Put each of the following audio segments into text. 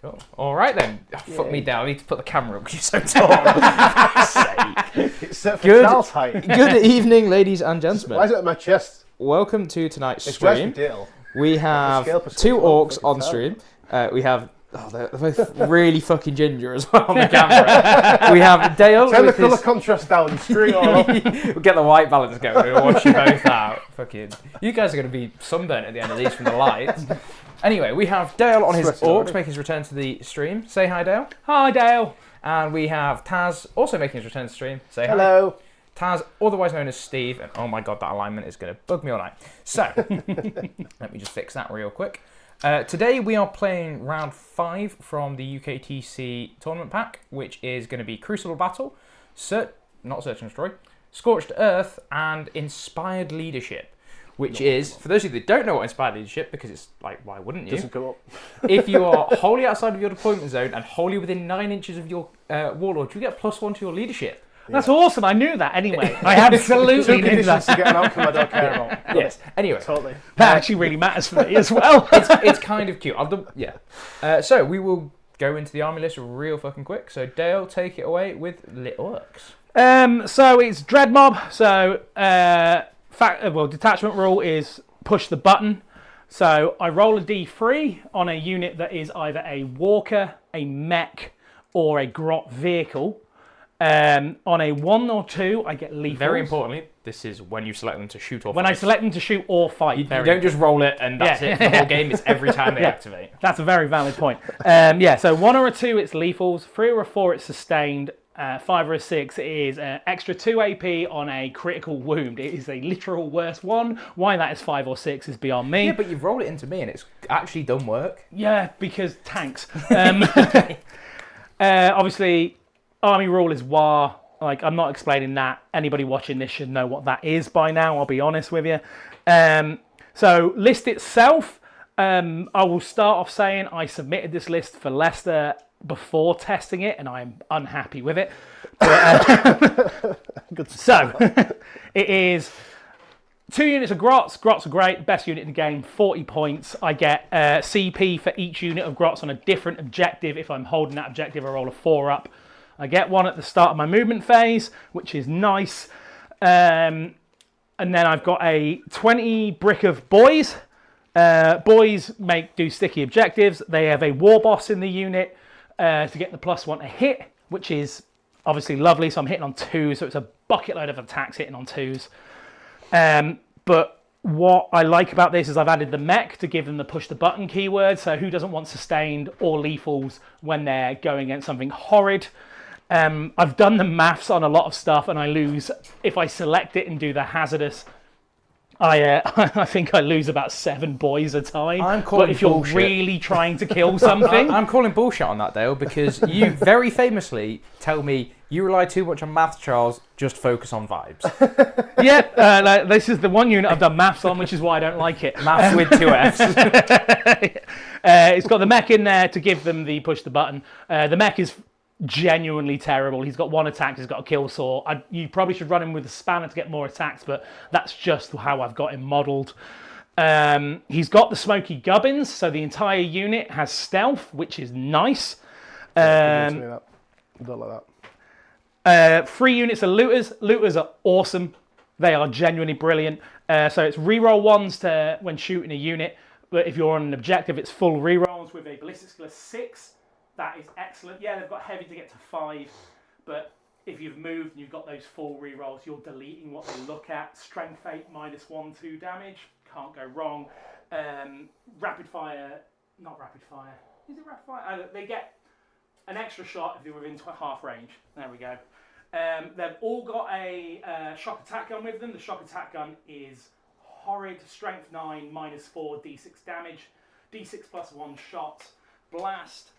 Cool. All right then. Oh, fuck me down. I need to put the camera up because you're so tall. It's set for Charles height. Good evening, ladies and gentlemen. Why is it at my chest? Welcome to tonight's It's stream. deal. We have two orcs on stream. We have they're both really fucking ginger as well on the camera. We have Dale. Turn the colour contrast down. Screw it all up. We'll get the white balance going. We'll wash you both out. Fucking. You guys are going to be sunburnt at the end of these from the lights. Anyway, we have Dale on his orcs making his return to the stream. Say hi, Dale. Hi, Dale. And we have Taz also making his return to the stream. Say hi. Hello. Taz, otherwise known as Steve. And oh my god, that alignment is going to bug me all night. So, let me just fix that real quick. Today we are playing round 5 from the UKTC tournament pack, which is going to be Crucible Battle, not Search and Destroy, Scorched Earth, and Inspired Leadership. Which is, for those of you that don't know what Inspired Leadership, because it's like, why wouldn't you? Doesn't come up. If you are wholly outside of your deployment zone and wholly within 9 inches of your warlord, you get +1 to your leadership. That's awesome. I knew that anyway. I absolutely knew that. To get an outcome I don't care about. Yes. Anyway. Totally. That actually really matters for me as well. It's kind of cute. So we will go into the army list real fucking quick. So Dale, take it away with Lit Orcs. So it's Dread Mob. So detachment rule is push the button. So I roll a D3 on a unit that is either a walker, a mech, or a grot vehicle. On a 1 or 2, I get lethals. Very importantly, this is when you select them to shoot or fight. When I select them to shoot or fight. You don't just roll it and that's it for the whole game. It's every time they activate. That's a very valid point. So 1 or a 2, it's lethals. 3 or a 4, it's sustained. 5 or a 6 is extra 2 AP on a critical wound. It is a literal worst one. Why that is 5 or 6 is beyond me. Yeah, but you've rolled it into me and it's actually done work. Yeah, because tanks. Obviously, army rule is war. Like, I'm not explaining that. Anybody watching this should know what that is by now, I'll be honest with you. So, list itself, I will start off saying I submitted this list for Leicester before testing it, and I'm unhappy with it. But, so, it is 2 units of grots. Grots are great, best unit in the game, 40 points. I get CP for each unit of grots on a different objective. If I'm holding that objective, I roll a 4 up. I get 1 at the start of my movement phase, which is nice. And then I've got a 20 brick of boys. Boys do sticky objectives. They have a war boss in the unit to get the +1 to hit, which is obviously lovely. So I'm hitting on 2, so it's a bucket load of attacks hitting on 2s. But what I like about this is I've added the mech to give them the push the button keyword. So who doesn't want sustained or lethals when they're going against something horrid? I've done the maths on a lot of stuff and I lose, if I select it and do the hazardous, I think I lose about 7 boys a time. I'm calling But if you're bullshit. Really trying to kill something... I'm calling bullshit on that, Dale, because you very famously tell me you rely too much on maths, Charles, just focus on vibes. Yeah, this is the one unit I've done maths on, which is why I don't like it. Maths with 2 Fs. It's got the mech in there to give them the push the button. The mech is genuinely terrible. He's got 1 attack, he's got a kill saw. You probably should run him with a spanner to get more attacks, but that's just how I've got him modelled. He's got the smoky gubbins, so the entire unit has stealth, which is nice. I don't like that. 3 units of looters. Looters are awesome. They are genuinely brilliant. So it's reroll 1s to when shooting a unit, but if you're on an objective, it's full rerolls with a ballistic skill of 6. That is excellent. Yeah, they've got heavy to get to 5, but if you've moved and you've got those full rerolls, you're deleting what they look at. Strength 8 -1/2 damage. Can't go wrong. Rapid fire. Not rapid fire. Is it rapid fire? They get an extra shot if you're within half range. There we go. They've all got a shock attack gun with them. The shock attack gun is horrid. Strength 9 -4 d6 damage. d6 +1 shots. Blast.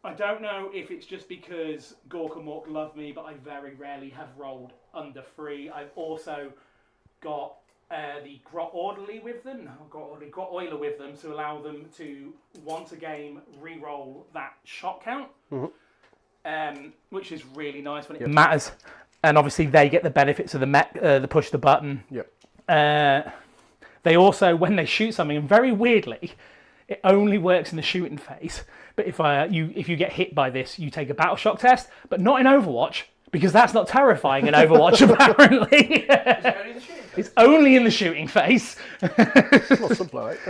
I don't know if it's just because Gork and Mork love me, but I very rarely have rolled under 3. I've also got the Grot Orderly with them, Grot Oiler with them, to allow them to, once a game, re-roll that shot count, which is really nice when it matters. And obviously they get the benefits of the push the button. Yep. They also, when they shoot something, and very weirdly, It only works in the shooting phase. But if you get hit by this, you take a battle shock test, but not in Overwatch, because that's not terrifying in Overwatch, apparently. It's only in the shooting phase. Yeah,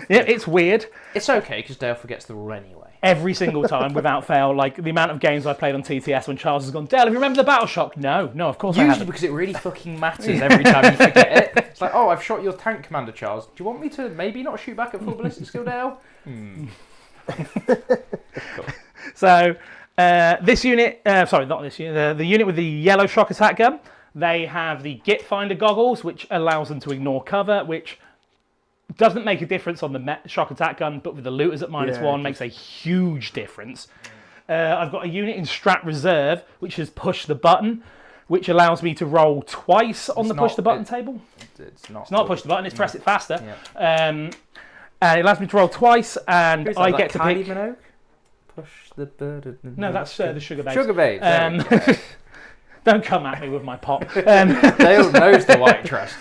it's weird. It's okay, because Dale forgets the rule anyway. Every single time, without fail, like the amount of games I've played on TTS when Charles has gone, Dale, have you remembered the battle shock? No, of course I Usually haven't. because it really fucking matters every time you forget it. It's like, oh, I've shot your tank commander, Charles. Do you want me to maybe not shoot back at full ballistic skill, Dale? Cool. So, this unit, sorry, not this unit, the unit with the yellow shock attack gun, they have the Git Finder goggles, which allows them to ignore cover, which doesn't make a difference on the shock attack gun, but with the looters at -1 makes a huge difference. I've got a unit in Strat Reserve, which is Push the Button, which allows me to roll twice on the Push the Button table. It's not Push the Button, it's Press It Faster. Yeah. And it allows me to roll twice, and Who's I that, get to Kylie pick... Minogue? Push the bird. No, that's the Sugar Babes. Sugar Babes. Don't come at me with my pop. Dale knows the white trash.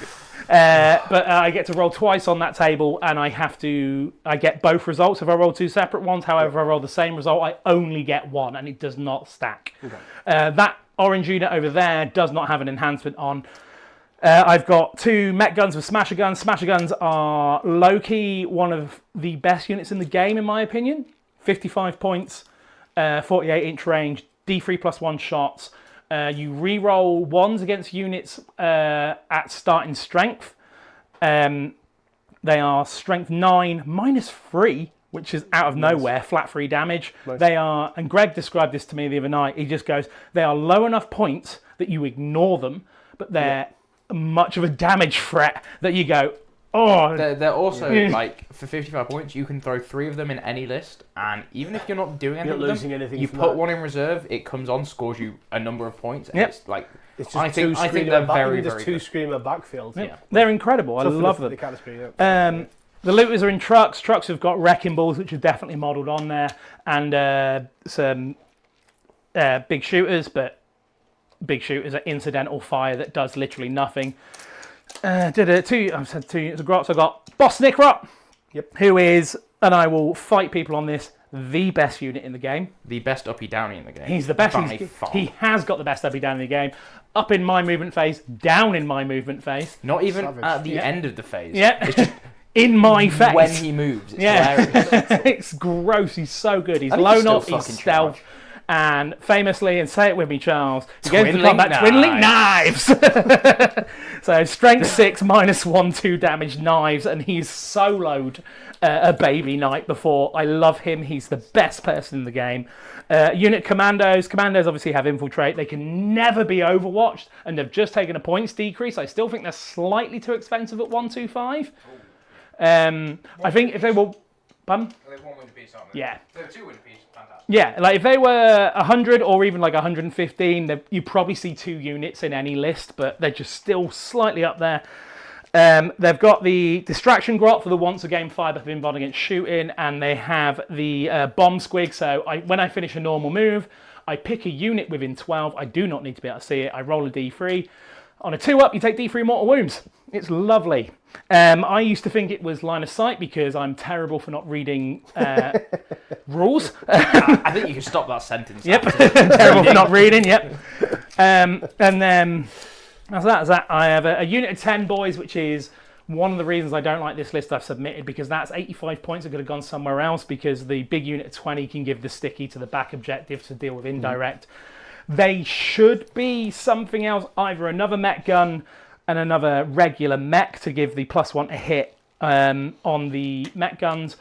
But I get to roll twice on that table, and I get both results if I roll two separate ones. However, if I roll the same result, I only get one, and it does not stack. Okay. That orange unit over there does not have an enhancement on. I've got two mech guns with smasher guns. Smasher guns are low-key one of the best units in the game, in my opinion. 55 points, 48-inch range, D3 +1 shots. You re-roll ones against units at starting strength. They are strength 9 -3, which is out of nowhere, flat 3 damage. Nice. They are, and Greg described this to me the other night, he just goes, they are low enough points that you ignore them, but they're much of a damage threat that you go, oh. They're also, like, for 55 points, you can throw 3 of them in any list, and even if you're not doing anything with them, you put one in reserve, it comes on, scores you a number of points, and it's like, it's just I think they're very good. Two screamer backfields. Yeah. They're incredible. I love them. The looters are in trucks. Trucks have got wrecking balls, which are definitely modelled on there, and some big shooters, but big shooters are incidental fire that does literally nothing. I've said 2 units of Grots. I've got Boss Nickrot, who is, and I will fight people on this, the best unit in the game. The best uppy downy in the game. He's the best. He has got the best uppy downy in the game. Up in my movement phase, down in my movement phase. Not even at the end of the phase. Yeah. It's just in my face. When he moves. It's hilarious. It's gross. He's so good. He's low knock, he's stealth. And famously, and say it with me, Charles, Twin-link knives. So strength 6 -1/2 damage knives, and he's soloed a baby knight before. I love him. He's the best person in the game. Unit commandos. Commandos obviously have infiltrate. They can never be overwatched, and they've just taken a points decrease. I still think they're slightly too expensive at 125. I think if they were... Pardon? They're 1 win piece, aren't they? Yeah. They're 2 win piece. Fantastic. Yeah, like if they were 100 or even like 115, you probably see 2 units in any list, but they're just still slightly up there. They've got the distraction grot for the once a game 5 up invuln against shooting, and they have the bomb squig. So when I finish a normal move, I pick a unit within 12. I do not need to be able to see it. I roll a D3. On a 2-up, you take D3 mortal wounds. It's lovely. I used to think it was line of sight because I'm terrible for not reading rules. I think you can stop that sentence. Yep, terrible for not reading, yep. And then, that's that. I have a unit of 10 boys, which is one of the reasons I don't like this list I've submitted, because that's 85 points that could have gone somewhere else, because the big unit of 20 can give the sticky to the back objective to deal with indirect. They should be something else, either another mech gun and another regular mech to give the +1 to hit on the mech guns,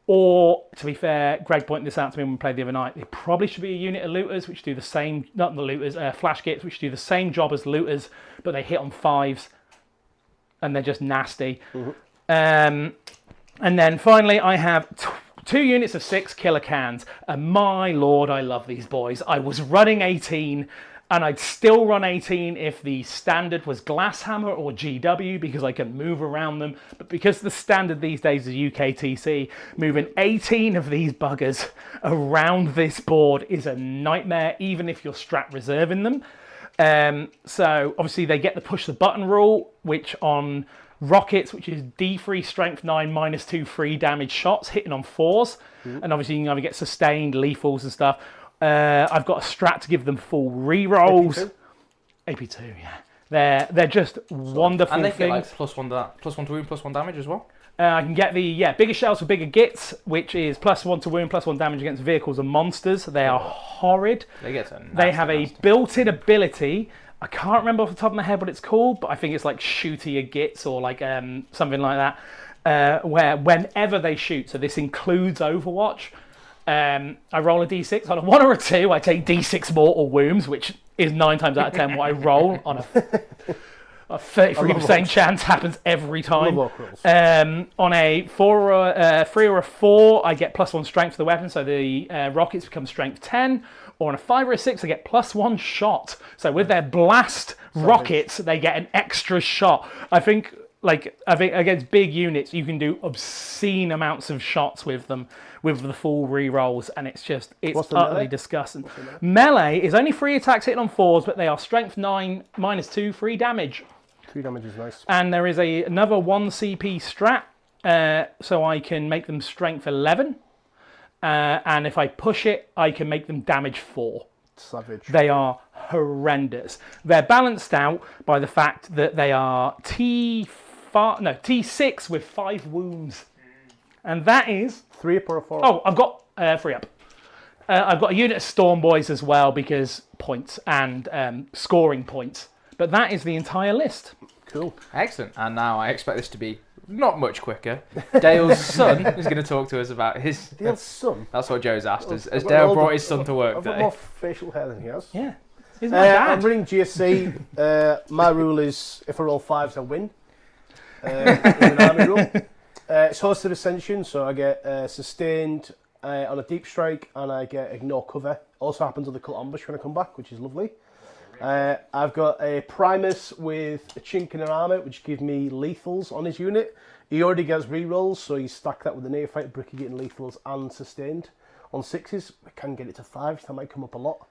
or, to be fair, Greg pointed this out to me when we played the other night, there probably should be a unit of looters which do the same, not the looters, flash kits, which do the same job as looters, but they hit on 5s and they're just nasty. And then finally I have 2 units of 6 Killakanz, and my lord, I love these boys. I was running 18, and I'd still run 18 if the standard was Glasshammer or GW, because I can move around them. But because the standard these days is UKTC, moving 18 of these buggers around this board is a nightmare, even if you're strat reserving them. So obviously they get the push the button rule, which on rockets, which is D3 strength 9 -2 free damage shots hitting on 4s, and obviously you can either get sustained, lethals and stuff. I've got a strat to give them full rerolls. AP2, yeah. They're just wonderful and they things. get like +1 to that, +1 to wound, +1 damage as well. I can get the bigger shells for bigger gits, which is +1 to wound, +1 damage against vehicles and monsters. They are horrid. They get They have a built-in ability. I can't remember off the top of my head what it's called, but I think it's like shooty your gits or like something like that. Where whenever they shoot, so this includes Overwatch. I roll a d6 on a 1 or a 2. I take d6 mortal wounds, which is 9 times out of 10 what I roll on a 33% chance happens every time. On a 4 or a 3 or a 4, I get +1 strength for the weapon, so the rockets become strength 10. Or on a 5 or a 6, I get +1 shot. So with their blast rockets, they get an extra shot. I think against big units, you can do obscene amounts of shots with them, with the full re-rolls, and it's utterly disgusting. Melee is only 3 attacks hitting on 4s, but they are strength 9 -2 free damage. 3 damage is nice. And there is another 1 CP strat, so I can make them strength 11. And if I push it, I can make them damage 4. Savage. They are horrendous. They're balanced out by the fact that they are T6 with 5 wounds. And that is... 3 up or a 4? Oh, I've got 3 up. I've got a unit of Storm Boys as well, because points and scoring points. But that is the entire list. Cool. Excellent. And now I expect this to be not much quicker. Dale's son is going to talk to us about his... Dale's son? That's what Joe's asked. Has Dale brought his son to work I've today? got more facial hair than he has. Yeah. He's my dad. I'm running GSC. My rule is if I roll 5s, I win. It's an army rule. It's hosted Ascension, so I get sustained on a deep strike and I get ignore cover. Also happens on the cult ambush when I come back, which is lovely. I've got a Primus with a chink in an armour, which gives me lethals on his unit. He already gets rerolls, so you stack that with the neophyte brick, you're getting lethals and sustained. On 6s, we can get it to 5s, that might come up a lot.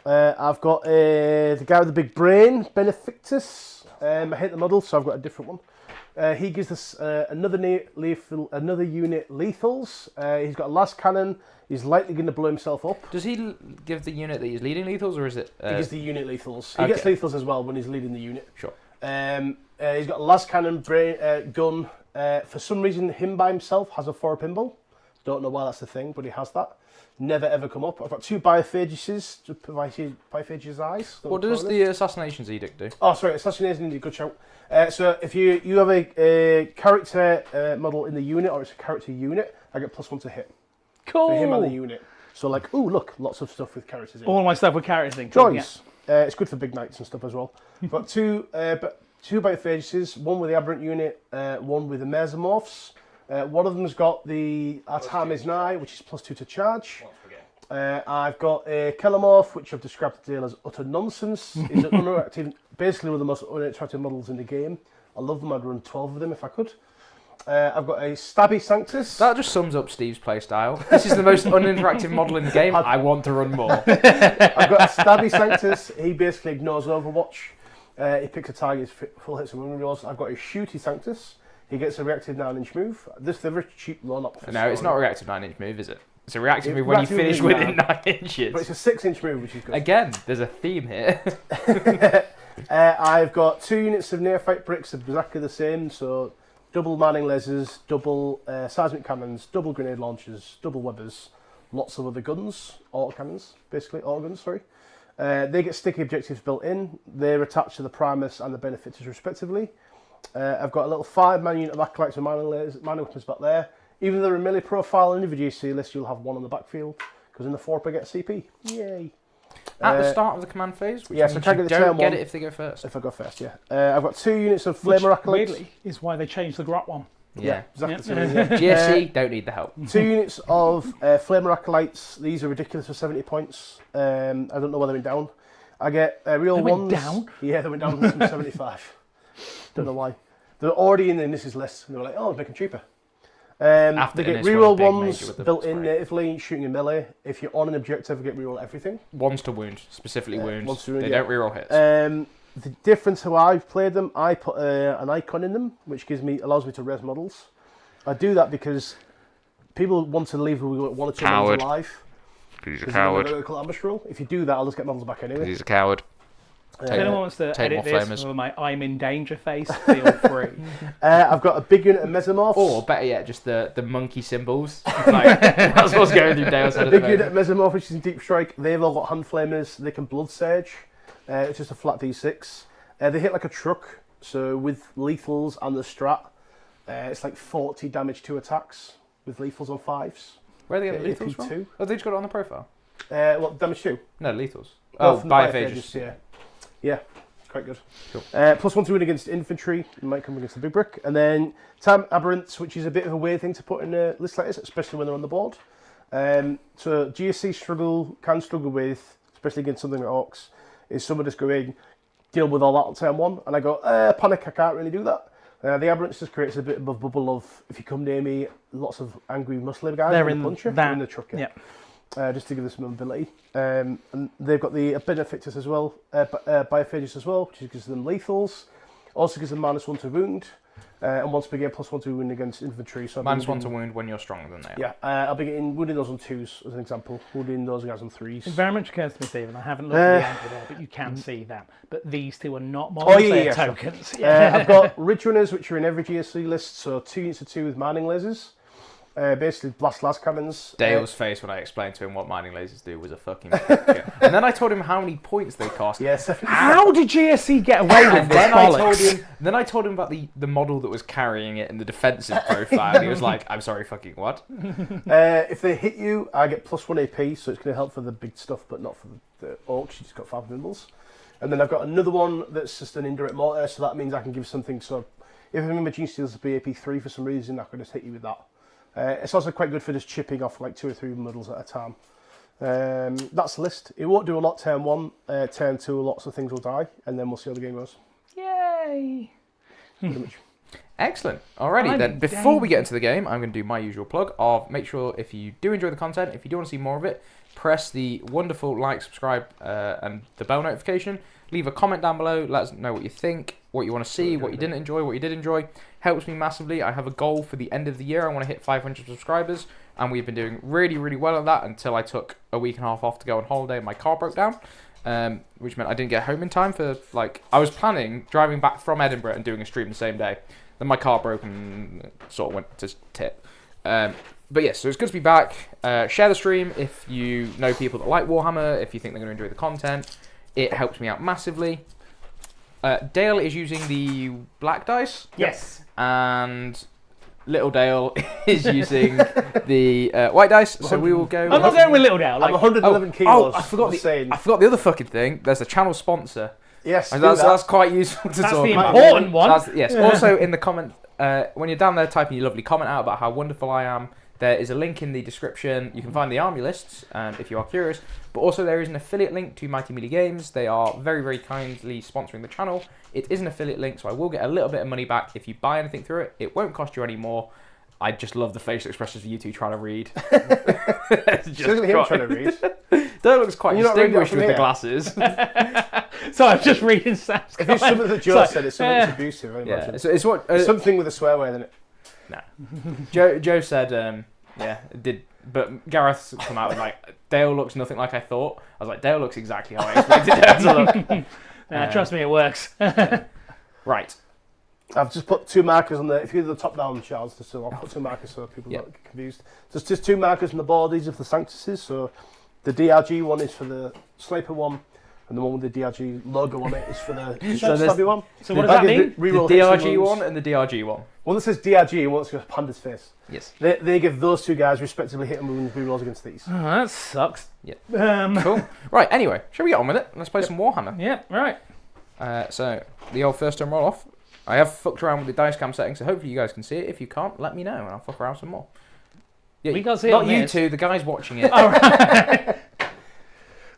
I've got the guy with the big brain, Benefactus. I hate the model, so I've got a different one. He gives us another unit lethals. He's got a last cannon. He's likely going to blow himself up. Does he give the unit that he's leading lethals, or is it... He gives the unit lethals. He gets lethals as well when he's leading the unit. Sure. He's got a last cannon gun. For some reason, him by himself has a 4 pinball. Don't know why that's the thing, but he has that. Never ever come up. I've got 2 Biophages to Biophages eyes. What does the Assassinations Edict do? Oh, sorry, Assassination Edict, good shout. So if you have a character model in the unit, or it's a character unit, I get +1 to hit. Cool. For him and the unit. So like, ooh, look, lots of stuff with characters in. All my stuff with characters in. Choice. Yeah. It's good for big knights and stuff as well. I've got 2 Biophages, one with the Aberrant unit, one with the Mesomorphs. One of them's got the Our Time Is Nigh, which is +2 to charge. I've got a Kellamorph, which I've described to Dale as utter nonsense. He's an unattractive, basically one of the most unattractive models in the game. I love them, I'd run 12 of them if I could. I've got a Stabby Sanctus. That just sums up Steve's playstyle. This is the most uninteractive model in the game. I want to run more. I've got a Stabby Sanctus. He basically ignores Overwatch. He picks a target, full hits and win rolls. I've got a Shooty Sanctus. He gets a reactive 9-inch move. This is a very cheap one-up. No, it's not a reactive 9-inch move, is it? It's a reactive move when you finish within 9 inches. But it's a 6-inch move, which is good. Again, there's a theme here. I've got 2 units of Neophyte bricks, exactly the same. So double manning lasers, double seismic cannons, double grenade launchers, double webbers, lots of other guns, autocannons, basically, autoguns, sorry. They get sticky objectives built in. They're attached to the Primus and the Benefactors respectively. I've got a little 5-man unit of Acolytes and mining weapons back there. Even though they're a melee profile in the GSC list, you'll have one on the backfield, because in the 4-up I get CP. Yay! At the start of the command phase, which yeah, so I can't get the don't get it if they go first. If I go first, yeah. I've got 2 units of Flamer Acolytes. Weirdly, is why they changed the Grot one. Yeah. Exactly. Yeah. GSC, don't need the help. 2 units of Flamer Acolytes. These are ridiculous for 70 points. I don't know why they went down. I get real they ones. Went down? Yeah, they went down from 75. Don't know why. They're already in the Nexus list. And they were like, oh, let's make them cheaper. They get reroll ones built in natively, shooting in melee. If you're on an objective, you get reroll everything. Ones to wound, specifically wounds. Ones to wound, they yeah. don't reroll hits. the difference how I've played them, I put an icon in them, which allows me to res models. I do that because people want to leave with 1 or 2 models alive. He's a coward. If you do that, I'll just get models back anyway. He's a coward. If anyone wants to edit this flamers. with my I'm in danger face, feel free. I've got a big unit of mesomorphs. Or better yet, just the monkey symbols. Like, that's what's going through Dale's head. A big unit of mesomorphs, which is in deep strike. They've all got hand flamers. They can blood surge. It's just a flat d6. They hit like a truck. So with lethals and the strat, it's like 40 damage to attacks with lethals on 5s. Where are they getting lethals from? P2. Oh, they just got it on the profile. What damage 2? No, lethals. Oh, Oh, biophages. Yeah, quite good. Cool. +1 to win against infantry. It might come against the big brick. And then Time Aberrants, which is a bit of a weird thing to put in a list like this, especially when they're on the board. So GSC can struggle with, especially against something like Orks, is someone just going, deal with all that on turn 1. And I go, panic, I can't really do that. The Aberrants just creates a bit of a bubble of, if you come near me, lots of angry muscle guys. They're in puncher, that. in the truck. Yeah. Just to give us some mobility. And they've got the benefit to us as well, biophages as well, which gives them lethals. Also gives them -1 to wound. And once per game, +1 to wound against infantry. So -1 to wound when you're stronger than they are. Yeah, I'll be getting wounding those on 2s as an example. Wounding those guys on 3s. It very much occurs to me, Stephen, I haven't looked at the angle there, but you can see that. But these two are not models, they're tokens. I've got Ridge Runners, which are in every GSC list, so 2 units of 2 with mining lasers. Basically, blast las cannons. Dale's face when I explained to him what mining lasers do was a fucking picture. And then I told him how many points they cost. Yes. How did GSC get away with this bollocks? Then I told him about the model that was carrying it in the defensive profile, and he was like, I'm sorry, fucking what? If they hit you, I get +1 AP, so it's going to help for the big stuff, but not for the Orks. You just got 5 nimbles. And then I've got another one that's just an indirect mortar, so that means I can give something. So if I remember Genestealer to be AP3 for some reason, I can just hit you with that. It's also quite good for just chipping off like 2 or 3 models at a time. That's the list. It won't do a lot turn 1. Turn 2, lots of things will die, and then we'll see how the game goes. Yay! Pretty much. Excellent. Alrighty then, before we get into the game, I'm going to do my usual plug of make sure if you do enjoy the content, if you do want to see more of it, press the wonderful like, subscribe, and the bell notification. Leave a comment down below, let us know what you think, what you want to see, what you didn't enjoy, what you did enjoy. Helps me massively. I have a goal for the end of the year. I want to hit 500 subscribers, and we've been doing really, really well at that until I took a week and a half off to go on holiday and my car broke down, which meant I didn't get home in time for, I was planning driving back from Edinburgh and doing a stream the same day. Then my car broke and sort of went to tip. But yes, so it's good to be back. Share the stream if you know people that like Warhammer, if you think they're going to enjoy the content. It helps me out massively. Dale is using the black dice. Yes. And little Dale is using the white dice. So we will go... I'm not going with little Dale. I'm 111 kilos. I forgot the other fucking thing. There's a channel sponsor. Yes, and that's quite useful to that's talk the about. important one. Yes. Also in the comment, when you're down there typing your lovely comment out about how wonderful I am, there is a link in the description. You can find the army lists if you are curious. But also there is an affiliate link to Mighty Melee Games. They are very, very kindly sponsoring the channel. It is an affiliate link, so I will get a little bit of money back if you buy anything through it. It won't cost you any more. I just love the facial expressions of you two trying to read. Seriously, him trying to read. That looks quite distinguished with the glasses. So I'm just reading Sam's If it's something that Joe said, it's something that's abusive, I imagine. Yeah, so it's what... something with a swear word in it. No. Joe said, it did... But Gareth's come out with Dale looks nothing like I thought. I was like, Dale looks exactly how I expected Dale to look. Trust me, it works. Right. I've just put 2 markers on the... If you do the top-down, Charles, I'll put 2 markers so people don't get confused. There's just 2 markers on the board. These are for the Sanctuses. So the DRG one is for the Sniper one, and the one with the DRG logo on it is for the Stabby one. So what does that mean? The DRG one and the DRG one. One that says DRG and one that says Panda's face. Yes. They give those 2 guys respectively hit and wounds rerolls against these. Oh, that sucks. Yeah. Cool. Right, anyway, shall we get on with it? Let's play some Warhammer. Yeah, right. So, the old first turn roll off. I have fucked around with the dice cam settings, so hopefully you guys can see it. If you can't, let me know and I'll fuck around some more. Yeah, we can't see it not on you this. two, the guys watching it. All right.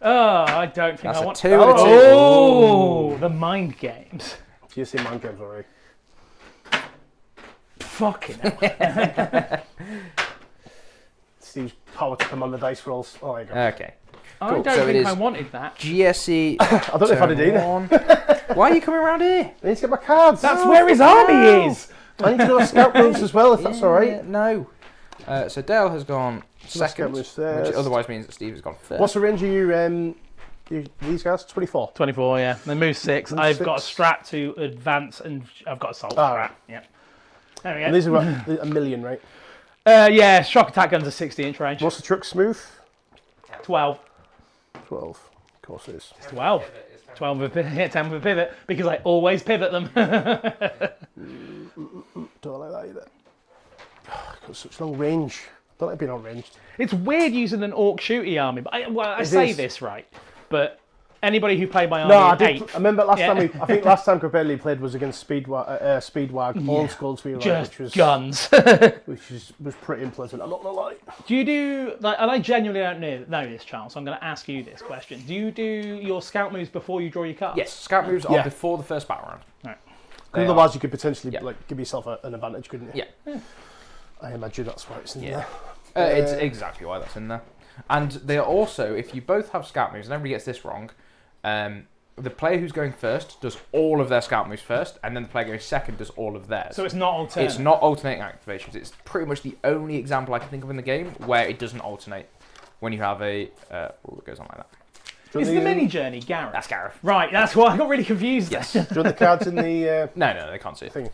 Oh, I don't think That's I a want... 2 and a 2. Oh, the mind games. GSC mind games already. Fucking hell. Steve's power to come on the dice rolls. Oh, there you go. Okay. I Cool. don't So it think is I wanted that. GSC. I don't know if I did either. Why are you coming around here? I need to get my cards. That's where his army is. I need to know scout moves as well, if that's all right. No. So Dale has gone second, moves which first. otherwise means that Steve has gone first. What's the range of these guys? 24. 24, yeah. They move 6. Move I've 6. got a strat to advance, and I've got a salt Ah, strat. right. Yeah. There we go. And these are about a million, right? Yeah, shock attack guns are 60-inch range. What's the truck smooth? 12. 12. Of course it is. 12. 12 with a pivot, 10 with a pivot, because I always pivot them. Don't like that either. Got such long range. Don't like being on range. It's weird using an orc shooty army, but I It say is. this right, but anybody who played my army No, I at did. 8th, I remember last Yeah. time. I think last time Capelli played was against Speedwag, old school Speedwag, just which was guns. was pretty unpleasant. I'm not gonna lie. Do you do, like, and I genuinely don't know this, Charles, so I'm going to ask you this question. Do you do your scout moves before you draw your cards? Yes, scout moves Yeah. are before the first battle round. Right. They Otherwise, you could potentially Yeah. like give yourself an advantage, couldn't you? Yeah. I imagine that's why it's in Yeah. there. It's exactly why that's in there. And they are also, if you both have scout moves, and everybody gets this wrong, the player who's going first does all of their scout moves first, and then the player going second does all of theirs. So it's not alternate. It's not alternating activations. It's pretty much the only example I can think of in the game where it doesn't alternate when you have a rule that goes on like that. Is the mini journey Gareth? That's Gareth. Right, that's why I got really confused. Yes. Do you want the cards in the No, they can't see it. thing?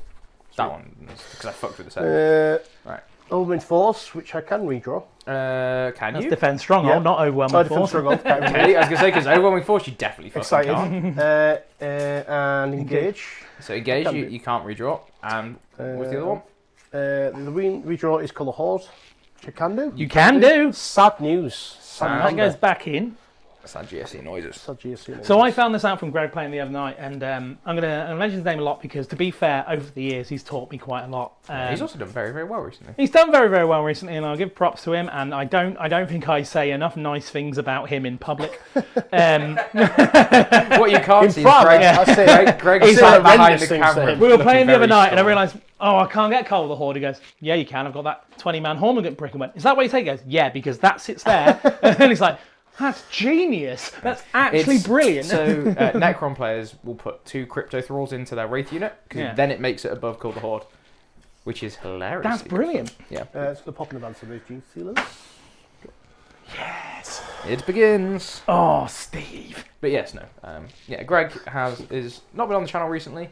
That one, because I fucked with the set. Right. Overwhelming Force, which I can redraw. Can That's you? defense stronghold, Yeah. not overwhelming Oh, defense force. struggle. Okay, I was going to say, because overwhelming force, you definitely fucking can't. Excited. And engage. So engage, Can you, do. you can't redraw. And what's the other one? The redraw is Colour Horde, which I can do. You can do. Sad news. That goes back in. That's that GSC noises. Sad GSC. So I found this out from Greg playing the other night, and I'm gonna mention his name a lot because, to be fair, over the years he's taught me quite a lot. He's also done very, very well recently. He's done very, very well recently, and I'll give props to him. And I don't think I say enough nice things about him in public. What you can't see is private, Greg. I say Greg He's sat like behind horrendous the things to camera. him. We were playing the other Looking night, and I very realised, I can't get Cole the Horde. He goes, yeah, you can. I've got that 20-man Hormigant brick. And went, is that what you say? He goes, yeah, because that sits there. And he's like, that's genius. That's actually brilliant. So Necron players will put 2 Crypto Thralls into their Wraith unit, because Yeah. then it makes it above Call the Horde, which is hilarious. That's brilliant. Yeah. It's the popping advance of these Genestealers. Yes. It begins. Oh, Steve. But yes, no. Greg is not been on the channel recently,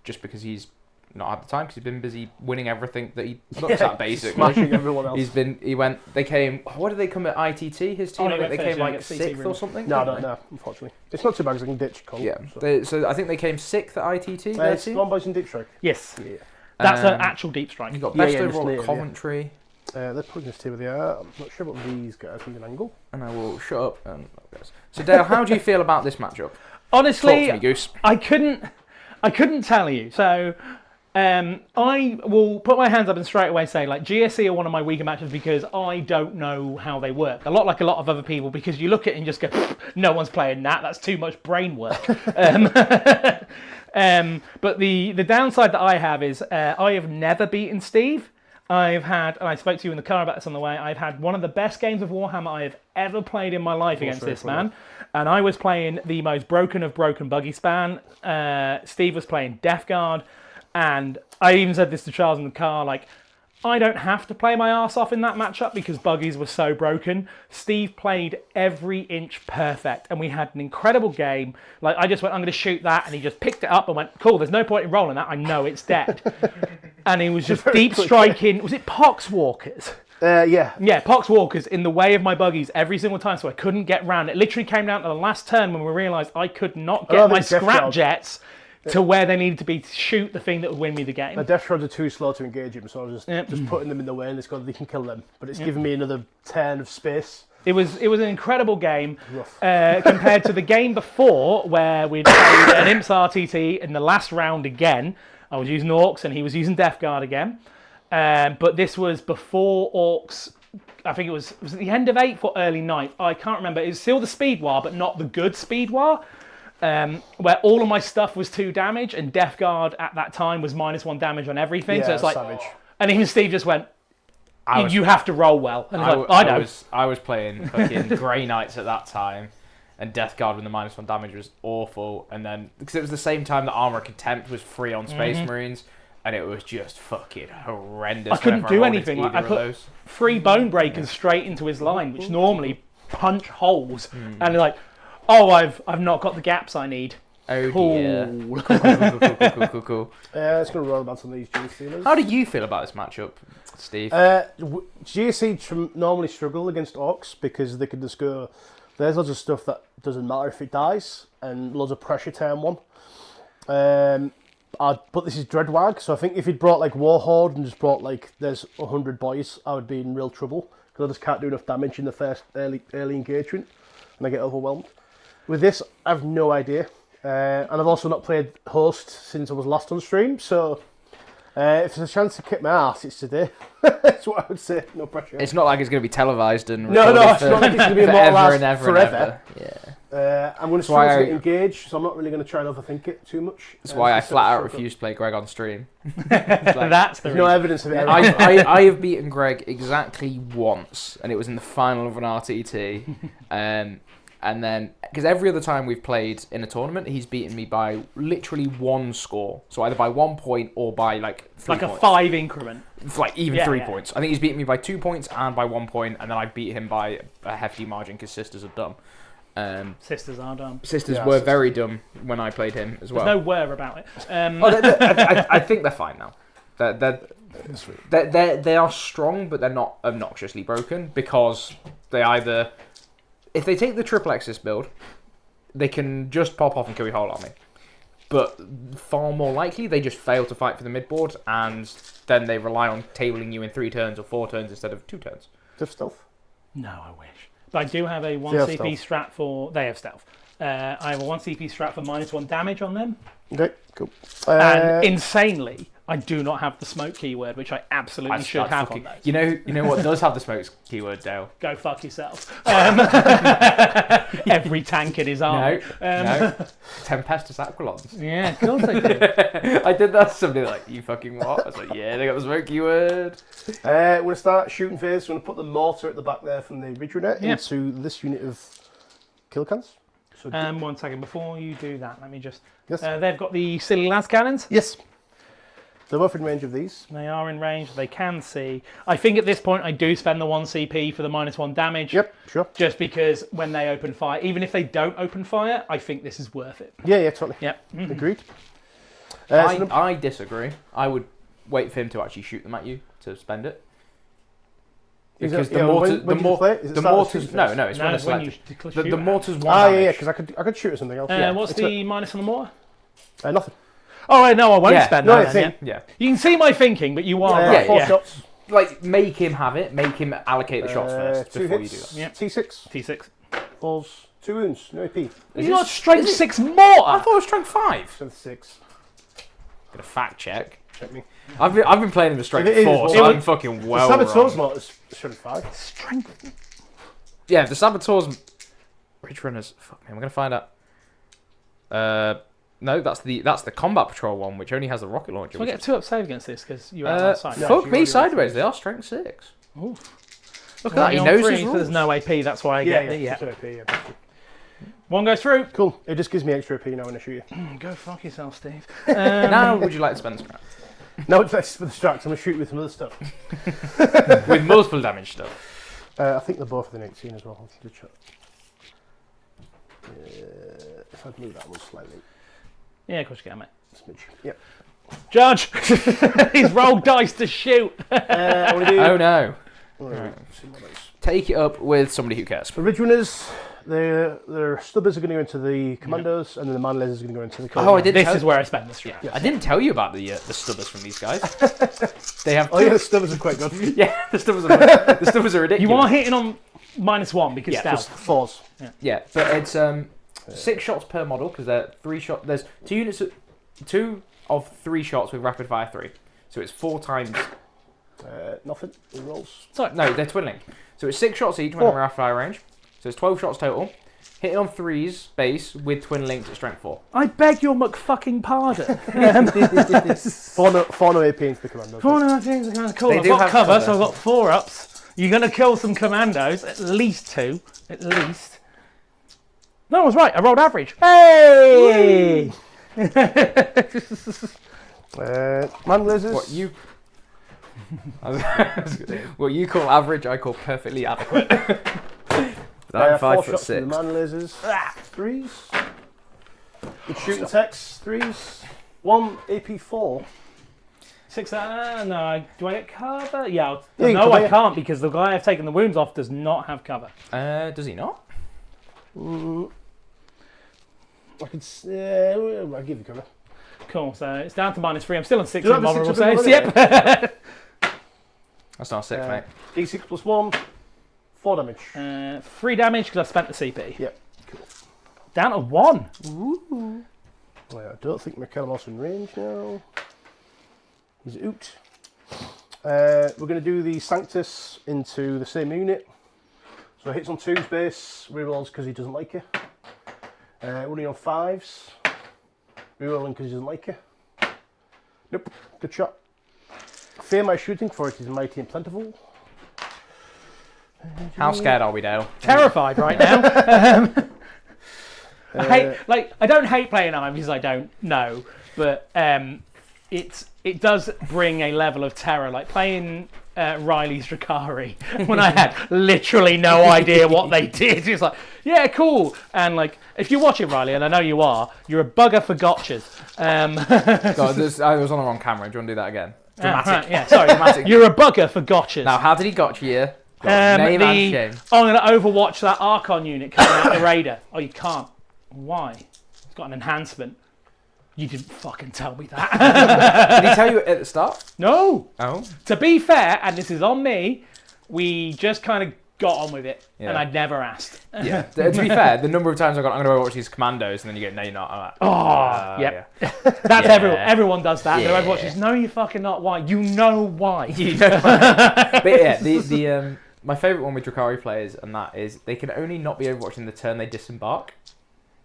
just because he's not had the time, because he's been busy winning everything that he looks at, basically. Smashing everyone else. They came, what did they come at ITT, his team? Oh, I think they came like CT 6th or room. something? No, didn't no, unfortunately. It's not too bad because I can ditch Cole. they? Yeah, So. so I think they came 6th at ITT, their It's team. One Boys in Deep Strike. Yes. Yeah. That's an Um, actual deep strike. You got Yeah, best yeah, overall just at later, Coventry, They're putting this team there. I'm not sure about these guys from the angle. and I will shut up. So Dale, how do you feel about this matchup? Talk Honestly, to me, Goose. I couldn't tell you. So I will put my hands up and straight away say, like, GSC are one of my weaker matches because I don't know how they work. A lot like a lot of other people, because you look at it and just go, no one's playing that. That's too much brain work. But the downside that I have is I have never beaten Steve. I've had, and I spoke to you in the car about this on the way, I've had one of the best games of Warhammer I have ever played in my life against this man. And I was playing the most broken of broken buggy span. Steve was playing Death Guard. And I even said this to Charles in the car, like, I don't have to play my arse off in that matchup because buggies were so broken. Steve played every inch perfect, and we had an incredible game. Like, I just went, I'm going to shoot that, and he just picked it up and went, cool, there's no point in rolling that. I know it's dead. And he was just deep striking. Was it Poxwalkers? Yeah. Yeah, Poxwalkers in the way of my buggies every single time, so I couldn't get round. It literally came down to the last turn when we realised I could not get my scrap jets to where they needed to be to shoot the thing that would win me the game. The Death Rods are too slow to engage him, so I was just putting them in the way, and it's got they can kill them. But it's giving me another turn of space. It was an incredible game compared to the game before where we'd played an Imps RTT in the last round again. I was using Orks and he was using Death Guard again. But this was before Orks. I think it was at the end of 8th or early 9th. I can't remember. It was still the Speed War, but not the good Speed War. Where all of my stuff was 2 damage, and Death Guard at that time was -1 damage on everything. Yeah, so it's like, savage. and even Steve just went, you have to roll well. And I was like, I know. I was playing fucking Grey Knights at that time, and Death Guard with the -1 damage was awful. And then because it was the same time that Armor of Contempt was free on Space Marines, and it was just fucking horrendous. I couldn't do anything. I put those. 3 Bone Breakers straight into his line, which normally punch holes, and they're like, oh, I've not got the gaps I need. Oh dear. Cool. It's going to roll about some of these Genestealers. How do you feel about this matchup, Steve? GSC normally struggle against Orks because they can just go, there's loads of stuff that doesn't matter if it dies, and loads of pressure turn 1. But this is Dreadwag, so I think if he'd brought like Warhorde and just brought like there's 100 boys, I would be in real trouble because I just can't do enough damage in the first early engagement, and I get overwhelmed. With this, I have no idea. And I've also not played Host since I was last on stream, so if there's a chance to kick my ass, it's today. That's what I would say. No pressure. It's not like it's going to be televised and no, it's not like it's going to be immortalised forever. Yeah. I'm going to struggle to get engaged, so I'm not really going to try and overthink it too much. That's why I flat out refuse to play Greg on stream. That's the There's no evidence of it. I have beaten Greg exactly once, and it was in the final of an RTT. And then, because every other time we've played in a tournament, he's beaten me by literally 1 score. So either by 1 point or by like 3 points. a 5 increment. It's like even 3 points. I think he's beaten me by 2 points and by 1 point, and then I beat him by a hefty margin because Sisters are dumb. Sisters are dumb. Sisters were very dumb when I played him as well. There's no word about it. I think they're fine now. They are strong, but they're not obnoxiously broken because they either... If they take the triple Exis build, they can just pop off and kill your whole army. But far more likely, they just fail to fight for the midboard, and then they rely on tabling you in 3 turns or 4 turns instead of 2 turns. Do you have stealth? No, I wish. But I do have a 1 CP strat for... They have stealth. I have a 1 CP strat for -1 damage on them. Okay, cool. And insanely, I do not have the smoke keyword, which I absolutely should have on those. You know what does have the smoke keyword, Dale? Go fuck yourself. Every tank in his army. No. Tempestus Aquilons. Yeah, of course I do. I did that to somebody like, you fucking what? I was like, yeah, they got the smoke keyword. We're going to start shooting phase. We're going to put the mortar at the back there from the Originator into this unit of Killakanz. So 1 second, before you do that, let me just... Yes. They've got the silly las cannons. Yes. They're both in range of these. They are in range. They can see. I think at this point I do spend the 1 CP for the -1 damage. Yep, sure. Just because when they open fire, even if they don't open fire, I think this is worth it. Yeah, totally. Yep. Agreed. I disagree. I would wait for him to actually shoot them at you to spend it. Because the mortars, no, it's when it's selected. The mortars 1 damage. Yeah, because I could shoot at something else. What's the minus on the mortar? Nothing. Oh, right, no, I won't spend that. Then, yeah. You can see my thinking, but you are 4 shots. Like, make him have it. Make him allocate the shots first before you do that. Yep. T6. T6. Falls 2 wounds, no AP. You got strength 6 mortar. I thought it was strength 5. Strength 6. Got a fact check. Check me. I've been playing him with strength 4, so I'm fucking well wrong. The Saboteur's mortar's strength 5. Strength. Yeah, the Saboteur's... Ridge Runners... Fuck me, I'm going to find out. No, that's the combat patrol one, which only has a rocket launcher. So I get a 2-up save against this because you're outside. Fuck me sideways. They are strength 6. Ooh. Look at that. He knows his so rules. there's no AP. That's why I get it. Yeah. 1 goes through. Cool. It just gives me extra AP now when I shoot you. Go fuck yourself, Steve. Now, would you like to spend the scrap? No, it's less for the strats. I'm going to shoot with some other stuff. With multiple damage stuff. I think they're both within 18 as well. If I'd move that one slightly. Yeah, of course you can, mate. Smidge. Yep. Judge! He's rolled dice to shoot. Oh no. Take it up with somebody who cares. The Ridge Runners, their stubbers are going to go into the commandos, and then the man lasers are going to go into the Oh, I did. This is where I spend this. Yeah. I didn't tell you about the stubbers from these guys. They have. Oh yeah, the stubbers are quite good. Yeah, the stubbers are ridiculous. You are hitting on -1 because Just stealth. 4s. Yeah, but it's 6 shots per model because they're 3 shots. There's 2 of 3 shots with rapid fire 3, so it's 4 times. Nothing. It rolls. Sorry, no, they're twin linked. So it's 6 shots each when they're rapid fire range. So it's 12 shots total. Hitting on 3s base with twin linked at strength 4. I beg your McFucking pardon. 4 no AP into the commandos. 4 no AP into the commandos. Cool. They I've do got have cover, cover. so I've got 4-ups. You're going to kill some commandos, at least 2. At least. No, I was right. I rolled average. Hey! Man lasers. What you call average, I call perfectly adequate. I'm 4 5'6". shots with the man lasers. 3s. Good shooting techs. 3s. 1 AP4. 6. No. Do I get cover? Yeah. Yeah, No, I cover. can't because the guy I've taken the wounds off does not have cover. Does he not? I could. I'll give you cover. Cool. So it's down to -3. I'm still on 6 Do you have a vulnerable 6 of saves. them Yep. That's not 6, mate. D6 plus 1. 4 damage. 3 damage because I spent the CP. Yep. Cool. Down to 1. Well, I don't think McCallum's in range now. He's out. We're going to do the Sanctus into the same unit. So hits on 2's base, rerolls because he doesn't like you. Running on 5s, rerolling because he doesn't like you. Nope, good shot. Fear my shooting for it is mighty and plentiful. How scared are we, Dale? Terrified right now. I don't hate playing army because I don't know, but it does bring a level of terror. Like playing Riley's Drakari when I had literally no idea what they did. It's like, yeah, cool. And like, if you're watching Riley, and I know you are, you're a bugger for gotchas. God, I was on the wrong camera. Do you want to do that again? Dramatic. Right, yeah, sorry. Dramatic. You're a bugger for gotchas. Now, how did he gotcha you? Name and shame. I'm going to overwatch that Archon unit coming out the Raider. Oh, you can't. Why? It's got an enhancement. You didn't fucking tell me that. Did he tell you at the start? No. Oh. To be fair, and this is on me, we just kind of got on with it, Yeah. and I'd never asked. Yeah. To be fair, the number of times I'm going to watch these commandos, and then you go, no, you're not. I'm like, Yep. yeah. That's Yeah. everyone. Everyone does that. Yeah. Their Overwatch is, no, you're fucking not. Why? You know why. You know why. But yeah, the my favourite one with Drakari players, and that is they can only not be overwatching the turn they disembark.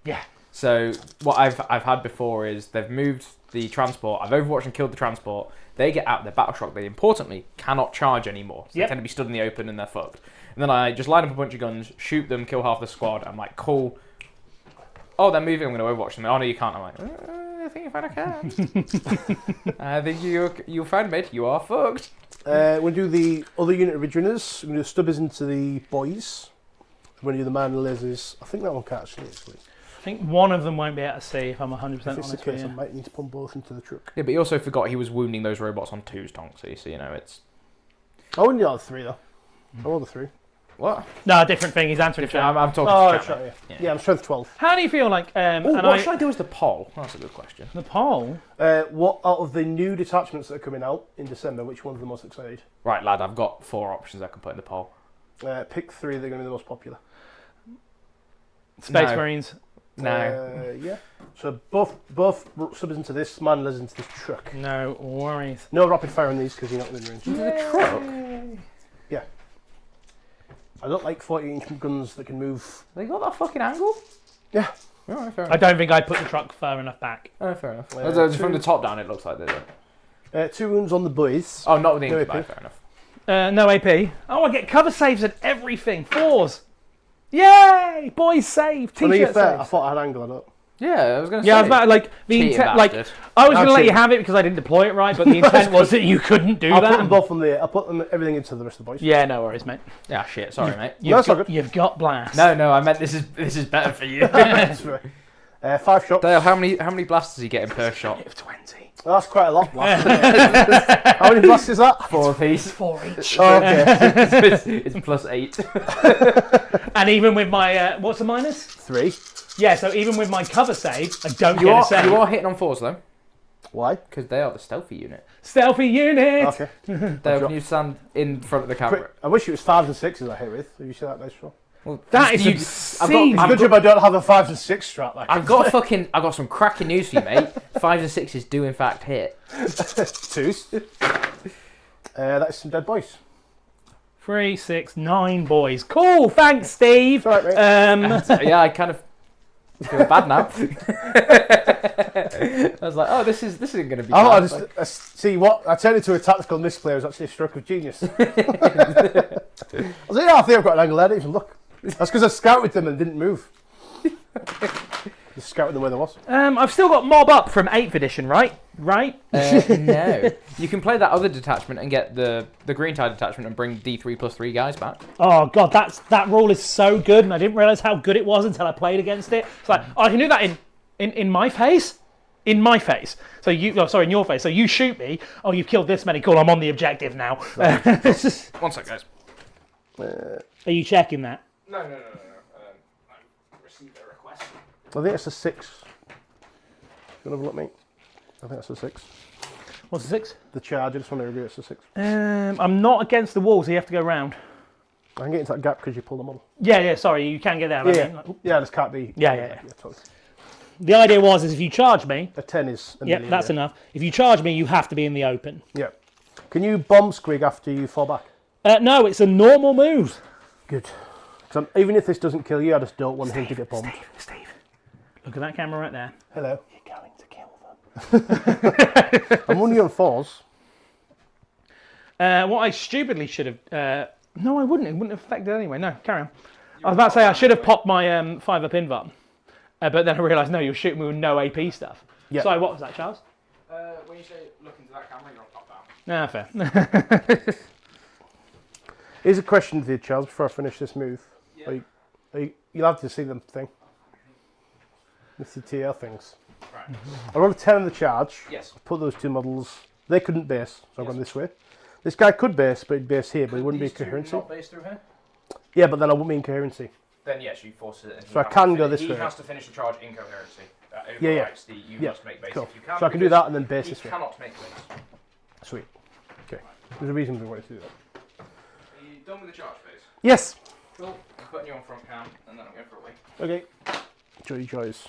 Yeah. So what I've had before is they've moved the transport. I've overwatched and killed the transport. They get out their battle shock. They importantly cannot charge anymore. So They tend to be stood in the open and they're fucked. And then I just line up a bunch of guns, shoot them, kill half the squad. I'm like, cool. Oh, they're moving. I'm going to overwatch them. Oh no, you can't. I'm like, I think I can. I think you'll find mate. You are fucked. We'll do the other unit of Regenerers. We're going to do stubbers into the boys. We're going to do the man lasers. I think that one can't actually. I think one of them won't be able to see if I'm 100% If it's the honest with case, I you. might need to put them both into the truck. Yeah, but he also forgot he was wounding those robots on 2's tongue. So you know it's I wouldn't do all 3 though. I rolled the 3. what? No, different thing. He's answering the I'm chat. talking Oh, to that's chat, right, mate. yeah. I'm strength 12. How do you feel like... What should I do as the poll? That's a good question. The poll? What out of the new detachments that are coming out in December, which one's the most excited? Right, lad, I've got 4 options I can put in the poll. Pick 3 that are going to be the most popular. Space No. Marines. No. Yeah. So both subs into this, man lasers into this truck. No worries. No rapid fire on these because you're not within range. Into the truck? Yeah. I don't like 40-inch guns that can move. They got that fucking angle? Yeah. Alright, fair I enough. don't think I put the truck far enough back. Oh, fair enough. Yeah, From the top down, it looks like they don't. 2 wounds on the boys. Oh, not with the No ink, AP. fair enough. No AP. Oh, I get cover saves and everything. 4s. Yay! Boys save. I mean, T-shirt fair, I saves. thought I had angle on it. Yeah, I was going to say. Yeah, I was about like the Cheating intent. Like bastard. I was going to let you Actually- have it because I didn't deploy it right, but the intent was that you couldn't do I'll that. put them both on the. I'll put them everything into the rest of the boys. Yeah, no worries, mate. Yeah, shit, sorry, mate. No, it's all good. You've got blast. No, I meant this is better for you. That's right. 5 shots. Dale, how many blasts is he getting per shot? Of 20. Oh, that's quite a lot. Blast. How many blasts is that? 4 apiece. 4 each. Oh, okay. It's plus 8. And even with my what's the minus? 3. Yeah, so even with my cover save, I don't You get a are save. you are hitting on 4s though, Why? because they are the stealthy unit. Stealthy unit. Okay. Dale, can you stand in front of the camera? I wish it was 5s and 6s I hit with. Have you seen that nice roll? Well, That is you- obscene. It's good job I don't have a 5s and 6 strat. Like I've got some cracking news for you, mate. 5s and 6s do in fact hit. 2s. That's some dead boys. 3, 6, 9 boys. Cool. Thanks, Steve. It's all right, mate. Yeah, I kind of feel bad now. I was like, oh, this isn't going to be. I bad. thought I see what I turned into a tactical misplay. It was actually a stroke of genius. I was like, yeah, I think I've got an angle there. I didn't even look. That's because I scouted them and didn't move. Just scouting them where there was. I've still got mob up from 8th edition, right? Right? No. You can play that other detachment and get the green tide detachment and bring D3+3 guys back. Oh god, that rule is so good, and I didn't realise how good it was until I played against it. It's like, oh, I can do that in my face? In my face. So in your face. So you shoot me, oh, you've killed this many, cool, I'm on the objective now. Right. 1 sec, guys. Are you checking that? No. I received a request. I think it's a 6. You want to have a look, mate? I think that's a 6. What's the 6? The charge, I just want to review it's a 6. I'm not against the wall, so you have to go round. I can get into that gap because you pull them on. Yeah, sorry, you can get there. Yeah, this can't be. Yeah. Totally. The idea was if you charge me... A 10 is a yeah, million, that's enough. If you charge me, you have to be in the open. Yeah. Can you bomb squig after you fall back? No, it's a normal move. Good. Even if this doesn't kill you, I just don't want him to get bombed. Steve. Look at that camera right there. Hello. You're going to kill them. I'm only on 4s. What I stupidly should have... no, I wouldn't. It wouldn't have affected anyway. No, carry on. I was about to say I should have popped my 5-up invuln. But then I realised, no, you're shooting me with no AP stuff. Yep. Sorry, what was that, Charles? When you say look into that camera, you're on top down. Fair. Here's a question to you, Charles, before I finish this move. Yeah. You'll have to see them thing. The TL things. Right. I rolled a 10 on the charge. Yes. Put those 2 models. They couldn't base, so I've gone this way. This guy could base, but he'd base here, but he wouldn't be coherency. Not base through here? Yeah, but then I wouldn't be in coherency. Then yes, you force it. So I can go this way. He has to finish the charge in coherency. That Yeah. overrides the you must make base Cool. if you can. So I can do that and then base He this way. cannot make base. Sweet. Okay. There's a reason we wanted to do that. Are you done with the charge phase? Yes. Cool. I'm putting you on front cam, and then I'm going for a wait. Okay. Joys.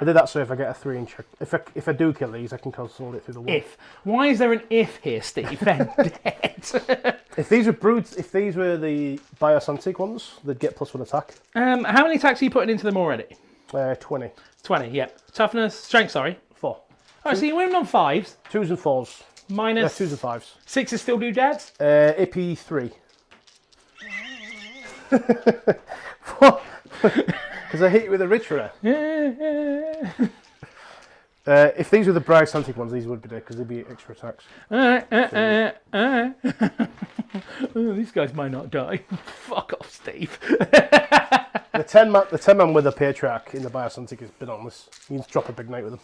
I did that so if I get a 3 inch, if I do kill these, I can console it through the wall. If. Why is there an if here, Steve? Then dead. If these were brutes, if these were the Biosantic ones, they'd get +1 attack. How many attacks are you putting into them already? 20. 20, yeah. Toughness, strength, sorry. 4. Oh, so you're winning on 5s. 2s and 4s. Minus... 2s and 5s. 6s still do dads? AP 3. What? Because I hit you with a Riturer. If these were the Biosantic ones, these would be dead because they'd be extra attacks. Oh, these guys might not die. Fuck off, Steve. The 10 man with a Patriarch in the Biosantic is bananas. You can drop a big knight with them.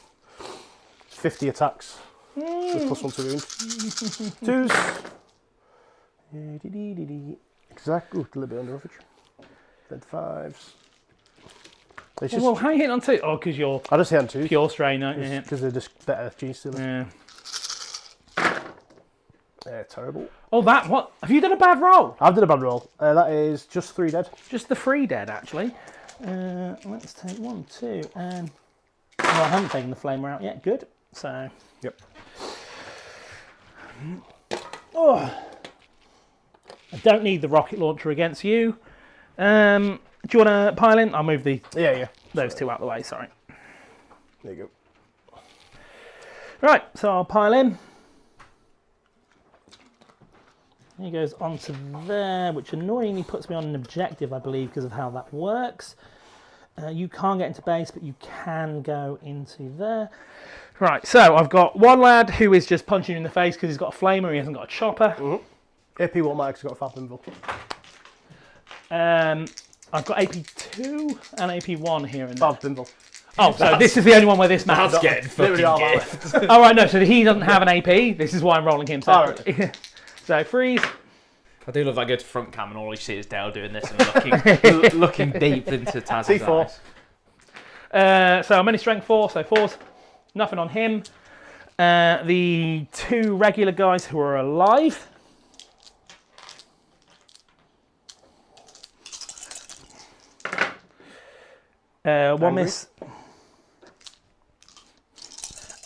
It's 50 attacks. With +1 to wound. 2s. Exactly. A little bit under average. Then 5s. It's just, Well, how are you hitting on 2? Oh, because you're I just hit on 2s. pure strain, aren't you? Because they're just better Genestealer. Yeah. Terrible. Oh, what? Have you done a bad roll? I've done a bad roll. That is just 3 dead. Just the 3 dead, actually. Let's take 1, 2, and... Well, I haven't taken the flamer out yet. Good. So... Yep. Oh. I don't need the rocket launcher against you. Do you want to pile in? I'll move those 2 out of the way, sorry. There you go. Right, so I'll pile in. He goes onto there, which annoyingly puts me on an objective, I believe, because of how that works. You can't get into base, but you can go into there. Right, so I've got one lad who is just punching you in the face because he's got a flamer, he hasn't got a chopper. AP Watermark's got a fab invul. I've got AP2 and AP1 here and there. Fab invul. Oh, so this is the only one where this matters. That's getting fucking gift. Oh, right, no, so he doesn't have an AP. This is why I'm rolling him separately. So, freeze. I do love that I go to front cam and all you see is Dale doing this and looking deep into Taz's C4. eyes. So I'm only strength 4, so 4s. Nothing on him. The 2 regular guys who are alive. One miss.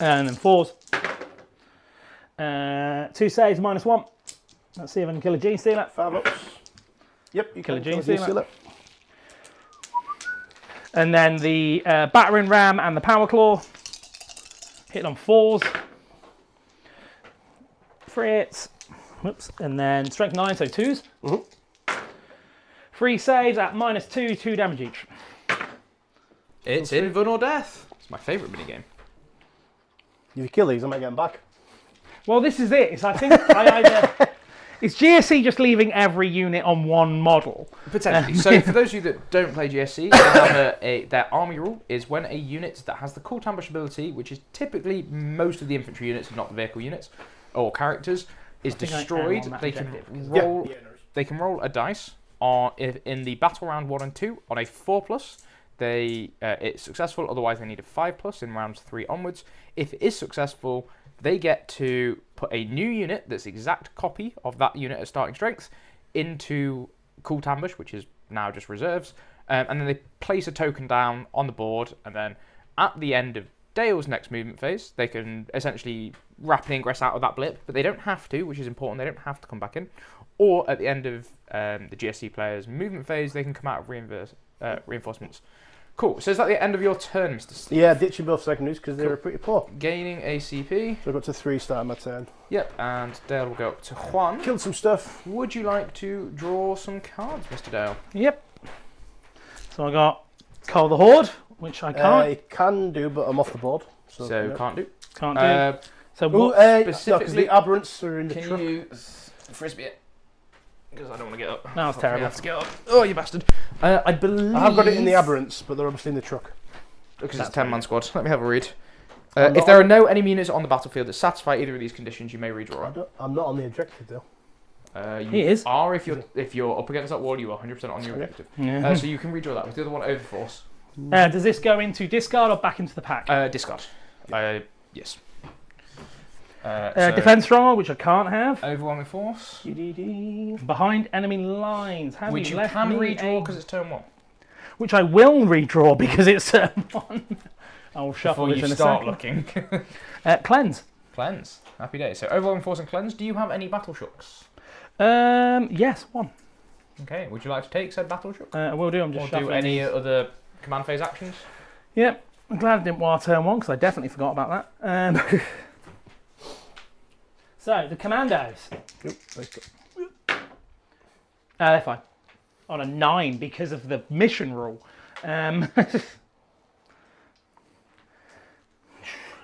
And then 4s. 2 saves, -1. Let's see if I can kill a Genestealer. 5 ups. Yep, you Kill a can Genestealer. And then the battering ram and the power claw. Hit on 4s. 3 hits. Whoops. And then strength 9, so 2s. 3 saves at -2, 2 damage each. It's Invuln or Death. It's my favourite minigame. If you kill these, I might get them back. Well, this is it. It's, I think I either... Is GSC just leaving every unit on one model? Potentially. So for those of you that don't play GSC, they have their army rule is when a unit that has the Cult Ambush ability, which is typically most of the infantry units, not the vehicle units or characters, is destroyed. They can roll a dice in the battle round 1 and 2 on a 4+. It's successful. Otherwise, they need a 5+ in rounds 3 onwards. If it is successful, they get to put a new unit that's the exact copy of that unit at starting strength into Cult Ambush, which is now just reserves, and then they place a token down on the board, and then at the end of Dale's next movement phase, they can essentially rapidly ingress out of that blip, but they don't have to, which is important. They don't have to come back in. Or at the end of the GSC player's movement phase, they can come out of reinforcements. Cool. So is that the end of your turn, Mr. Steve? Yeah, ditching both secondaries because they were pretty poor. Gaining ACP. So I got to 3 starting my turn. Yep, and Dale will go up to Juan. Killed some stuff. Would you like to draw some cards, Mr. Dale? Yep. So I got Cull the Horde, which I can't. I can do, but I'm off the board. So Can't do. Can't do. So what no, because the aberrants are in the truck. Can you frisbee it? Because I don't want to get up. That was terrible. I have to get up. Oh, you bastard. I believe... I have got it in the aberrants, but they're obviously in the truck. Because it's a 10-man squad. Let me have a read. If there are no enemy units on the battlefield that satisfy either of these conditions, you may redraw it. I'm not on the objective, though. You is. are if you're up against that wall, you are 100% on your objective. Yeah. So you can redraw that with the other one overforce. Does this go into discard or back into the pack? Discard. Yes. Defense stronghold, which I can't have. Overwhelming force. Behind enemy lines. Which you can redraw because it's turn 1. Which I will redraw because it's turn 1. I'll shuffle Before this you in a start second. looking. Cleanse. Cleanse. Happy day. So overwhelming force and cleanse. Do you have any battle shocks? Yes, 1. Okay. Would you like to take said battle shock? I will do. I'm just or shuffling. do any other command phase actions? Yep. I'm glad I didn't wire turn 1 because I definitely forgot about that. So, the commandos. They're fine. On a 9 because of the mission rule. Okay,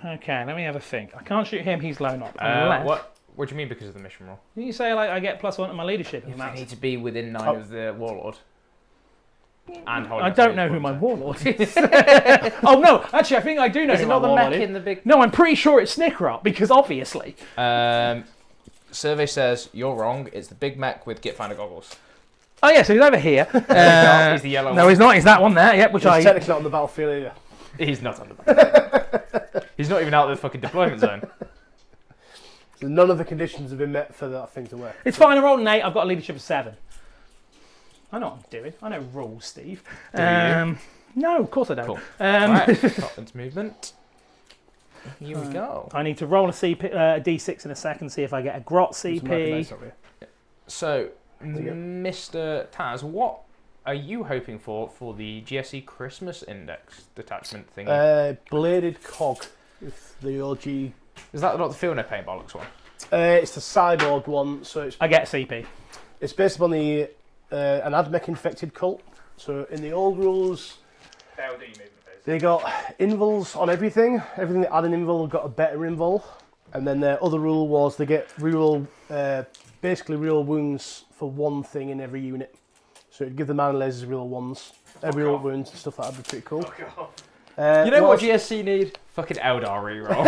let me have a think. I can't shoot him, he's low up. What do you mean because of the mission rule? Didn't you say like I get +1 to my leadership? You need to be within 9 of the warlord. And I don't know who my warlord is. Oh no, actually I think I do know who my warlord is. In the big... No, I'm pretty sure it's Snickerup because obviously. Survey says you're wrong. It's the big mech with Gitfinder goggles. Oh yeah, so he's over here. He's the yellow one. No, he's not. He's that one there. Yep, which He's technically not on the battlefield either. He's not on the battlefield. He's not even out of the fucking deployment zone. So none of the conditions have been met for that thing to work. It's fine. I rolled an 8. I've got a leadership of 7. I know what I'm doing. I know rules, Steve. Do you? No, of course I don't. Cool. Right, top into movement. Here we go. I need to roll a D6 in a second, see if I get a grot CP. So, Mr. Taz, what are you hoping for the GSC Christmas Index detachment thingy? Bladed cog with the OG. Is that not the Field No Pain Bollocks one? It's the cyborg one, so it's... I get CP. It's based upon the an AdMech infected cult. So in the old rules, they got invuls on everything. Everything that had an invul got a better invul. And then their other rule was they get basically real wounds for one thing in every unit. So it'd give the mana lasers real ones, real wounds and stuff like that would be pretty cool. You know what GSC need? Fucking Eldar reroll.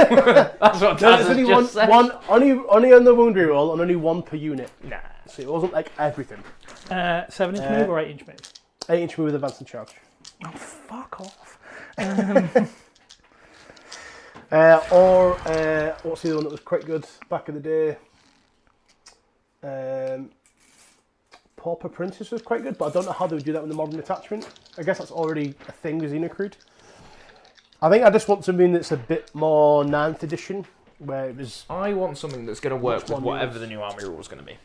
That's what Taz only just said. Only on the wound reroll and only 1 per unit. Nah. So it wasn't like everything. 7-inch move or 8-inch move? 8-inch move with advance and charge. Oh, fuck off. What's the other one that was quite good back in the day? Pauper Princess was quite good, but I don't know how they would do that with the modern attachment. I guess that's already a thing with Xenocrude. I think I just want something that's a bit more 9th edition, where it was... I want something that's going to work with whatever the new army rule is going to be.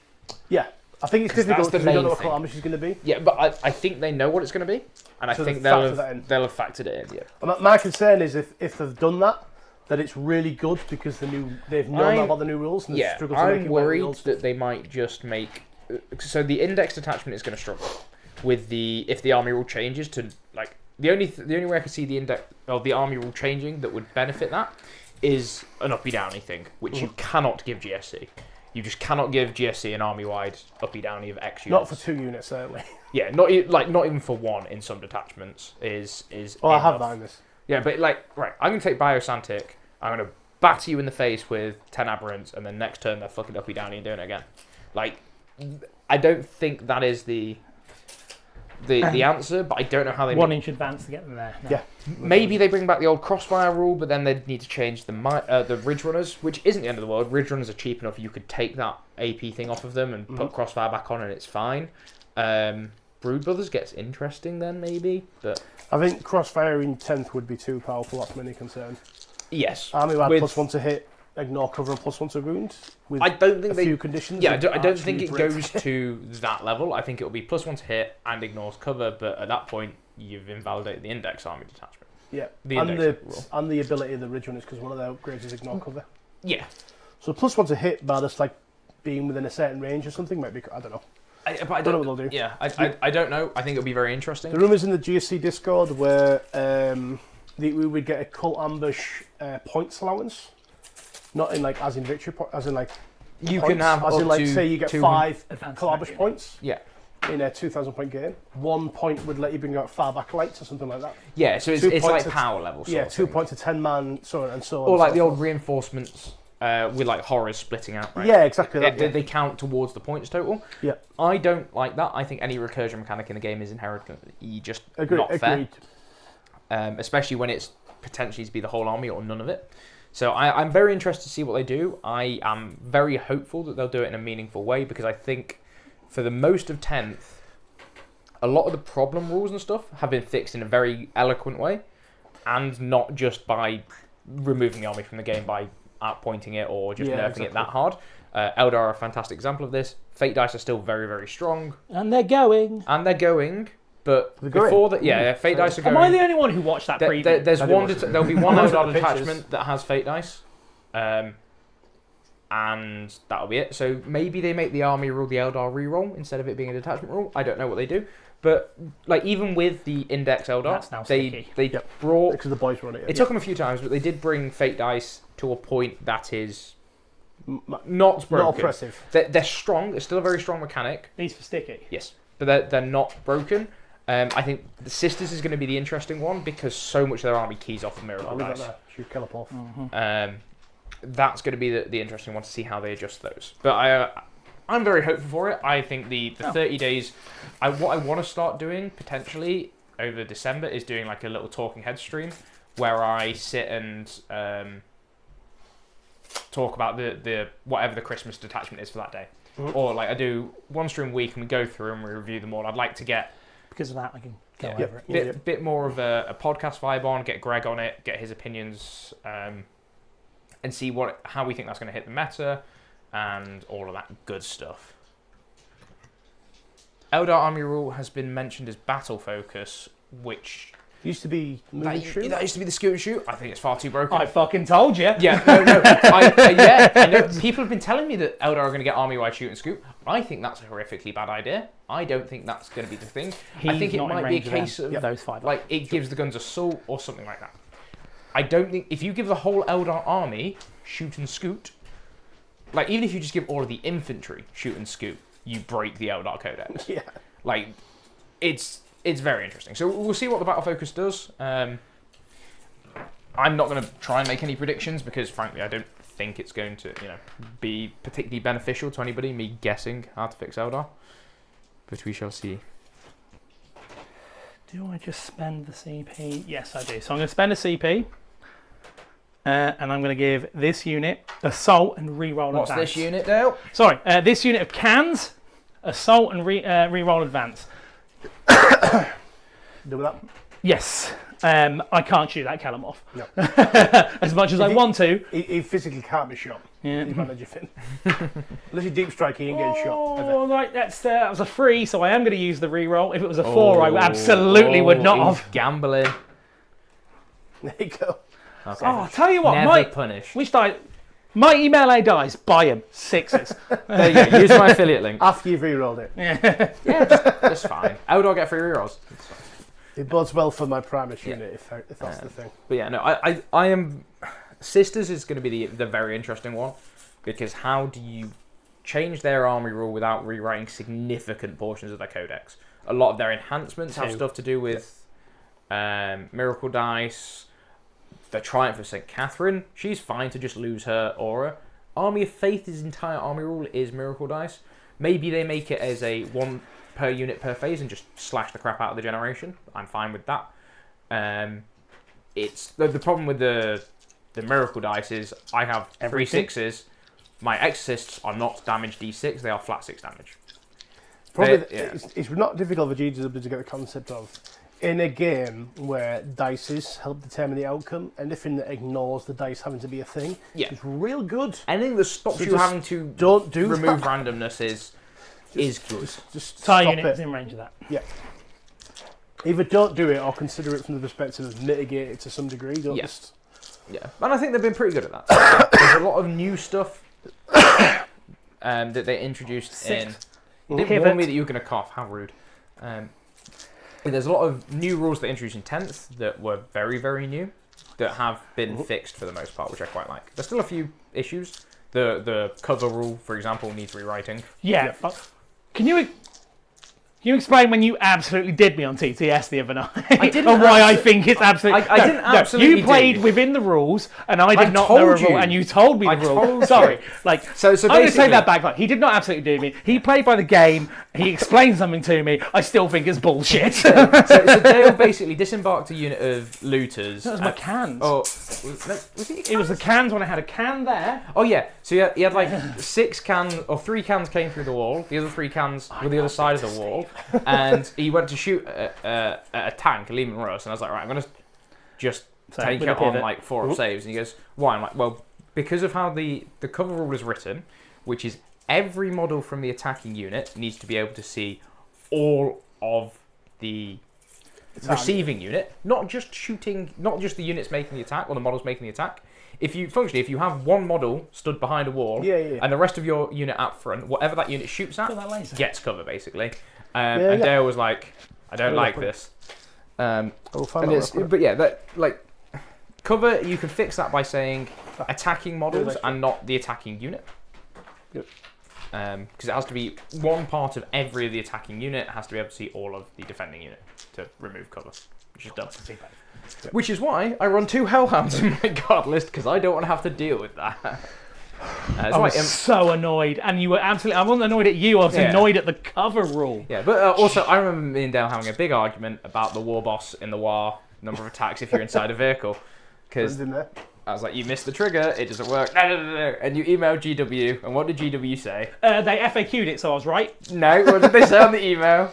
Yeah, I think it's difficult because we don't know what army is going to be. Yeah, but I think they know what it's going to be, and I think they'll have factored it in. Yeah. My concern is if they've done that it's really good because they've known about the new rules and struggled to make it. I'm worried that they might just make... So the indexed attachment is going to struggle with if the army rule changes to like the only way I can see the index or the army rule changing that would benefit that is an uppy downy thing, which you cannot give GSC. You just cannot give GSC an army-wide uppy downy of X units. Not for 2 units, certainly. Yeah, not even for 1 in some detachments is. Oh, I have that in this. Yeah, but right, I'm gonna take Biosantic. I'm gonna batter you in the face with 10 aberrants, and then next turn they're fucking uppy downy and doing it again. Like, I don't think that is the answer, but I don't know how they 1 inch advance to get them there. No. Yeah. Maybe they bring back the old crossfire rule, but then they'd need to change the Ridge Runners, which isn't the end of the world. Ridge Runners are cheap enough; you could take that AP thing off of them and put crossfire back on, and it's fine. Brood Brothers gets interesting then, maybe, but I think crossfire in 10th would be too powerful. That's my concern. yes, Army would have +1 to hit, ignore cover, and +1 to wound. With I don't think a few conditions. Yeah, I don't think it break. goes to that level. I think it will be +1 to hit and ignores cover, but at that point, you've invalidated the index army detachment. Yeah, The and index the ability of the Ridge Runners, because one of their upgrades is ignore cover. Yeah, So +1 to hit, by just like being within a certain range or something, might be. I don't know. I I don't know what they'll do. Yeah, I don't know. I think it'll be very interesting. The rumours in the GSC Discord where we would get a cult ambush points allowance, not in like as in victory, as in like You points, can have as up in like to say you get 200 5 advanced cult ambush action. points Yeah, in a 2,000 point game. 1 point would let you bring out far back lights or something like that. yeah. So 2 it's points like power level. Sort Yeah, of 2 thing. points to 10 man, so on and so on. Or like so the old forth. reinforcements with like horrors splitting out. Right? Yeah, exactly that. They count towards the points total. Yeah. I don't like that. I think any recursion mechanic in the game is inherently just Agreed. not fair. Agreed. Especially when it's potentially to be the whole army or none of it. So I'm very interested to see what they do. I am very hopeful that they'll do it in a meaningful way, because I think for the most of 10th, a lot of the problem rules and stuff have been fixed in a very eloquent way, and not just by removing the army from the game by outpointing it or just nerfing it that hard. Eldar are a fantastic example of this. Fate dice are still very, very strong. And they're going. But before that, Fate dice are going. Am I the only one who watched that preview? There's one. There'll be one Eldar the detachment that has Fate dice, and that'll be it. So maybe they make the army rule the Eldar reroll instead of it being a detachment rule. I don't know what they do, but like even with the index Eldar, That's now sticky. they brought. Because the boys run it. It took them a few times, but they did bring Fate dice to a point that is not broken. Not oppressive. They're strong. It's still a very strong mechanic. These for sticky. Yes, but they're not broken. I think the Sisters is going to be the interesting one, because so much of their army keys off of Miracle I'll leave that Dice. there. Should kill up off. That's going to be the interesting one to see how they adjust those. But I'm very hopeful for it. I think the 30 days... what I want to start doing, potentially, over December, is doing like a little talking head stream, where I sit and talk about the whatever the Christmas detachment is for that day. Or like I do one stream a week and we go through and we review them all. I'd like to get... Because of that, I can go over it. Bit more of a podcast vibe on, get Greg on it, get his opinions, and see how we think that's going to hit the meta, and all of that good stuff. Eldar Army Rule has been mentioned as battle focus, which... Used to be move and shoot. That used to be the scoot and shoot. I think it's far too broken. I fucking told you. Yeah, no. I know people have been telling me that Eldar are going to get army-wide shoot and scoop. I think that's a horrifically bad idea. I don't think that's going to be the thing. I think it might be a case of those 5. like it gives the guns assault or something like that. I don't think if you give the whole Eldar army shoot and scoot, like even if you just give all of the infantry shoot and scoot, you break the Eldar Codex. Yeah. Like it's very interesting. So we'll see what the battle focus does. I'm not going to try and make any predictions, because frankly I don't think it's going to be particularly beneficial to anybody, me guessing how to fix Eldar. But we shall see. Do I just spend the CP? Yes, I do. So I'm going to spend a CP. And I'm going to give this unit Assault and Reroll What's Advance. this unit, Dale? Sorry, this unit of cans, Assault and Reroll Advance. Do that. Yes. I can't shoot that Callum off. No. As much as I want to. He physically can't be shot. Yeah. You manage your fin. Unless you deep strike, he ain't getting shot. Ever. Oh, right, that was a 3, so I am going to use the reroll. If it was a 4, I absolutely would not he's have. Gambling. There you go. Okay. Oh, I'll tell you what, Never punished. which die? Mighty Melee dies, buy them. 6s. There you go. Use my affiliate link. After you've re-rolled it. Yeah. Yeah, that's fine. Eldar get free rerolls. It bodes well for my Primus unit if that's the thing. But yeah, no, I am. Sisters is going to be the very interesting one, because how do you change their army rule without rewriting significant portions of their codex? A lot of their enhancements have stuff to do with Miracle Dice. The Triumph of St. Catherine, she's fine to just lose her aura. Army of Faith's entire army rule is Miracle Dice. Maybe they make it as a 1 per unit per phase and just slash the crap out of the generation. I'm fine with that. It's the problem with the Miracle Dice is I have 3 6s. My Exorcists are not damage D6, they are flat 6 damage. Probably it's not difficult for GW to get the concept of. In a game where dices help determine the outcome, anything that ignores the dice having to be a thing is real good. Anything that stops you having to remove randomness is good. Just Tie stop units it. in range of that. Yeah. Either don't do it or consider it from the perspective of mitigate it to some degree. Don't just... Yeah, and I think they've been pretty good at that. There's a lot of new stuff that they introduced in. You didn't warn me that you were going to cough. How rude. There's a lot of new rules that introduced in 10th that were very, very new, that have been fixed for the most part, which I quite like. There's still a few issues. The cover rule, for example, needs rewriting. Yeah. Can you explain when you absolutely did me on TTS the other night? I didn't. And why I think it's absolutely. I didn't absolutely. You played within the rules, and I did not know a rule, and you told me the rule. Sorry, so I'm going to take that back. Like, he did not absolutely do me. He played by the game. He explained something to me. I still think it's bullshit. So Dale basically disembarked a unit of looters. That was my cans. Oh, was it? It was the cans when I had a can there. Oh yeah. So he had like 6 cans or 3 cans came through the wall. The other 3 cans were the other side of the wall. And he went to shoot a tank, a Lehman Russ, and I was like, right, I'm going to just take it on like 4 saves. And he goes, why? I'm like, well, because of how the cover rule is written, which is every model from the attacking unit needs to be able to see all of the receiving unit, not just the units making the attack or the models making the attack. If you have one model stood behind a wall and the rest of your unit out front, whatever that unit shoots at gets cover, basically. And Dale was like, I don't like this. But yeah, cover, you can fix that by saying attacking models and not the attacking unit. Because it has to be one part of every of the attacking unit has to be able to see all of the defending unit to remove cover, which is dumb. Which is why I run 2 Hellhounds in my guard list, because I don't want to have to deal with that. I was so annoyed, and you were absolutely. I wasn't annoyed at you. I was annoyed at the cover rule. Yeah, but also I remember me and Dale having a big argument about the war boss in the war number of attacks if you're inside a vehicle, because I was like, you missed the trigger, it doesn't work, and you emailed GW, and what did GW say? They FAQ'd it, so I was right. No, what did they say on the email?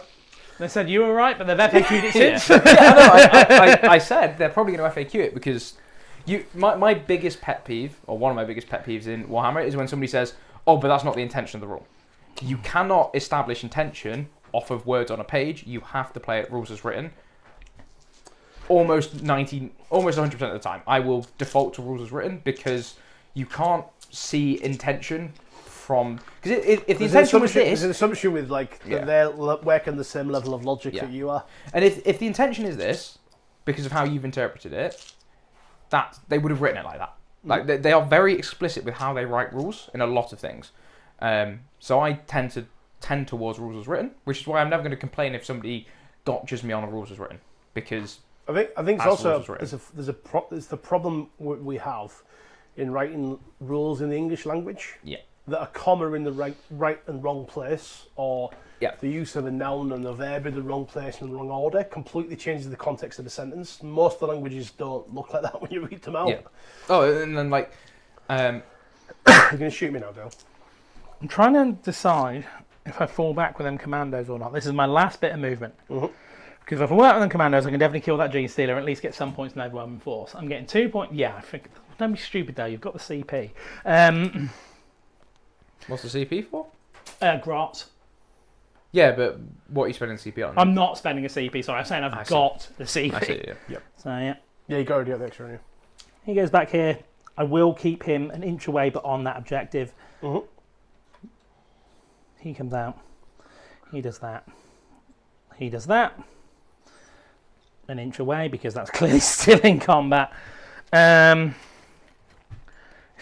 They said you were right, but they've FAQ'd it since. I said they're probably going to FAQ it because. My biggest pet peeve, or one of my biggest pet peeves in Warhammer, is when somebody says, oh, but that's not the intention of the rule. You cannot establish intention off of words on a page. You have to play it rules as written. Almost 100% of the time. I will default to rules as written because you can't see intention from... Because if the intention was this... There's an assumption with, they're working the same level of logic that you are. And if the intention is this, because of how you've interpreted it, that they would have written it like that. Like they are very explicit with how they write rules in a lot of things. So I tend towards rules as written, which is why I'm never going to complain if somebody dodges me on a rules as written, because I think it's also there's the problem we have in writing rules in the English language. Yeah. That a comma in the right and wrong place, or the use of a noun and a verb in the wrong place and the wrong order completely changes the context of the sentence. Most of the languages don't look like that when you read them out. Yeah. Oh, and then you're going to shoot me now, Dale. I'm trying to decide if I fall back with them commandos or not. This is my last bit of movement. Because if I work with them commandos, I can definitely kill that Genestealer and at least get some points in overwhelming force. I'm getting 2 points. Yeah, I think. Don't be stupid, Dale. You've got the CP. What's the CP for? Grot. Yeah, but what are you spending CP on? I'm not spending a CP, sorry. I'm saying I've got the CP. I see, yeah. So, yeah. Yeah, you got to do the extra, haven't you? He goes back here. I will keep him an inch away, but on that objective. He comes out. He does that. He does that. an inch away because that's clearly still in combat. It's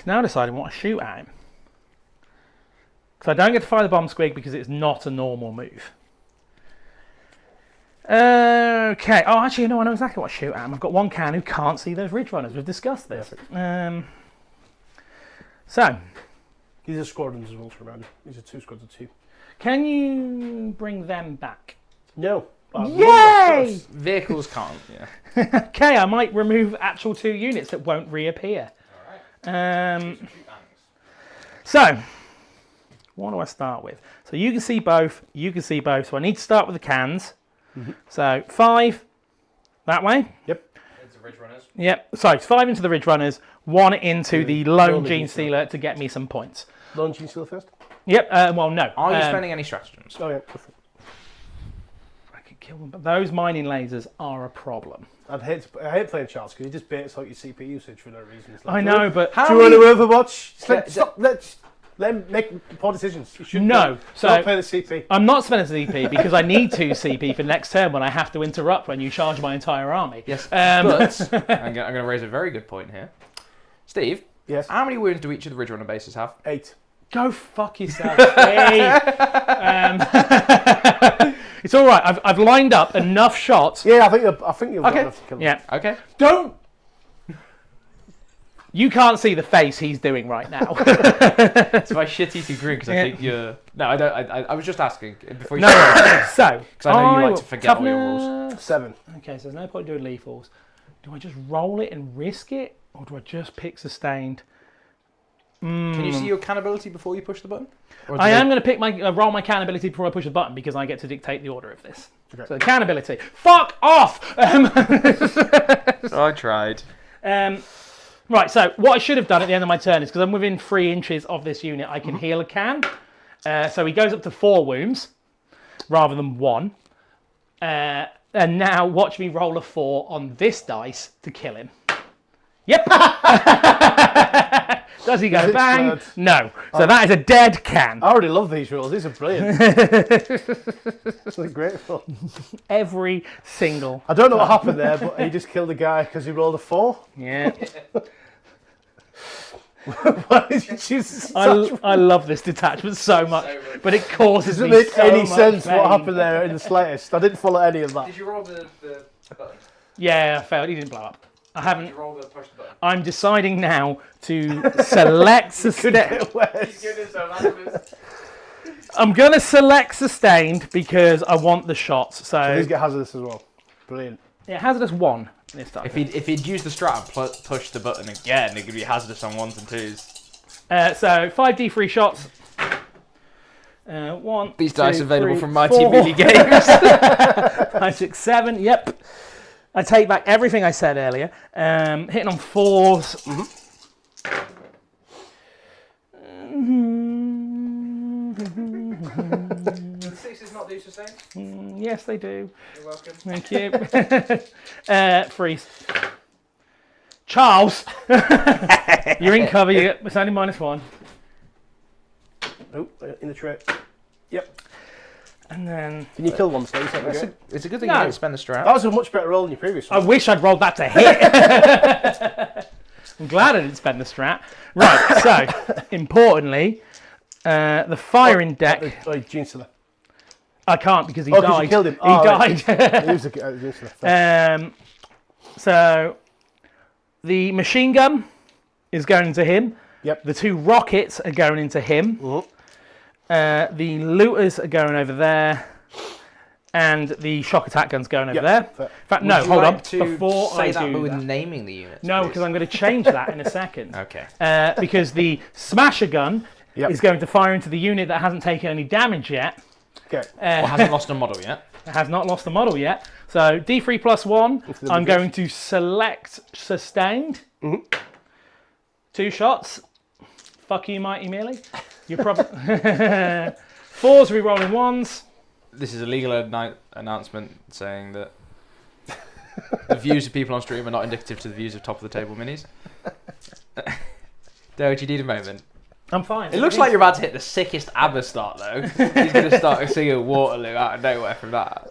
now deciding what to shoot at him. Because I don't get to fire the bomb squig because it's not a normal move. Okay. Oh, actually, no, I know exactly what to shoot at him. I've got one can who can't see those ridge runners. We've discussed this. So. These are squadrons as well, to remember. These are 2 squads of 2. Can you bring them back? No. Yay! Vehicles can't, yeah. Okay, I might remove actual 2 units that won't reappear. Alright. So, what do I start with? So you can see both, you can see both. So I need to start with the cans. So 5 that way. Yep. It's the ridge runners. Yep. Sorry, 5 into the ridge runners, 1 into the lone Genestealer to get me some points. Lone Genestealer first? Yep. Well, no. Are you spending any stratagems? Oh, yeah. I could kill them, but those mining lasers are a problem. I hate playing Charles because he just baits out your CP usage for no reason. It's like, I know, but do you want to Overwatch? Stop. Let him make poor decisions. You shouldn't. No, so don't play the CP. I'm not spending CP because I need 2 CP for next turn when I have to interrupt when you charge my entire army. Yes, but I'm going to raise a very good point here. Steve, Yes. how many wounds do each of the ridge runner bases have? 8. Go fuck yourself. It's all right. I've lined up enough shots. Yeah, I think you'll Okay. enough to kill him. Yeah. Okay. Don't. You can't see the face he's doing right now. It's my shitty to grin because I think you're... No, I don't. I was just asking before you... No. So, Because I know you like will to forget all your toughness- rules. 7. Okay, so there's no point doing lethals. Do I just roll it and risk it, or do I just pick sustained? Can you see your can ability before you push the button? Or do I they- am going to pick my roll my can ability before I push the button because I get to dictate the order of this. Okay. So the can ability. Fuck off! I tried. Right, so what I should have done at the end of my turn is, because I'm within 3 inches of this unit, I can heal a can. So he goes up to 4 wounds rather than 1. And now watch me roll a 4 on this dice to kill him. Yep. Does he go bang? No. So that is a dead can. I already love these rules. These are brilliant. They're great fun. Every single. I don't know what happened there, but he just killed a guy because he rolled a 4. Yeah. Why did you choose such I love this detachment so much, but it causes Doesn't me make so any much sense pain. what happened there in the slightest. I didn't follow any of that. Did you roll the button? Yeah, I failed. He didn't blow up. I Did haven't. you roll the push the button? I'm deciding now to select sustained. I'm going to select sustained because I want the shots. So These get hazardous as well. Brilliant. yeah, hazardous 1 this time. If he'd used the strat and push the button again, it could be hazardous on 1s and 2s. So 5d3 shots. 1. These dice 2, available 3, from Mighty 4, Mealy Games. 5, 6, 7. Yep. I take back everything I said earlier. Hitting on 4s. The 6s not do sustain? Yes, they do. You're welcome. Thank you. Freeze. Charles, you're in cover. It's only -1. Oh, in the tray. Yep. And then Can you kill one, Steve? That'd be great. It's a good thing No. you didn't spend the strat. That was a much better roll than your previous I one. wish I'd rolled that to hit. I'm glad I didn't spend the strat. Right, so importantly, the firing deck. Genestealer. I can't because he 'cause died. you killed him. He Oh, died. right. He was a Genestealer. So the machine gun is going into him. Yep. The 2 rockets are going into him. The looters are going over there. And the shock attack gun's going over there. Fair. In fact, no, Would you hold like on. to Before say I that, do but with that. naming the units. No, please? because I'm going to change that in a second. Okay. Because the smasher gun Yep. is going to fire into the unit that hasn't taken any damage yet. Okay. Well, hasn't lost a model yet. It has not lost the model yet. So D3 plus 1, Into the I'm midgets. going to select sustained. 2 shots. Fuck you, Mighty Mealy. You're probably 4s re-rolling 1s. This is a legal announcement saying that the views of people on stream are not indicative to the views of top of the table minis. Derek, you need a moment. I'm fine. It looks like you're about to hit the sickest ABBA start, though. He's going to start singing Waterloo out of nowhere from that.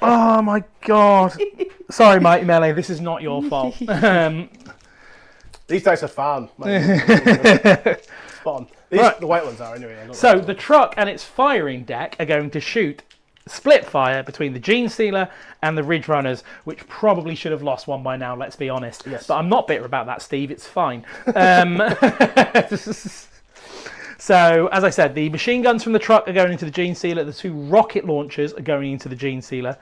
Oh my god. Sorry, Mighty Melee, this is not your fault. These dice are fun. Spot on. Right. The white ones are anyway. So the truck and its firing deck are going to shoot split fire between the Genestealer and the Ridge Runners, which probably should have lost one by now, let's be honest. Yes. But I'm not bitter about that, Steve. It's fine. So, as I said, the machine guns from the truck are going into the Genestealer. The 2 rocket launchers are going into the Genestealer.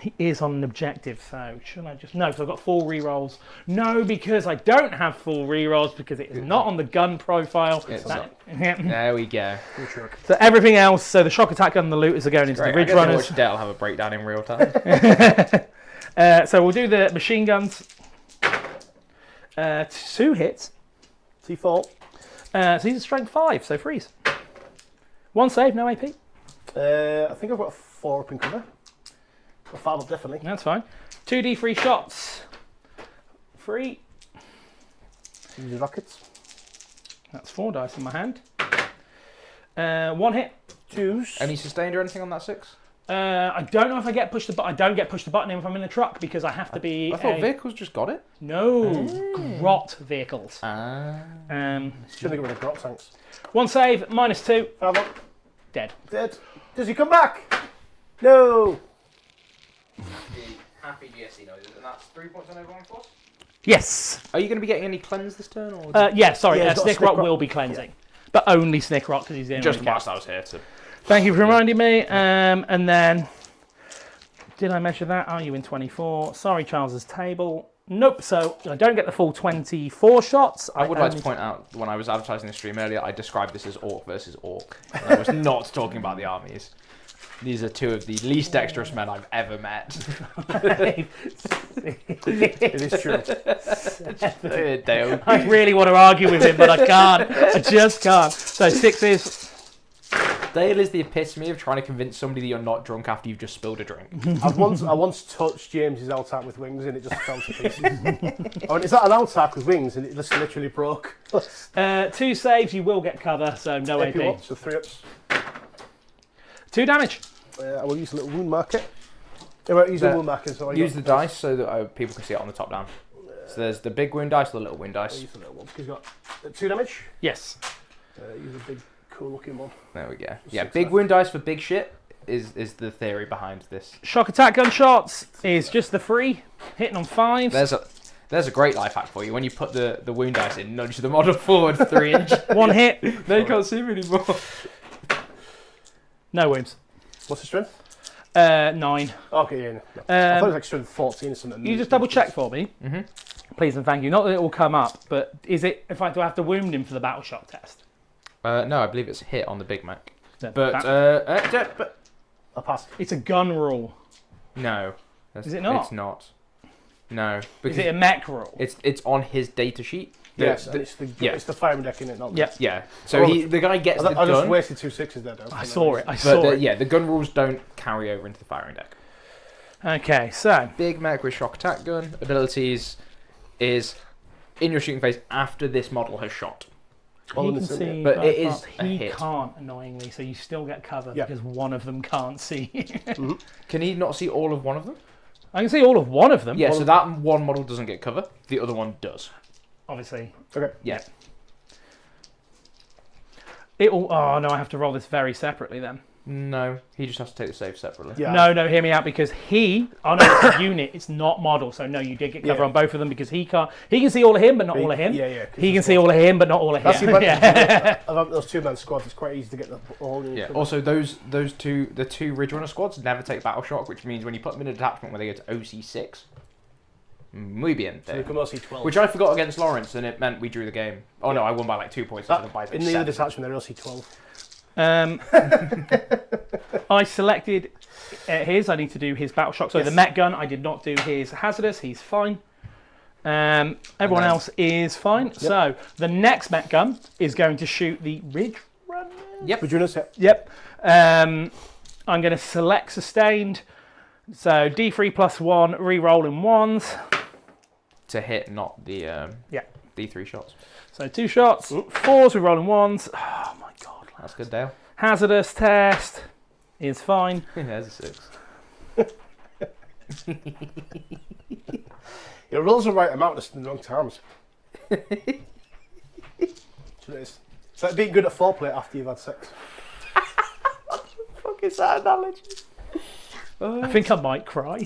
He is on an objective, so should I just... No, because I've got full rerolls. No, because I don't have full rerolls, because it is not on the gun profile. There we go. So everything else, so the shock attack gun and the looters are going into the Ridge Runners. Dale have a breakdown in real time. So we'll do the machine guns. 2 hits. T4. So he's a strength 5, so freeze. 1 save, no AP. I think I've got a 4 up in cover. A 5 up definitely. That's fine. 2d3 shots. 3. Use the rockets. That's 4 dice in my hand. 1 hit. 2s. Any sustained or anything on that 6? I don't know if I get pushed the button. I don't get pushed the button if I'm in the truck because I have to be. I thought vehicles just got it. No, grot vehicles. Shouldn't get rid of grot tanks. 1 save, -2. 5 up. Dead. Dead. Does he come back? No. Happy GSC noises, and that's 3 points on everyone force. Yes. Are you going to be getting any cleanse this turn? Or Yeah, sorry. Yeah, Snick Rock will be cleansing, but only Snick Rock because he's the only just one whilst I was here to. Thank you for reminding me. And then, did I measure that? Are you in 24? Sorry, Charles's table. Nope. So I don't get the full 24 shots. I would like to point out, when I was advertising the stream earlier, I described this as Ork versus Ork. And I was not talking about the armies. These are 2 of the least dexterous men I've ever met. It is true. Dale. I really want to argue with him, but I can't. I just can't. So 6s. Dale is the epitome of trying to convince somebody that you're not drunk after you've just spilled a drink. I once touched James's LTAC with wings and it just fell to pieces. Oh, and is that an LTAC with wings and it just literally broke? 2 saves, you will get cover, so no AP. So 3 ups. 2 damage. I will use a little wound marker. I won't use a wound marker. So use the dice so that people can see it on the top down. So there's the big wound dice, the little wound dice. I'll use the little one because he's got 2 damage. Yes. Use a big, cool looking one. There we go. Yeah, big wound dice for big shit is the theory behind this. Shock attack gunshots is just the 3, hitting on 5s. There's a great life hack for you. When you put the wound dice in, nudge the model forward 3 inches. 1 hit. Now you can't see me anymore. No wounds. What's the strength? 9. Okay, yeah. No. I thought it was like strength 14 or something. You just double check for me, please and thank you. Not that it will come up, but is it? If I do, I have to wound him for the battle shock test. No, I believe it's a hit on the Big Mac. But I passed. It's a gun rule. No, is it not? It's not. No, because is it a mech rule? It's on his data sheet. Yes, and it's the firing deck in it, not yeah. Yeah. So the guy gets the gun. I just wasted 2 6s there, though. I saw it. Yeah, the gun rules don't carry over into the firing deck. Okay, so Big Mac with shock attack gun abilities is in your shooting phase after this model has shot. He can see, but it is a he hit. can't, annoyingly, so you still get cover because one of them can't see. Can he not see all of one of them? I can see all of one of them. Yeah, so that one model doesn't get cover. The other one does. Obviously. Okay. Yeah. Oh no, I have to roll this very separately then. No, he just has to take the save separately. Yeah. No, hear me out because oh no, it's a unit, it's not model. So no, you did get cover on both of them because he can't. He can see all of him, but not all of him. Yeah. He can see all of him, but not all of him. That's the advantage of those 2-man squads. It's quite easy to get the whole. Yeah. Also, the two Ridge Runner squads never take battle shock, which means when you put them in a detachment where they go to OC6, muy bien. So they come OC12. Which I forgot against Lawrence, and it meant we drew the game. Oh no, I won by like 2 points. In the other detachment, they're OC12. I selected his. I need to do his battle shock. So the Met gun, I did not do his hazardous. He's fine. Everyone else is fine. Yep. So the next Met gun is going to shoot the Ridge Runner. Yep. Ridge Runners. Yep. I'm going to select sustained. So D3 plus 1, re-roll in 1s. To hit, not the yeah. D3 shots. So 2 shots, 4s with rolling 1s. Oh my god. That's good, Dale. Hazardous test is fine. Yeah, there's a 6. It rolls the right amount just in the wrong times. It's like being good at foreplay after you've had sex. What the fuck is that analogy? I think I might cry.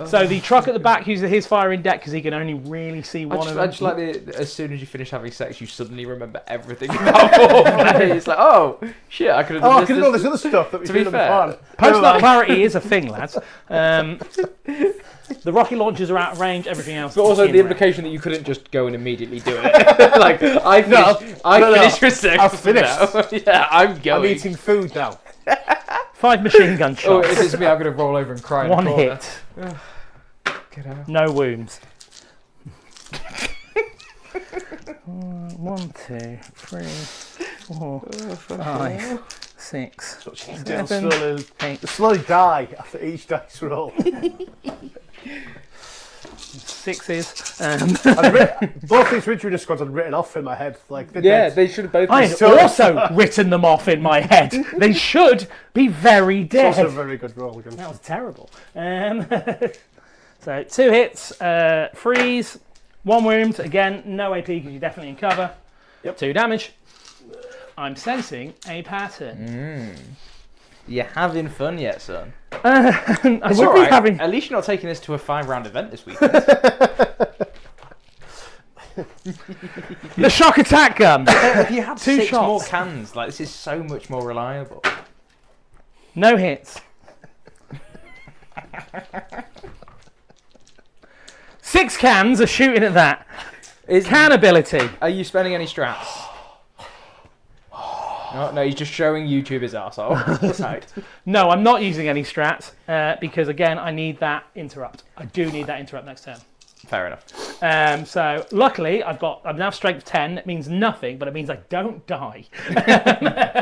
So the truck at the back uses his firing deck because he can only really see one of them. I just like as soon as you finish having sex, you suddenly remember everything about foreplay. It's like, oh shit, I could have done I could have done this other stuff that we To be did on the fair, farm. Post-nut clarity is a thing, lads. The rocket launchers are out of range, everything else. But also is the in range. implication that you couldn't just go and immediately do it. Like, I finished with sex. I've finished. Now. Yeah, I'm going. I'm eating food now. 5 machine gun Oh, shots. if it's me, I'm going to roll over and cry. 1 hit. Get out. No wounds. 1, 2, 3, 4, 5, 6, So she's 7, 8, slowly die after each dice roll. 6s. Both these Ridge squads I'd written off in my head. Like, They should have both I been. had also written them off in my head. They should be very It's also a dead. very good roll again. That was terrible. So 2 hits, freeze, 1 wound. Again, no AP because you're definitely in cover. Yep. 2 damage. I'm sensing a pattern. You're having fun yet, son? I It's would all be right. having. At least you're not taking this to a 5-round event this weekend. The shock attack gun. If you had 2 6 shots. more cans, like this is so much more reliable. No hits. 6 cans are shooting at that. Can ability. Are you spending any strats? No, he's just showing YouTube his arsehole. Right. No, I'm not using any strats because again, I need that interrupt. I do need that interrupt next turn. Fair enough. So luckily, I'm now strength 10. It means nothing, but it means I don't die.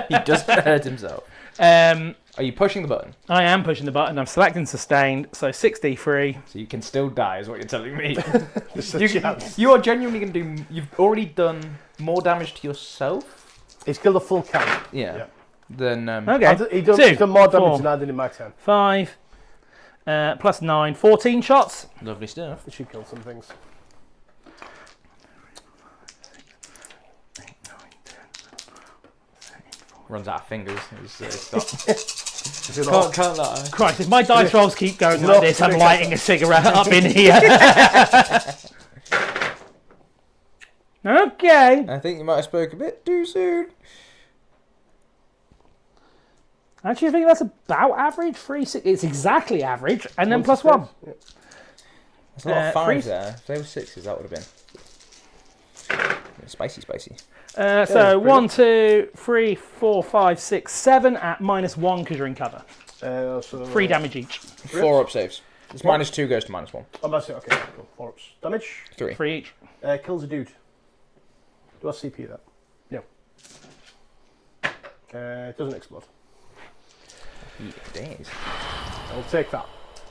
He doesn't hurt himself. Are you pushing the button? I am pushing the button. I'm selecting sustained, so 6d3. So you can still die, is what you're telling me. Just a chance. You are genuinely going to do. You've already done more damage to yourself. He's killed a full can. Yeah. Then. Okay. He's 2, done more damage 4, than I did in my turn. 5, plus 9, 14 shots. Lovely stuff. It should kill some things. 8, 9, 10, Runs out of fingers. Stop. Can't lie. Christ, if my dice rolls keep going like not this, I'm gonna lighting a cigarette up in here. Okay. I think you might have spoke a bit too soon. Actually, I think that's about average. 3, 6. It's exactly average, and then plus 1. Yeah. There's a lot of 5s freeze. there. If they were 6s, that would have been spicy. So pretty 1, 2, 3, 4, 5, 6, 7 at -1 because you're in cover. So, 3 damage each. 4 up saves. It's -2 goes to -1. Oh, that's it. Okay, cool. 4 ups. Damage. 3. 3 each. Kills a dude. Do I CP that? No. It doesn't explode. Days. I'll take that.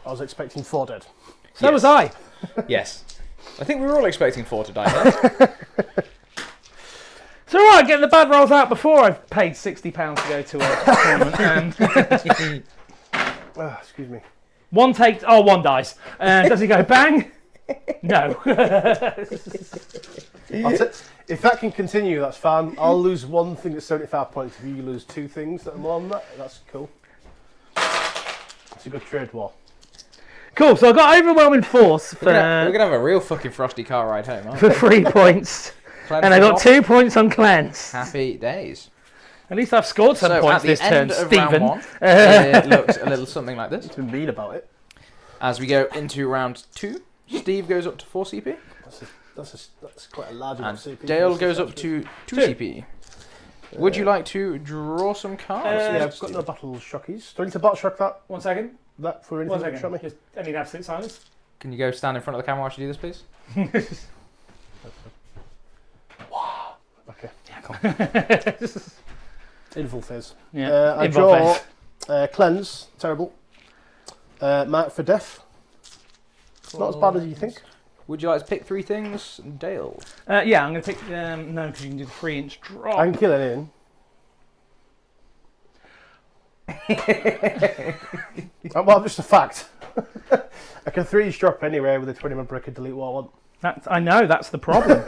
I was expecting 4 dead. So Yes. was I. Yes. I think we were all expecting 4 to die there. It's all right getting the bad rolls out before I've paid £60 to go to a tournament. Excuse me. 1 takes. Oh, 1 dies. Does he go bang? No. If that can continue, that's fine. I'll lose 1 thing at 75 points. If you lose 2 things that are more than that, that's cool. It's a good trade war. Cool. So I got overwhelming force We're gonna have a real fucking frosty car ride home, aren't for we? 3 points, and I got 2 points on cleanse. Happy days. At least I've scored some So points at the this turn, end of Stephen. round 1, it looks a little something like this. It's been mean about it. As we go into round 2, Steve goes up to 4 CP, That's quite a large amount and of CP. Dale goes up to 2 CP. Would you like to draw some cards? Yeah, I've got no battle shockies. Do I need to battle shock that? 1 second. That for anything 1 that second. shot me? Just, I need absolute silence. Can you go stand in front of the camera while you do this, please? Okay. Yeah, come on. Invul phase. Yeah. I Invul draw phase. cleanse. Terrible. Mark for death. Not as bad as you think. Would you like to pick 3 things, Dale? Yeah, I'm going to pick... no, because you can do the 3-inch drop. I can kill it in. Well, just a fact. I can 3-inch drop anywhere with a 20-man brick and delete what I want. I know, that's the problem.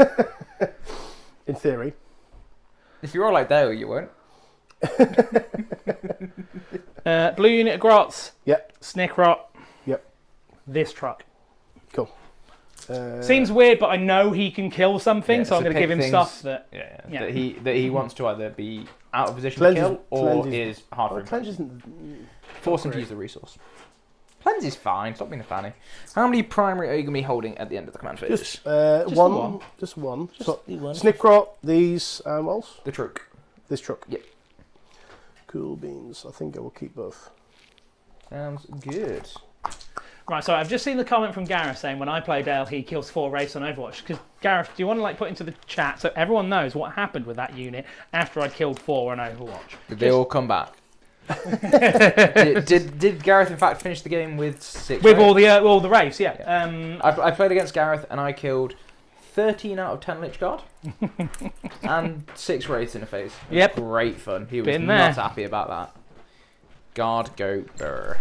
In theory. If you're all like Dale, you won't. Blue unit of grots. Yep. Snick rot. Yep. This truck. Cool. Seems weird, but I know he can kill something, Yeah, so I'm going to pick give him things- stuff that... Yeah. That he wants to either be out of position to kill or is hard for him. Cleanse isn't... Force him to use the resource. Cleanse is fine. Stop being a fanny. How many primary are you going to be holding at the end of the command phase? Just one. Just one. So, Snickrot, these, and what else? The truck. This truck. Yep. Cool beans. I think I will keep both. Sounds good. Right, so I've just seen the comment from Gareth saying when I play Dale, he kills 4 wraiths on Overwatch. Because Gareth, do you want to put into the chat so everyone knows what happened with that unit after I'd killed 4 on Overwatch? Did they all come back? did Gareth in fact finish the game with 6? With all the wraiths, yeah. I played against Gareth and I killed 13 out of 10 Lich Guard and 6 wraiths in a phase. Yep. Great fun. He was Been not there. happy about that. Guard, go, burr.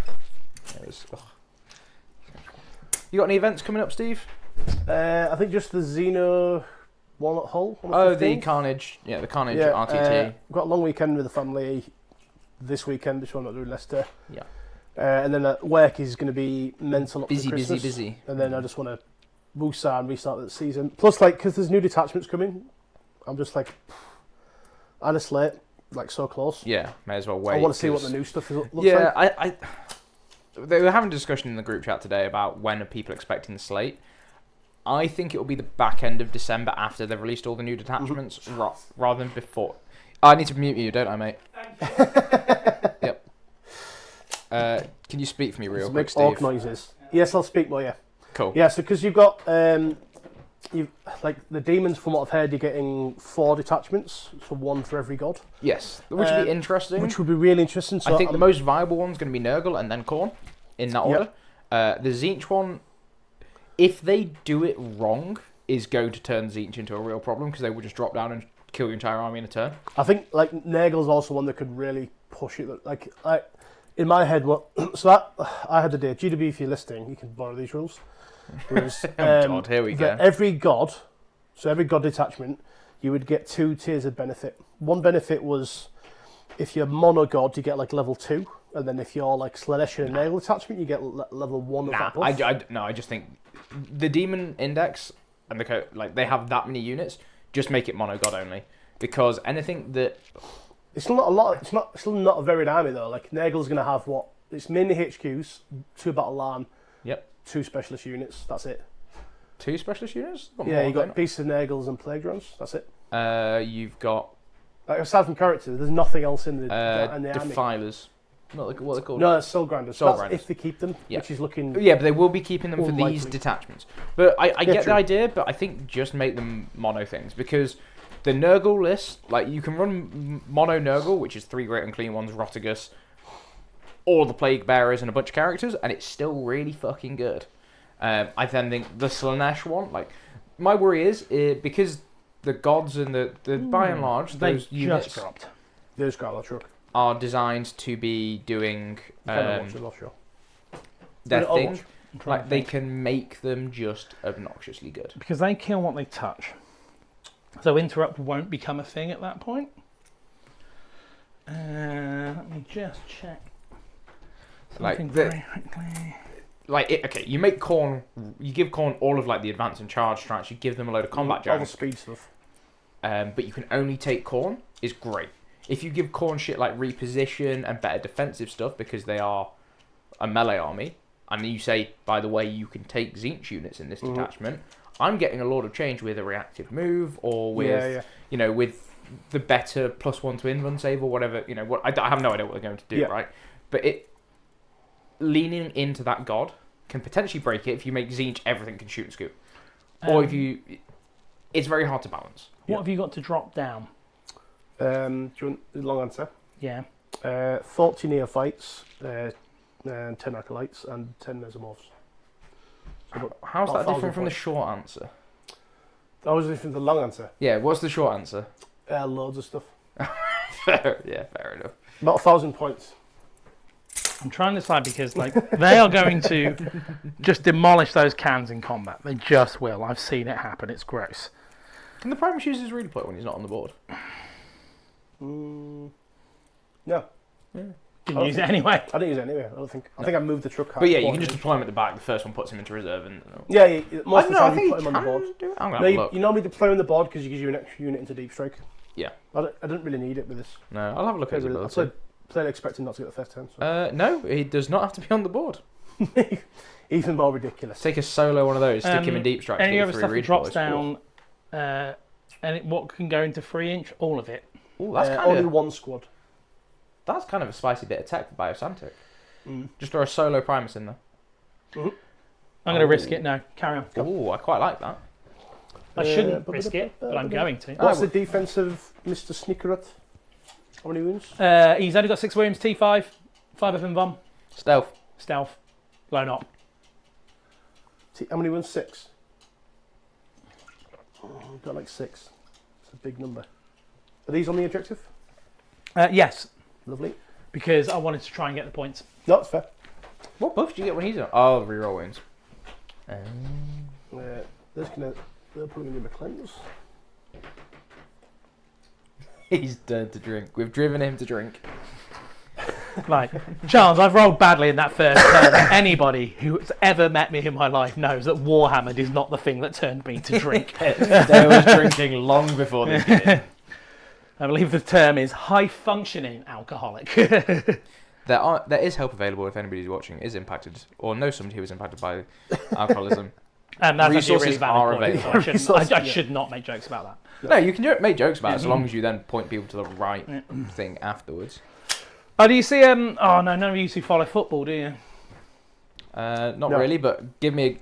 You got any events coming up, Steve? I think just the Xeno one at Hull. On the Oh, 15th. the Carnage. Yeah, the Carnage RTT. I've got a long weekend with the family this weekend, which I'm not doing Leicester. Yeah. And then work is going to be mental up to Busy. Christmas. And then I just want to woosah and restart the season. Plus, because there's new detachments coming, I'm just like, and it's late, so close. Yeah, may as well wait. I want to see what the new stuff looks like. Yeah, they were having a discussion in the group chat today about when are people expecting the slate. I think it will be the back end of December after they've released all the new detachments, rather than before. I need to mute you, don't I, mate? Yep. Can you speak for me real quick, Steve? Orc noises. Yes, I'll speak more. Yeah. Cool. Yeah. So because you've got you the demons, from what I've heard, you're getting 4 detachments, so 1 for every god. Yes, which would be interesting. Which would be really interesting. So I think the most viable one's going to be Nurgle and then Khorne, in that order. The Tzeentch one, if they do it wrong, is going to turn Tzeentch into a real problem because they will just drop down and kill your entire army in a turn. I think Nurgle's also one that could really push it. In my head, I had the day GW if you're listing, you can borrow these rules. Whereas, God, here we go. Every god detachment, you would get 2 tiers of benefit. One benefit was if you're mono god, you get level 2, and then if you're Slaanesh and Nurgle detachment, you get level 1 of that buff. I just think the demon index and they have that many units. Just make it mono god only, because anything that it's not a lot. It's still not a varied army though. Nurgle's going to have what? It's mainly HQs, 2 battle line. Yep. 2 specialist units. That's it. 2 specialist units? Yeah, you got pieces of Nurgles and plague drones. That's it. You've got aside from characters, there's nothing else in the army. defilers. What they're called? No, it's soul grinders. Soul That's grinders. if they keep them, which is looking. Yeah, but they will be keeping them for unlikely. these detachments. But I get true. the idea, but I think just make them mono things, because the Nurgle list, you can run mono Nurgle, which is 3 great unclean ones, Rotigus, all the Plague Bearers and a bunch of characters, and it's still really fucking good. I then think the Slaanesh one, my worry is because the gods and the by and large those units dropped. There's Scarlet Truck. are designed to be doing their Overwatch. thing. They can make them just obnoxiously good. Because they kill what they touch. So interrupt won't become a thing at that point. Let me just check. Something very quickly. Okay, you make Khorne, you give Khorne all of the advance and charge strikes, you give them a load of combat all the jams. speed stuff. But you can only take Khorne is great. If you give Khorne shit like reposition and better defensive stuff because they are a melee army, and you say, by the way, you can take Tzeentch units in this detachment, I'm getting a Lord of Change with a reactive move or with with the better +1 to in run save or whatever. I have no idea what they're going to do, right? But leaning into that god can potentially break it if you make Tzeentch everything can shoot and scoop. Or if you... It's very hard to balance. What have you got to drop down? Do you want the long answer? Yeah. 40 neophytes, 10 acolytes, and 10 mesomorphs. How's about that 1,000 different from the points. short answer? That was different from the long answer. Yeah, what's the short answer? Loads of stuff. Fair enough. About 1,000 points. I'm trying to decide because like they are going to just demolish those cans in combat. They just will. I've seen it happen. It's gross. Can the Primus use his redeploy when he's not on the board? No. Didn't use it anyway. I didn't use it anyway. I think I moved the truck. But yeah, you can just deploy him at the back. The first one puts him into reserve, and Yeah, most of the I time you think put him on the board. do it. I'm gonna No, have a look. you normally deploy on the board because it gives you an extra unit into deep strike. Yeah. I didn't really need it with this. No, I'll have a look at his I ability. played expecting not to get the first turn. So. No, he does not have to be on the board. Even more ridiculous. Take a solo one of those, stick him in deep strike. Any get other 3 stuff that redeploys. drops down, what can go into 3-inch? All of it. Ooh, that's Only one squad. That's kind of a spicy bit of tech for Biosantic. Mm. Just throw a solo Primus in there. Mm-hmm. I'm going to risk it. No, carry on. Ooh, I quite like that. I shouldn't risk it, but I'm going to. What's the defense of Mr. Snickerut? How many wounds? He's only got 6 wounds, T5, 5 of him bomb, Stealth. stealth, blown up. How many wounds? 6. We've got like 6. It's a big number. Are these on the objective? Yes, Lovely. because I wanted to try and get the points. No, that's fair. What buff do you get when he's on? Oh, reroll wounds. They're putting in the cleanse. He's done to drink. We've driven him to drink. Like, Charles, I've rolled badly in that first turn. Anybody who's ever met me in my life knows that Warhammered is not the thing that turned me to drink. They was drinking long before this game. I believe the term is high-functioning alcoholic. There is help available if anybody's watching is impacted or knows somebody who is impacted by alcoholism. And that's actually a really Resources are valid point. available. I should not make jokes about that. No, you can make jokes about it as long as you then point people to the right thing afterwards. Oh, do you see? Oh no, none of you two follow football, do you? Not No. really, but give me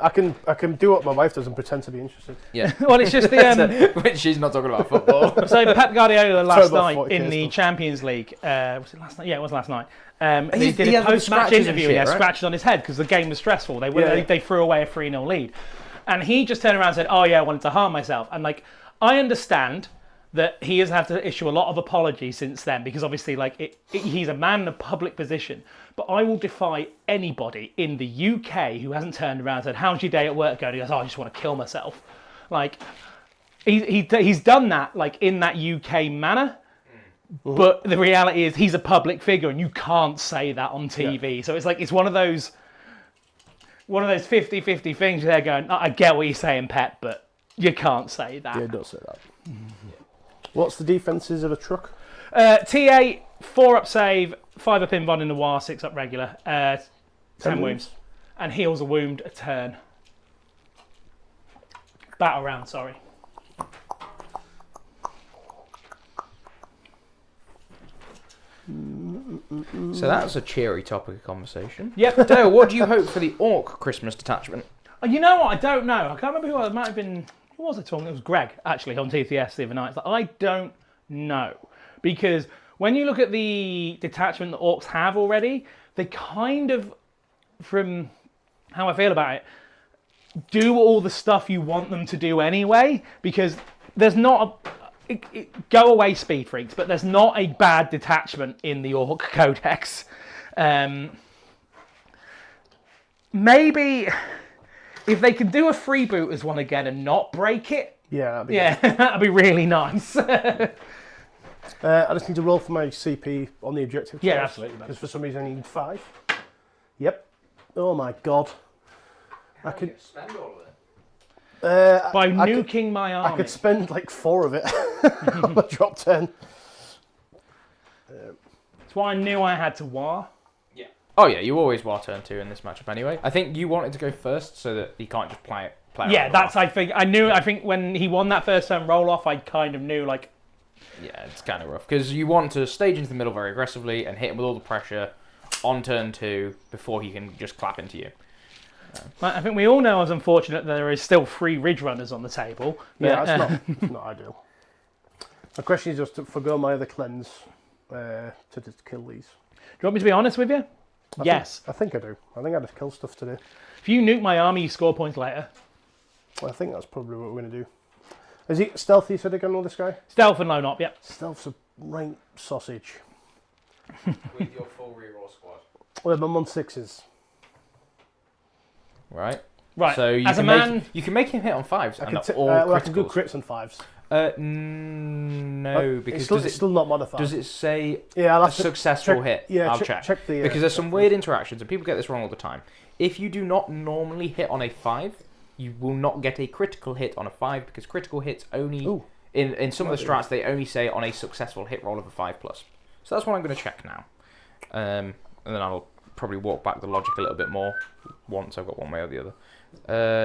I can do what my wife does and pretend to be interested. yeah. Well, it's just the Which she's not talking about football. so Pep Guardiola last about night 40k in the stuff. Champions League. Was it last night? Yeah, it was last night. He He did had a the post-match scratches and interview. shit, He had right? scratches on his head because the game was stressful. Yeah. They threw away a 3-0 lead, and he just turned around and said, "Oh yeah, I wanted to harm myself." And like, I understand that he has had to issue a lot of apologies since then because obviously, like, he's a man in a public position. But I will defy anybody in the UK who hasn't turned around and said, "How's your day at work going?" He goes, "Oh, I just want to kill myself." Like, he's done that like in that UK manner. But the reality is he's a public figure and you can't say that on TV. Yeah. So it's like it's one of those 50-50 things they're going, I get what you're saying, Pep, but you can't say that. Yeah, don't say that. What's the defenses of a truck? TA, 4 up save, 5 up inbound in the war, 6 up regular, 10 wounds. And heals a wound a turn. Battle round, sorry. So that's a cheery topic of conversation. Yep. Dale, what do you hope for the Orc Christmas detachment? You know what? I don't know. I can't remember who it might have been. Who was it talking? It was Greg, actually, on TTS the other night. It's like, I don't know. Because when you look at the detachment the Orcs have already, they kind of, from how I feel about it, do all the stuff you want them to do anyway. Because there's not go away, speed freaks, but there's not a bad detachment in the Orc Codex. Maybe if they can do a freeboot as one again and not break it, Yeah, that'd be really nice. I just need to roll for my CP on the objective. Yeah, twice, absolutely, man. Because for some reason I need 5. Yep. Oh my god. I could spend all of it. By I nuking my army. I could spend like 4 of it on a drop turn. That's why I knew I had to war. Yeah. Oh yeah, you always war turn 2 in this matchup anyway. I think you wanted to go first so that he can't just play Yeah, around that's. off. I think when he won that first turn roll off, I kind of knew like. Yeah, it's kind of rough because you want to stage into the middle very aggressively and hit him with all the pressure on turn 2 before he can just clap into you. I think we all know I was unfortunate that there is still 3 Ridge Runners on the table. Yeah, it's not ideal. My question is just to forgo my other cleanse to just kill these. Do you want me to be honest with you? Yes. I think I do. I think I just kill stuff today. If you nuke my army, you score points later. Well, I think that's probably what we're going to do. Is he stealthy, said again, all this guy? Stealth and loan up, yep. Stealth's a right sausage. With your full reroll squad. Well, I'm on 6s. Right. Right. So you As can a man, make you can make him hit on 5s and all I can do criticals. crits on 5s. No, because it's still not modified. does it say Yeah, I'll a have to successful check, hit? Yeah, I'll check. the, Because there's some weird interactions, and people get this wrong all the time. If you do not normally hit on a 5, you will not get a critical hit on a 5, because critical hits only... Ooh. In some of the strats, they only say on a successful hit roll of a 5+. So that's what I'm going to check now. And then I'll probably walk back the logic a little bit more once I've got one way or the other.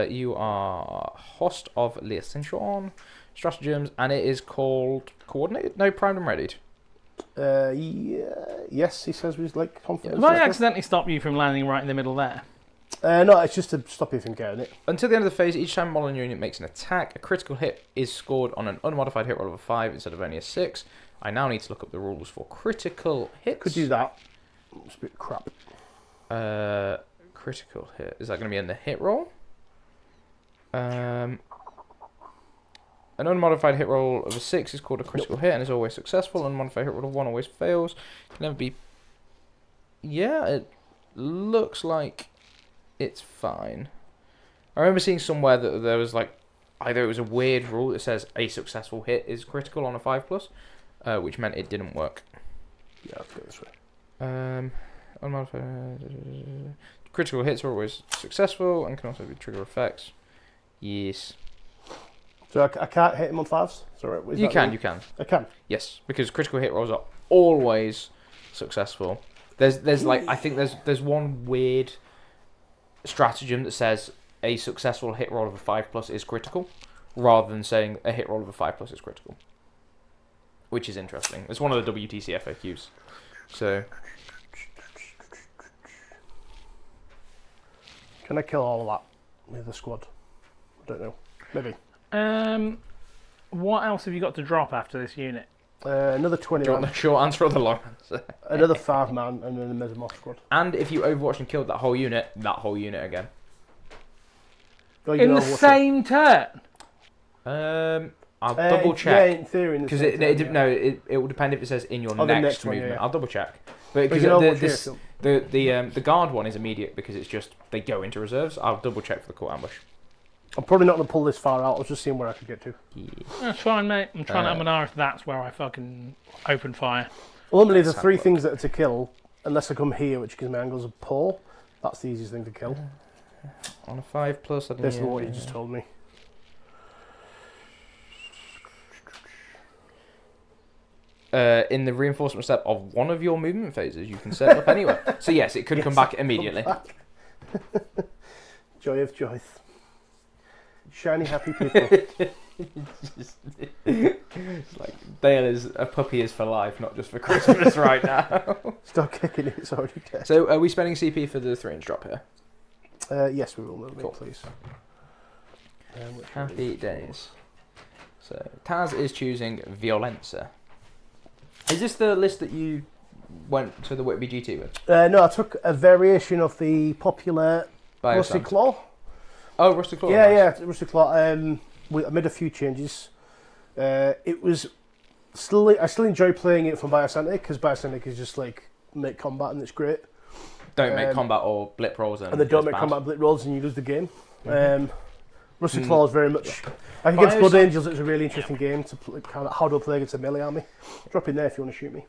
You are host of Ascension stratagems, and it is called coordinated. No, primed and readied. Yes, he says with like confidence. have I accidentally stopped you from landing right in the middle there? No, it's just to stop you from getting it. Until the end of the phase, each time a model in your unit makes an attack, a critical hit is scored on an unmodified hit roll of a 5 instead of only a 6. I now need to look up the rules for critical hits. Could do that. It's a bit crap. Critical hit. Is that going to be in the hit roll? An unmodified hit roll of a 6 is called a critical hit and is always successful. An unmodified hit roll of 1 always fails. Can never be... Yeah, it looks like it's fine. I remember seeing somewhere that there was like... Either it was a weird rule that says a successful hit is critical on a 5+, which meant it didn't work. Yeah, let's go this way. Unmodified... Critical hits are always successful and can also be trigger effects. Yes. So I can't hit him on 5s? Sorry, You can. I can. Yes, because critical hit rolls are always successful. There's like I think there's one weird stratagem that says a successful hit roll of a 5+ is critical, rather than saying a hit roll of a 5+ is critical, which is interesting. It's one of the WTC FAQs. So, can I kill all of that with the squad? I don't know. Maybe. What else have you got to drop after this unit? Another 20 do you want man. the short answer or the long answer? Another 5 man and then the Mesomorph squad. And if you Overwatch and killed that whole unit again. Oh, you In know the what same turn? I'll double Yeah, check. in theory. Because it will depend if it says in your the next next one, movement. yeah. I'll double check. But But you know what, because the guard one is immediate because it's just they go into reserves. I'll double check for the caught ambush. I'm probably not going to pull this far out. I was just seeing where I could get to. Yeah. That's fine, mate. I'm trying to have if that's where I fucking open fire. Ultimately, the That's how 3 it things that are to kill, unless I come here, which gives me angles of pull, that's the easiest thing to kill. On a 5+, I don't This is what you just told me. in the reinforcement step of one of your movement phases, you can set it up anywhere. So yes, it could come back immediately. Joy of joy. Shiny happy people. It's like Dale is a puppy is for life, not just for Christmas right now. Stop kicking it, it's already dead. So are we spending CP for the 3-inch drop here? Yes, we will move Cool. it, please. Happy days. So Taz is choosing Violenza. Is this the list that you went to the Whitby GT with? No, I took a variation of the popular Rusty Biosand. Claw. Oh, Rusty Claw. Yeah, nice. yeah, Rusty Claw. I made a few changes. It was still, I still enjoy playing it from Biocentric because Biocentric is just like make combat and it's great. Don't make combat or blip rolls and they don't it's make bad. combat blit rolls and you lose the game. Mhm. Rusty Claw is very much. I think against Blood Biosand- Angels, it's a really interesting game to kind of how to play against a melee army. Drop in there if you want to shoot me.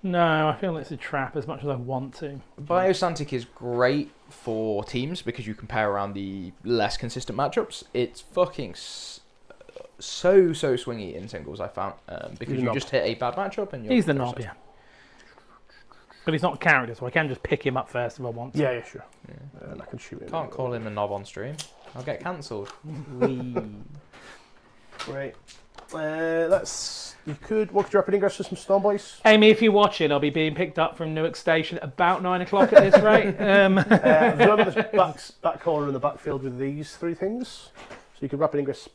No, I feel it's a trap as much as I want to. Biosantic is great for teams because you can pair around the less consistent matchups. It's fucking so swingy in singles, I found, because He's you the just hit a bad matchup and you're... He's the knob, yeah. But he's not a character, so I can just pick him up first if I want to. Yeah, sure. Yeah. And I can shoot him. Can't call him a knob on stream. I'll get cancelled. Right. What could you drop in ingress for some Storm Boys? Amy, if you're watching, I'll be being picked up from Newark Station at about 9 o'clock at this rate. Remember the back corner and the backfield with these 3 things? So you could rapid ingress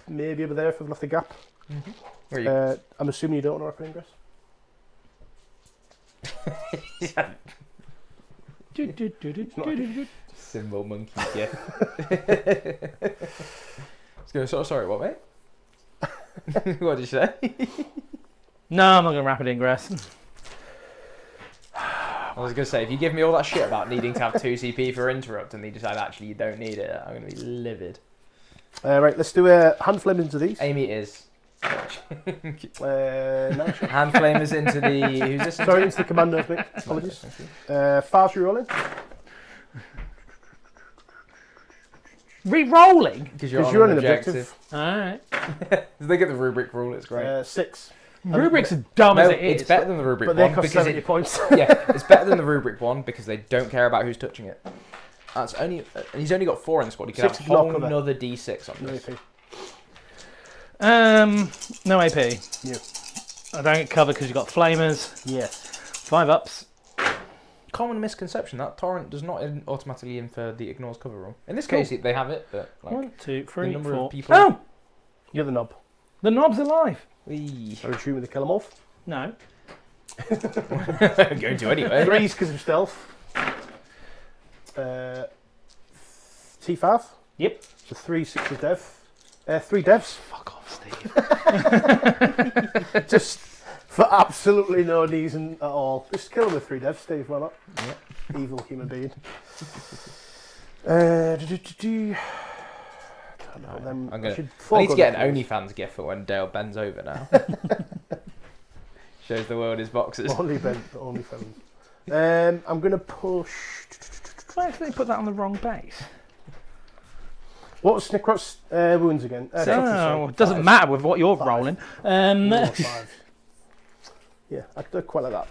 maybe over there if I've left the gap. Mm-hmm. I'm assuming you don't want to rapid ingress? Symbol monkey gif. Sorry, what, mate? What did you say? No, I'm not going to rapid ingress. I was going to say, if you give me all that shit about needing to have 2 CP for interrupt and they decide actually you don't need it, I'm going to be livid. Right, let's do a hand flame into these. Amy is. No. Hand flamers into the... Who's this? Sorry, into the commandos, mate. Apologies. Fast re-rolling. Re-rolling? Because you're on an objective. Alright. Look at the rubric rule, it's great. 6. Rubric's as dumb as it it's is. better than the rubric But one. they cost because 70 points. Yeah, it's better than the rubric one because they don't care about who's touching it. That's only... he's only got 4 in the squad. He could have a whole another D6 on No this. AP. No AP. You. I don't get covered because you've got flamers. Yes. 5 ups. Common misconception that torrent does not automatically infer the ignores cover rule. In this case, they have it, but like 1, 2, 3, the number 4. of people. Oh! You're the knob. The knob's alive. Wee. I assume they kill them off. No. Going to anyway. 3s because of stealth. T5. Yep. So 3 6 dev. 3 devs. Fuck off, Steve. Just for absolutely no reason at all. Just kill them with 3 devs, Steve. Why not? Yep. Evil human being. I need to get an OnlyFans gif for when Dale bends over now. Shows the world his boxes. Only fans. I'm going to push... I actually put that on the wrong base. What was Snickrot's wounds again? It doesn't matter with what you're 5. rolling. 5. Yeah, I do quite like that.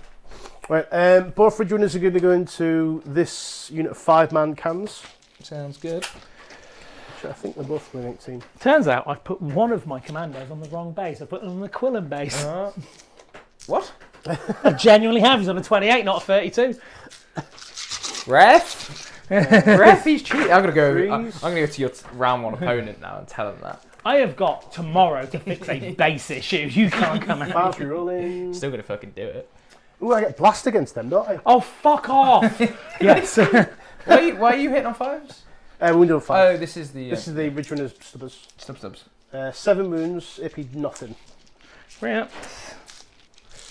Right, both Ridge Runners are going to go into this unit of 5-man cans. Sounds good. I think they're both within 18. Turns out I've put one of my commandos on the wrong base. I put them on the Quillen base. What? I genuinely have. He's on a 28, not a 32. Ref? Ref, he's cheating. I'm Threes. going to go to your round 1 opponent now and tell him that. I have got tomorrow to fix a base issue. You can't come out. Fast rolling. Still going to fucking do it. Ooh, I get blast against them, don't I? Oh, fuck off. Yes. Why are you hitting on 5s? Wound on 5. Oh, this is the... This is the Ridge Runners stubbers. Stubs. 7 wounds, AP nothing. Yeah.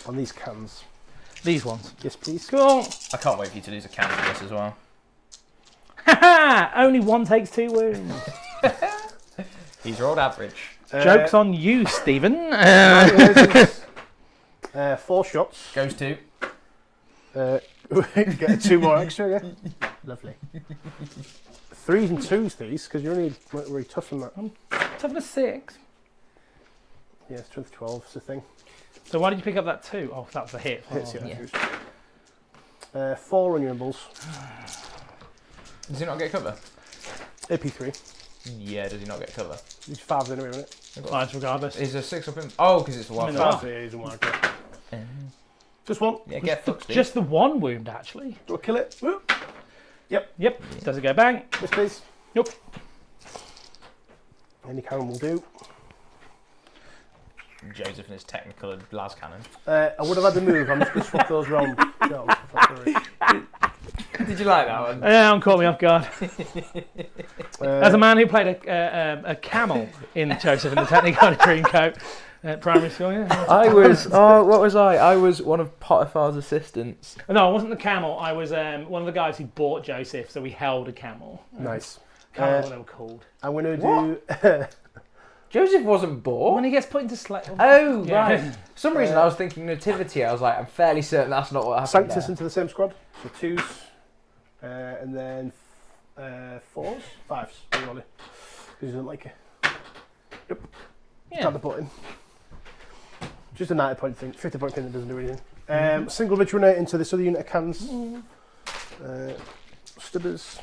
On these cans. These ones. Yes, please. Cool. I can't wait for you to lose a can for this as well. Haha! Only 1 takes 2 wounds. He's rolled average. Joke's on you, Stephen. 4 shots. Goes to... Get 2 more extra, yeah? Lovely. 3s and 2s, these, because you're only really tough on that. Tough as 6. Yeah, strength 12 is the thing. So why did you pick up that 2? Oh, that was a hit. Hits, Oh, yeah. 4 on your imbles. Does he not get cover? AP3. Yeah, does he not get cover? These 5s anyway, isn't it? Fines regardless. Is a 6 up in... Oh, because it's a 1. I mean, 5 is a marker. Just 1. Yeah, get fucked, Steve. Just the 1 wound, actually. Do I kill it? Whoop. Yep. Does it go bang? Yes, please. Nope. Any cannon will do. Joseph and his technical las cannon. I would have had the move. I'm just going to swap those round. Did you like that one? Yeah, caught me off guard. As a man who played a camel in Joseph and the Technicolor Dreamcoat at primary school, yeah. I was... Oh, what was I? I was one of Potiphar's assistants. No, I wasn't the camel. I was one of the guys who bought Joseph, so we held a camel. Nice. Can't remember what they were called. I'm going to do... Joseph wasn't born. When he gets put into slave. Oh, Yeah. right. For some reason I was thinking nativity. I was like, I'm fairly certain that's not what happened. Sanctus there. into the same squad. So 2s. And then 4s. 5s. Really. Because he doesn't like it. Yep. Yeah. Tap the button. Just a 90-point thing. 50-point thing that doesn't do anything. Single Ridge Runner into this other unit of cans. Stubbers.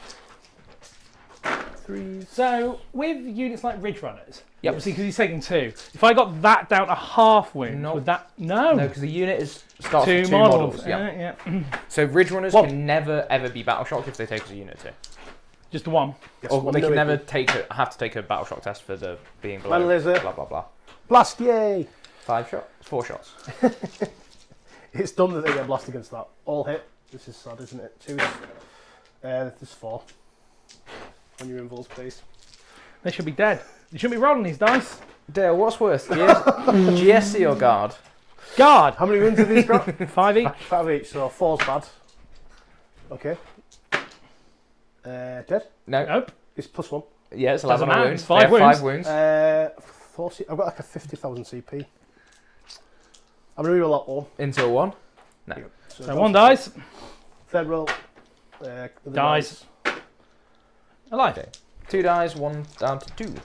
3s. So, with units like Ridge Runners, Yep. obviously because he's taking 2, if I got that down to half wound, Nope. would that... No. No, because the unit starts 2 with 2 models. models. Yeah. Yeah. So Ridge Runners Well- can never ever be battle shocked if they take as a unit too. Just the 1. Yes, Or one they can no never AP. have to take a battle shock test for the being below. Man laser. Blah blah blah. Blast, yay! 5 shots, 4 shots. It's dumb that they get blast against that. All hit. This is sad, isn't it? 2s. There's 4. On your involves, please. They should be dead. You shouldn't be rolling these dice. Dale, what's worse, GSC or guard? Guard. How many wounds have these got? 5 each. 5 each, so 4's bad. Okay. Dead? No. Nope. It's +1. Yeah, it's Doesn't 11 matter, wounds. it's 5 They have wounds. 5 wounds. I've got like a 50,000 CP. I'm going to reroll that one. Into a 1. No. Yep. So 1 dies. Third roll. Dies. Alive. Okay. 2 dies, 1 down to 2.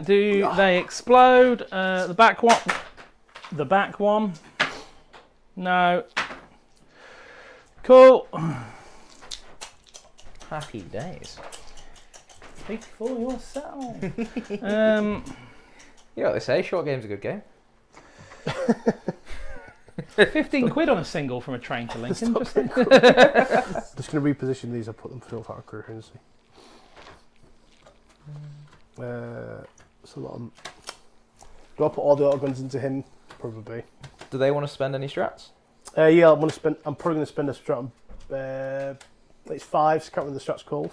Do they explode? The back one. The back one. No. Cool. Happy days. Speak for yourself. You know what they say, short game's a good game. 15 quid on a single from a train to Lincoln. Just going to reposition these. I put them through our currency. So do I put all the auto guns into him? Probably. Do they want to spend any strats? Yeah, I'm probably going to spend a strat on. It's 5s. Can't remember the strat's called.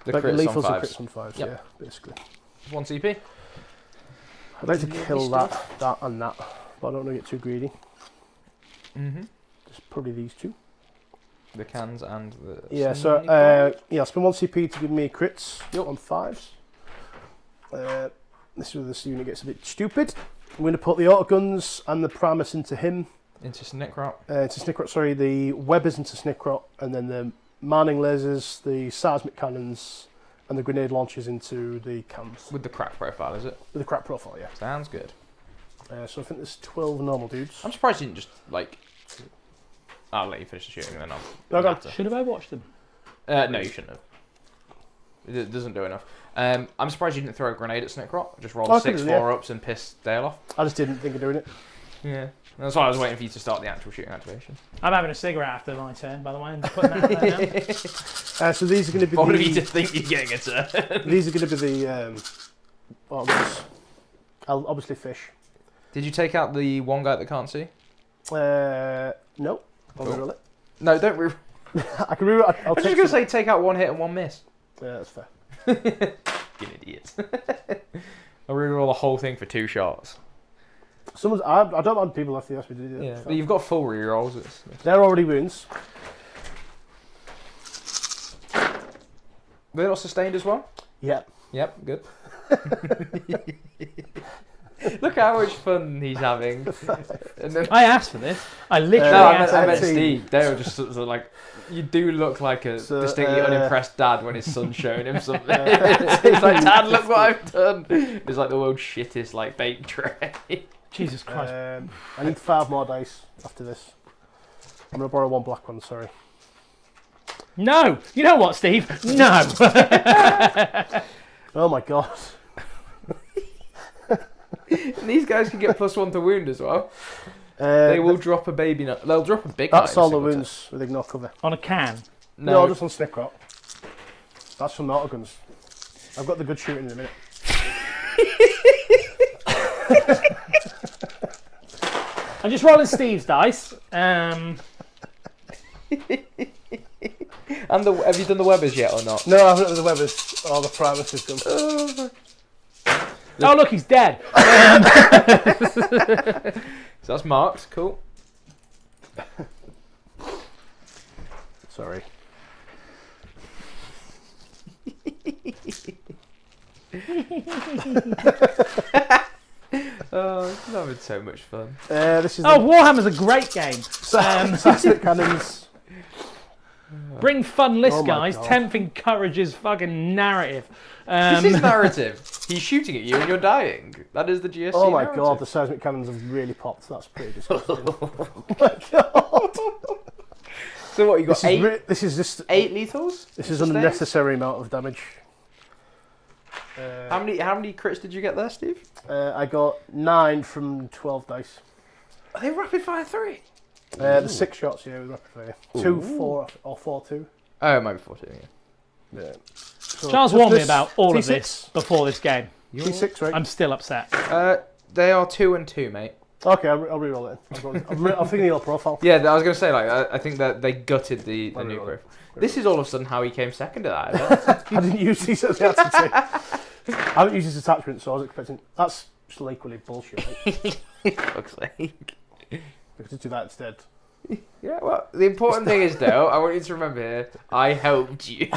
The like crits lethals on and 5s. crits on 5s. Yep. Yeah, basically. 1 CP. I'd like to kill that, and that, but I don't want to get too greedy. Mm-hmm. Just probably these 2. The cans and the... Yeah, so I'll spend 1 CP to give me crits on 5s. This is where this unit gets a bit stupid. I'm going to put the auto guns and the Primus into him. Into Snickrot. Into Snickrot, sorry, the Webbers into Snickrot, and then the Manning lasers, the seismic cannons, and the grenade launchers into the cans. With the crack profile, is it? With the crap profile, yeah. Sounds good. So I think there's 12 normal dudes. I'm surprised you didn't just, like... I'll let you finish the shooting and then I'll... No, go on. Should have I watched them? No, you shouldn't have. It doesn't do enough. I'm surprised you didn't throw a grenade at Snickrot. Just roll 6 4-ups and piss Dale off. I just didn't think of doing it. Yeah. That's why I was waiting for you to start the actual shooting activation. I'm having a cigarette after my turn, by the way. I'm just putting that out there now. So these are going to be What of you to think you're getting a turn? These are going to be the... obviously fish. Did you take out the one guy that can't see? No. I'll Cool. reroll it. No, don't re... I can reroll. I was just going to say take out 1 hit and 1 miss. Yeah, that's fair. You idiot. I'll reroll the whole thing for 2 shots. I don't mind people if they ask me to do that. Yeah, but you've got full rerolls. They're already wounds. They're not sustained as well? Yeah. Yep, good. Look how much fun he's having. And then, I asked for this. I literally no, asked I for meant this. Steve. They were just sort of like, you do look like a distinctly unimpressed dad when his son's showing him something. It's like, Dad, look what I've done. It's like the world's shittest like bake tray. Jesus Christ. I need 5 more dice after this. I'm going to borrow 1 black one, sorry. No! You know what, Steve? No! Oh my god. And these guys can get +1 to wound as well. They will drop a baby nut. They'll drop a big nut. That's all the wounds with ignore cover. On a can? No, just on Snickrot. That's from the autoguns. I've got the good shooting in a minute. I'm just rolling Steve's dice. And have you done the Webbers yet or not? No, I haven't done the Webbers or the Primus system. Oh, look, he's dead. So that's marked. Cool. Sorry. Oh, this is having so much fun. This is Warhammer's a great game. seismic cannons. Bring fun list, Oh my guys. God. 10th encourages fucking narrative. This is narrative. He's shooting at you and you're dying. That is the GSC Oh my narrative. god, the seismic cannons have really popped. That's pretty disgusting. Oh my god. So what, you got This is just 8 lethals? This is sustained? an unnecessary amount of damage. How many crits did you get there, Steve? I got 9 from 12 dice. Are they rapid fire 3? The 6 shots, yeah, with rapid fire. 2, 4, or 4, 2. Oh, it might be 14, yeah. Yeah. So Charles just warned me this about all of T6? this before this game. T6, right? I'm still upset. They are 2 and 2, mate. Okay, I'll reroll it. I'm thinking the old profile. Yeah, I was going to say, like, I think that they gutted the new reroll profile. This is all of a sudden how he came second at that. I didn't use these at the attitude. I haven't used this attachment, so I was expecting... That's still equally bullshit. Right? Fuck's sake. We could just do that instead. Yeah, well, the important thing is, though, I want you to remember here, I helped you.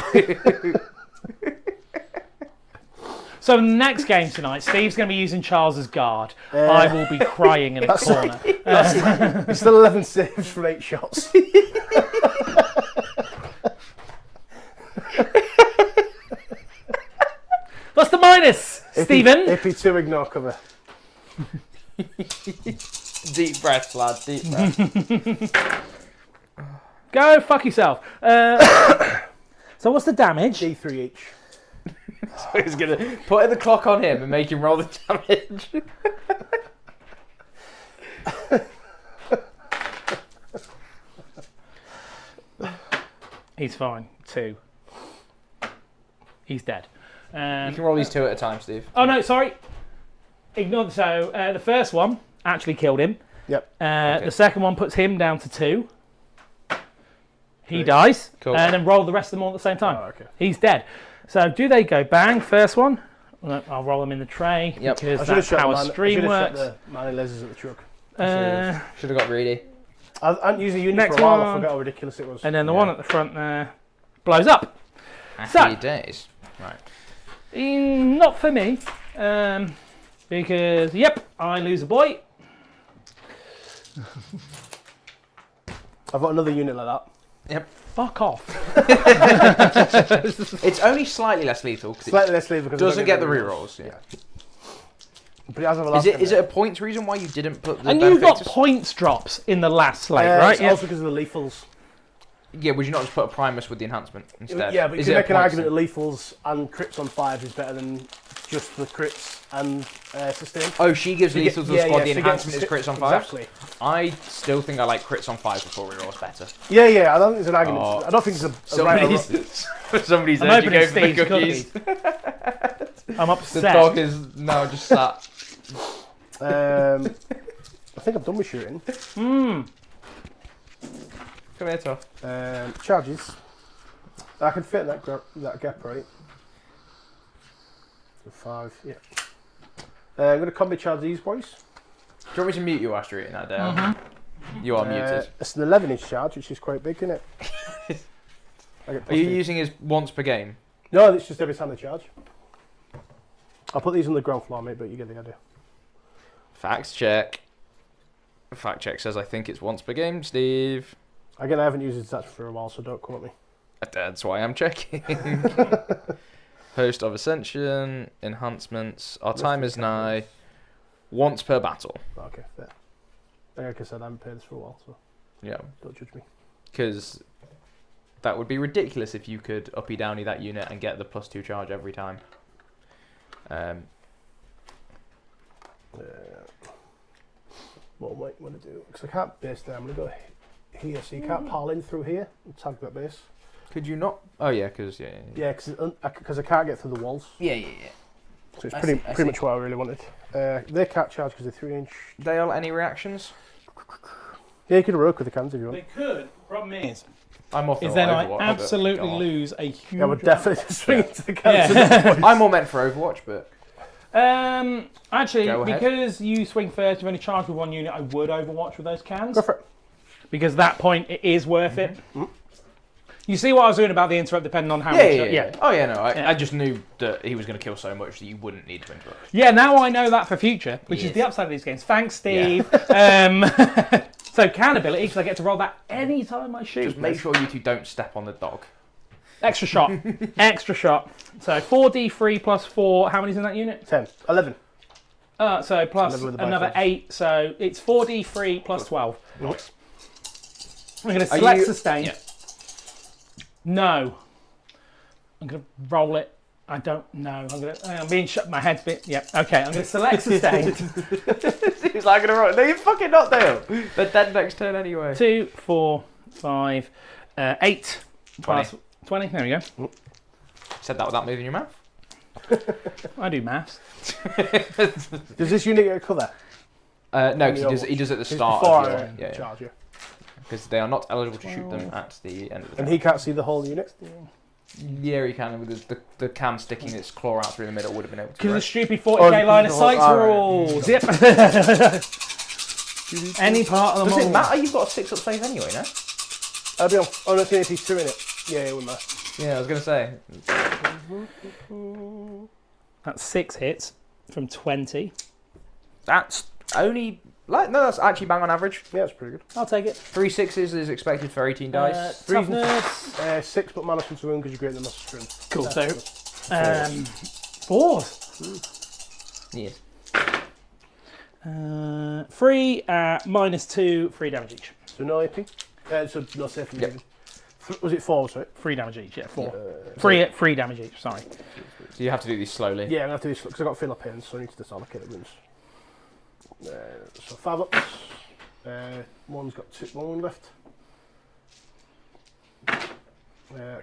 So next game tonight, Steve's going to be using Charles as guard. I will be crying in a corner. It's still 11 saves from 8 shots. What's the minus, Stephen? AP2 ignore cover. Deep breaths, lad, deep breaths. Go fuck yourself. So what's the damage? D3 each. So he's going to put the clock on him and make him roll the damage. He's fine. 2. He's dead. You can roll these 2 at a time, Steve. Oh no, sorry. Ignore. So the first one actually killed him. Yep. Okay. The second one puts him down to 2. He dies. Cool. And then roll the rest of them all at the same time. Oh, okay. He's dead. So do they go bang? First one. I'll roll them in the tray Yep. because that's how a stream works. I should have shot the Manny lasers at the truck. Should have got greedy. I hadn't used a unit Next for a while. I one. forgot how ridiculous it was. And then the one at the front there blows up. Happy days. Right. Not for me. Because, yep, I lose a boy. I've got another unit like that. Yep. Fuck off. It's only slightly less lethal because Slightly less lethal because it doesn't get the rerolls. Yeah. But it has a Is it a points reason why you didn't put the And you got benefactors? points drops in the last slate, right? It's also because of the lethals. Yeah, would you not just put a Primus with the enhancement instead? Yeah, but you Is can it a make an points argument thing? that lethals and crits on 5 is better than just the crits and sustain. Oh, she gives So you lethals get- to the yeah, squad. yeah, The so you enhancement get- is crits on 5. Exactly. I still think I like crits on 5 before rerolls better. Yeah, I don't think there's an argument. Oh. I don't think it's a right or wrong. Somebody's I'm there to opening go for the Steve's cookies. I'm The upset. dog is now just sat. I think I'm done with shooting. Come here, Toff. Charges. I can fit that gap, right? So 5, yeah. I'm going to combi charge these boys. Do you want me to mute you after eating that down? You are muted. It's an 11-inch charge, which is quite big, isn't it? Are you using his once per game? No, it's just every time they charge. I'll put these on the ground floor, mate, but you get the idea. Facts check. Fact check says I think it's once per game, Steve. Again, I haven't used this attachment for a while, so don't come at me. That's why I'm checking. Host of Ascension, enhancements. Our time is nigh. Once per battle. Okay, fair. Like I said, I haven't paid this for a while, so Yeah. don't judge me. Because that would be ridiculous if you could uppy downy that unit and get the +2 charge every time. What am I going to do? Because I can't base there. I'm going to go here, so you can't pile in through here and tag that base. Could you not? Oh yeah, because yeah. Yeah, because I can't get through the walls. Yeah. So it's I pretty see. much what I really wanted. They can't charge because they're 3-inch. Dale, any reactions? Yeah, you could work with the cans if you want. They could. Problem is I'm off. then I Overwatch, but absolutely go on. lose a huge. Yeah, we're definitely just swinging to the cans. Yeah. I'm more meant for Overwatch, but Actually, Go ahead. because you swing first, you've only charged with 1 unit. I would Overwatch with those cans Go for it. because that point it is worth it. You see what I was doing about the interrupt, depending on how much. yeah. Oh yeah, no. Yeah. I just knew that he was going to kill so much that you wouldn't need to interrupt. Yeah, now I know that for future, which is Yes. the upside of these games. Thanks, Steve. So can ability, because I get to roll that any time I shoot. Just make sure you two don't step on the dog. Extra shot. Extra shot. So 4d3 plus 4. How many's in that unit? 10. 11. So plus 11 with the another bifrost. 8. So it's 4d3 plus 12. Nice. I'm going to Are select you- sustain. Yeah. No. I'm going to roll it. I don't know. I'm being shut. My head's bit. Yeah. Okay. I'm going to select sustain. He's like going to roll. No, you're fucking not, Dale. They're dead next turn anyway. 2, 4, 5, 8 plus 20. There we go. Said that without moving your mouth. I do maths. Does this unit get a cover? No, because he does it at the start. Before of I your, yeah. charge you. because they are not eligible to shoot them at the end of the turn. And he can't see the whole unit. Yeah, he can. With the cam sticking its claw out through the middle would have been able to. Because of the Right? stupid 40k line of sight rules. Yep. Any part of the Does it model. matter? You've got a 6-up save anyway, no? I'll be on. Oh, no, it's an AP2 in it. Yeah, it wouldn't matter. Yeah, I was going to say. That's 6 hits from 20. That's only... no, that's actually bang on average. Yeah, it's pretty good. I'll take it. 3 6s is expected for 18 dice. Toughness. 6, but minus 1 to wound because you're greater than muscle strength. Cool. So, 4s. Yes. 3 at -2, 3 damage each. So no AP? So no safe Yep. even. Was it 4, right? 3 damage each, yeah, 4. 3 at 3 damage each, sorry. So you have to do these slowly. Yeah, I'm going to have to do this because I've got filler pins, so I need to just allocate the wounds. So 5 ups. One's got 1 wound left.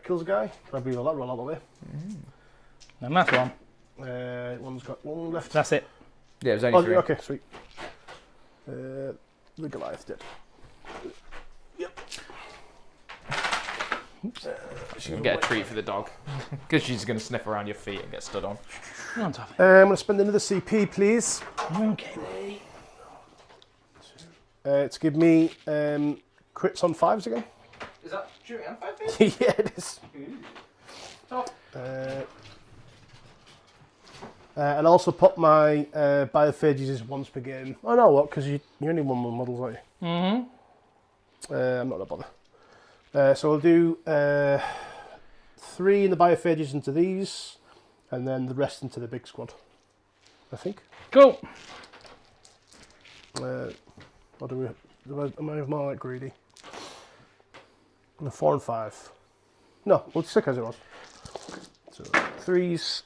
Kills a guy. Probably roll out of the way. And that's one. One's got 1 wound left. That's it. Yeah, it was only 3. Okay, sweet. The Goliath did. Yep. You can get a treat for the dog. Because she's going to sniff around your feet and get stood on. You're on top of I'm going to spend another CP, please. it. Okay. To give me crits on 5s again. Is that shooting on 5 Yeah, it is. And also put my biophages as once per game. Oh no, what? Because you only one more models, aren't you? I'm not going to bother. So we'll do 3 in the biophages into these, and then the rest into the big squad, I think. Cool. Or am I more like greedy? 4 and 5. No, we'll stick as it was. So 3s,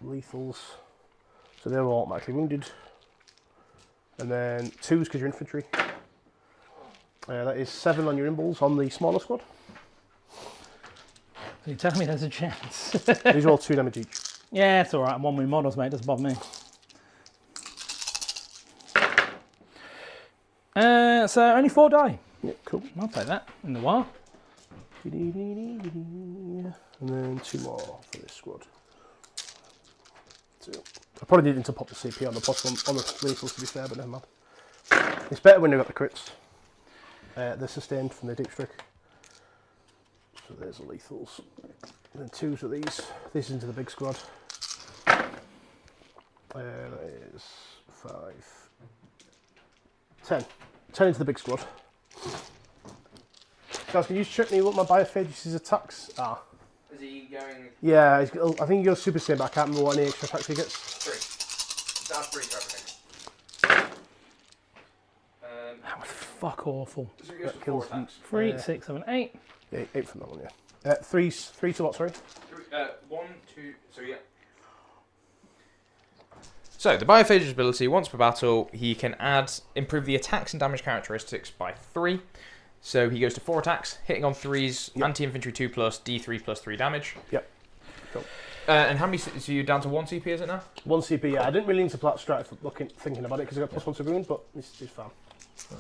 lethals. So they're all automatically wounded. And then 2s because you're infantry. That is 7 on your imballs on the smaller squad. So you tell me there's a chance. These are all 2 damage each. Yeah, it's alright. I'm one with models, mate. Doesn't bother me. So only 4 die. Yeah, cool. I'll take that in the war. And then 2 more for this squad. So, I probably didn't pop the CP on the plus 1 on the lethals to be fair, but never mind. It's better when you've got the crits. They're sustained from the deep strike. So there's the lethals. And then 2s of these. This is into the big squad. That is 5. 10. 10 into the big squad. Guys, can you check me what my biophages' attacks are? Is he going Yeah, I think he goes super saiyan, but I can't remember what any extra attacks he gets. 3? That's 3 for everything. That was fuck awful. So he goes That for 4 kills attacks. 3, 6, 7, 8. Yeah, 8 from that one, yeah. 3 to what, sorry? 1, 2, so yeah. So, the Biophage's ability, once per battle, he can improve the attacks and damage characteristics by 3. So he goes to 4 attacks, hitting on 3s, Yep. anti-infantry 2+, D3 plus 3 damage. Yep. Cool. And how many, so you're down to 1 CP, is it now? 1 CP, yeah. I didn't really need to plot strat thinking about it because I got plus 1 to wound, but it's fine.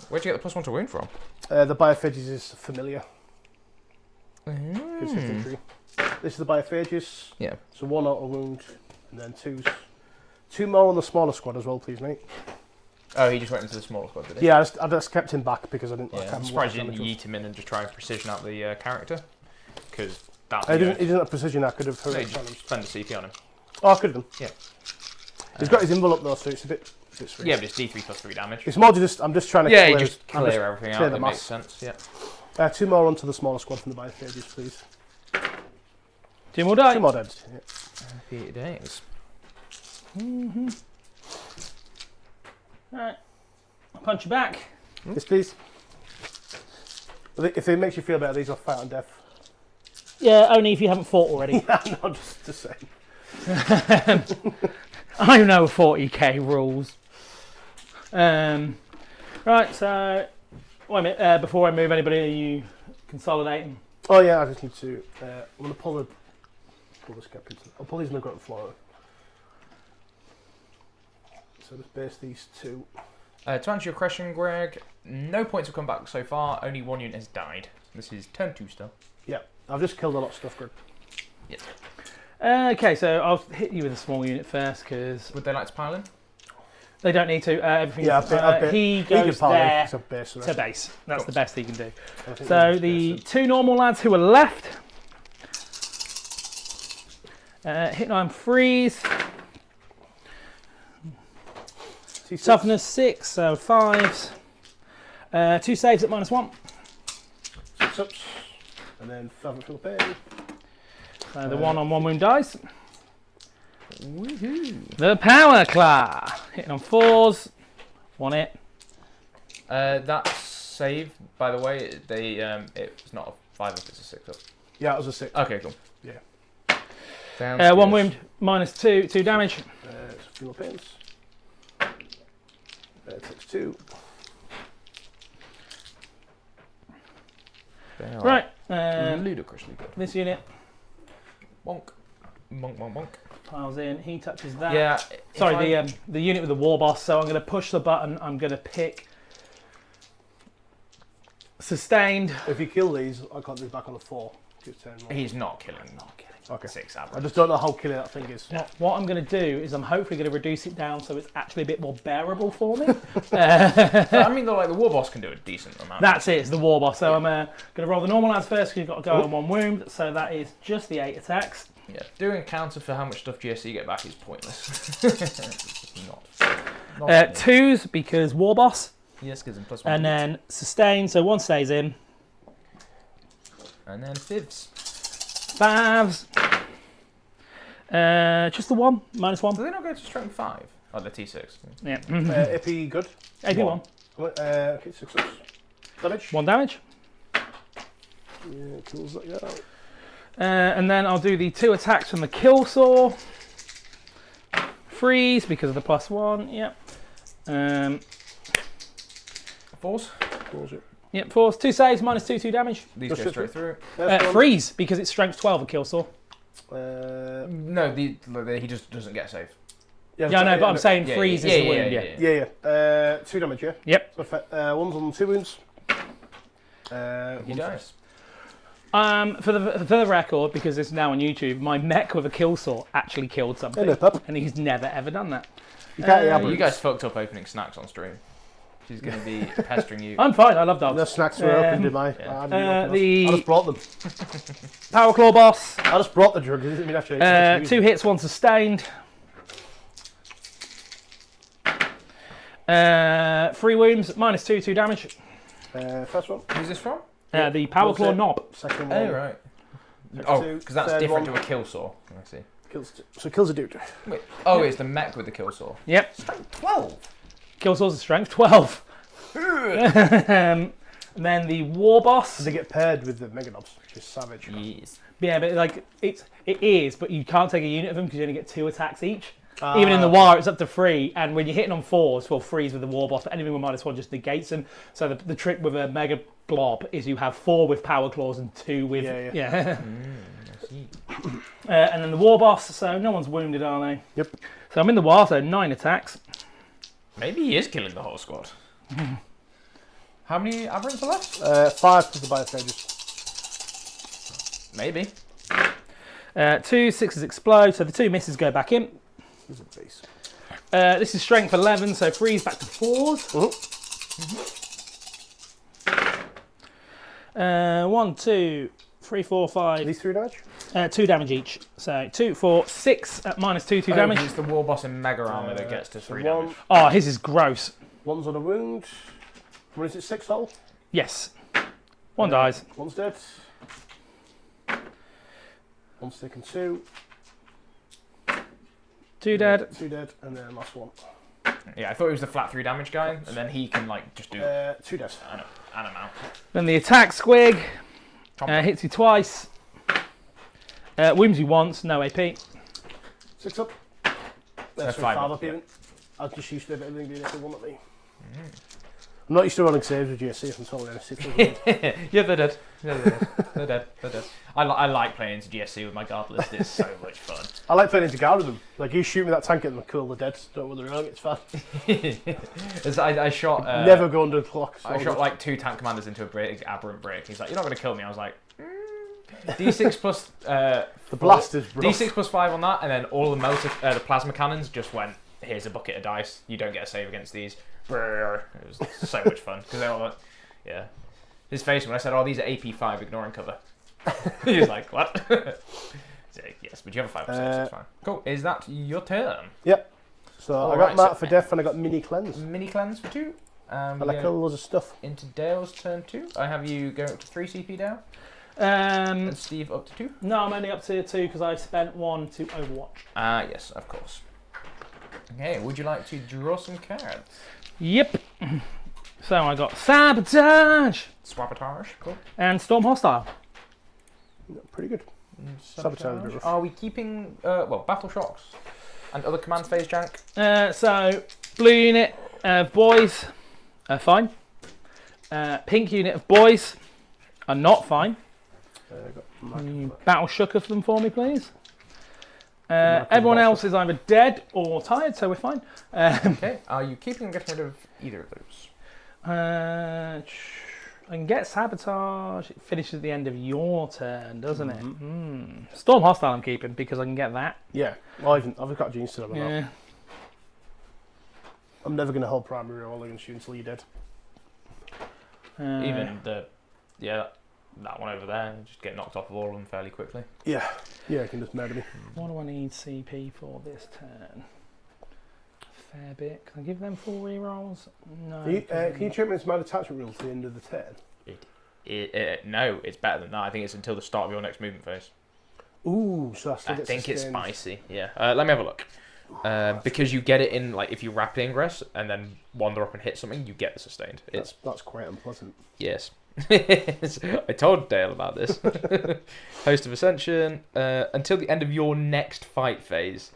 Where'd you get the plus 1 to wound from? The biophages is familiar. Gives infantry. This is the biophages. Yeah. So 1 auto wound, and then 2s. 2 more on the smaller squad as well, please, mate. Oh, he just went into the smaller squad, did he? Yeah, I just kept him back because I didn't. I Yeah, can't I'm remember what surprised you damage didn't was. yeet him in and just try and precision out the character. Because that's He didn't have precision. I could have No, hurt you him. just spend a CP on him. Oh, I could have done. Yeah. He's got his envelope though, so it's a bit sweet. Yeah, but it's D3 plus 3 damage. It's more just I'm just trying to Yeah, clear, you just I'm clear everything clear out. the That mass. makes sense, yeah. 2 more onto the smaller squad from the biophages, please. 2 more die. 2 more dead. Yeah. Happy days. Alright. I'll punch you back. Yes, please. If it makes you feel better, these are fight on death. Yeah, only if you haven't fought already. Yeah, no, just say. I know 40k rules. Right, so wait a minute. Before I move anybody, are you consolidating? Oh yeah, I just need to. I'm gonna pull this cap into. I'll pull these in the ground floor. So just base these 2 To answer your question, Greg, no points have come back so far. Only 1 unit has died. This is turn 2 still. Yeah, I've just killed a lot of stuff, Greg. Yes. Okay, so I'll hit you with a small unit first because Would they like to pile in? they don't need to. Everything. Yeah, I bet. He can goes pile in, there it's a base, to base. That's the best he can do. I think So it's the base. 2 normal lads who are left. Hit 9 freeze. T6. Toughness 6, so 5s. 2 saves at -1. 6 ups. And then 5 for the pain. So the 1 on 1 wound dies. Woohoo! The Power Claw. Hitting on 4s. 1 hit. That save, by the way, it's not a 5 up, it's a 6 up. Yeah, it was a 6. Okay, cool. Yeah. 1 wound, -2, 2 damage. It's a few more pains. Takes 2. Right. Ludicrously good. This unit Bonk. Bonk, bonk, bonk. piles in. He touches that. Yeah. Sorry, the unit with the war boss. So I'm going to push the button. I'm going to pick sustained. If you kill these, I can't do back on a 4. Give 10 more. He's not killing. Okay. 6 I average. just don't know how killing that thing is. What I'm going to do is I'm hopefully going to reduce it down so it's actually a bit more bearable for me. I mean, the war boss can do a decent amount. That's it. It's the war boss. So I'm going to roll the normal lads first because you've got to go on 1 wound. So that is just the 8 attacks. Yeah. Doing a counter for how much stuff GSC get back is pointless. not 2s because war boss. Yes, gives him +1. And then sustain. So 1 stays in. And then 5s. 5s. Just the 1, -1. Do they not go to strength 5? Oh, the T6. Yeah. AP good. 81. Okay, 6 ups. Damage. 1 damage. Yeah, kills that guy out. And then I'll do the 2 attacks from the kill saw. Freeze because of the +1. Yep. 4s. Kills it. Yep. 4s. 2 saves. -2. 2 damage. These That's go it. straight through. Freeze because it's strength 12 a kill saw. No, he just doesn't get a save. Yeah, I know, but I'm saying Yeah, freeze yeah, is the yeah, wound. yeah. Yeah. 2 damage, yeah? Yep. Perfect. 1's on 2 wounds. He dies. For the record, because it's now on YouTube, my mech with a kill saw actually killed something, Hello, pup. and he's never ever done that. You can't eat You apples. guys fucked up opening snacks on stream. She's going to be pestering you. I'm fine. I love dogs. No snacks were open, did I? Yeah. I just brought them. Power Claw boss. I just brought the drug. It didn't mean actually. 2 hits, 1 sustained. 3 wounds, -2, 2 damage. First one. Who's this from? The Power Claw knob. Second one. Oh, right. Oh, Two, because that's third different one. to a kill saw. I see. Kills a dude. Wait. Oh, it's the mech with the kill saw. Yep. Strength 12. Kill saw's a strength 12. And then the war boss. They get paired with the Mega Knobs, which is savage. Yes. Yeah, but like it is, but you can't take a unit of them because you only get 2 attacks each. Even in the war, it's up to 3, and when you're hitting on 4s, we'll freeze with the war boss, but anything with -1 just negates them. So the trick with a mega blob is you have 4 with power claws and 2 with Yeah. I see. and then the war boss. So no one's wounded, are they? Yep. So I'm in the war, so 9 attacks. Maybe he is killing the whole squad. How many aberrants are left? 5 plus the biophages. Maybe. 2 6s explode, so the 2 misses go back in. He's a beast. This is strength 11, so freeze back to 4s. 1, 2, 3, 4, 5. These 3 damage? 2 damage each. So 2, 4, 6 at -2, 2 damage. It's the war boss in mega armor that gets to 3 1, damage. Oh, his is gross. 1's on a wound. What is it, 6 total? Yes. 1 dies. 1's dead. 1's taken 2. 2 dead. 2 dead, and then last one. Yeah, I thought he was the flat 3 damage guy, and then he can like just do 2 dead. an amount. Then the attack squig hits you twice. Wounds you once, no AP. 6 up. So That's 5 5 up, up even. I just used to everything being able to 1 at me. I'm not used to running saves with GSC, if I'm totally honest. It's really weird. Yeah, they're dead. They're dead. I like playing into GSC with my guard list. It's so much fun. I like playing into guard with them. Like, you shoot me that tank at them, cool, they're dead. Don't worry wrong, it's fine. I shot... Never go under the clock. I shot like 2 tank commanders into a break, aberrant break. He's like, you're not going to kill me. I was like... D6 plus... the blast is rough. D6 plus 5 on that, and then all the plasma cannons just went, here's a bucket of dice. You don't get a save against these. It was so much fun. Because they were like... Yeah. His face when I said, "Oh, these are AP5, ignoring cover." He was like, "What?" So, yes, but you have a 5%, so it's fine. Cool. Is that your turn? Yep. So I got Mark for death and I got mini cleanse. Mini cleanse for 2. And I kill loads of stuff. Into Dale's turn 2. I have you go up to 3 CP Dale. And Steve up to 2. No, I'm only up to 2 because I spent 1 to Overwatch. Yes, of course. Okay. Would you like to draw some cards? Yep. So I got Sabotage Swabatage. Cool. and Storm Hostile. Pretty good. Sabotage. A bit rough. Are we keeping battle shocks and other command phase jank? So blue unit of boys are fine. Pink unit of boys are not fine. Battle shook of them for me, please. Everyone else is either dead or tired, so we're fine. Okay. Are you keeping or getting rid of either of those? I can get Sabotage. It finishes at the end of your turn, doesn't it? Storm Hostile I'm keeping because I can get that. Yeah. Well, I've got Genestealer. Yeah. I'm never going to hold primary roll against you until you're dead. Even that one over there, just get knocked off of all of them fairly quickly. Yeah. Yeah, you can just murder me. What do I need CP for this turn? Fair bit. Can I give them 4 rerolls? No. Can you check me my attachment rule to the end of the turn? No, it's better than that. I think it's until the start of your next movement phase. Ooh, so I think it's spicy. Yeah. Let me have a look. Because you get it in, like, if you rapid ingress and then wander up and hit something, you get the sustained. That's quite unpleasant. Yes. I told Dale about this. Host of Ascension. Until the end of your next fight phase.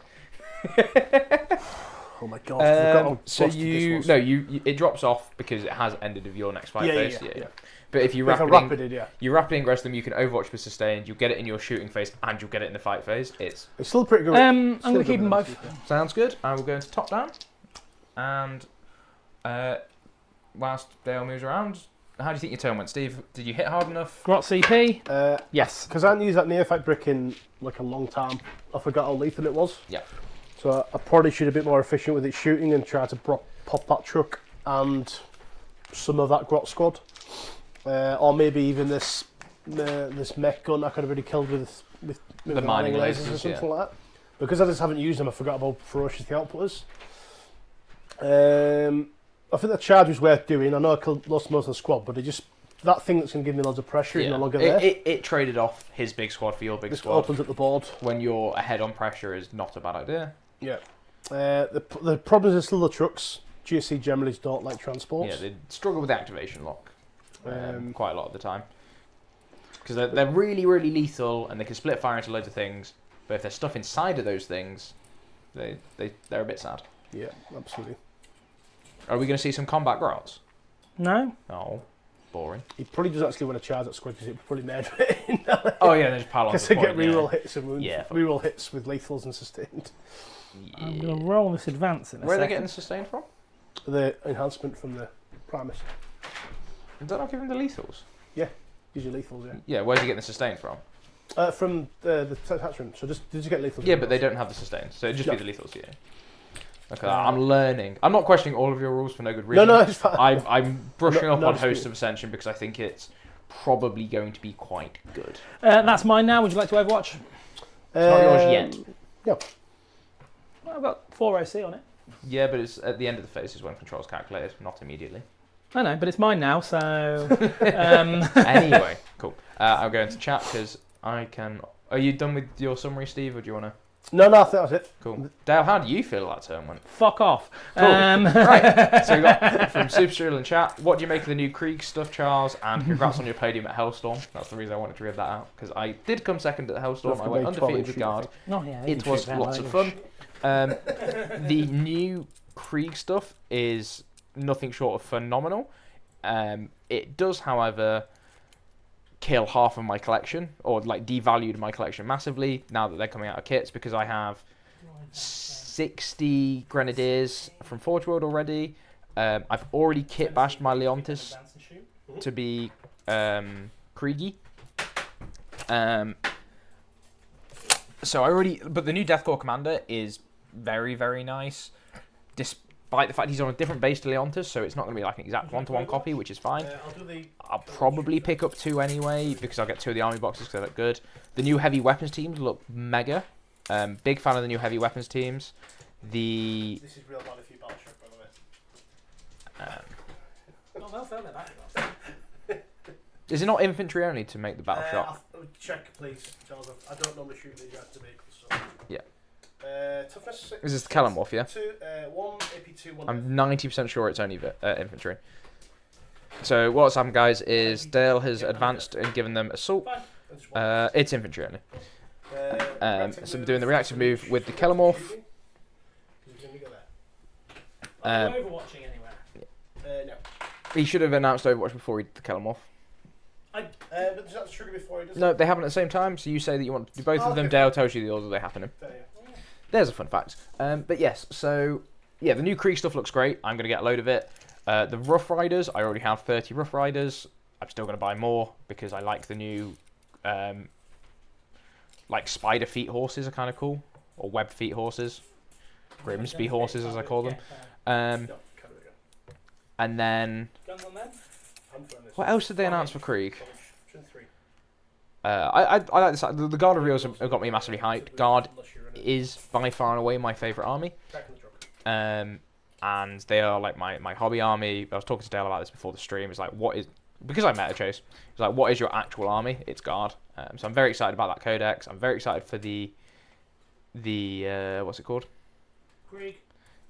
Oh my god! It drops off because it has ended of your next fight phase. Yeah. But if you you rapid ingress them, you can Overwatch with sustained. You get it in your shooting phase, and you'll get it in the fight phase. It's still pretty good. I'm going to keep them both. Sounds good. I will go into top down, and whilst Dale moves around, how do you think your turn went, Steve? Did you hit hard enough? Got CP? Yes. Because I hadn't used that neophyte brick in like a long time. I forgot how lethal it was. Yeah. So I probably should have been more efficient with its shooting and try to pop that truck and some of that grot squad. Or maybe even this mech gun I could have already killed with the mining lasers or something like that. Because I just haven't used them, I forgot about ferocious the outputters. I think the charge was worth doing. I know I lost most of the squad, but that thing that's going to give me loads of pressure is no longer there. It traded off his big squad for your big squad. Opens up the board. When you're ahead on pressure is not a bad idea. Yeah. The problems are still the trucks. GSC generally don't like transports. Yeah, they struggle with the activation lock quite a lot of the time. Because they're really, really lethal and they can split fire into loads of things. But if there's stuff inside of those things, they're a bit sad. Yeah, absolutely. Are we going to see some combat grots? No. Oh, boring. He probably doesn't actually want to charge that squad because it probably made it. Oh yeah, they just pile on. Because they get reroll hits and wounds. Yeah. Reroll hits with lethals and sustained. Yeah. I'm going to roll this advance in a second. Where are they getting the sustained from? The enhancement from the Primus. Don't I give him the lethals? Yeah, gives you lethals, yeah. Yeah, where's he getting the sustained from? From the attachment. So did you get lethals? Yeah, but they don't have the sustained, so it'd just be the lethals, yeah. Okay, I'm learning. I'm not questioning all of your rules for no good reason. No, it's fine. I'm brushing up on Host of Ascension because I think it's probably going to be quite good. That's mine now. Would you like to Overwatch? It's not yours yet. Yeah. Well, I've got 4 OC on it. Yeah, but it's at the end of the phase is when control's calculated, not immediately. I know, but it's mine now, so... Anyway, cool. I'll go into chat because I can... Are you done with your summary, Steve, or do you want to... No, I think that's it. Cool. Dale, how do you feel that turn went? Fuck off. Cool. Right, so we got from Superstrill in chat, what do you make of the new Krieg stuff, Charles? And congrats on your podium at Hellstorm. That's the reason I wanted to read that out, because I did come second at Hellstorm. I went undefeated with Guard. Oh, yeah, it was lots of fun. The new Krieg stuff is nothing short of phenomenal. It does, however, kill half of my collection, or like devalued my collection massively now that they're coming out of kits, because I have 60 Grenadiers from Forge World already. I've already kit bashed my Leontis to be Kriegy. So but the new Deathcore Commander is very, very nice, despite the fact he's on a different base to Leontis, so it's not going to be like an exact one-to-one copy, which is fine. I'll probably pick up 2 anyway, because I'll get 2 of the army boxes because they look good. The new heavy weapons teams look mega. Big fan of the new heavy weapons teams. This is real bad if you battleship, by the way. Is it not infantry only to make the battle shot? Check, please, Joseph. I don't normally shoot these out to vehicles. So. Yeah. Toughness 6. Is this the Kellenwolf, yeah? 1 AP2, 1. I'm 90% sure it's only infantry. So what's happened, guys, is Dale has advanced and given them assault. It's infantry only. So we're doing the reactive move with the Kellenwolf. Are you overwatching anywhere? No. He should have announced Overwatch before he did the Kellenwolf. But does that trigger before he does No, they happen at the same time, so you say that you want to do both of them, Dale tells you the order they happen in. There's a fun fact. But yes, so, yeah, the new Krieg stuff looks great. I'm going to get a load of it. The Rough Riders, I already have 30 Rough Riders. I'm still going to buy more, because I like the new, like, spider feet horses are kind of cool. Or web feet horses. Grimsby horses, as I call them. And then... What else did they announce for Krieg? I like this. The Guard reveals have got me massively hyped. Guard is by far and away my favourite army. And they are like my hobby army. I was talking to Dale about this before the stream. It's like, what is... Because I meta chase. It's like, what is your actual army? It's Guard. So I'm very excited about that codex. I'm very excited for the what's it called? Krieg.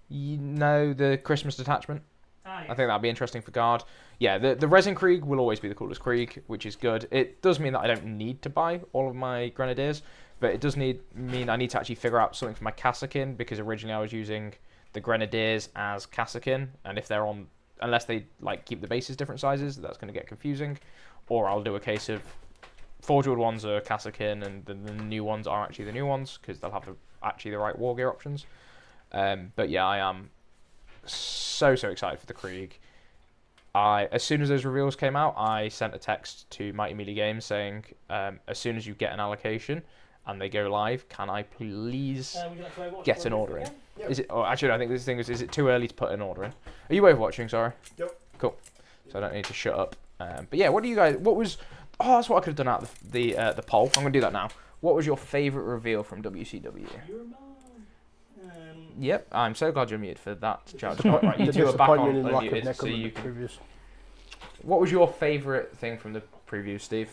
The Christmas detachment. Ah, yes. I think that'd be interesting for Guard. Yeah, the Resin Krieg will always be the coolest Krieg, which is good. It does mean that I don't need to buy all of my Grenadiers, but it does mean I need to actually figure out something for my Kassakin, because originally I was using the Grenadiers as Kassakin, and if they're on, unless they like keep the bases different sizes, that's going to get confusing. Or I'll do a case of Forge World ones are Kassakin, and the new ones are actually the new ones, because they'll have actually the right war gear options. But yeah, I am so excited for the Krieg. As soon as those reveals came out, I sent a text to Mighty Melee Games saying, as soon as you get an allocation and they go live, can I please get an order in? Yep. Is it? Oh, actually, I think this thing is it too early to put an order in? Are you overwatching? Sorry. Yep. Cool. So I don't need to shut up. But yeah, what do you guys? What was? Oh, that's what I could have done out of the poll. I'm gonna do that now. What was your favourite reveal from WCW? Yep, I'm so glad you're muted for that, Charles. Right, you two are back on unmuted, so you can... What was your favourite thing from the preview, Steve?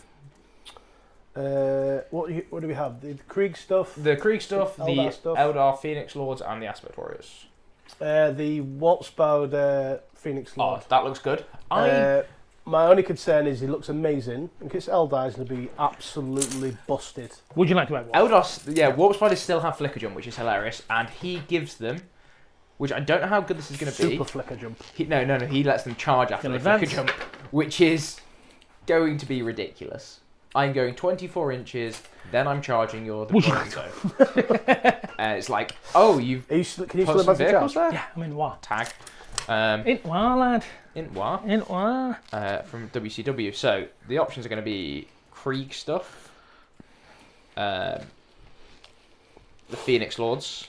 What do we have? The Krieg stuff? The Krieg stuff, Eldar stuff. Eldar Phoenix Lords, and the Aspect Warriors. The Warpsbowed Phoenix Lord. Oh, that looks good. My only concern is he looks amazing. I think it's Eldar is going to be absolutely busted. Would you like to add one? Eldar, yeah, Warp Spiders still have Flicker Jump, which is hilarious, and he gives them, which I don't know how good this is going to be. Super Flicker Jump. No, he lets them charge after the Flicker Jump, which is going to be ridiculous. I'm going 24 inches, then I'm charging your deployment zone. And it's like, oh, you've can you put still some vehicles there? Yeah, I'm in what? Tag. In what, lad? In what? In what? From WCW. So the options are going to be Krieg stuff, the Phoenix Lords,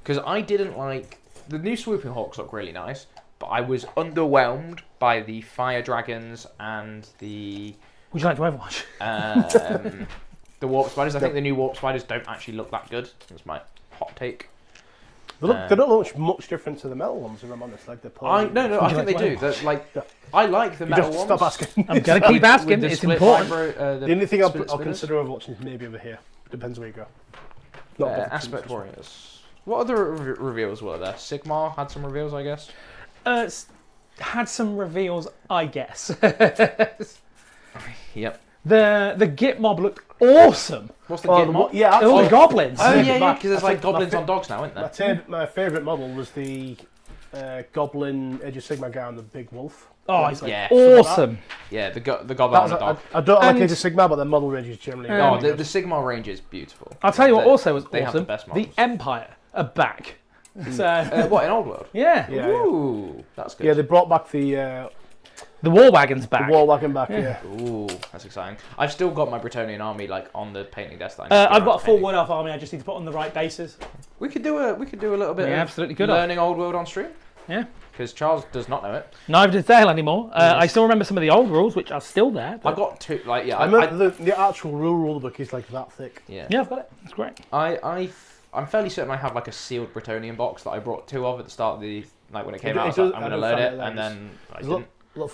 because I didn't like the new Swooping Hawks look really nice, but I was underwhelmed by the Fire Dragons and the. Would you like to Overwatch? The Warp Spiders. I think the new Warp Spiders don't actually look that good. That's my hot take. They don't look much different to the metal ones, if I'm honest. Like the No, I think they do. They're like, I like the metal ones. Stop asking. I'm going to keep asking. It's important. The only thing I'll consider overwatching is maybe over here. Depends where you go. Aspect Warriors. What other reveals were there? Sigmar had some reveals, I guess. Had some reveals, I guess. Yep. The Git mob looked awesome. What's the Git mob? Yeah, all the goblins. Oh yeah, because there's like goblins on dogs now, isn't there? My favourite model was the Goblin Age of Sigmar guy on the big wolf. Oh, he's Yeah. awesome. Yeah, the goblin on the dog. I don't like And- Age of Sigmar, but the model range is generally. No, really the Sigmar range is beautiful. I'll tell you what also was They have awesome. the best The models. Empire are back. So, What, in Old World? yeah. Yeah, Ooh, that's good. Yeah, they brought back the The War Wagon's back. wall wagon back. Yeah. Ooh, that's exciting. I've still got my Bretonnian army like on the painting desk. That I need to get I've around got a to full painting. Wood Elf army. I just need to put on the right bases. We could do a little bit We of absolutely could. learning Old World on stream. Yeah. Because Charles does not know it. Neither does Dale anymore. I still remember some of the old rules, which are still there. I've got two. Like yeah, I remember the actual rule book is like that thick. yeah. Yeah, I've got it. It's great. I'm fairly certain I have like a sealed Bretonnian box that I brought two of at the start of the when it came It out. I was does- like, I'm I going to do learn find it, that and then I There's didn't. a lot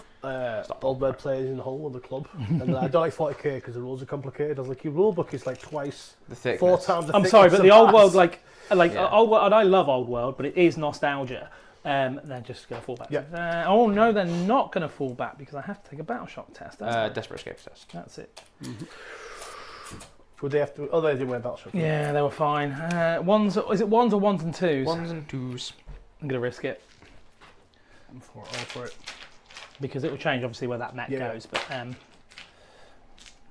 of old bird players in the whole of the club, and I don't like 40k because the rules are complicated. I was like, your rule book is like twice, The thickness. 4 times. The I'm sorry, but thickness the of old bats. world, like Yeah. old world, and I love old world, but it is nostalgia. They're just going to fall back. Yeah. Oh no, they're not going to fall back because I have to take a battle shock test. Desperate Escape test. That's it. Would they have to? Oh, they didn't win battleship. Yeah, they were fine. Ones, is it ones or ones and twos? Ones and twos. I'm going to risk it I'm all for it. because it will change obviously where that mech Yeah. goes. But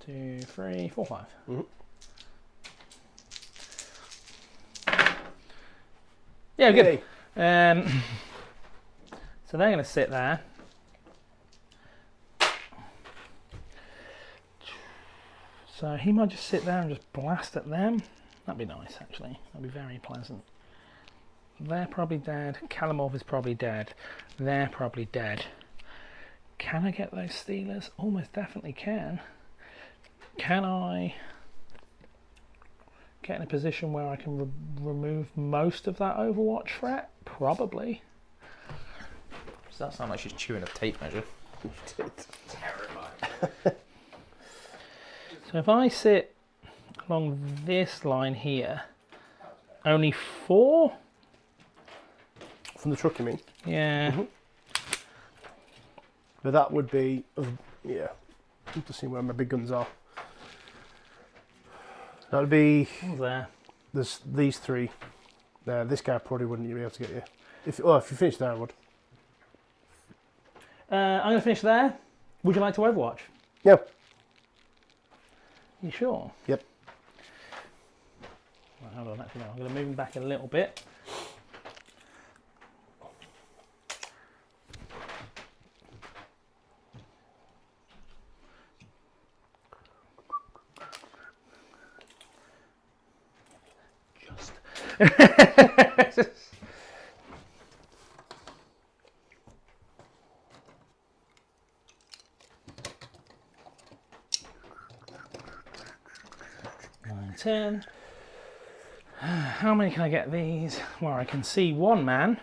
2, 3, 4, 5. Mhm. Yeah, good. Yay. So they're going to sit there. So he might just sit there and just blast at them. That'd be nice, actually. That'd be very pleasant. They're probably dead. Kalimov is probably dead. They're probably dead. Can I get those Steelers? Almost definitely can. Can I get in a position where I can remove most of that Overwatch threat? Probably. Does that sound like she's chewing a tape measure? Terrifying. So if I sit along this line here, only 4? From the truck, you mean? Yeah. Mhm. But that would be, yeah. I need to see where my big guns are. That would be. What's there? There's these 3. This guy probably wouldn't be able to get you. If you finish there, I would. I'm going to finish there. Would you like to Overwatch? Yeah. You sure? Yep. Well, hold on, actually, no. I'm going to move him back a little bit. Just. 9, 10. How many can I get these where I can see one man?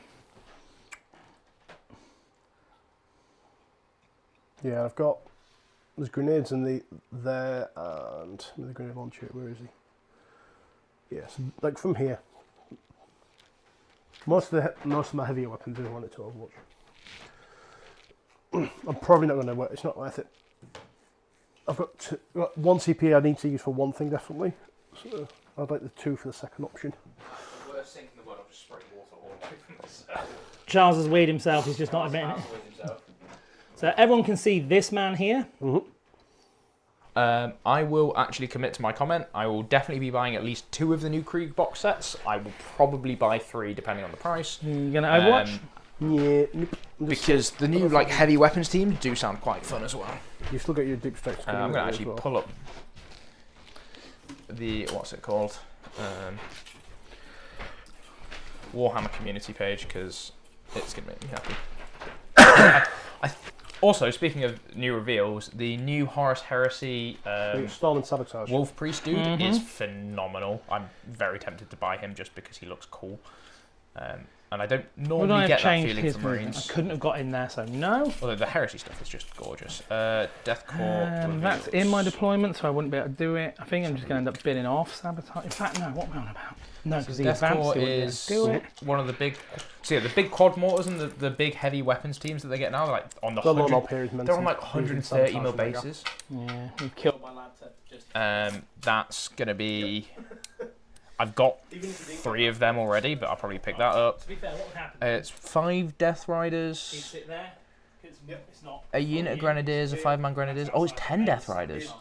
Yeah, I've got. There's grenades in there and the grenade launcher. Where is he? Yes, like from here. Most of my heavier weapons I want it to Overwatch. I'm probably not going to work. It's not worth it. I've got 1 CP I need to use for one thing definitely. So I'd like the 2 for the second option. Worst thing in the world, I'll just spray water all over myself. Charles has weird himself, he's just not admitting it. So everyone can see this man here. I will actually commit to my comment. I will definitely be buying at least 2 of the new Krieg box sets. I will probably buy 3 depending on the price. You're going to Overwatch? Yeah, nope. Because the new like heavy weapons teams do sound quite fun as well. You still get your deep strikes. I'm going to actually pull up the what's it called Warhammer community page because it's going to make me happy. Also, speaking of new reveals, the new Horus Heresy Storm and Sabotage. Wolf Priest dude is phenomenal. I'm very tempted to buy him just because he looks cool. And I don't Would normally I have get that changed feeling his from movement? Marines. I couldn't have got in there, so no. Although the Heresy stuff is just gorgeous. Deathcore. That's in my deployment, so I wouldn't be able to do it. I think I'm just going to end up bidding off Sabotage. In fact, no, what am I on about? No, because the advanced Deathcore wouldn't is do it. one of the big. So yeah, the big quad mortars and the big heavy weapons teams that they get now, like on the They're 100, they're on like 130 mil Sabotage bases. Yeah, we've killed my lab to just. That's gonna be. I've got 3 of them already, but I'll probably pick that up. To be fair, what would happen? It's 5 Death Riders, Sit there. It's not. a unit of Grenadiers, a 5-man Grenadiers. Oh, it's 10 Death Riders.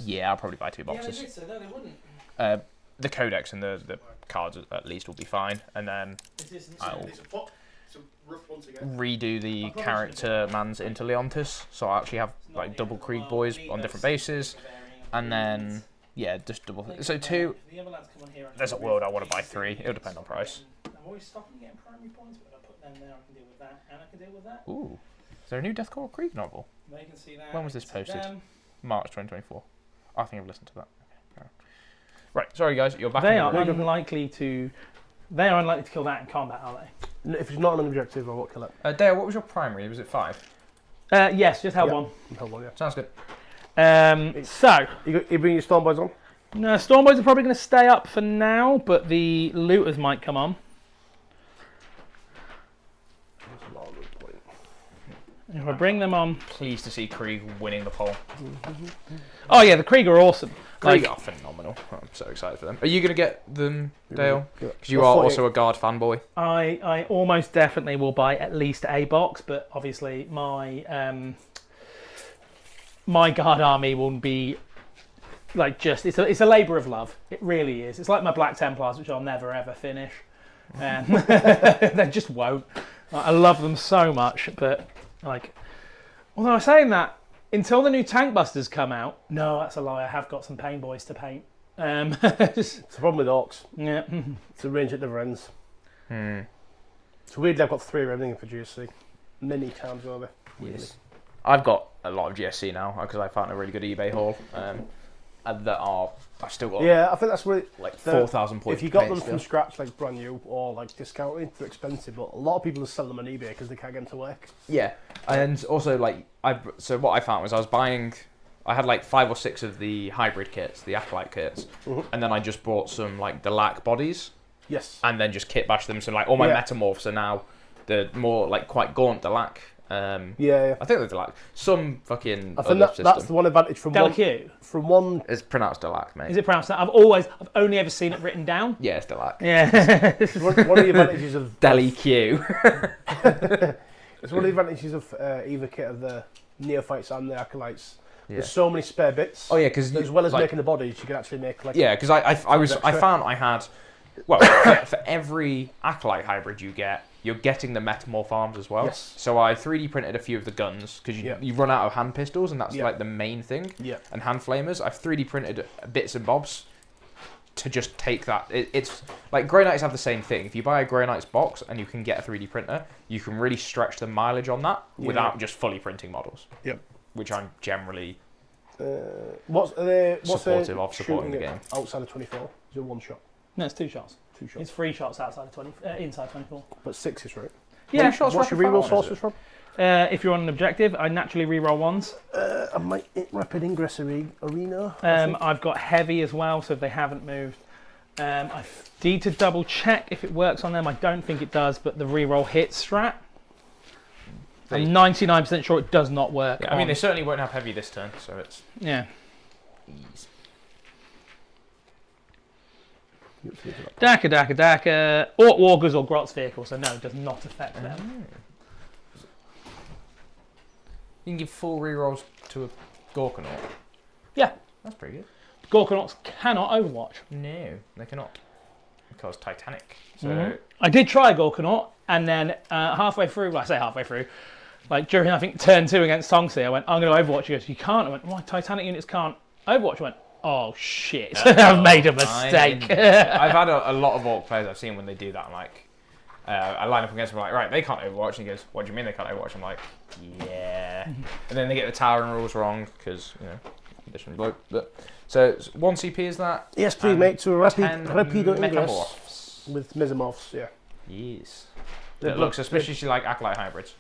Yeah, I'll probably buy 2 boxes. Yeah, they did, so no, they wouldn't. The Codex and the cards at least will be fine, and then I'll redo the character man's into Leontis, so I actually have like double Krieg boys on different bases, and then yeah, just double. So 2. There's a world I want to buy 3. It'll depend on price. I'm always stopping getting primary points, but if I put them there, I can deal with that, and I can deal with that. Ooh, is there a new Deathcore Krieg novel? They can see that. When was this posted? March 2024. I think I've listened to that. Okay. Right, sorry guys, you're back. They are unlikely to. They are unlikely to kill that in combat, are they? If it's not an objective, I won't kill it. Dale, what was your primary? Was it 5? Yes, just held Yep. one. Held one, yeah. Sounds good. So, You bring your Stormboys on? no, Stormboys are probably going to stay up for now, but the looters might come on. If I bring them on. Pleased to see Krieg winning the poll. Oh yeah, the Krieg are awesome. Krieg Like, are phenomenal. I'm so excited for them. Are you going to get them, Dale? Yeah. Because you are also a Guard fanboy. I almost definitely will buy at least a box, but obviously my my guard army will be like just it's a labour of love. It really is. It's like my Black Templars, which I'll never ever finish. They just won't. I love them so much, but like, although I'm saying that until the new Tank Busters come out, no, that's a lie. I have got some Pain Boys to paint. It's the problem with Orks. Yeah. It's a range that never ends. So weirdly, I've got 3 of everything for GSC. Many times over. Yes. I've got a lot of GSC now because I found a really good eBay haul. And that are I've still got Yeah, I think that's really like 4,000 points. If you got them from scratch, like brand new or like discounted, they're expensive. But a lot of people sell them on eBay because they can't get them to work. Yeah, and also like so what I found was I had like 5 or 6 of the hybrid kits, the Acolyte kits, and then I just bought some like the lack bodies. Yes. And then just kit bashed them. So like all my metamorphs are now the more like quite gaunt the lack. I think they're the lack. Some fucking. I think that's the one advantage from Delacue. one. It's pronounced Delac, mate. Is it pronounced that? I've only ever seen it written down. Yeah, it's Delac. Yeah. one of the advantages of Deliq. It's one of the advantages of either kit of the neophytes and the acolytes. Yeah. There's so many spare bits. Oh yeah, because as well as making the bodies, you can actually make like. Yeah, because I found I had. Well, for every Acolyte hybrid you get, you're getting the Metamorph arms as well. Yes. So I 3D printed a few of the guns, because you run out of hand pistols, and that's like the main thing. Yeah. And hand flamers. I've 3D printed bits and bobs to just take that. It's like Grey Knights have the same thing. If you buy a Grey Knights box and you can get a 3D printer, you can really stretch the mileage on that without just fully printing models. Yep. Which I'm generally what's supportive of supporting the game. Outside of 24, is it 1 shot? No, it's 2 shots. 2 shots. It's 3 shots outside of 20, inside 24. But 6 is right. Yeah. What's your reroll sources from? If you're on an objective, I naturally reroll 1s. I might rapid ingress arena. I've got heavy as well, so if they haven't moved. I need to double check if it works on them. I don't think it does, but the reroll hit strat. I'm 99% sure it does not work. Yeah, I mean, they certainly won't have heavy this turn, so it's yeah. ease. Daka. Orc Walkers or Grot's vehicle, so no, it does not affect them. You can give full rerolls to a Gorkanaut. Yeah. That's pretty good. Gorkanauts cannot Overwatch. No, they cannot. Because Titanic. So I did try Gorkanaut, and then halfway through, well, I say halfway through, like during, I think, turn 2 against Songseer, I went, I'm going to Overwatch. He goes, you can't. I went, why? Titanic units can't Overwatch. I went, oh shit, I've made a mistake. I've had a lot of Orc players I've seen when they do that. I'm like, I line up against them, like, right, they can't Overwatch. And he goes, what do you mean they can't Overwatch? I'm like, yeah. And then they get the towering rules wrong because, you know, condition bloke. But so 1 CP is that? Yes, please, mate. To a rapido ingress Metamorphs. with mesomorphs. Yeah. Yes. It looks suspiciously like Acolyte hybrids.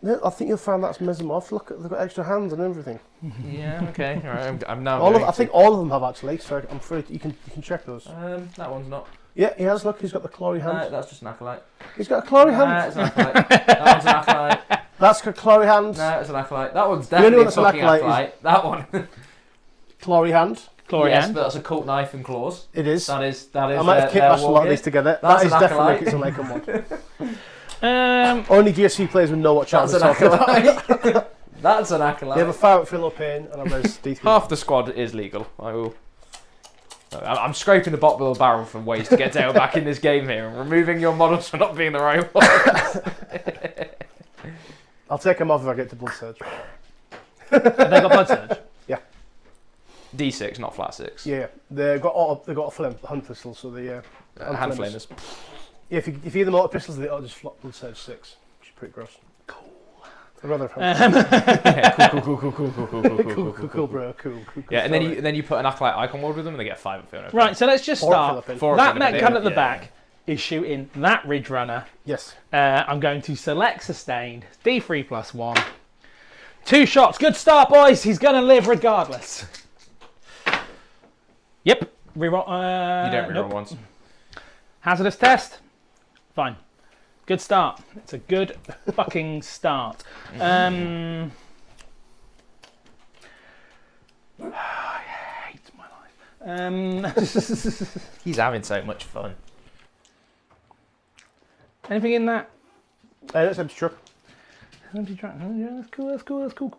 Yeah, I think you'll find that's mesomorphs. Look, they've got extra hands and everything. Yeah. Okay. All right. I'm now. I think all of them have actually. So I'm afraid you can check those. That one's not. Yeah, he has. Look, he's got the clawy hand. That's just an Acolyte. He's got a clawy hand. It's an Acolyte. That one's an Acolyte. That's got clawy hand. No, it's an Acolyte. That one's definitely a fucking Acolyte. That one. Clawy hand. Glory Yes, hand. but that's a cult knife and claws. It is. That is. I might have kickbashed a lot of these together. That's That is an definitely acolyte. it's a Lycan one. Um, Only GSC players would know what chat That's we're an talking about. acolyte. That's an They have a acolyte. fire at Philip Payne and a res D3. Half the squad is legal. I'm scraping the bottom of the barrel for ways to get Dale back in this game here and removing your models for not being the right one. I'll take them off if I get to Blood Surge. have they got blood surge? D6, not flat 6. Yeah, they've got a flame, hand pistol, so they Hand flamers. Yeah, if you hear them auto pistols, they auto just flop Blood Surge 6, which is pretty gross. Cool. I'd rather have Yeah, cool, bro, cool. Yeah, and then you put an acolyte icon ward with them and they get 5 at Fiona. Right, so let's just start. Four That at Fiona, mech gun at the yeah. back is shooting that Ridge Runner. Yes. I'm going to select Sustained, D3+1. 2 shots, good start, boys. He's going to live regardless. Yep. Reroll. You don't reroll nope. once. Hazardous test. Fine. Good start. It's a good fucking start. I hate my life. He's having so much fun. Anything in that? That's empty truck. Empty track. Yeah, that's cool. Something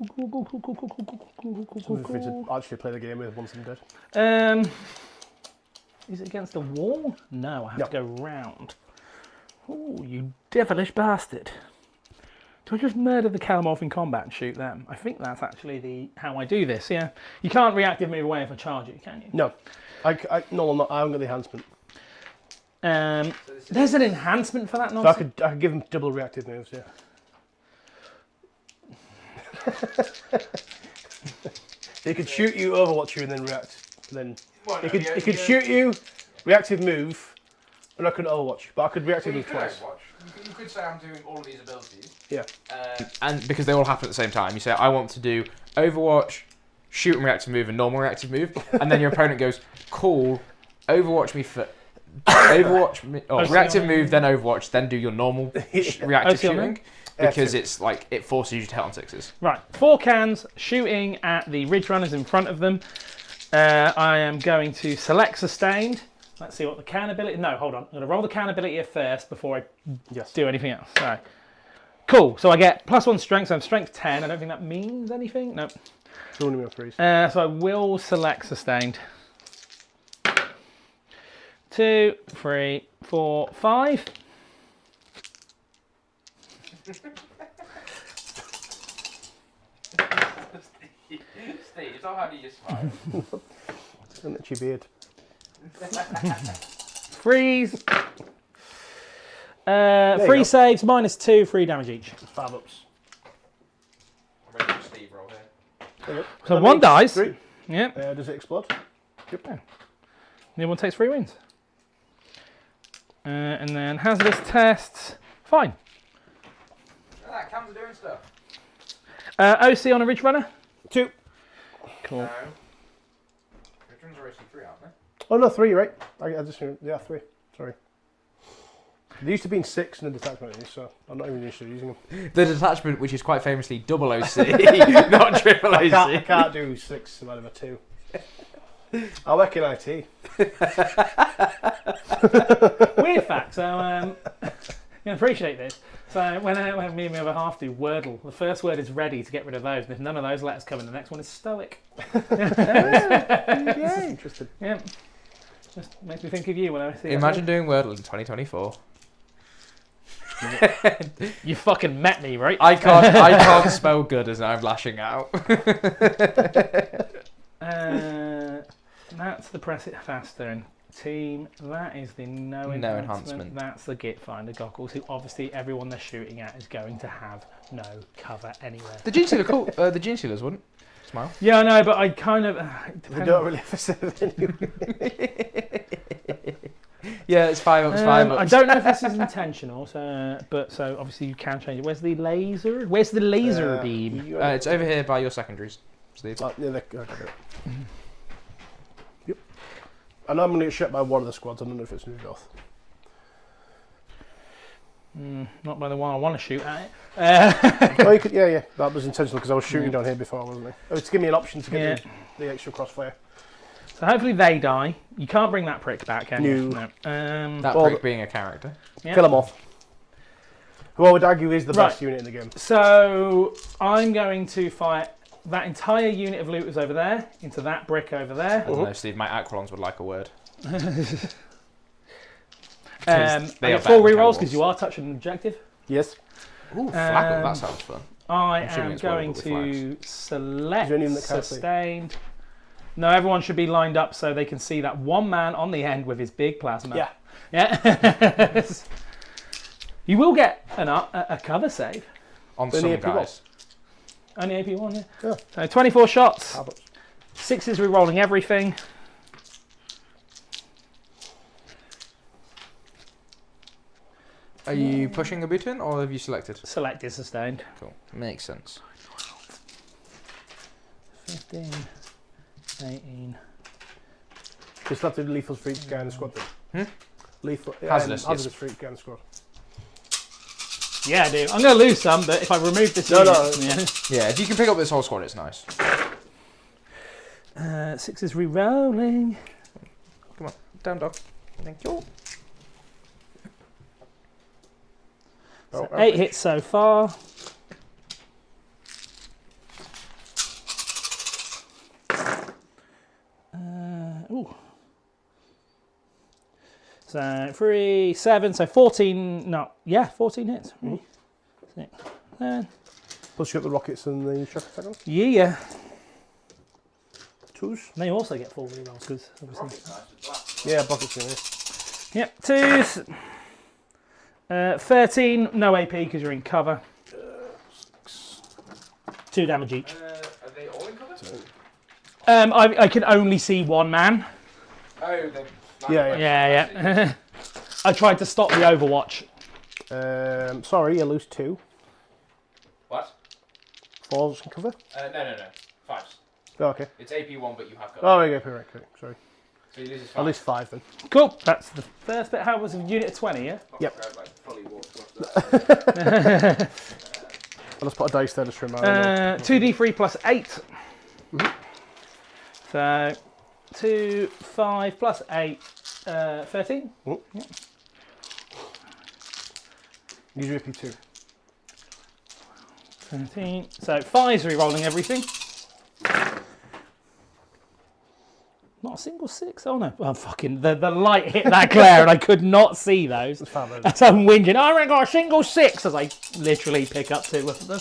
for me to actually play the game with once I'm dead. Is it against the wall? No, I have No. to go round. Oh, you devilish bastard. Do I just murder the Calamorph in combat and shoot them? I think that's actually how I do this, yeah. You can't reactive move away if I charge it, can you? No. No, I'm not. I haven't got the enhancement. There's an enhancement for that So nonsense? I could give him double reactive moves, yeah. He could shoot you, overwatch you, and then react. Then he could shoot you, reactive move, and I couldn't overwatch. But I could reactive move twice. You could say I'm doing all of these abilities. Yeah. And because they all happen at the same time, you say I want to do Overwatch, shoot and reactive move, and normal reactive move, and then your opponent goes, cool, Overwatch me for Overwatch me, reactive move, then Overwatch, then do your normal reactive shooting. Because it's like it forces you to hit on 6s. Right, 4 cans shooting at the Ridge Runners in front of them. I am going to select Sustained. Let's see what the can ability. No, hold on. I'm going to roll the can ability first before I do anything else. All right. Cool. So I get +1 strength. So I'm strength 10. I don't think that means anything. Nope. So I will select Sustained. 2, 3, 4, 5. Steve, it's not how you just smile. It's an itchy beard. Freeze. 3 saves, -2, 3 damage each. 5 ups. I'm ready for Steve roll here. So that 1 dies. 3. Yep. Does it explode? Yep. The other one takes 3 wins. And then hazardous tests. Fine. Look at that, Cam's doing stuff. OC on a Ridge Runner. 2. Cool. No. Ridge Runners are actually 3, aren't they? Oh no, 3, right? I just 3. Sorry. They used to be in 6 in the detachment, so I'm not even used to using them. The detachment, which is quite famously double OC, not triple OC. I can't do 6 out of a 2. I work in IT. Weird fact. So you appreciate this. So when me and my other half do Wordle, the first word is ready to get rid of those, and if none of those letters come in, the next one is stoic. Yeah, interesting. Yeah. Just makes me think of you when I see Imagine doing Wordle in 2024. You fucking met me, right? I can't spell good as I'm lashing out. That's the press it faster and team. That is the no enhancement. That's the Git Finder goggles, who obviously everyone they're shooting at is going to have no cover anywhere. The Genestealer, cool. The Genestealers wouldn't. Smile. Yeah, I know, but I kind of. They don't really have a set of anyway. Yeah, it's 5 ups, 5 ups. I don't know if this is intentional, so obviously you can change it. Where's the laser? Where's the laser beam? It's over here by your secondaries, Steve. Yeah, Yep. And I'm going to get shot by one of the squads. I don't know if it's moved off. Not by the one I want to shoot at it. Oh, you could, yeah. That was intentional because I was shooting down here before, wasn't I? Oh, to give me an option to get the extra crossfire. So hopefully they die. You can't bring that prick back, can you? No. That well, prick being a character. Yeah. Kill him off. Who I would argue is the best unit in the game. So I'm going to fire that entire unit of looters over there into that brick over there. I don't know, Steve. My Aquilons would like a word. I They get are 4 better than rerolls because cannibals. you are touching an objective. Yes. Ooh, flaggle. That sounds fun. I assuming am it's going workable with to select Is there anyone that can't see? sustained. No, everyone should be lined up so they can see that one man on the end with his big plasma. Yeah. Yeah. You will get a cover save. On Only some AP one. guys. Only AP1, yeah. Yeah. So 24 shots. How much? 6 is rerolling everything. Are you pushing a button or have you selected? Select is sustained. Cool. Makes sense. 15, 18. Just have to lethal for each guy in the squad then. Lethal, Hazardous, hazardous yes. for each guy in the squad. Yeah, I do. I'm going to lose some, but if I remove this No, unit, no. Yeah, if you can pick up this whole squad, it's nice. 6 is re-rolling. Come on, down dog. Thank you. So 8 hits so far. Ooh. So 3, 7, so 14. No, yeah, 14 hits. 6, 7. Plus you got the rockets and the shock attack on. Yeah. Twos. They also get full rerolls because obviously. Yeah, buckets in there. Yep, 2s. 13, no AP because you're in cover. 2 damage each. Are they all in cover? I can only see one man. Oh, they... Yeah, Yeah. I tried to stop the Overwatch. Sorry, you lose 2. What? 4s can cover. No. 5s. Oh, okay. It's AP1, but you have cover. Oh, there you go. Right, okay. Sorry. So you lose 5. At least 5 then. Cool. That's the first bit. How was a unit of 20, yeah? Yep. Fully walked. I'll just put a dice there just to remind me. 2d3 plus 8. So 2, 5 plus 8, 13. Oh. Yep. Use your AP2. 13. So 5's re-rolling everything. Not a single 6. Oh no. Oh, fucking the light hit that glare and I could not see those. It's fine, though. As I'm whinging, I haven't got a single 6 as I literally pick up 2 of them.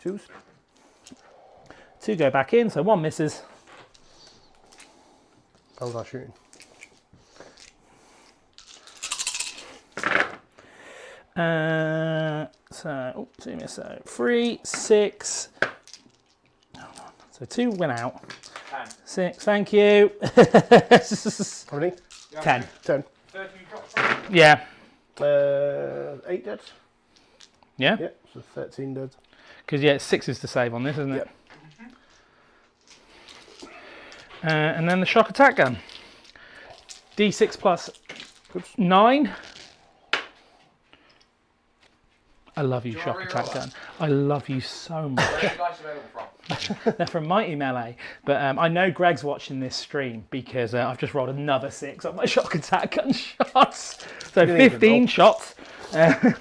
2s. 2 go back in, so 1 misses. How was I shooting? So 2 miss. So 3, 6. So 2 went out. 10. 6, thank you. How many? 10. 10. 13 drops. Yeah. 8 dead. Yeah? Yep, so 13 dead. Because, yeah, it's 6 is to save on this, isn't it? Yep. And then the shock attack gun. D6 plus 9. I love you, shock attack gun. I love you so much. Where are you guys available from? They're from Mighty Melee. But I know Greg's watching this stream because I've just rolled another 6 on my shock attack gun shots. So You didn't even 15 roll. shots. In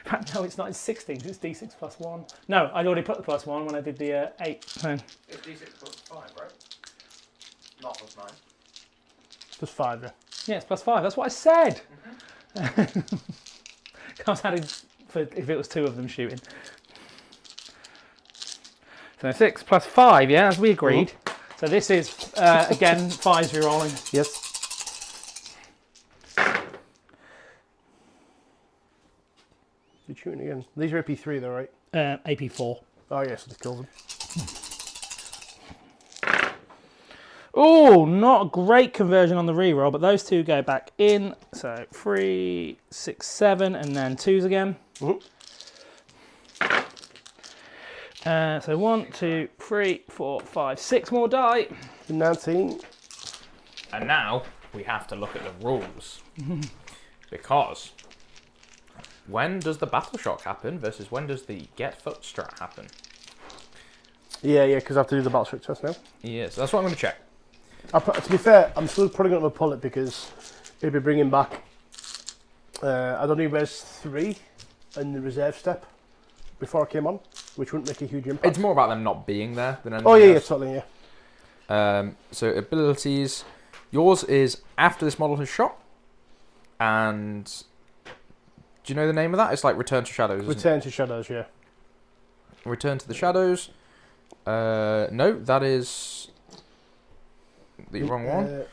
fact, no, it's not. It's 16. It's D6 plus 1. No, I'd already put the plus 1 when I did the 8. So, It's D6 plus 5, right? Not plus 9. Just 5, yeah. yeah, it's plus 5. That's what I said. I was adding for if it was 2 of them shooting. So 6 plus 5, yeah, as we agreed. So this is, again, 5's re-rolling. Yes. You're shooting again. These are AP3 though, right? AP4. Oh, yes, it kills them. Oh, not a great conversion on the re-roll, but those 2 go back in. So 3, 6, 7, and then 2s again. So 1, 2, 3, 4, 5, 6 more die. 19. And now we have to look at the rules. Because when does the battle shock happen versus when does the get foot strat happen? Yeah, because I have to do the battle strike test now. Yes, that's what I'm going to check. To be fair, I'm still probably going to pull it because he'll be bringing back. I'd only res 3 in the reserve step before I came on, which wouldn't make a huge impact. It's more about them not being there than anything Oh yeah, else. totally, yeah. So abilities. Yours is after this model has shot, and do you know the name of that? It's like Return to Shadows. Isn't Return to Shadows, yeah. it? Return to the Shadows. No, that is the wrong one.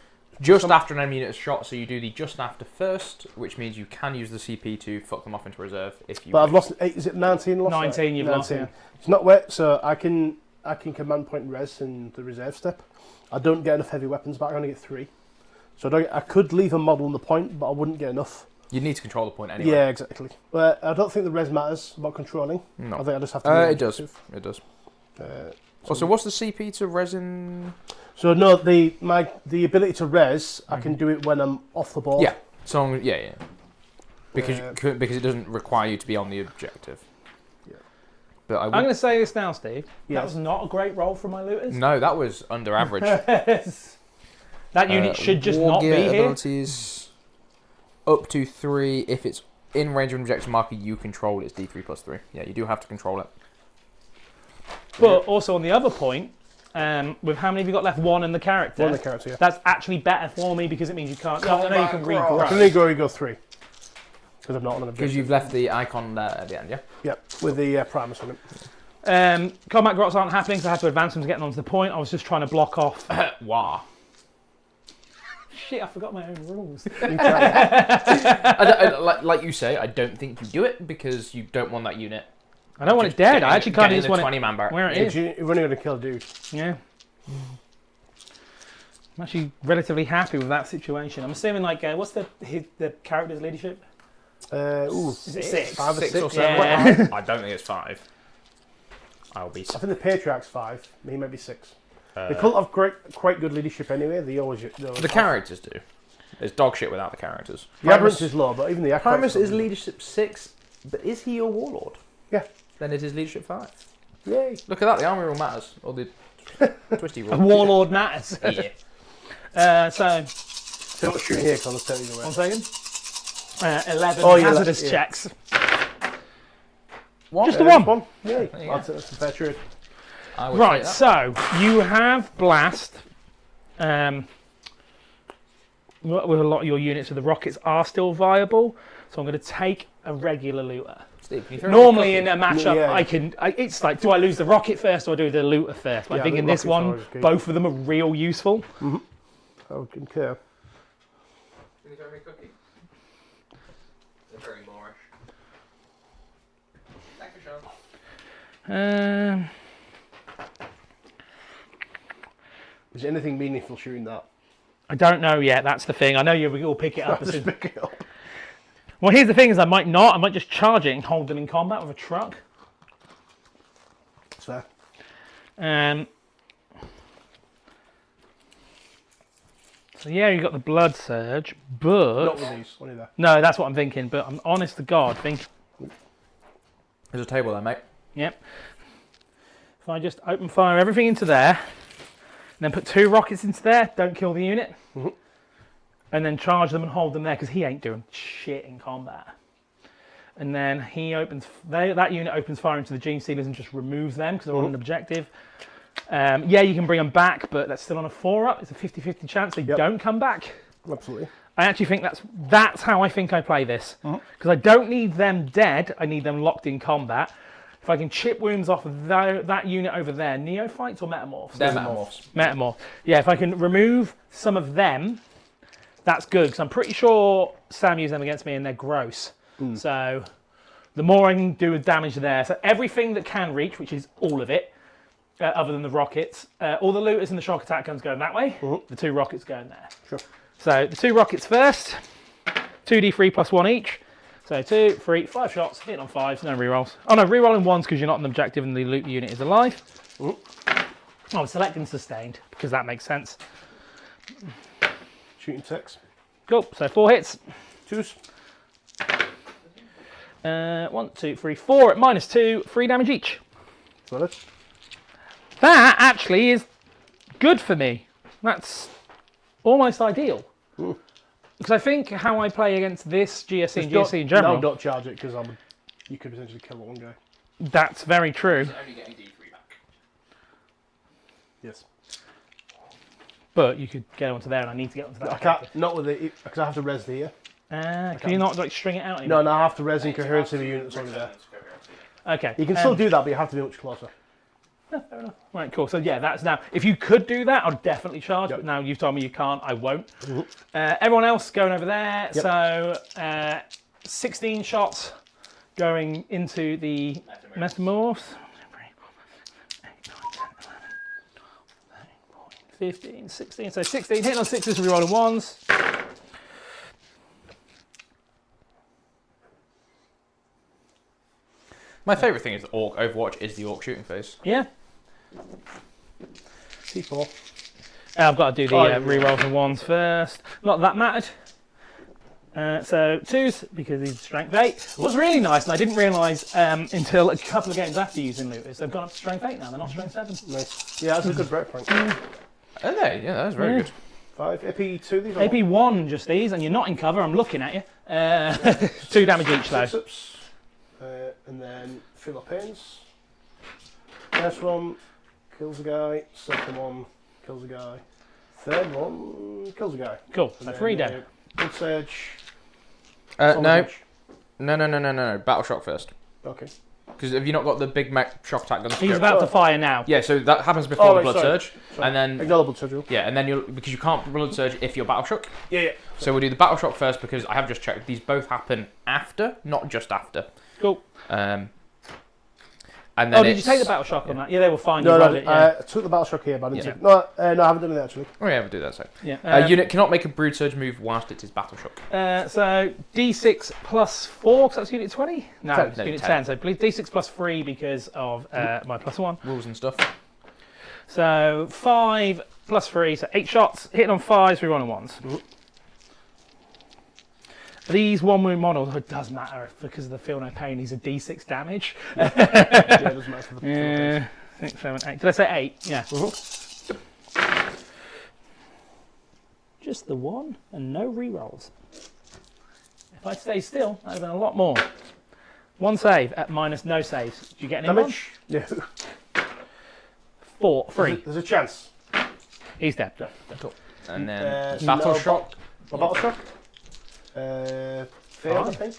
Just after an enemy unit is shot, so you do the just after first, which means you can use the CP to fuck them off into reserve if you. But I've lost 8. Is it 19? Lost 19. You've lost. Yeah. It's not wet, so I can command point res in the reserve step. I don't get enough heavy weapons back. I only get 3. So I could leave a model on the point, but I wouldn't get enough. You need to control the point anyway. Yeah, exactly. But I don't think the res matters about controlling. No. I think I just have to. It does. It does. So what's the CP to resin? So no, the ability to res, I can do it when I'm off the board. Yeah. So yeah. Because it doesn't require you to be on the objective. Yeah. But I'm going to say this now, Steve. Yes. That was not a great roll for my looters. No, that was under average. That unit should just war not be gear here. Abilities up to 3. If it's in range of an objective marker you control, it's D3+3. Yeah, you do have to control it. But also on the other point, with how many have you got left? 1 in the character. 1 in the character, yeah. That's actually better for me because it means you can't. I know you can I regrow. can only go 3. Because I'm not on an objective. Because you've left the icon there at the end, yeah? Yep, with the Primus on it. Combat grots aren't happening, so I had to advance them to get onto the point. I was just trying to block off. Wah. Shit, I forgot my own rules. Like you say, I don't think you do it because you don't want that unit. I don't want it dead. I actually kind of just want 20-man bar. where it is. You're only going to kill a dude. Yeah. I'm actually relatively happy with that situation. I'm assuming, like, what's the character's leadership? Is it 6? 5 or 6 6? or 7? Yeah. I don't think it's 5. I'll be. I think the Patriarch's 5. He might be 6. They could have quite good leadership anyway. They always the characters do. There's dog shit without the characters. The average is low, but even the Primus is leadership 6, but is he your warlord? Yeah. Then it is leadership 5. Yay. Look at that, the army rule matters. Or the twisty rule. A warlord matters. Yeah. So what's shooting here? Because I'll just tell you the way. 1 second. 11 Oh, yeah, hazardous yeah. checks. One? Just the one. Yay. There you go. That's a fair trade. I would Right, say so you have blast. With a lot of your units of the rockets are still viable, so I'm going to take a regular looter. Steve, can you throw Normally me in a matchup, Yeah. it's like, do I lose the rocket first or do the looter first? But I Yeah, think the in this rocket's one, always good. both of them are real useful. I would concur. Can you throw me a cookie? They're very boorish. Thank you, Sean. Is anything meaningful shooting that? I don't know yet. That's the thing. I know you'll pick it up. As Just soon. pick it up. Well, here's the thing: is I might not. I might just charge it and hold them in combat with a truck. That's fair. So yeah, you got the blood surge, but Not with these. Only there. no, that's what I'm thinking. But I'm honest to God, think. There's a table there, mate. Yep. If I just open fire everything into there, and then put 2 rockets into there, don't kill the unit, and then charge them and hold them there because he ain't doing shit in combat. And then he opens that unit opens fire into the Genestealers and just removes them because they're on an objective. Yeah, you can bring them back, but that's still on a 4-up. It's a 50-50 chance they don't come back. Absolutely. I actually think that's how I think I play this. Because I don't need them dead, I need them locked in combat. If I can chip wounds off of that unit over there, neophytes or metamorphs? They're metamorphs. Metamorph. Yeah, if I can remove some of them, that's good. Because I'm pretty sure Sam used them against me and they're gross. So the more I can do with damage there. So everything that can reach, which is all of it, other than the rockets, all the looters and the shock attack guns going that way, the 2 rockets going there. Sure. So the 2 rockets first, 2d3 plus 1 each. So 2, 3, 5 shots, hitting on 5s, no rerolls. Oh no, rerolling 1s because you're not an objective and the loot unit is alive. Oh, I'm selecting sustained because that makes sense. Shooting 6. Cool, so 4 hits. 2s. 1, 2, 3, 4 at -2, 3 damage each. Got it. That actually is good for me. That's almost ideal. Because I think how I play against this GSC and GSC in general... No, don't charge it, because you could potentially kill one guy. That's very true. Only getting D3 back. Yes. But you could get onto there, and I need to get onto that. I can't, not with it, because I have to res here. Can you not like string it out anymore? No, I have to res in coherence of the units over there. Okay. You can still do that, but you have to be much closer. Fair enough. Right, cool. So yeah, that's now. If you could do that, I'd definitely charge. But now you've told me you can't, I won't. Everyone else going over there. Yep. So 16 shots going into the metamorphs. 15, 16. So 16 hitting on 6s and rerolling 1s. My favourite thing is the Orc Overwatch is the Orc shooting phase. Yeah. C4. I've got to do the rerolls and 1s first. Not that mattered. So 2s, because he's strength 8. What's really nice, and I didn't realise until a couple of games after using looters, they've gone up to strength 8 now, they're not strength 7. Nice. Yeah, that's a good breakpoint. Are they? Yeah, that's very good. 5. AP2 these are. AP1 just these, and you're not in cover, I'm looking at you. 2 damage each though. 6-ups. And then Philippines. First one kills a guy. Second one kills a guy. Third one kills a guy. Cool, so 3 dead. Blood Surge. No. Battle Shock first. Okay. Because have you not got the big mech shock attack guns? He's about to fire now. Yeah, so that happens before the Blood Surge. Sorry. And then... Ignore the Blood Surge rule. Yeah, and then because you can't Blood Surge if you're Battle Shock. Yeah. So we'll do the Battle Shock first because I have just checked. These both happen after, not just after. Cool. And then did you take the battle shock on that? Yeah, they were fine. No, It, yeah. I took the battle shock here, but I didn't Yeah. take. No, I haven't done it actually. Oh yeah, we'll do that. So Yeah. unit cannot make a Brood Surge move whilst it is Battle Shock. So D6 plus 4, because that's unit 20? No, 10. it's unit 10. So D6 plus 3 because of my plus 1. Rules and stuff. So 5 plus 3, so 8 shots. Hitting on 5s, rerolling 1s. These 1 wound models, it does matter because of the feel no pain. These are D6 damage. Yeah, it doesn't matter for the Yeah, 6, 7, 8. Did I say 8? Yeah. Just the 1 and no rerolls. If I stay still, that would have been a lot more. 1 save at minus no saves. Do you get any damage. Yeah. 3. There's a chance. He's dead. Cool. And then Battle Shock. A battle shock. Failed, I think.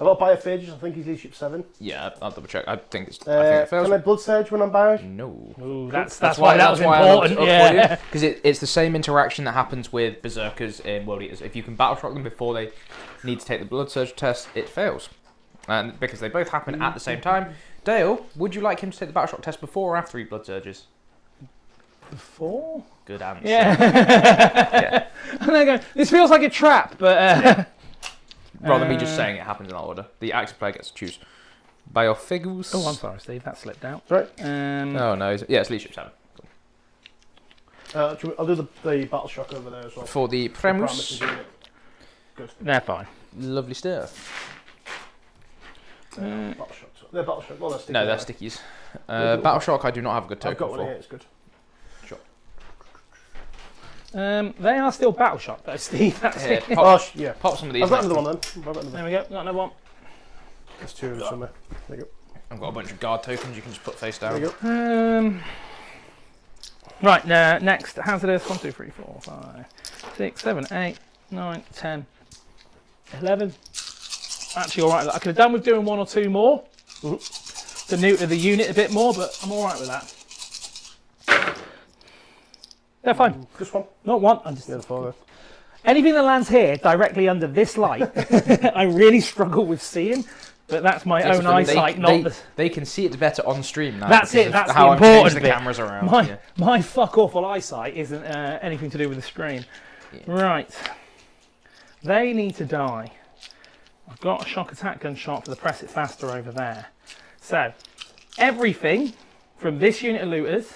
I've got Biophages, I think he's leadership 7. Yeah, I'll double check. I think it fails. Can I Blood Surge when I'm Bios? No. Ooh, that's why that was I looked important. up Yeah. Because it's the same interaction that happens with Berserkers in World Eaters. If you can Battle Shock them before they need to take the Blood Surge test, it fails. And because they both happen at the same time. Dale, would you like him to take the Battle Shock test before or after he Blood Surges? Before? Good answer. Yeah. Yeah. And they go, this feels like a trap, but... Rather than me just saying it happens in that order. The active player gets to choose. Biofigus. Oh, I'm sorry, Steve. That slipped out. Right. Oh, no. It's leadership 7. I'll do the battle shock over there as well. For the Premus. Good. They're fine. Lovely stuff. Battle shock. They're battle shock. Well, they're stickies. No, they're stickies. Battle Shock, I do not have a good token I've got one for. here, it's good. Sure. They are still battle shock though, Steve. That's Here, it. pop, Yeah. pop some of these. I've got next another to- one then. I've got another. There we go. Got another one. There's 2 of them somewhere. There you go. I've got a bunch of guard tokens you can just put face down. There you go. Right, next. Hazardous. 1, 2, 3, 4, 5, 6, 7, 8, 9, 10, 11. Actually, alright with that. I could have done with doing 1 or 2 more. To neuter the unit a bit more, but I'm alright with that. They're fine. Just one. Not one. I'm just Yeah, the 4 there. anything that lands here directly under this light, I really struggle with seeing. But that's my own eyesight, not the. They can see it better on stream now. That's because it. of That's how the I've changed important the bit. cameras around. My fuck awful eyesight isn't anything to do with the screen. Yeah. Right. They need to die. I've got a shock attack gun shot for the press it faster over there. So everything from this unit of looters,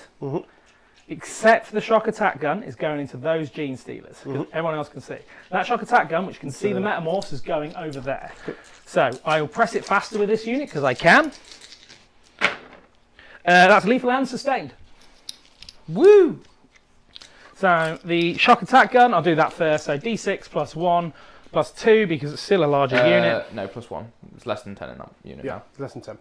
except the shock attack gun, is going into those Genestealers. Everyone else can see. That shock attack gun, which can see the metamorphs, is going over there. So I will press it faster with this unit because I can. That's lethal and sustained. Woo! So the shock attack gun, I'll do that first. So D6 plus 1 plus 2 because it's still a larger unit. No, +1. It's less than 10 in that unit. Yeah, now. it's less than 10.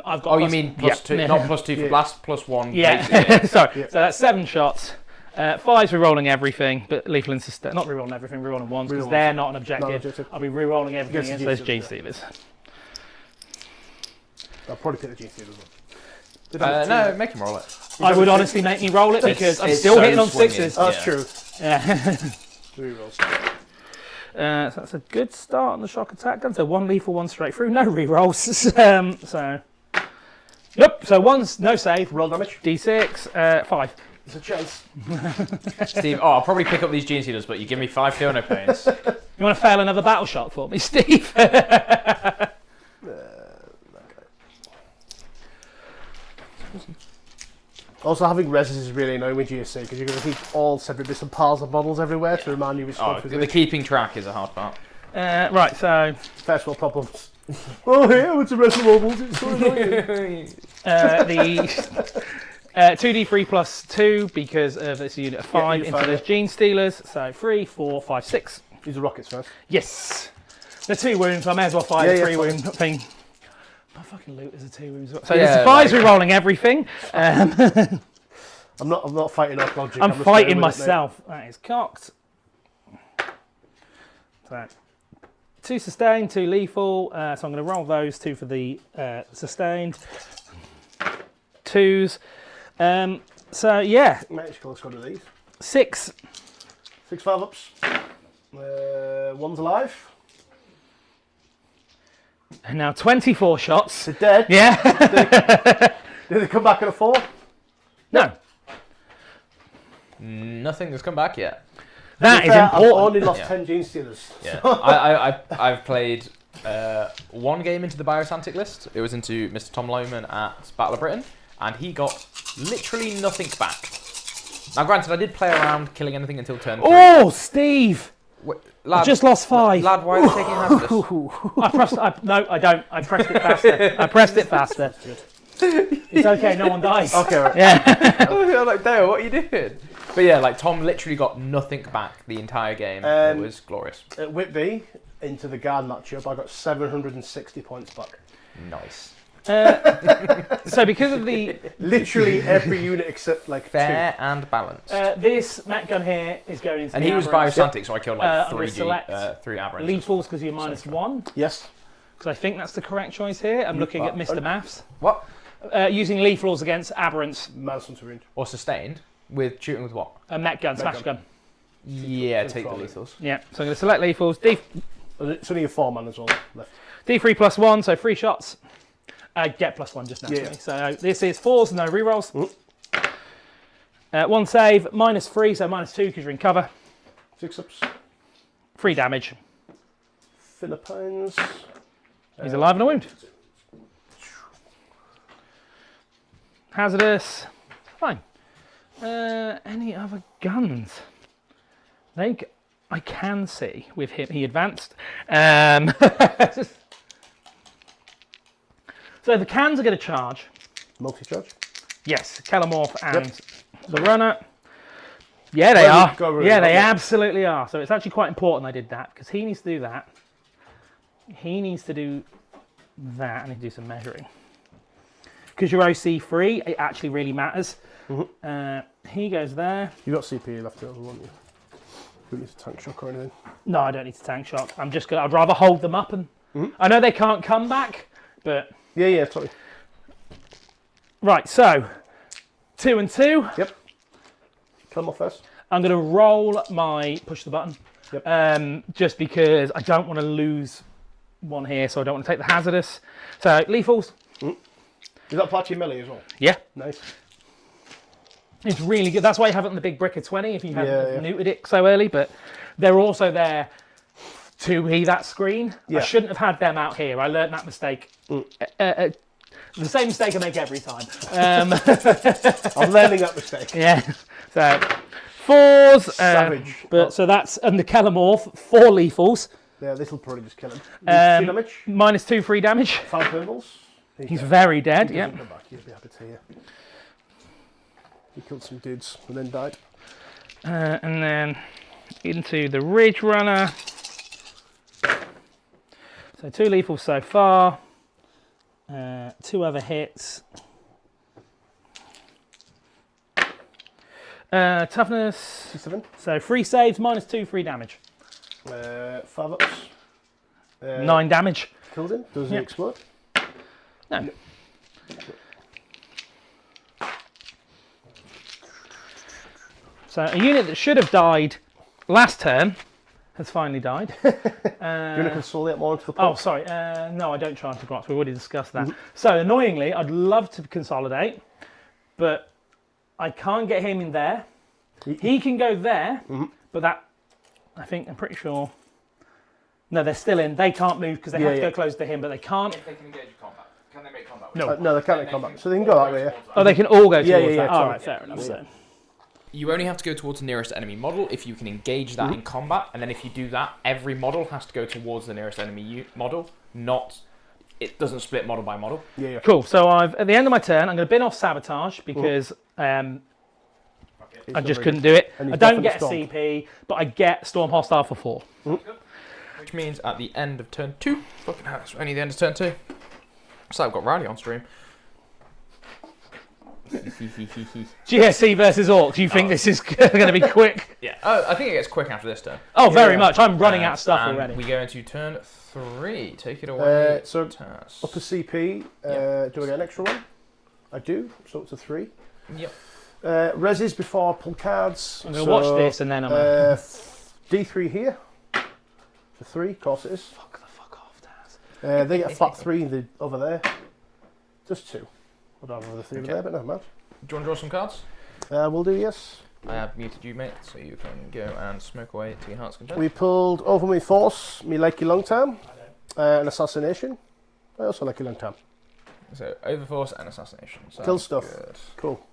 I've got. Oh, you mean +2? Not +2 for blast, +1. Yeah. Sorry. Yeah. So that's 7 shots. 5's re-rolling everything, but lethal and sustain. Not re-rolling everything, re-rolling ones because they're not an objective. I'll be re-rolling everything against those Genestealers. I'll probably pick the Genestealers as well. No, make him roll it. I would honestly make me roll it because I'm still hitting on 6s. Oh, that's true. Yeah. 3 rolls. So that's a good start on the shock attack gun. So 1 lethal, 1 straight through, no re-rolls. So, yep. So 1's no save. Roll damage. D6, 5. There's a chance. Steve, I'll probably pick up these Genestealers, but you give me 5 kill, no pains. You want to fail another battle shot for me, Steve? Also, having reses is really annoying with GSC because you're going to keep all separate bits and piles of models everywhere to remind you which squad is the keeping track is a hard part. Right, so... First world problems. Oh, here, with some res models, it's so annoying. The 2d3 plus 2 because of this unit of 5 into those Genestealers. So 3, 4, 5, 6. These are rockets first. Yes. The 2 wounds, so I may as well fire the 3 wound thing. My fucking loot is a 2 wounds. So this 5's re-rolling everything. I'm not fighting off logic. I'm fighting myself. That is cocked. So 2 sustained, 2 lethal. So I'm going to roll those 2 for the sustained. 2s. So yeah. Managed to squad of these. 6. 6 5-ups. 1's alive. And now 24 shots. They're dead. Yeah. Did they come back at a 4? No. Nothing has come back yet. That is I've important. only lost 10 Genestealers. Yeah. I've played 1 game into the Biosantic list. It was into Mr. Tom Lohman at Battle of Britain, and he got literally nothing back. Now, granted, I did play around killing anything until turn 3. Oh, Steve! Lad, I just lost 5. Lad, why are you taking hazardous? No, I don't. I pressed it faster. It's okay, no one dies. Okay, right. Yeah. I'm like, Dale, what are you doing? But yeah, like Tom literally got nothing back the entire game. It was glorious. At Whitby, into the guard matchup, I got 760 points back. Nice. So because of the... Literally every unit except like Fair and balanced. this Met gun here is going into And the he was aberrants. Biosantic, so I killed like I'm gonna select 3 aberrants. Lethals because you're -1. Yes. Because I think that's the correct choice here. I'm looking at Mr. Maths. What? Using lethals against aberrants. Madison to range. Or sustained? With shooting with what? A Met gun, smash gun. Yeah, take the lethals. Yeah, so I'm going to select lethals. It's only a 4-man as well left. D3 plus 1, so 3 shots. Get +1 just naturally. Yeah. So this is 4s, no rerolls. 1 save, -3, so -2 because you're in cover. 6-ups. 3 damage. Philippines. He's alive and a wound. Hazardous. Fine. Any other guns? I can see with him. He advanced. So the cans are going to charge. Multi-charge. Yes, Calamorph and the runner. Yeah, they are. Yeah, they absolutely are. So it's actually quite important I did that because he needs to do that. He needs to do that. I need to do some measuring. Because you're OC free, it actually really matters. He goes there. You got CP left over, won't you? You need to tank shock or anything? No, I don't need to tank shock. I'm just gonna. I'd rather hold them up and. I know they can't come back, but. Yeah, totally. Right, so 2 and 2. Yep. Kill them off first. I'm gonna roll my push the button. Yep. Just because I don't want to lose one here, so I don't want to take the hazardous. So lethals. Is that apply to your melee as well? Yeah. Nice. It's really good. That's why you have it on the big brick of 20 if you haven't neutered it so early. But they're also there to be that screen. I shouldn't have had them out here. I learned that mistake. The same mistake I make every time. I'm learning that mistake. Yeah. So 4s. Savage. So that's under Calamorph, 4 lethals. Yeah, this will probably just kill him. 2 damage. -2 free damage. 5 thermals. He's very dead. Yeah. Come back. He'll be happy to hear. He killed some dudes and then died. And then into the Ridge Runner. So 2 lethals so far. 2 other hits. Toughness. 7. So 3 saves, -2 free damage. 5 ups. 9 damage. Killed him. Does he Yep. explode? No. So a unit that should have died last turn has finally died. Do you want to consolidate more into the Oh, pot? sorry. No, I don't charge the grants. We've already discussed that. So annoyingly, I'd love to consolidate, but I can't get him in there. He can go there, but that, I'm pretty sure. No, they're still in. They can't move because they have to go close to him, but they can't. If they can engage combat, can they make combat? No. No, they can't make combat. So they can go that way, yeah. Oh, they can all go towards Yeah, that. yeah, All right, sorry. fair enough. So. You only have to go towards the nearest enemy model if you can engage that in combat, and then if you do that, every model has to go towards the nearest enemy model, not... It doesn't split model by model. Yeah, yeah. Cool. So at the end of my turn, I'm going to bin off Sabotage because I just couldn't do it. And I he's don't get a definitely CP, but I get Storm Hostile for 4. Which means at the end of turn 2... Fucking hell, it's only the end of turn 2. So I've got Riley on stream. GSC versus Orks. You think this is going to be quick? Yeah. Oh, I think it gets quick after this turn. Oh, very Yeah. much. I'm running out of stuff And already. we go into turn 3. Take it away, So Taz. up a CP. Do I get an extra one? I do. So it's a 3. Yep. Reses before I pull cards. I'm going to watch this and then I'm going to... D3 here. For 3, of course it is. Fuck the fuck off, Taz. They get a flat 3 over there. Just 2. I don't have the 3 over there, but never mind. Do you want to draw some cards? We'll do, yes. I have muted you, mate, so you can go and smoke away to your heart's content. We pulled Overwhelming Force, Me Like You Long Time, and Assassination. I also like You Long Time. So, Overforce and Assassination. Sounds Kill stuff. Good. Cool.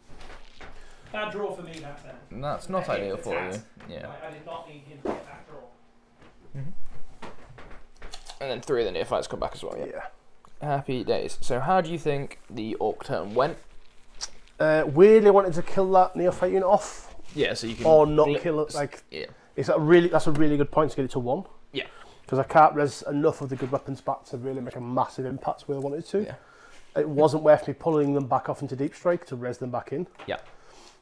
Bad draw for me, that turn. That's not ideal for you. Yeah. I did not need him to get that draw. And then 3 of the neophytes come back as well, yeah. Yeah. Happy days. So, how do you think the Orc turn went? Weirdly wanted to kill that Neophyte unit off, Yeah, so you can... or not kill it. Like, Yeah. that's a really good point to get it to 1. Yeah. Because I can't res enough of the good weapons back to really make a massive impact where I wanted to. Yeah. It wasn't worth me pulling them back off into Deep Strike to res them back in. Yeah.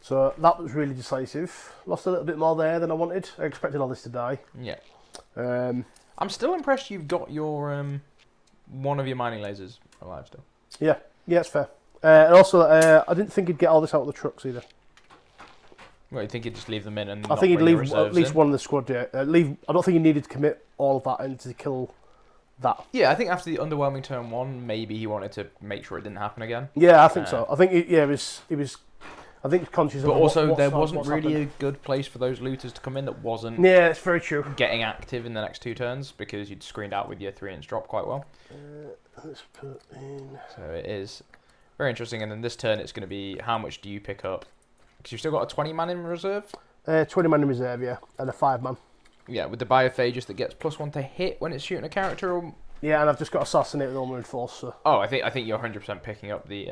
So that was really decisive. Lost a little bit more there than I wanted. I expected all this to die. Yeah. Um, I'm still impressed you've got your... one of your mining lasers alive still. yeah, it's fair. And also, I didn't think he'd get all this out of the trucks either. Well, you think you'd just leave them in and I not think he'd bring your leave at reserves least in? one of the squad. Yeah, I don't think he needed to commit all of that in to kill that. Yeah, I think after the underwhelming turn 1, maybe he wanted to make sure it didn't happen again. Yeah, I think so. I think he was. I think conscious. But of also, what's there wasn't really happened. a good place for those looters to come in that wasn't Yeah, it's very true. getting active in the next 2 turns because you'd screened out with your 3-inch drop quite well. Let's put in. So it is very interesting. And then this turn, it's going to be how much do you pick up? Because you've still got a 20-man in reserve. 20 man in reserve, yeah, and a 5 man. Yeah, with the Biophagus that gets +1 to hit when it's shooting a character. Or... Yeah, and I've just got Assassinate with Armored Force. So. Oh, I think you're 100% picking up the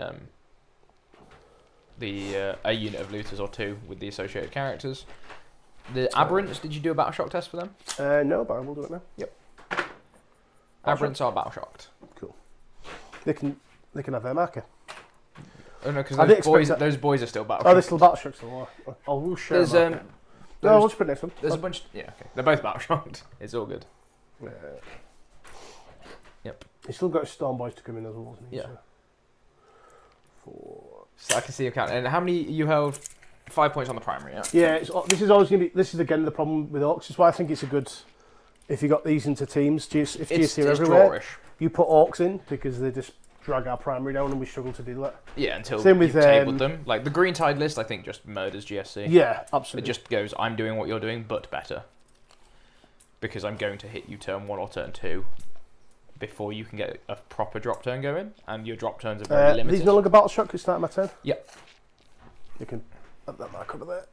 a unit of looters or 2 with the associated characters. The Aberrants, did you do a battle shock test for them? No, but I will do it now. Yep. Aberrants are battle shocked. Cool. They can have their marker. Oh no, because I didn't expect that. those boys are still battle Oh, shocked. they're still battle shock still. I will share. There's marker. No, we'll just put next one. There's a bunch. Yeah, okay. They're both battle shocked. It's all good. Yep. He's still got his Storm Boys to come in as well, hasn't he? Yeah. So, 4. So I can see your count. And how many you held? 5 points on the primary. Yeah. Yeah, this is always going to be. This is again the problem with Orcs. Is why I think it's a good. If you got these into teams, if GSC are everywhere, drawish. you put Orcs in because they just drag our primary down and we struggle to do that. Yeah, until Same with, you've tabled them. Like the Green Tide list, I think just murders GSC. Yeah, It absolutely. just goes, I'm doing what you're doing, but better. Because I'm going to hit you turn 1 or turn 2 before you can get a proper drop turn going, and your drop turns are very limited. These no longer battle shock. It's start my turn. Yep. You can have that mark over there.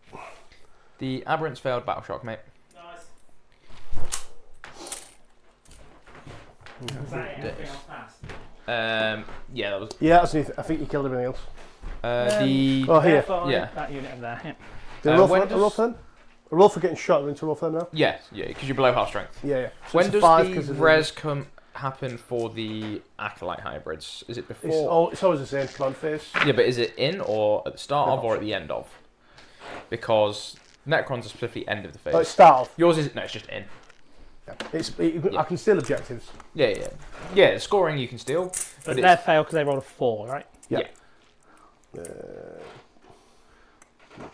The Aberrants failed battle shock, mate. Nice. Yeah, that was. Yeah, that's I think you killed everything else. Oh, here. Yeah. That unit over there. Yeah. Do a roll for them? A roll for getting shot into a roll for them now? Yeah, because you're below half strength. Yeah. So When does 5 the res happen for the Acolyte hybrids? Is it before? It's always the same command phase. Yeah, but is it in or at the start of or at the end of? Because Necrons are specifically end of the phase. Oh, it's start off. Yours is it's just in. Yeah. I can steal objectives. Yeah. Scoring you can steal, But they fail because they rolled a 4, right? Yeah. Yeah.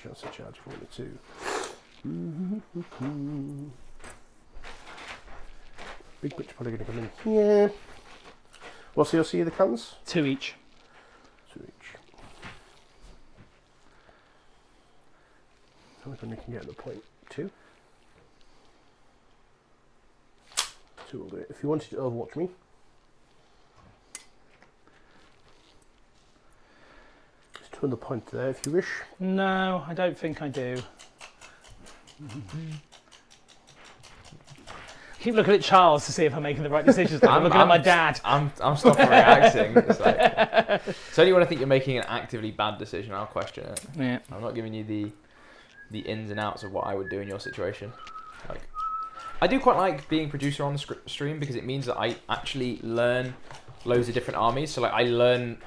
Chance to charge for 1 or 2. Big bitch probably going to come in here. What's the OC of the cans? 2 each. 2 each. How many can get at the point? 2? 2 will do it. If you wanted to overwatch me. There's 2 on the point there if you wish. No, I don't think I do. Keep looking at Charles to see if I'm making the right decisions. I'm looking at my dad. I'm stopping reacting. It's only when I think you're making an actively bad decision I'll question it. Yeah. I'm not giving you the ins and outs of what I would do in your situation. I do quite like being producer on the stream because it means that I actually learn loads of different armies. So I've learned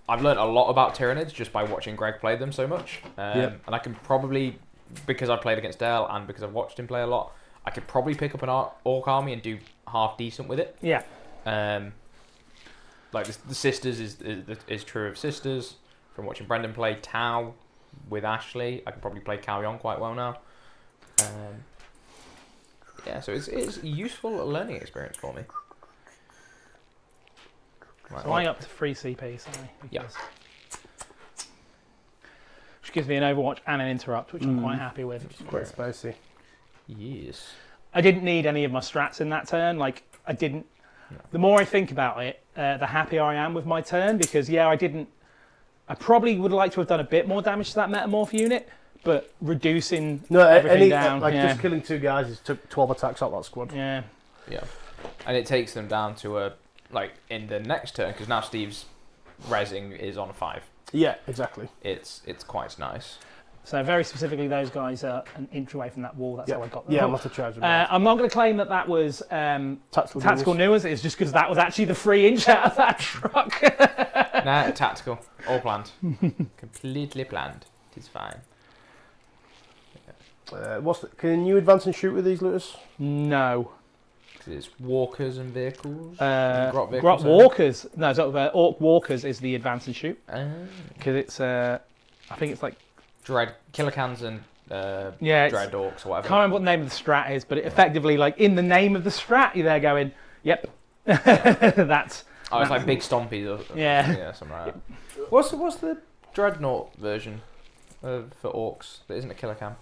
a lot about Tyranids just by watching Greg play them so much. And I can probably, because I've played against Dale and because I've watched him play a lot, I could probably pick up an Ork army and do half decent with it. Yeah. The Sisters is true of Sisters from watching Brendan play. Tau with Ashley, I can probably play Cao Yong quite well now. So it's a useful learning experience for me. Right, So I'm up to 3 CP, sorry. Yeah. Which gives me an Overwatch and an Interrupt, which I'm quite happy with. It's quite spicy. Yes. I didn't need any of my strats in that turn. I didn't. The more I think about it, the happier I am with my turn because I probably would like to have done a bit more damage to that Metamorph unit, but reducing everything down. Just killing 2 guys is took 12 attacks out that squad. Yeah. Yeah. And it takes them down to in the next turn because now Steve's resing is on a 5. Yeah, exactly. It's quite nice. So very specifically, those guys are an inch away from that wall. That's how I got them. Yeah, I'm not to charge them. I'm not going to claim that was tactical nuance. It's just because that was actually the 3 inch out of that truck. Nah, tactical. All planned. Completely planned. It's fine. Can you advance and shoot with these looters? No. It's walkers and vehicles. Grot walkers. No, so Ork walkers is the advance and shoot because it's. I think it's like Killakanz and Dread Orks or whatever. Can't remember what the name of the strat is, but it effectively, in the name of the strat, you're there going, "Yep, that's." Oh, it's like big stompies or something like that. What's the Dreadnought version for Orks that isn't a Killakanz?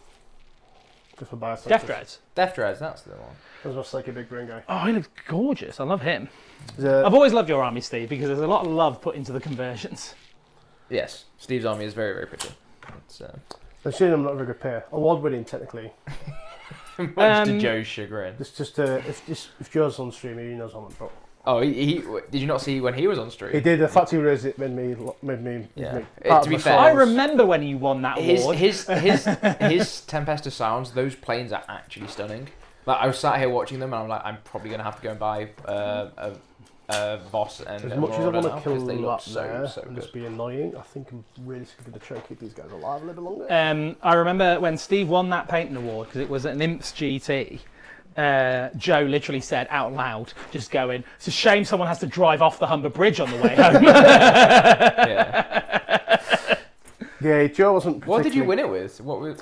Death Dreads. Death Dreads, that's the one. That was like a big green guy. Oh, he looks gorgeous. I love him. I've always loved your army, Steve, because there's a lot of love put into the conversions. Yes, Steve's army is very, very pretty. I'm sure I'm not a very good player. Award-winning, technically. Much to Joe's chagrin. It's just if Joe's on stream, he knows how much. Oh, he did you not see when he was on stream? He did. The fact he raised it made me. Yeah. To be fair, I remember when you won that award. His Tempesta sounds. Those planes are actually stunning. I was sat here watching them, and I'm like, I'm probably gonna have to go and buy a Voss and as much as I want to kill they that look there so and good. just be annoying, I think I'm really going to try and keep these guys alive a little bit longer. I remember when Steve won that painting award because it was an Imps GT. Joe literally said out loud, just going, "It's a shame someone has to drive off the Humber Bridge on the way home." Yeah, Joe wasn't. What did you win it with? What was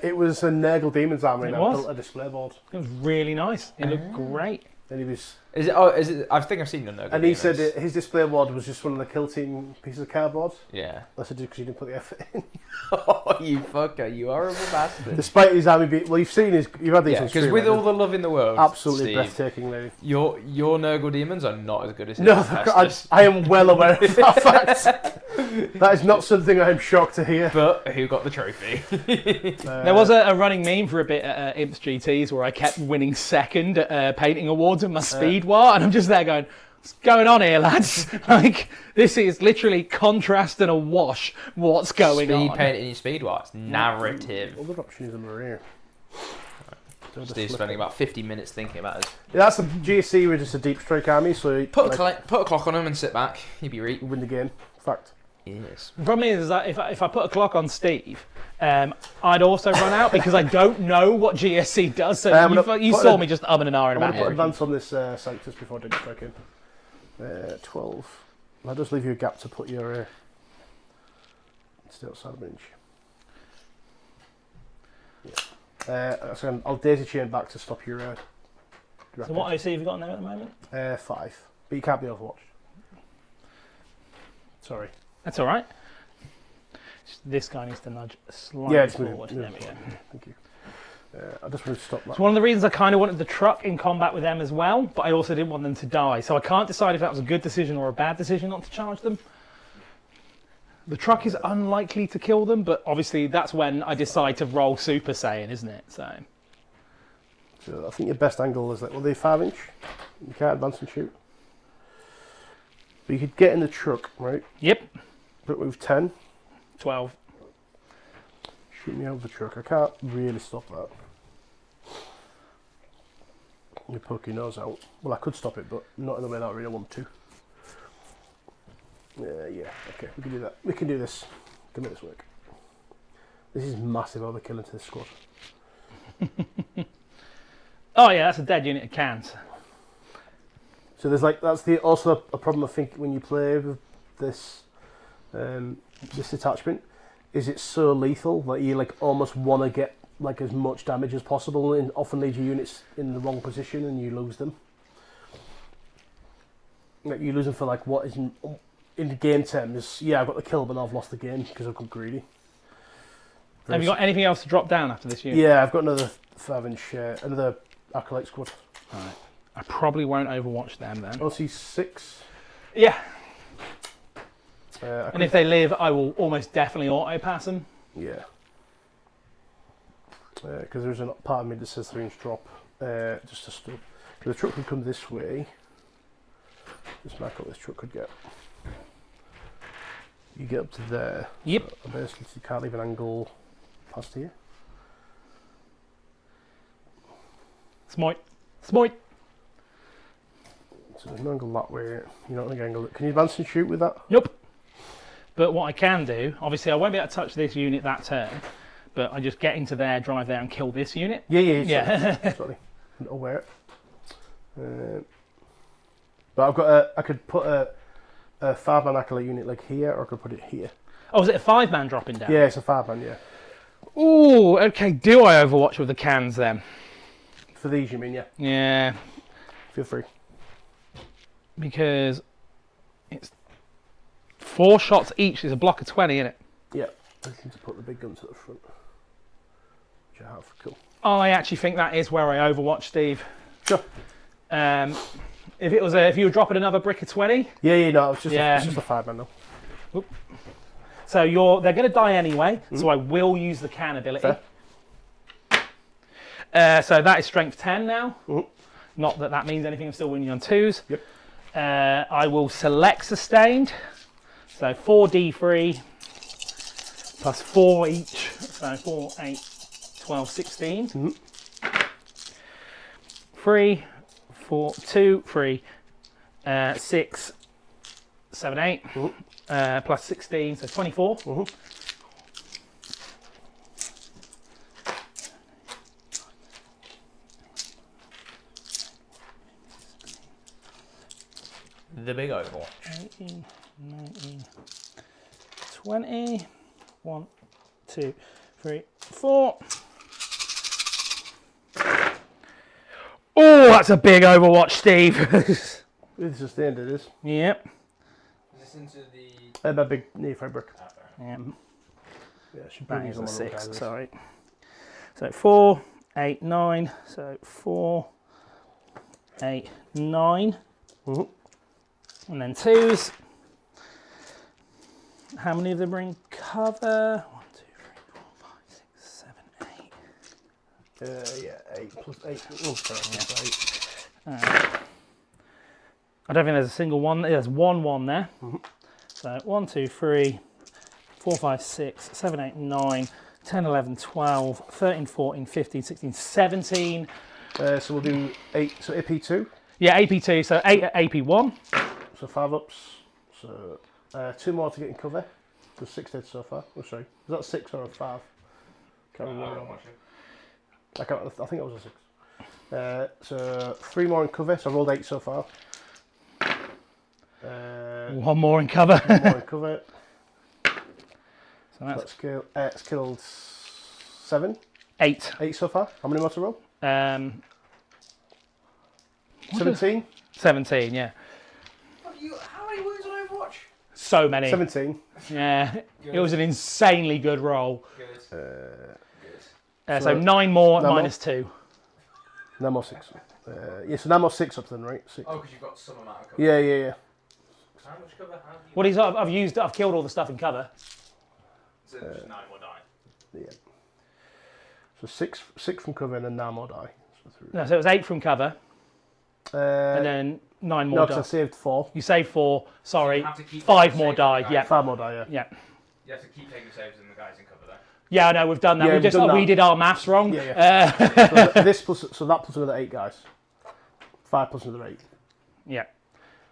it was a Nurgle Demon's army. And I built a display board. It was really nice. It looked great. And he was. Is it? Oh, is it? I think I've seen the Nurgle. And he said his display board was just one of the kill team pieces of cardboard. Yeah. I said because you didn't put the effort in. Oh, you fucker! You horrible bastard. Despite his army being, well, you've had these on stream. Because with all the love in the world, absolutely Steve, breathtakingly. Your Nurgle demons are not as good as his. No, I am well aware of that fact. That is not something I am shocked to hear. But who got the trophy? There was a running meme for a bit at Imps GTs where I kept winning second at painting awards with my speed war, and I'm just there going, What's going on here, lads? Like, this is literally contrast and a wash. What's going Speed on? painting your speed wise. Narrative. Other options are marine. Steve's spending about 50 minutes thinking about it. Yeah, that's a GSC with just a deep strike army, so Put a clock on him and sit back. He'd be right. win the game. Fact. Yes. The problem is that if I put a clock on Steve, I'd also run out because I don't know what GSC does. So you saw me just umming and ahhing I'm about going to put it. advance on this Sanctus before deep strike in. 12. That does leave you a gap to put your stay outside of an inch. Yeah. So I'll daisy chain back to stop your. So what OC have you got in there at the moment? 5, but you can't be overwatched. Sorry. That's all right. This guy needs to nudge slightly forward. There we go. Thank you. I just want to stop that. It's one of the reasons I kind of wanted the truck in combat with them as well, but I also didn't want them to die. So I can't decide if that was a good decision or a bad decision not to charge them. The truck is unlikely to kill them, but obviously that's when I decide to roll Super Saiyan, isn't it? So I think your best angle is like, well, they're 5-inch. You can't advance and shoot. But you could get in the truck, right? Yep. But move 10. 12. Shoot me over the truck. I can't really stop that. You poke your nose out. Well, I could stop it, but not in the way that I really want to. Yeah, okay, we can do that. We can do this. We can make this work. This is massive overkill into this squad. Oh yeah, that's a dead unit of cans. So there's like, that's also a problem I think when you play with this this detachment, is it's so lethal that you like almost want to get like as much damage as possible, and often leaves your units in the wrong position and you lose them. Like you lose them for like what is in the game terms, yeah, I've got the kill, but I've lost the game because I've got greedy. Have you got anything else to drop down after this unit? Yeah, I've got another 5-inch, another Acolyte squad. Alright. I probably won't overwatch them then. I'll see 6. Yeah. And if they live, I will almost definitely auto pass them. Yeah. Because there's a part of me that says 3-inch drop, just to stop. The truck could come this way. This mark up this truck could get. You get up to there. Yep. So basically, you can't leave an angle past here. Smite. Smite. So there's an angle that way. You're not going to angle it. Can you advance and shoot with that? Nope. But what I can do, obviously I won't be able to touch this unit that turn, but I just get into there, drive there and kill this unit. Yeah. Sorry. I'm aware. But I've got I could put a 5-man Acolyte unit like here, or I could put it here. Oh, is it a 5-man dropping down? Yeah, it's a 5-man, yeah. Ooh, okay. Do I overwatch with the cans then? For these, you mean, yeah. Yeah. Feel free. Because it's 4 shots each. There's a block of 20 in it. Yeah. I need to put the big guns at the front. Which I have. Cool. I actually think that is where I overwatch, Steve. Sure. If you were dropping another brick of 20. Yeah, no, it's just a 5-man though. Oop. So they're going to die anyway. So I will use the can ability. So that is strength 10 now. Not that that means anything. I'm still winning on 2s. Yep. I will select sustained. So 4d3 plus 4 each. So 4, 8, 12, 16. 3, 4, 2, 3, 6, 7, 8. Plus 16, so 24. The big Overwatch. 18, 19, 20. 1, 2, 3, 4. Oh, that's a big Overwatch, Steve. This is the end of this. Yep. Is this into the... My big knee fabric. Yep. Yeah, should That bring is these a on 6, guys. sorry. So 4, 8, 9. So 4, 8, 9. And then 2s. How many of them are in cover? 1, 2, 3, 4, 5, 6, 7, 8. Yeah, 8 plus 8. Oh, sorry, plus 8. I don't think there's a single one. There's 1 there. So 1, 2, 3, 4, 5, 6, 7, 8, 9, 10, 11, 12, 13, 14, 15, 16, 17. So we'll do 8. So AP2. Yeah, AP2. So 8 at AP1. So 5 ups. So 2 more to get in cover. So 6 dead so far. Oh, sorry. Is that 6 or a 5? Can't remember. I think it was a 6. So 3 more in cover. So I rolled 8 so far. 1 more in cover. 1 more in cover. So that's It's killed 7. 8. 8 so far. How many more to roll? 17. 17, yeah. How many wounds on Overwatch? So many. 17. Yeah. Good. It was an insanely good roll. Good. So 9 more at 9 more? -2. No more 6. Yeah, so no more 6 up then, right? 6. Oh, because you've got some amount of cover. Yeah. How much cover have you? What is I've killed all the stuff in cover. So just 9 more die. Yeah. So 6 from cover and then 9 more die. No, so it was 8 from cover and And then 9 no, more because I die. saved 4. You saved 4, sorry. You have to keep 5 taking more saves die, with the yeah. guys. 5 more die, yeah. Yeah. You have to keep taking saves and the guys in cover there. Yeah, I know, we've done that. Yeah, we we've done we that. did our maths wrong. Yeah. So that plus another 8 guys. 5 plus another 8. Yeah.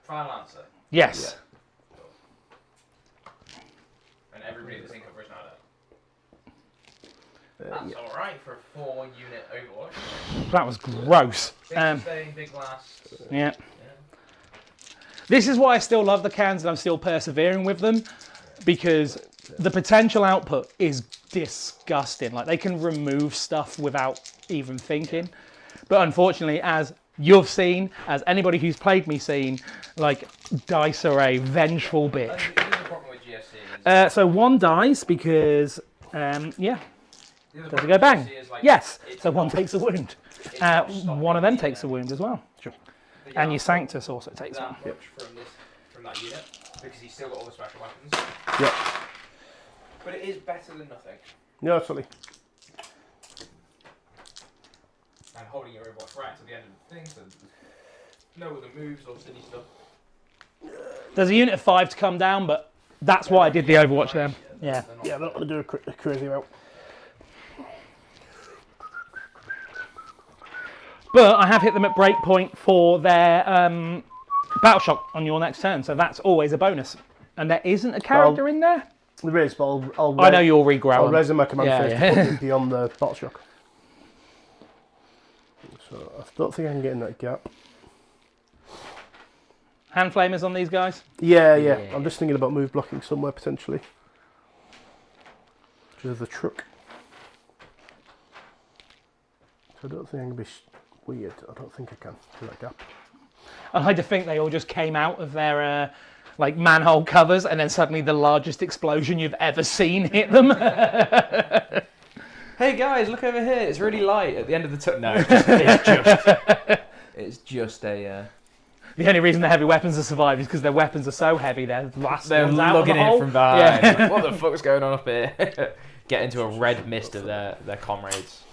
Final answer. Yes. And everybody that's in cover is now dead. Yeah. That's alright for a 4-unit Overwatch. That was gross. Big sustain, big blast. Yeah. This is why I still love the cans and I'm still persevering with them, because the potential output is disgusting. Like, they can remove stuff without even thinking. But unfortunately, as you've seen, as anybody who's played me seen, like, dice are a vengeful bitch. Here's the problem with GSC. So 1 dies because, yeah, does it go bang? Like, Yes. So 1 takes a wound. 1 of them takes a wound as well. And your Sanctus also takes one. Much from that unit, because he's still got all the special weapons. Yep. But it is better than nothing. No, absolutely. And holding your Overwatch right to the end of the thing, so no other moves or silly stuff. There's a unit of 5 to come down, but that's why I did the Overwatch then. Yeah. Yeah, I'm not going to do a crazy amount. But I have hit them at breakpoint for their battle shock on your next turn, so that's always a bonus. And there isn't a character in there? There is, but I know you'll regrow. I'll raise in my command Yeah, phase yeah. to put it beyond the battle shock. So I don't think I can get in that gap. Hand flamers on these guys? Yeah. Yeah. I'm just thinking about move blocking somewhere potentially. Which is the truck. So I don't think I can be weird. I don't think I can do that gap. I like to think they all just came out of their like manhole covers, and then suddenly the largest explosion you've ever seen hit them. Hey guys, look over here. It's really light at the end of the tunnel. No, it's just a. The only reason the heavy weapons have survived is because their weapons are so heavy. They're the last They're ones out of the lugging hole. it from behind. Yeah. What the fuck's going on up here? Get into a red mist of their comrades.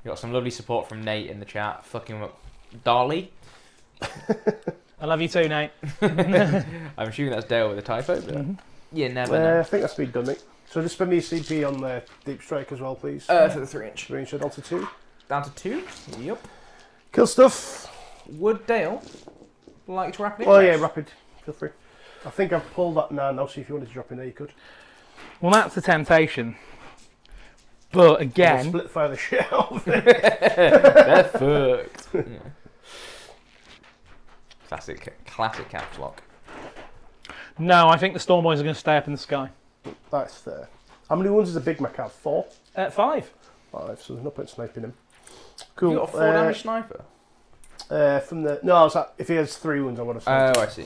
We got some lovely support from Nate in the chat. Fucking Darley. I love you too, Nate. I'm assuming that's Dale with a typo, but you never know. I think that's been done, mate. So just spend me a CP on the deep strike as well, please. For the 3-inch. 3 inch down to 2. Down to 2. Yep. Kill stuff. Would Dale like to wrap it in? Oh yeah, rapid. Feel free. I think I've pulled that now. Now, see if you wanted to drop in there, you could. Well, that's the temptation. But I'll again, split fire the shit out of it. They're fucked. Yeah. Classic caps lock. no, I think the Storm Boys are going to stay up in the sky. That's fair. How many ones does a Big Mac have? 4? 5. 5, so there's no point sniping him. Cool. You got a 4 damage sniper? From the if he has 3 wounds, I would have sniped. Oh, I see.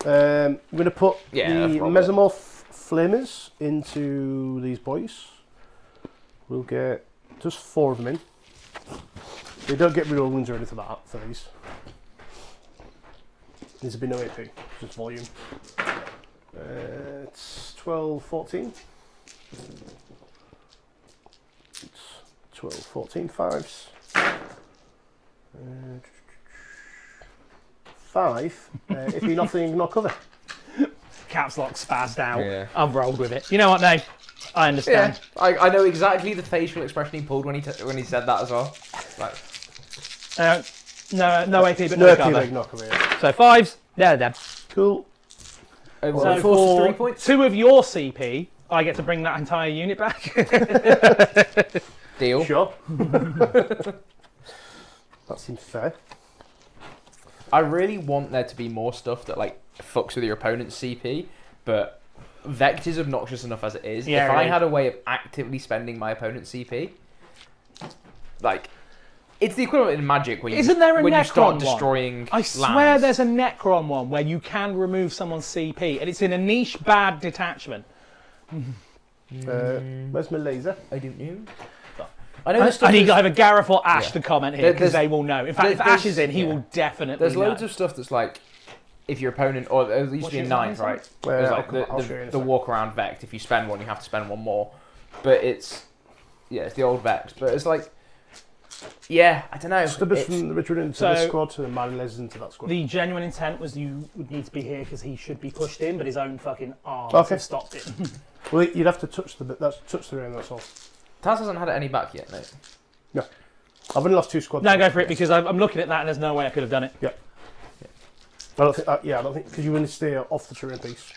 I'm going to put Yeah, the probably. Mesomorph Flamers into these boys. We'll get just 4 of them in. They don't get reroll wounds or anything like that for these. There's been no AP, just volume. It's 12, 14. It's 12, 14, 5s. 5. If you nothing, not cover. Caps lock spazzed out. Yeah. I've rolled with it. You know what, Dave? I understand. Yeah, I know exactly the facial expression he pulled when he said that as well. Like, No AP, but No no AP, cover. not cover. Yeah. So 5s, they're dead. Cool. over So force for 3 points. 2 of your CP, I get to bring that entire unit back. Deal. Sure. That seems fair. I really want there to be more stuff that like fucks with your opponent's CP, but Vect is obnoxious enough as it is. Yeah, if I really. had a way of actively spending my opponent's CP, like it's the equivalent in Magic when you Isn't there a when you Necron start one? destroying. I swear lands. there's a Necron one where you can remove someone's CP, and it's in a niche bad detachment. Where's my laser? I don't know. I know there's I stuff need that's- either Gareth or Ash Yeah. to comment here There- because there's- they will know. In fact, if there's- Ash is in, he yeah. will definitely There's loads know. of stuff that's like if your opponent, or there used What's to be a your 9th, name, right? sorry? There's like I'll show you in a the sec. walk around Vect. If you spend one, you have to spend one more. But it's it's the old Vect. But it's like I don't know. Stubbers It's- from the Richard into So- this squad and Manny lasers into that squad. The genuine intent was you would need to be here because he should be pushed in, but his own fucking arms Okay. have stopped it. Well, you'd have to touch the bit. That's touch the ring. That's all. Taz hasn't had any back yet, mate. I've only lost 2 squads. No, go for it because I'm looking at that and there's no way I could have done it. I don't think. I don't think because you want to stay off the terrain piece.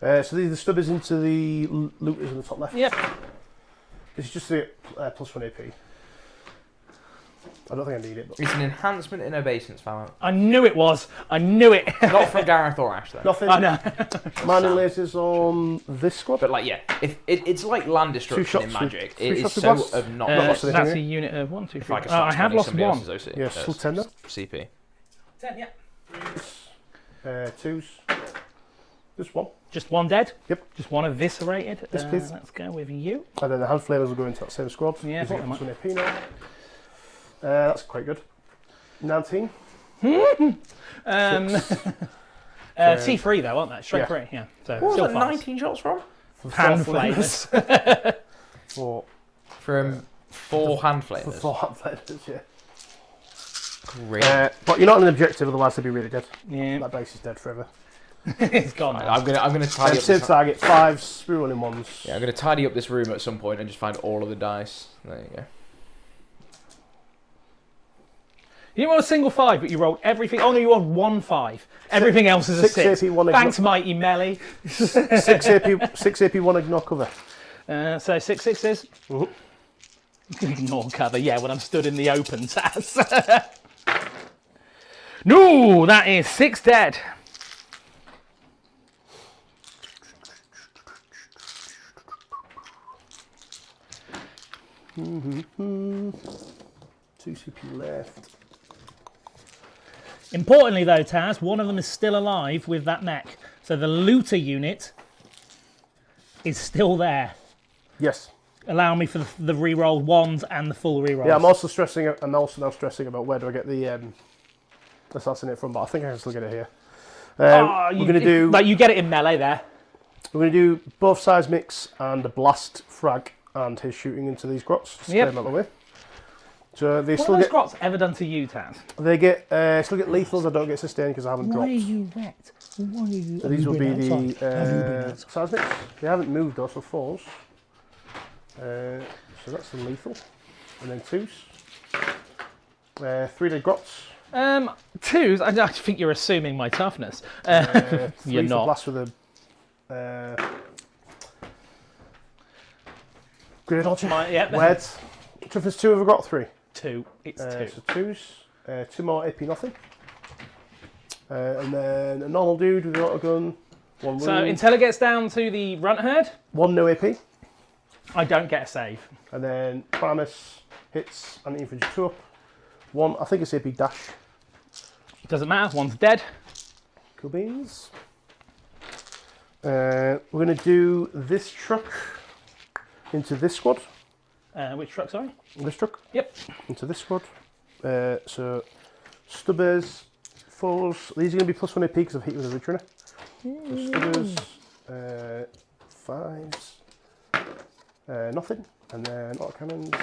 So these are the stubbers into the looters in the top left. Yep. This is just the +1 AP. I don't think I need it. But It's an enhancement in obeisance, fam. I knew it was. I knew it. Not from Gareth or Ash though. nothing. I know. Manny lasers on this squad. But like if it's like land destruction in shots with- Magic. 3 It is shots with so blast. obnoxious. lost anything, That's eh? a unit of 1, 2, If 3. I could start I have spending lost somebody 1. else's OC, Yeah, still 10 now. CP. 10, yeah. 2s. Just 1. Just 1 dead. Yep. Just 1 eviscerated. Yes, please. Let's go with you. And then the hand flamers will go into that same squad. Yeah, Using pretty much. +1 AP now. That's quite good. 19. T3 though, aren't they? Straight Yeah. free. Yeah. So What was still that? fast. 19 shots from? Hand Four flamers. flamers. For From 4 hand flamers. 4 hand flamers, yeah. Great. But you're not an objective, otherwise they'd be really dead. Yeah. That base is dead forever. It's gone now. I'm gonna tidy up Save this. target 5s, rerolling 1s. Yeah, I'm gonna tidy up this room at some point and just find all of the dice. There you go. You didn't want a single 5, but you rolled everything. Oh no, you rolled 1 5. Everything else is a 6 6. AP, 1 Thanks, Mighty Melly. 6 AP, 1 ignore cover. So 6 6s. Mhm. Ignore cover. Yeah, when I'm stood in the open, Taz. No, that is 6 dead. Two CP left. Importantly, though, Taz, one of them is still alive with that mech. So the looter unit is still there, Yes. allowing me for the re-rolled ones and the full re-rolls. Yeah, I'm also stressing. I'm also now stressing about where do I get the assassinate from, but I think I can still get it here. We're gonna do. Like, you get it in melee there. We're gonna do both seismics and a blast frag and his shooting into these grots. Just Yep. clear them out of the way. So they What still have those get. grots ever done to you, Taz? They get still get lethals. I don't get sustained because I haven't dropped. you wrecked? Why are you? So these will be the seismics. They haven't moved though, so 4s. So that's the lethal, and then 2s. 3 grots. 2s. I think you're assuming my toughness. 3 You're for not. blast with a grenade launcher. Yep. Weds. Toughness 2 have got 3. 2. It's 2. So 2s. 2 more AP nothing. And then a normal dude with an autogun. 1 So wound. until it gets down to the runt herd, 1 no AP. I don't get a save. And then Primus hits and infantry 2 up. 1, I think it's AP dash. Doesn't matter. One's dead. Cool beans. We're going to do this truck into this squad. Which truck? Sorry. This truck Yep. into this squad. So Stubbers, 4s. These are going to be +1 AP because I've hit you with a Ridge Runner. So Stubbers, 5s, nothing. And then autocannons.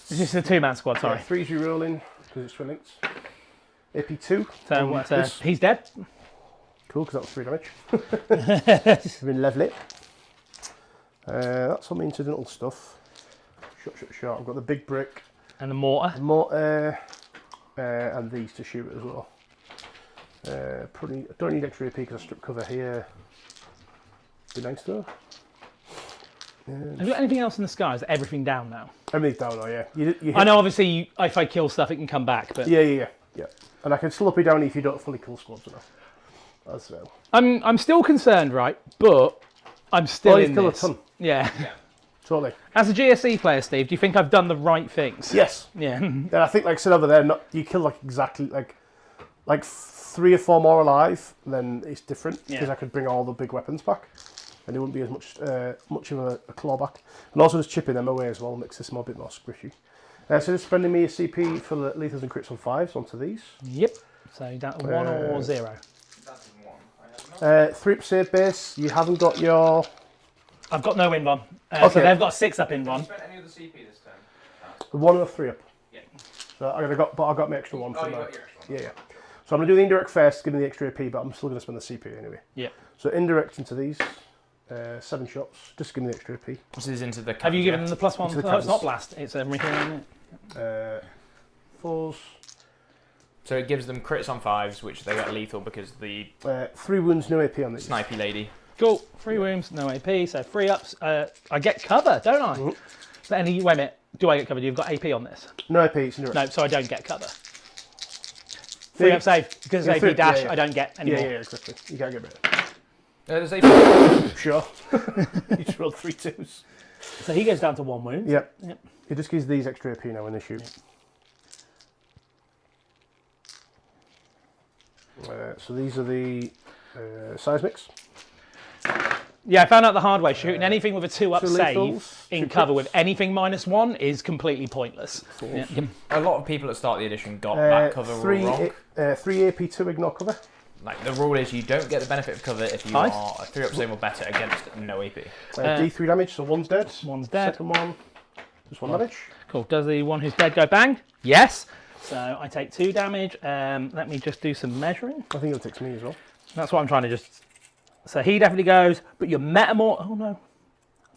This is the 2-man squad. Sorry. 3s re-rolling because it's twin links. AP2. So what's he's dead. Cool, because that was 3 damage. Been lovely. That's all my incidental stuff. Shot. I've got the big brick. And the mortar. And these to shoot as well. Probably, I don't need extra AP because I strip cover here. Be nice though. Have you got anything else in the sky? Is everything down now? Everything's down now, yeah. You I know obviously if I kill stuff it can come back, but... Yeah. And I can still up it down if you don't fully kill squads enough. As well. I'm still concerned, right? But I'm still in kill this. a ton. Yeah. Totally. As a GSC player, Steve, do you think I've done the right things? Yes. Yeah. And I think, like I said over there, you kill like exactly like 3 or 4 more alive, then it's different because I could bring all the big weapons back, and it wouldn't be as much of a clawback. And also just chipping them away as well makes this a bit more squishy. So just spending me a CP for the lethals and crits on 5s onto these. Yep. So down to 1 or 0. That's 1. 3 save base. You haven't got your. I've got no inbon. Okay. So they've got 6 up inbon. Have you spent any of the CP this turn? The 1 or 3 up. Yeah. So I got my extra 1 Oh, from you there. got your extra one. Yeah. So I'm going to do the indirect first, give me the extra AP, but I'm still going to spend the CP anyway. Yeah. So indirect into these, 7 shots, just give me the extra AP. This is into the... Have you given them the +1? Into the No, it's cans. not blast. It's everything in it. 4s, So it gives them crits on 5s, which they get lethal because the 3 wounds, no AP on these. snipey lady. Cool. 3 wounds, no AP. So 3 ups. I get cover, don't I? Mhm. So wait a minute. Do I get cover? You've got AP on this? No AP, it's indirect. No, so I don't get cover. 3 up save. Because it's Yeah, AP dash, yeah. I don't get anymore. Yeah, exactly. You can't get rid of it. There's a... Sure. You just rolled 3 2s. So he goes down to 1 wound. Yep. Yep. It just gives these extra AP now when they shoot. So these are the seismics. Yeah, I found out the hard way. Shooting anything with a 2 up two save lethals, in two cover crits. with anything -1 is completely pointless. Yeah. A lot of people at the start of the edition got that cover rule wrong. 3 AP2 ignore cover. Like, the rule is you don't get the benefit of cover if you Nice. are a 3 up save or better against no AP. D3 damage, so 1's dead. 1's dead. Second one, just 1 damage. Cool. Does the one who's dead go bang? Yes. So I take 2 damage. Let me just do some measuring. I think it'll take me as well. That's what I'm trying to just... So he definitely goes, but your metamorph... Oh, no.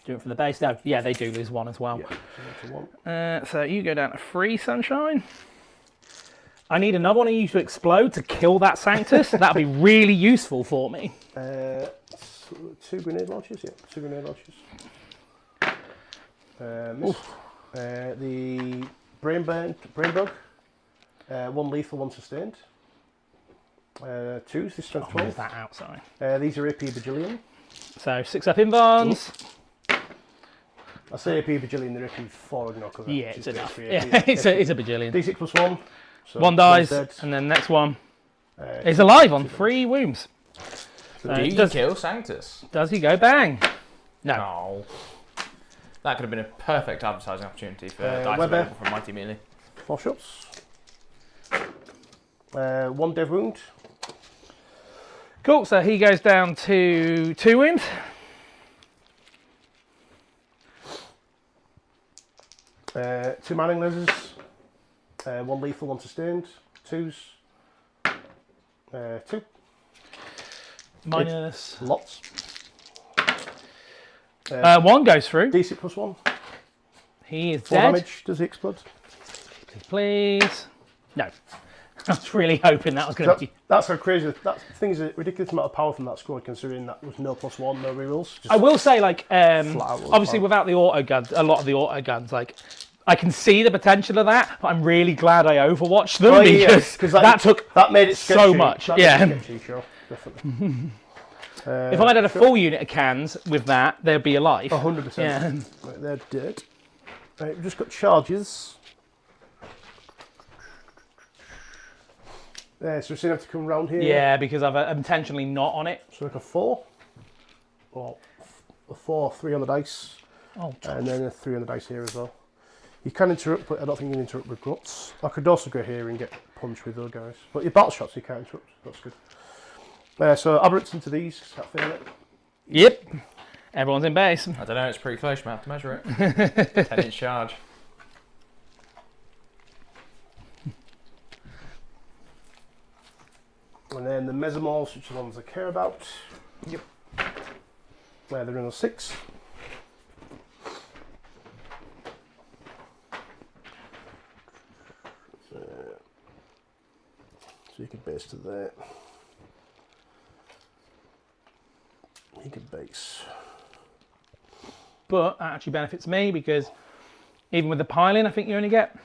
Do it from the base. No, yeah, they do lose 1 as well. Yeah, so that's a 1. So you go down to 3, Sunshine. I need another one of you to explode to kill that Sanctus. That'd be really useful for me. 2 grenade launches, yeah. 2 grenade launches. Miss. The brain bug. 1 lethal, 1 sustained. 2s, this strength 12. Move that out, sorry. These are AP bajillion. So 6 up invons. I say AP bajillion, they're AP 4 ignore cover. Yeah, which it's is enough. basically Yeah, AP. it's a bajillion. D6 plus 1. So 1 dies, dead. and then next one Uh, is alive on 3 wounds. Do you does- kill Sanctus? Does he go bang? No. No. That could have been a perfect advertising opportunity for dice Weber. available from Mighty Melee. 4 shots. 1 dev wound. Cool, so he goes down to 2 wounds. Two manning lasers. 1 lethal, 1 sustained. 2s. 2. Minus. Lots. 1 goes through. D6 plus 1. He is 4 dead. damage. Does he explode? Please. No. I was really hoping that was going to be... That's how crazy. That thing's a ridiculous amount of power from that squad, considering that was no plus 1, no rerolls. I will say, like, out obviously power. without the auto guns, a lot of the auto guns, like, I can see the potential of that, but I'm really glad I overwatched them because that took that made it sketchy. so much. That made Yeah. it sketchy, sure, definitely. If I had a full unit of cans with that, they'd be alive. 100%. Yeah. Right, they're dead. Right, we've just got charges. So we're going to have to come round here. Yeah, because I'm intentionally not on it. So like a 4. Or a 4, 3 on the dice. Oh, And then a 3 on the dice here as well. You can interrupt, but I don't think you can interrupt with guts. I could also go here and get punched with those guys. But your battle shots you can't interrupt. That's good. So aberrants into these. Is that fair? Yep. Everyone's in base. I don't know, it's pretty close, you might have to measure it. 10-inch charge. And then the Mesomorphs, which are the ones I care about. Yep. Where they're in a 6. So you can base to there. You can base. But that actually benefits me because even with the piling, I think you only get...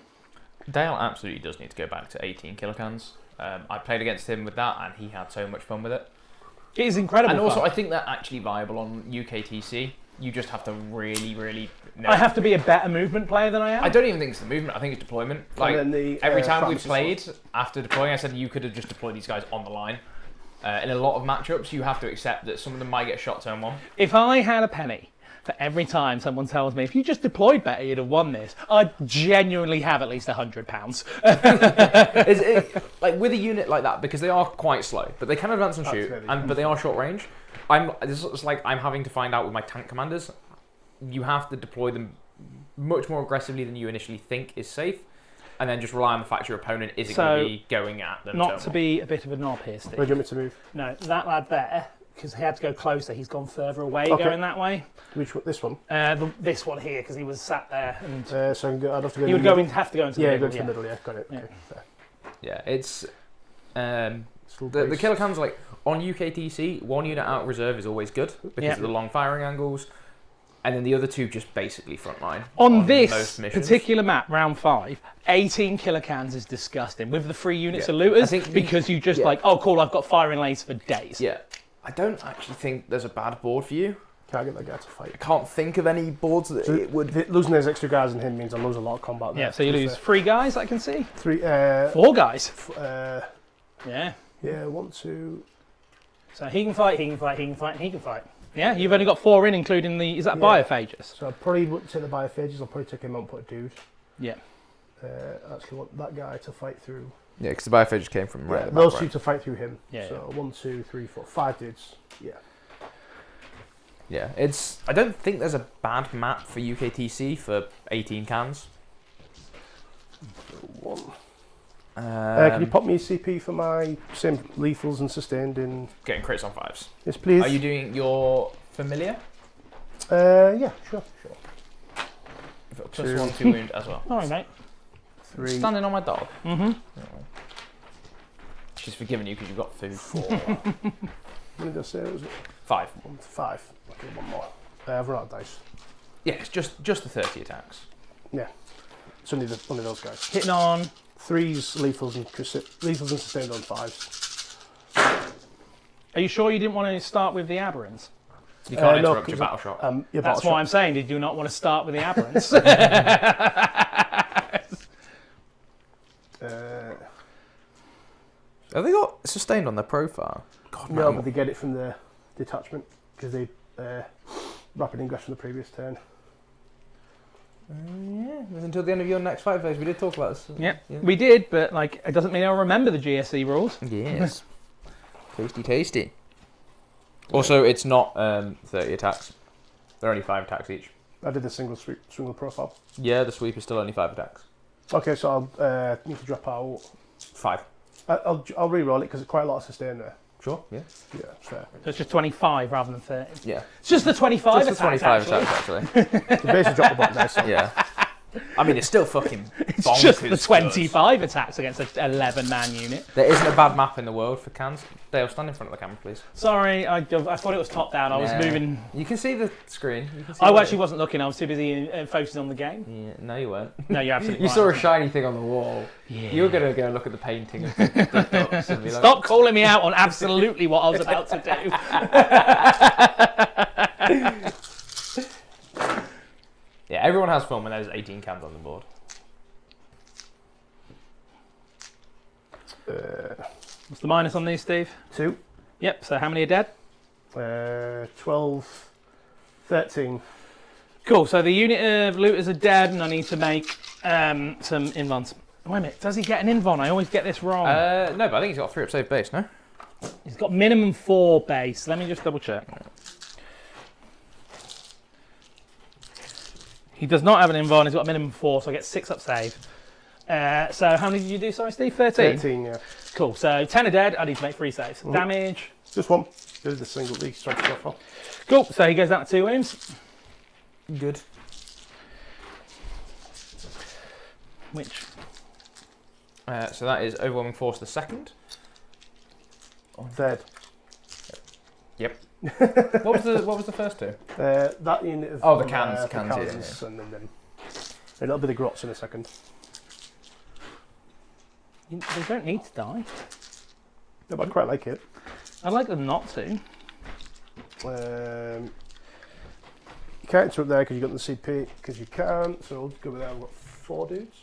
Dale absolutely does need to go back to 18 Killakanz. I played against him with that, and he had so much fun with it. It is incredible. And also, fun. I think they're actually viable on UKTC. You just have to really, really know. I have to be a better movement player than I am. I don't even think it's the movement. I think it's deployment. Like then the, every time we've Francis played, after deploying, I said you could have just deployed these guys on the line. In a lot of matchups, you have to accept that some of them might get shot turn 1. If I had a penny for every time someone tells me, if you just deployed better, you'd have won this, I'd genuinely have at least £100. Like with a unit like that, because they are quite slow, but they can advance and shoot, but they are short range. It's like I'm having to find out with my tank commanders. You have to deploy them much more aggressively than you initially think is safe, and then just rely on the fact your opponent isn't going to be going at them. Not to be a bit of a knob here, Steve. Where do you want me to move? No, that lad there, because he had to go closer, he's gone further away going that way. Which one? This one? This one here, because he was sat there. And so I'd have to go. he would have to go into the middle. Go to the middle. Yeah, got it. Yeah. Okay, fair. Yeah, it's the Killakanz, like on UKTC, 1 unit out of reserve is always good because of the long firing angles, and then the other 2 just basically frontline. On this particular map, round 5, 18 Killakanz is disgusting with the 3 units of looters because you just like, oh cool, I've got firing lanes for days. Yeah, I don't actually think there's a bad board for you. Can't get that guy to fight. I can't think of any boards that it would. Losing those extra guys in him means I lose a lot of combat there. Yeah, so you lose 3 guys, I can see. 4 guys. Yeah. Yeah, 1, 2. So he can fight, he can fight, he can fight, he can fight. Yeah, you've only got 4 in, including the, is that biophages? So I probably wouldn't take the biophages, I'll probably take him out and put a dude. Yeah. Actually want that guy to fight through. Yeah, because the biophages came from right. Those 2 to fight through him. Yeah. So 1, 2, 3, 4, 5 dudes. Yeah. Yeah, I don't think there's a bad map for UKTC for 18 cans. 1. Can you pop me a CP for my same lethals and sustained in... Getting crits on 5s. Yes, please. Are you doing your familiar? Yeah, sure. Plus 1, 2 wound as well. All right, mate. 3. Standing on my dog. Mm-hmm. She's forgiven you because you've got food. 4. What did I say? Was it 5. 1 to 5. Okay, 1 more. I've run out of dice. Yeah, it's just the 30 attacks. Yeah. It's only one of those guys. Hitting on 3s, lethals and sustained on 5s. Are you sure you didn't want to start with the aberrants? You can't interrupt your battle shot. That's why I'm saying, did you not want to start with the aberrants? Have they got sustained on their profile? God, no, but they get it from the detachment because they rapid ingress from the previous turn. Yeah, until the end of your next fight phase, we did talk about this. Yeah, we did, but like it doesn't mean I'll remember the GSC rules. Yes. Tasty. Also, it's not 30 attacks. They're only 5 attacks each. I did the single profile. Yeah, the sweep is still only 5 attacks. Okay, so I'll need to drop out 5. I'll re-roll it because it's quite a lot of sustain there. Sure. Yeah. Yeah, fair. So it's just 25 rather than 30. Yeah. It's just the 25 Just attacks. the 25 attacks actually. So basically drop the button there. So. Yeah. I mean, it's still fucking It's bonkers just the good. 25 attacks against an 11-man unit. There isn't a bad map in the world for cans. Dale, stand in front of the camera, please. Sorry, I thought it was top down. I was moving. You can see the screen. You can see I what actually wasn't looking. I was too busy focusing on the game. Yeah, no, you weren't. No, you're absolutely You right. saw a shiny thing on the wall. Yeah. You were going to go look at the painting of the ducks and be like, Stop calling me out on absolutely what I was about to do. Yeah, everyone has fun when there's 18 cans on the board. What's the minus on these, Steve? 2. Yep, so how many are dead? 12, 13. Cool, so the unit of looters are dead and I need to make some invons. Wait a minute, does he get an invon? I always get this wrong. No, but I think he's got 3 up save base, no? He's got minimum 4 base. Let me just double check. He does not have an invon, he's got minimum 4, so I get 6 up save. So how many did you do, sorry, Steve? 13? 13, yeah. Cool, so 10 are dead, I need to make 3 saves. Damage. Just one. There's the single D strike profile. Cool, so he goes down to 2 wounds. Good. Which? So that is Overwhelming Force the second. Dead. Yep. What was the first two? That unit of Oh, the cans, yeah. and then them. A little bit of grots in a second. They don't need to die. No, but I quite like it. I'd like them not to. You can't interrupt there because you got the CP, because you can't, so I'll go with that. I've got 4 dudes.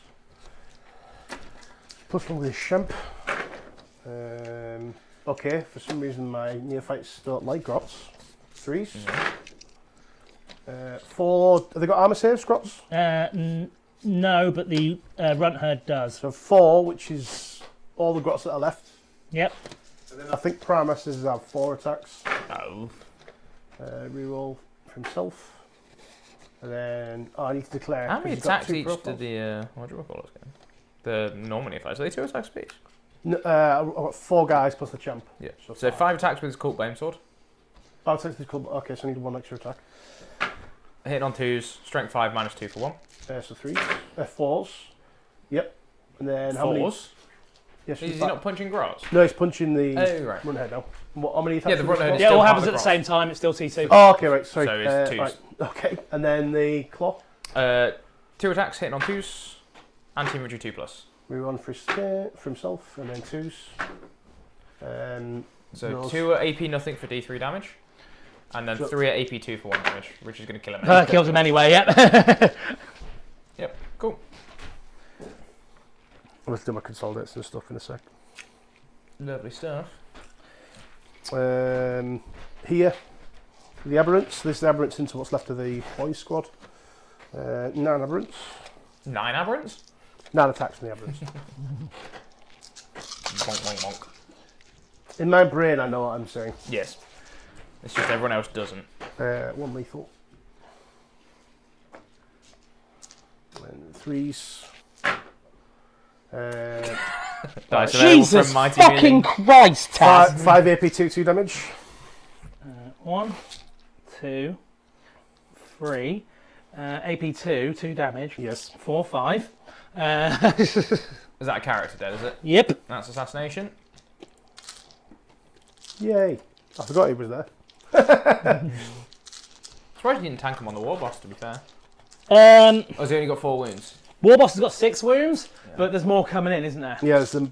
Plus one with his Shemp. Okay, for some reason my neophytes don't like grots. 3s. 4. Have they got armor saves, grots? No, but the runt herd does. So 4, which is all the grots that are left. Yep. And then I think Prime Masters have 4 attacks. Oh. Reroll for himself. And then, I need to declare. How many 'cause he's got attacks 2 each profiles. did the what do you call this game? The normal neophytes. Are they 2 attacks each? No, I've got 4 guys plus the champ. Yeah. So So 5. 5 attacks with his Cult Blame Sword. Oh, it's actually cool. Okay, so I need 1 extra attack. Hitting on 2s, strength 5 minus 2 for 1. So 3. 4s. Yep. And then how many? 4s? Yes, Is he not punching grots? No, he's punching the Oh, right. run head now. How many attacks? Yeah, the run head is Yeah, it still all part happens of at the the same time, it's still T2. Oh, okay, right, sorry. So it's 2s. Right, okay, and then the claw. 2 attacks, hitting on 2s, anti-injury 2+. Rerun for himself, and then 2s. So Those. 2 at AP nothing for D3 damage, and then So- 3 at AP 2 for 1 damage, which is going to kill him. Kills him anyway, yep. Yep, cool. Let's do my consolidates and stuff in a sec. Lovely stuff. Here, the aberrants. This is the aberrants into what's left of the boys squad. 9 aberrants. 9 aberrants? 9 attacks from the aberrants. Bonk, bonk, bonk. In my brain, I know what I'm saying. Yes. It's just everyone else doesn't. 1 lethal. And 3s. Dice available Jesus from Mighty fucking Mealing. Christ, Taz! 5 AP 2 damage. 1, 2, 3. AP2, 2 damage. Yes. 4, 5. Is that a character dead, is it? Yep. That's assassination. Yay. I forgot he was there. Surprised you didn't tank him on the war boss, to be fair. Um, Oh, has he only got 4 wounds? Warboss has got 6 wounds, but there's more coming in, isn't there? Yeah, there's the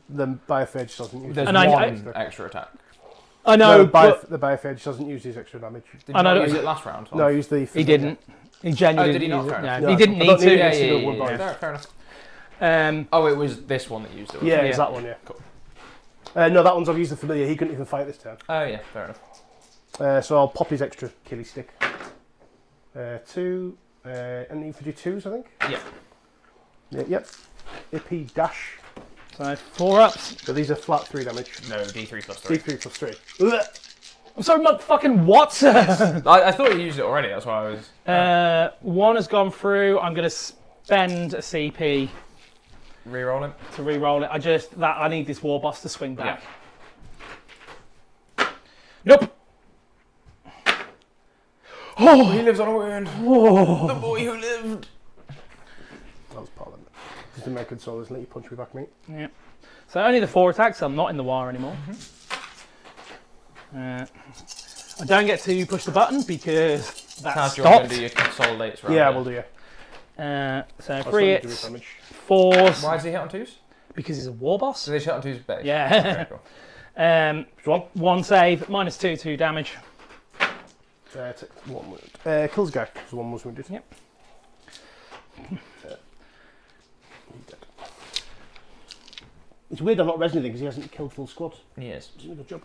Biophage doesn't use There's And 1 extra attack. I know, but the Biophage doesn't use his extra damage. Did I you know not that- use it last round? No, he used the... he didn't. He genuinely Oh, did he didn't not? use Fair it. enough. No, No, he didn't I need don't to. need it. Yeah, Yes, yeah, you yeah, got one yeah, bonus. Fair enough. Um, Oh, it was this one that used it. wasn't Yeah, it? it's that one, yeah. Cool. No, that one's I've used the familiar. He couldn't even fight this turn. Oh, yeah, fair enough. So I'll pop his extra killie stick. 2. And you do 2s, I think? Yeah. Yep. AP dash. so 4 ups. So these are flat 3 damage. No, D3 plus 3. D3 plus 3. Ugh. I'm sorry, motherfucking what? I thought you used it already, that's why I was... 1 has gone through. I'm going to spend a CP Rerolling. to re-roll it. I need this Warboss to swing back. Nope. Oh, he lives on a wound. The boy who lived. That was part of it. Just to make consolers and let you punch me back, mate. Yeah. So only the 4 attacks. I'm not in the war anymore. I don't get to push the button because that Taz, do you want to stopped. do your consolidates round? Yeah, we'll do, So I'll 3 still do hits, damage. 4s, Why does he hit on 2s? because he's a Warboss. Do they hit on 2s base? Yeah. Okay, cool. 1 save, -2 damage. Take 1 wound. Kills guy, because 1 was wounded. Yep. He's dead. It's weird I'm not resing anything because he hasn't killed full squad. Yes. He's doing a good job.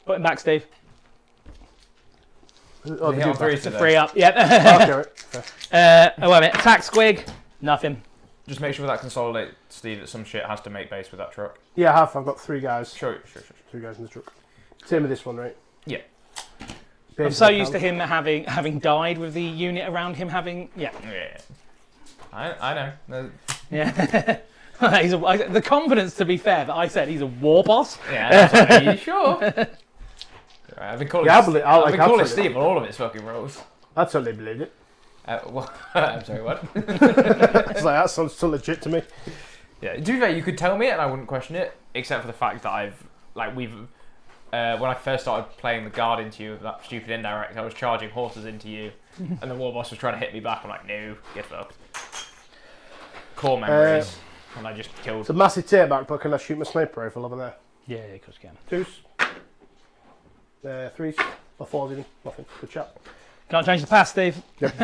Put him back, Steve. Oh, Did they he hit do on 3s that. today? 3 up. Yep. Okay, right. Fair. Wait a minute. Attack squig. Nothing. Just make sure with that consolidate, Steve, that some shit has to make base with that truck. Yeah, I have. I've got 3 guys. Sure. 3 guys in the truck. Same with this one, right? Yeah. I'm so used to him having died with the unit around him having. Yeah. Yeah. I know. Yeah. The confidence, to be fair, that I said he's a war boss. Yeah, are you sure? I've been calling Steve on all of his fucking roles. I totally believed it. I'm sorry, what? It's like, that sounds so legit to me. Yeah, to be fair, you could tell me it and I wouldn't question it, except for the fact that when I first started playing the guard into you with that stupid indirect, I was charging horses into you, and the war boss was trying to hit me back. I'm like, no, get fucked. Core memories, and I just killed. It's a massive tear back, but can I shoot my sniper rifle over there? Yeah, of course you can. 2s, 3s, or 4s even. Nothing. Good chat. Can't change the past, Steve. Yep.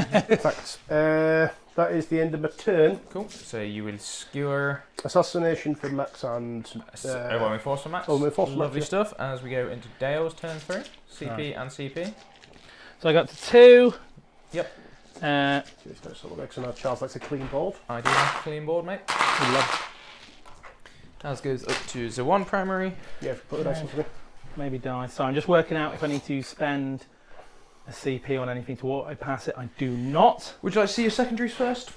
Facts. That is the end of my turn. Cool. So you will skewer Assassination for Max and overwhelming force for Max. Overwhelming force for Lovely Max, stuff. As we go into Dale's turn through, CP and CP. So I got to 2. Yep. So now Charles likes a clean board. I do have a clean board, mate. As goes up to the 1 primary. Yeah, put the dice in for me. Maybe die. So I'm just working out if I need to spend a CP on anything to auto pass it. I do not. Would you like to see your secondaries first?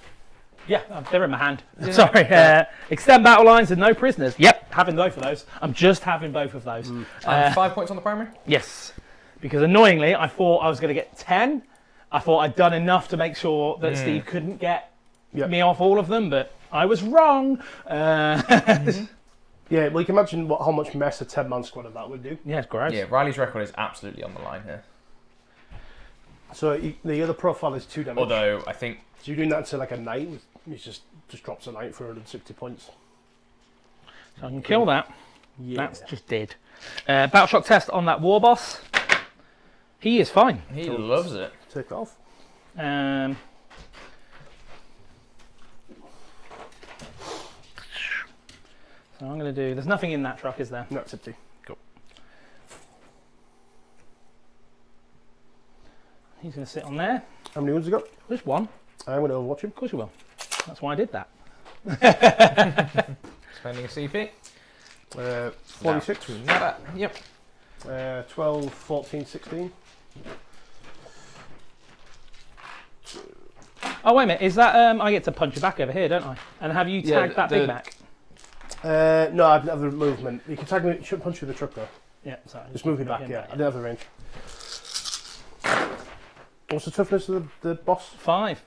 Yeah, they're in my hand. Yeah. Sorry. Extend battle lines and no prisoners. Yep, having both of those. I'm just having both of those. And 5 points on the primary? Yes. Because annoyingly, I thought I was going to get 10. I thought I'd done enough to make sure that Steve couldn't get me off all of them, but I was wrong. Yeah, well, you can imagine how much mess a 10-man squad of that would do. Yeah, it's gross. Yeah, Riley's record is absolutely on the line here. So the other profile is 2 damage. Although, I think... So you're doing that to like a 9, he just drops a 9 for 160 points. So I can kill that. Yeah. That's just dead. Battle shock test on that war boss. He is fine. He loves it. Take it off. So I'm going to do... There's nothing in that truck, is there? No, it's empty. Cool. He's going to sit on there. How many wounds you got? Just one. I'm going to overwatch him. Of course you will. That's why I did that. Spending a CP. 46. Nada. Yep. 12, 14, 16. Oh, wait a minute. Is that... I get to punch you back over here, don't I? And have you tagged that Big Mac? No, I've never movement. You can tag me, should punch you with the truck though. Yeah, sorry. Just move me back, yeah. I didn't have the range. What's the toughness of the boss? 5.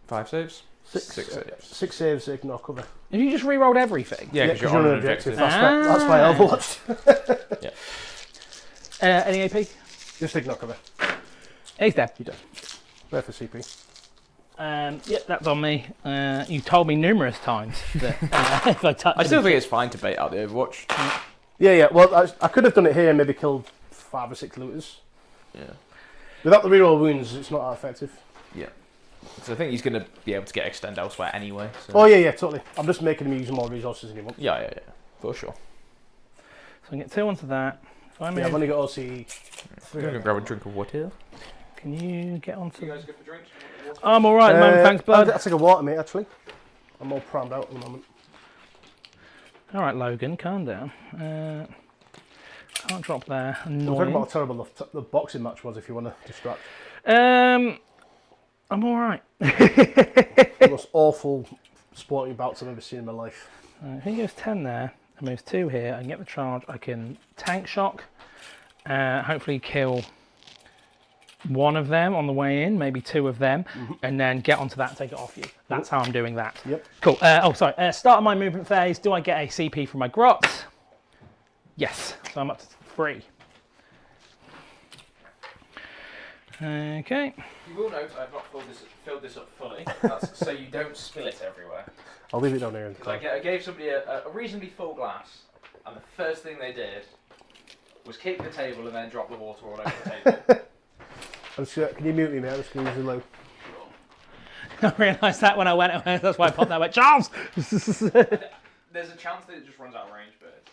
Five saves? 6 saves. 6 saves, ignore cover. Have you just re-rolled everything? Yeah, because you're on an objective. That's why I overwatched. Yeah. Any AP? Just ignore cover. He's dead. He does. There for CP. Yeah, that's on me. You told me numerous times that if I touch I still think it's fine to bait out the Overwatch. Yeah. Well, I could have done it here and maybe killed 5 or 6 looters. Yeah. Without the reroll wounds, it's not that effective. Yeah. So I think he's going to be able to get extend elsewhere anyway. So. Oh, yeah, totally. I'm just making him use more resources than he wants. Yeah. For sure. So I can get 2 onto that. If I move, Yeah, I've only got OCE. We're going to grab a drink of water. can you get onto... You guys go for drinks? I'm alright at the moment, thanks, bud. I'll take a water, mate, actually. I'm all primed out at the moment. Alright, Logan, calm down. Can't drop there. I'm talking about how terrible the boxing match was if you want to distract. I'm alright. The most awful sporting bouts I've ever seen in my life. He goes 10 there. I moves 2 here. I can get the charge. I can tank shock. Hopefully kill 1 of them on the way in, maybe 2 of them, and then get onto that and take it off you. That's how I'm doing that. Yep. Cool. Start of my movement phase. Do I get a CP from my grots? Yes. So I'm up to 3. Okay. You will note I've not filled this up fully. That's so you don't spill it everywhere. I'll leave it down here. I gave somebody a reasonably full glass, and the first thing they did was kick the table and then drop the water all over the table. Can you mute me, mate? I'm just going to use the low. I realised that when I went away. That's why I popped that way. Charles! There's a chance that it just runs out of range, but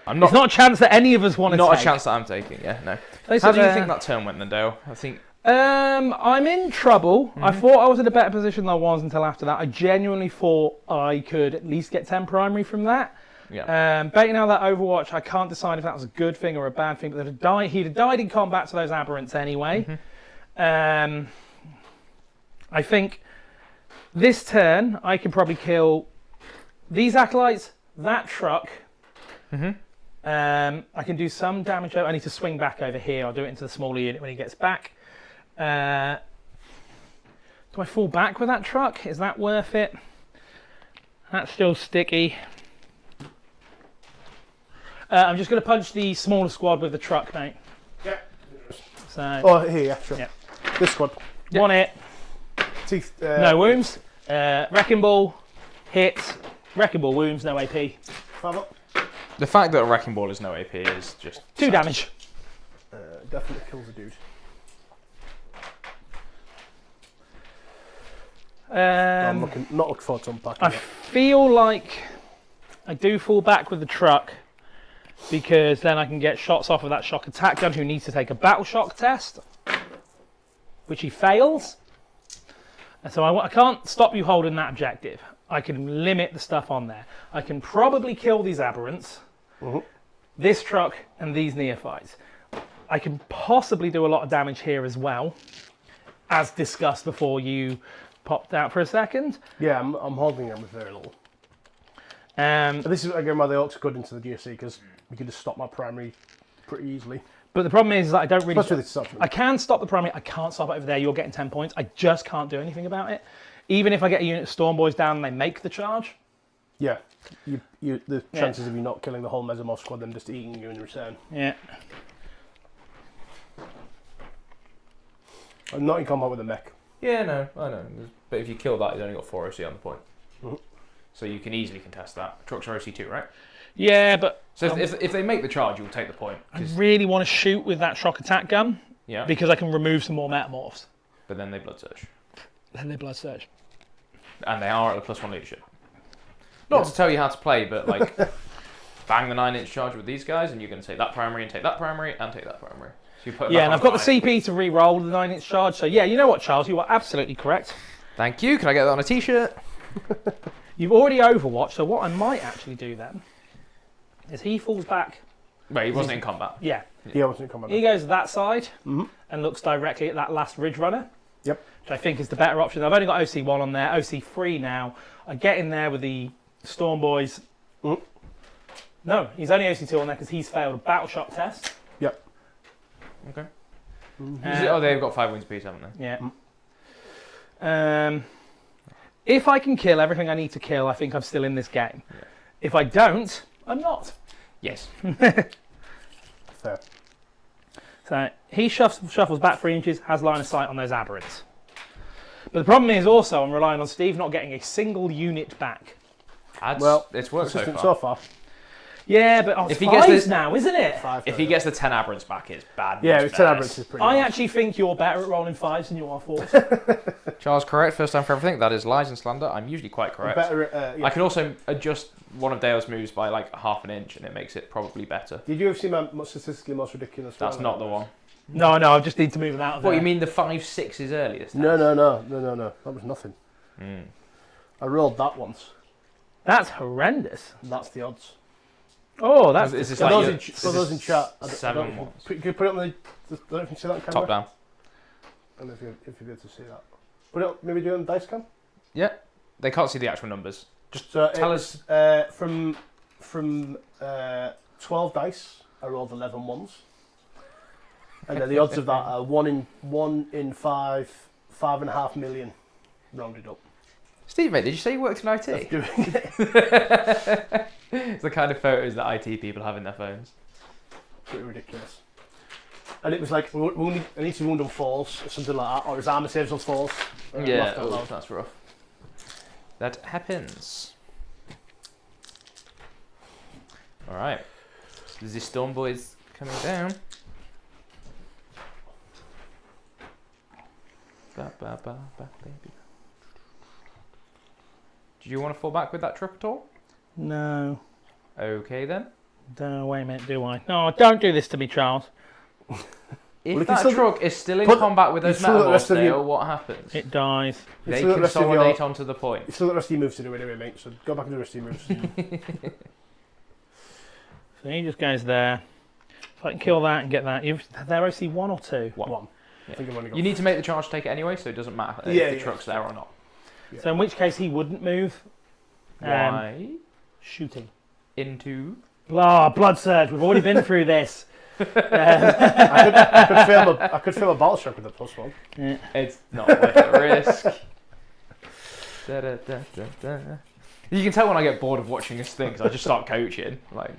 it's not a chance that any of us want to take. Not a chance that I'm taking, yeah, no. How do you think that turn went then, Dale? I think I'm in trouble. I thought I was in a better position than I was until after that. I genuinely thought I could at least get 10 primary from that. Yeah. Baiting out that Overwatch, I can't decide if that was a good thing or a bad thing, but he'd have died in combat to those aberrants anyway. I think this turn I can probably kill these acolytes, that truck. I can do some damage. I need to swing back over here. I'll do it into the smaller unit when he gets back. Do I fall back with that truck? Is that worth it? That's still sticky. I'm just going to punch the smaller squad with the truck, mate. Yeah. So. Oh, here, yeah, sure. Yeah. This squad. One hit. Teeth. No wounds. Wrecking ball. Hit. Wrecking ball wounds. No AP. The fact that a wrecking ball is no AP is just 2 damage. Definitely kills a dude. I'm not looking forward to unpacking I feel like I do fall back with the truck because then I can get shots off of that shock attack gun who needs to take a battle shock test, which he fails. And so I can't stop you holding that objective. I can limit the stuff on there. I can probably kill these aberrants, this truck, and these neophytes. I can possibly do a lot of damage here as well, as discussed before you popped out for a second. Yeah, I'm holding them with very little. This is again why the Orks are good into the GSC because we can just stop my primary pretty easily. But the problem is that I don't really. Especially with this I can stop the primary. I can't stop it over there. You're getting 10 points. I just can't do anything about it. Even if I get a unit of Storm Boys down and they make the charge. Yeah, the chances of you not killing the whole Mesomorph squad, them just eating you in return. Yeah. I'm not in combat with a mech. Yeah, no, I know. But if you kill that, he's only got 4 OC on the point. So you can easily contest that. Trucks are OC2, right? Yeah, but... So if they make the charge, you'll take the point. I really want to shoot with that shock attack gun. Yeah. Because I can remove some more metamorphs. But then they blood surge. Then they blood surge. And they are at the +1 leadership. Not to tell you how to play, but like, bang the 9-inch charge with these guys, and you're going to take that primary and take that primary and take that primary. So you put and I've got the CP to re-roll the 9-inch charge. So yeah, you know what, Charles? You are absolutely correct. Thank you. Can I get that on a t-shirt? You've already Overwatched, so what I might actually do then is he falls back. Wait, he wasn't in combat. Yeah. Yeah, I wasn't in combat. He goes that side and looks directly at that last Ridge Runner. Yep. Which I think is the better option. I've only got OC1 on there, OC3 now. I get in there with the Storm Boys. No, he's only OC2 on there because he's failed a battle shock test. Yep. Okay. They've got 5 wins apiece, haven't they? Yeah. If I can kill everything I need to kill, I think I'm still in this game. Yeah. If I don't, I'm not. Yes. Fair. So he shuffles back 3 inches, has line of sight on those aberrants. But the problem is also I'm relying on Steve not getting a single unit back. It's worked so far. Yeah, but if he gets this now, isn't it? If he gets the 10 aberrants back, it's bad. Yeah, 10 aberrants is pretty I bad. actually think you're better at rolling 5s than you are 4s. Charles, correct. First time for everything. That is lies and slander. I'm usually quite correct. I can also adjust one of Dale's moves by like ½ an inch, and it makes it probably better. Did you ever see my statistically most ridiculous? That's not the one. No, I just need to move them out of there. What, you mean the 5/6 is earliest? No. That was nothing. I rolled that once. That's horrendous. That's the odds. Oh, that's... Is this For like those in chat, seven ones? Could you put it on the... I don't know if you can see that on camera. Top down. I don't know if you're able to see that. Put it up, maybe do it on dice cam? Yeah. They can't see the actual numbers. Just So tell us... From 12 dice, I rolled 11 ones. And then the odds of that are 1 in 5, 5.5 million, rounded up. Steve, mate, did you say you worked in IT? That's doing it. It's the kind of photos that IT people have in their phones. Pretty ridiculous. And it was like, I need to wound on falls, or something like that, or his armour saves on falls. Yeah, that's rough. That happens. Alright. There's the Storm Boys coming down. Baby. Do you want to fall back with that truck at all? No. Okay then. No, wait a minute, do I? No, don't do this to me, Charles. If that truck is still in combat with those metamorphs, Dale, what happens? It dies. They consolidate onto the point. You've still got the rest of your moves to do anyway, mate, so go back and do the rest of your moves. So he just goes there. If I can kill that and get that, they're OC 1 or 2? One. Yeah. I think I've only got You need to make the charge to take it anyway, so it doesn't matter if the truck's there or not. Yeah. So in which case he wouldn't move. Why? Shooting. Into... Blood surge. We've already been through this. I could feel a battle shock with the +1. Yeah. It's not worth the risk. You can tell when I get bored of watching this thing, because I just start coaching. Like,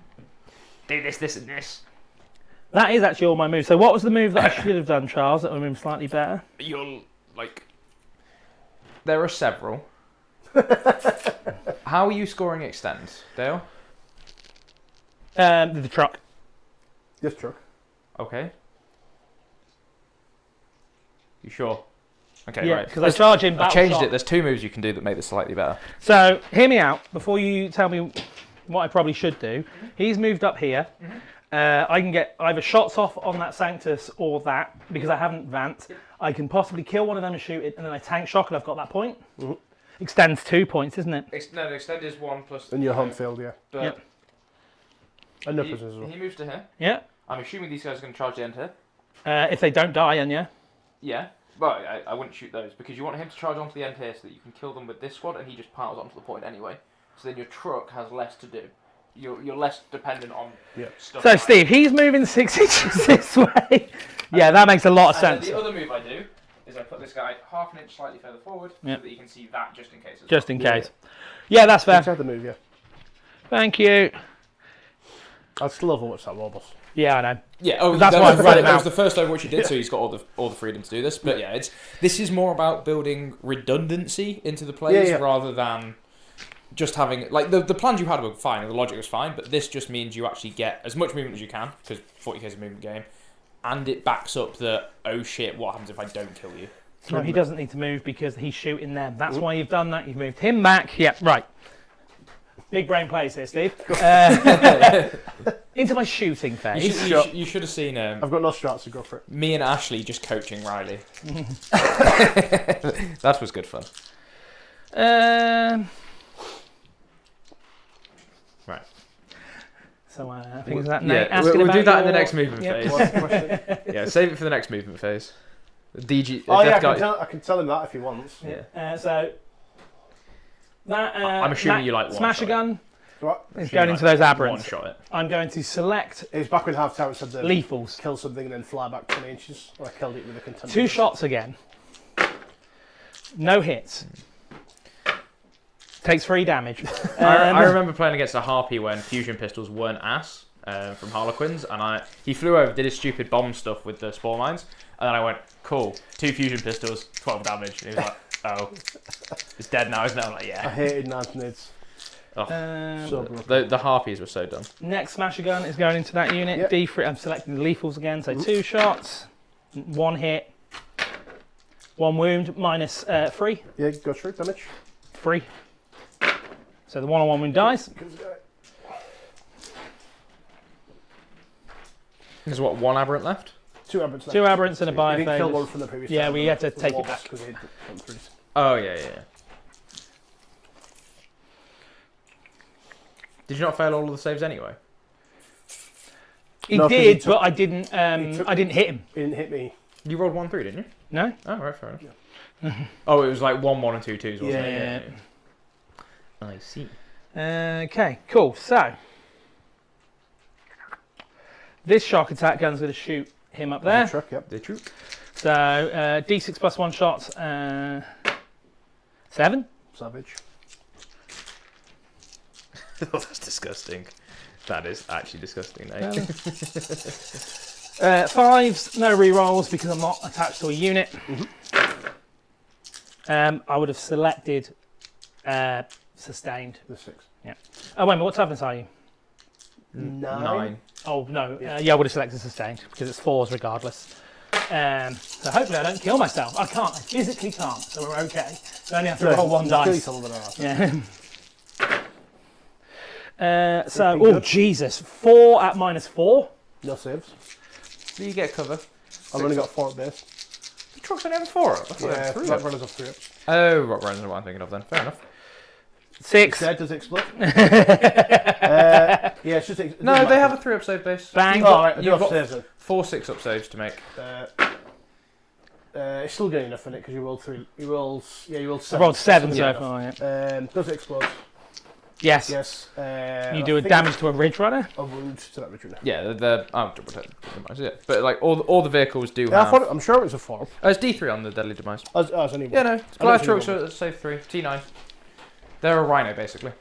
do this, this, and this. That is actually all my moves. So what was the move that I should have done, Charles, that would have been slightly better? You'll, like... There are several. How are you scoring extends, Dale? The truck. This truck. Okay. You sure? Okay, Yeah, right. because I charge in battle I've changed shot. it. There's 2 moves you can do that make this slightly better. So, hear me out before you tell me what I probably should do. He's moved up here. I can get either shots off on that Sanctus or that, because I haven't Vant. I can possibly kill one of them and shoot it, and then I tank shock and I've got that point. Extends 2 points, isn't it? No, the extend is 1 plus... In your home field, yeah. But Yep. And no prisoners as well. he moves to here. Yeah. I'm assuming these guys are going to charge the end here. If they don't die, then yeah. Yeah. Well, I wouldn't shoot those, because you want him to charge onto the end here so that you can kill them with this squad, and he just piles onto the point anyway. So then your truck has less to do. You're less dependent on stuff. So, like Steve, he's moving 6 inches this way. Yeah, that makes a lot of sense. The other move I do is I put this guy half an inch slightly further forward so that you can see that just in case. Just in case. Yeah, that's fair. Inside the move, yeah. Thank you. I'd still overwatch that Robos. Yeah, I know. Yeah, that's why I've run him that was out. the first Overwatch he did, so he's got all the freedom to do this. But yeah, this is more about building redundancy into the plays rather than just having the plans you had were fine and the logic was fine, but this just means you actually get as much movement as you can, because 40k is a movement game, and it backs up that, oh shit, what happens if I don't kill you? No, he doesn't need to move because he's shooting them. That's why you've done that. You've moved him back. Yeah, right. Big brain plays here, Steve. Into my shooting phase. You should have seen I've got no strats to go for it. me and Ashley just coaching Riley. That was good fun. Right. So I think is that Nate yeah, asking we'll about do that in the your- next movement phase. Yeah, save it for the next movement phase. DG. Oh yeah, guy. I can tell him that if he wants. Yeah. So that I'm assuming you like one Smasher shot. Gun What? is going into those One aberrants. shot it. I'm going to select It was back when half tower said that lethals. kill something and then fly back 20 inches. Or I killed it with a contender. 2 shots again. No hits. Takes 3 damage. I remember playing against a Harpy when fusion pistols weren't ass from Harlequins, and he flew over, did his stupid bomb stuff with the spore mines, and then I went, cool, 2 fusion pistols, 12 damage. And he was like, oh, it's dead now, isn't it? I'm like, I yeah. hated Nantonids. So broken. The Harpies were so done. Next Smasher Gun is going into that unit. Yep. D3, I'm selecting the lethals again, so 2 shots, 1 hit, 1 wound, minus 3. Yeah, go through damage. 3. So the 1-on-1 wound dies. There's what, 1 aberrant left? 2 aberrants left. 2 aberrants and a He didn't kill one biophase. from the previous Yeah, time, we but had to the take it Wolves, back. 'cause he had gone through. Oh, yeah. Did you not fail all of the saves anyway? He No, 'cause did, he took- but I didn't. I didn't hit him. He didn't hit me. You rolled 1-3, didn't you? No. Oh, right, fair enough. Oh, it was like 1-1 and 2-2s, wasn't Yeah. it? I see. Okay, cool. So this shock attack gun's going to shoot him up there. Truck, yep. The troop. So D6 plus 1 shots. 7. Savage. Oh, that's disgusting. That is actually disgusting, mate. 5s, no rerolls because I'm not attached to a unit. I would have selected sustained. The 6. Yeah. Oh wait a minute, what toughness are you? 9. Oh no, yeah, I would have selected sustained because it's 4s regardless. So hopefully I don't kill myself. I can't. I physically can't. So we're okay. So I only have to roll 1 Kill dice. yourself with an arse. Yeah. So, oh Jesus, 4 at -4. No saves. So you get cover. I've only got 4 at base. The truck's only have 4 up. I thought they had 3 Rock up. Runners have 3 ups. Oh, Rock Runners is what I'm thinking of then. Fair enough. 6. Dead, does it explode? Yeah, it's just... No, they have a 3 up save base. Bang. Oh, right, I do You've have got saves then. 4 6 up saves to make. It's still getting enough in it because you rolled 3. You rolled 7. I rolled 7 so Yeah. far, yeah. Does it explode? Yes. Yes. You do a damage to a Ridge Runner? A wound to that Ridge Runner. Yeah, but like all the vehicles do Yeah, have. I'm sure it was a 4. It's D3 on the deadly demise. As any Yeah, no. I don't Glass think trucks it are save 3. T9. They're a rhino basically.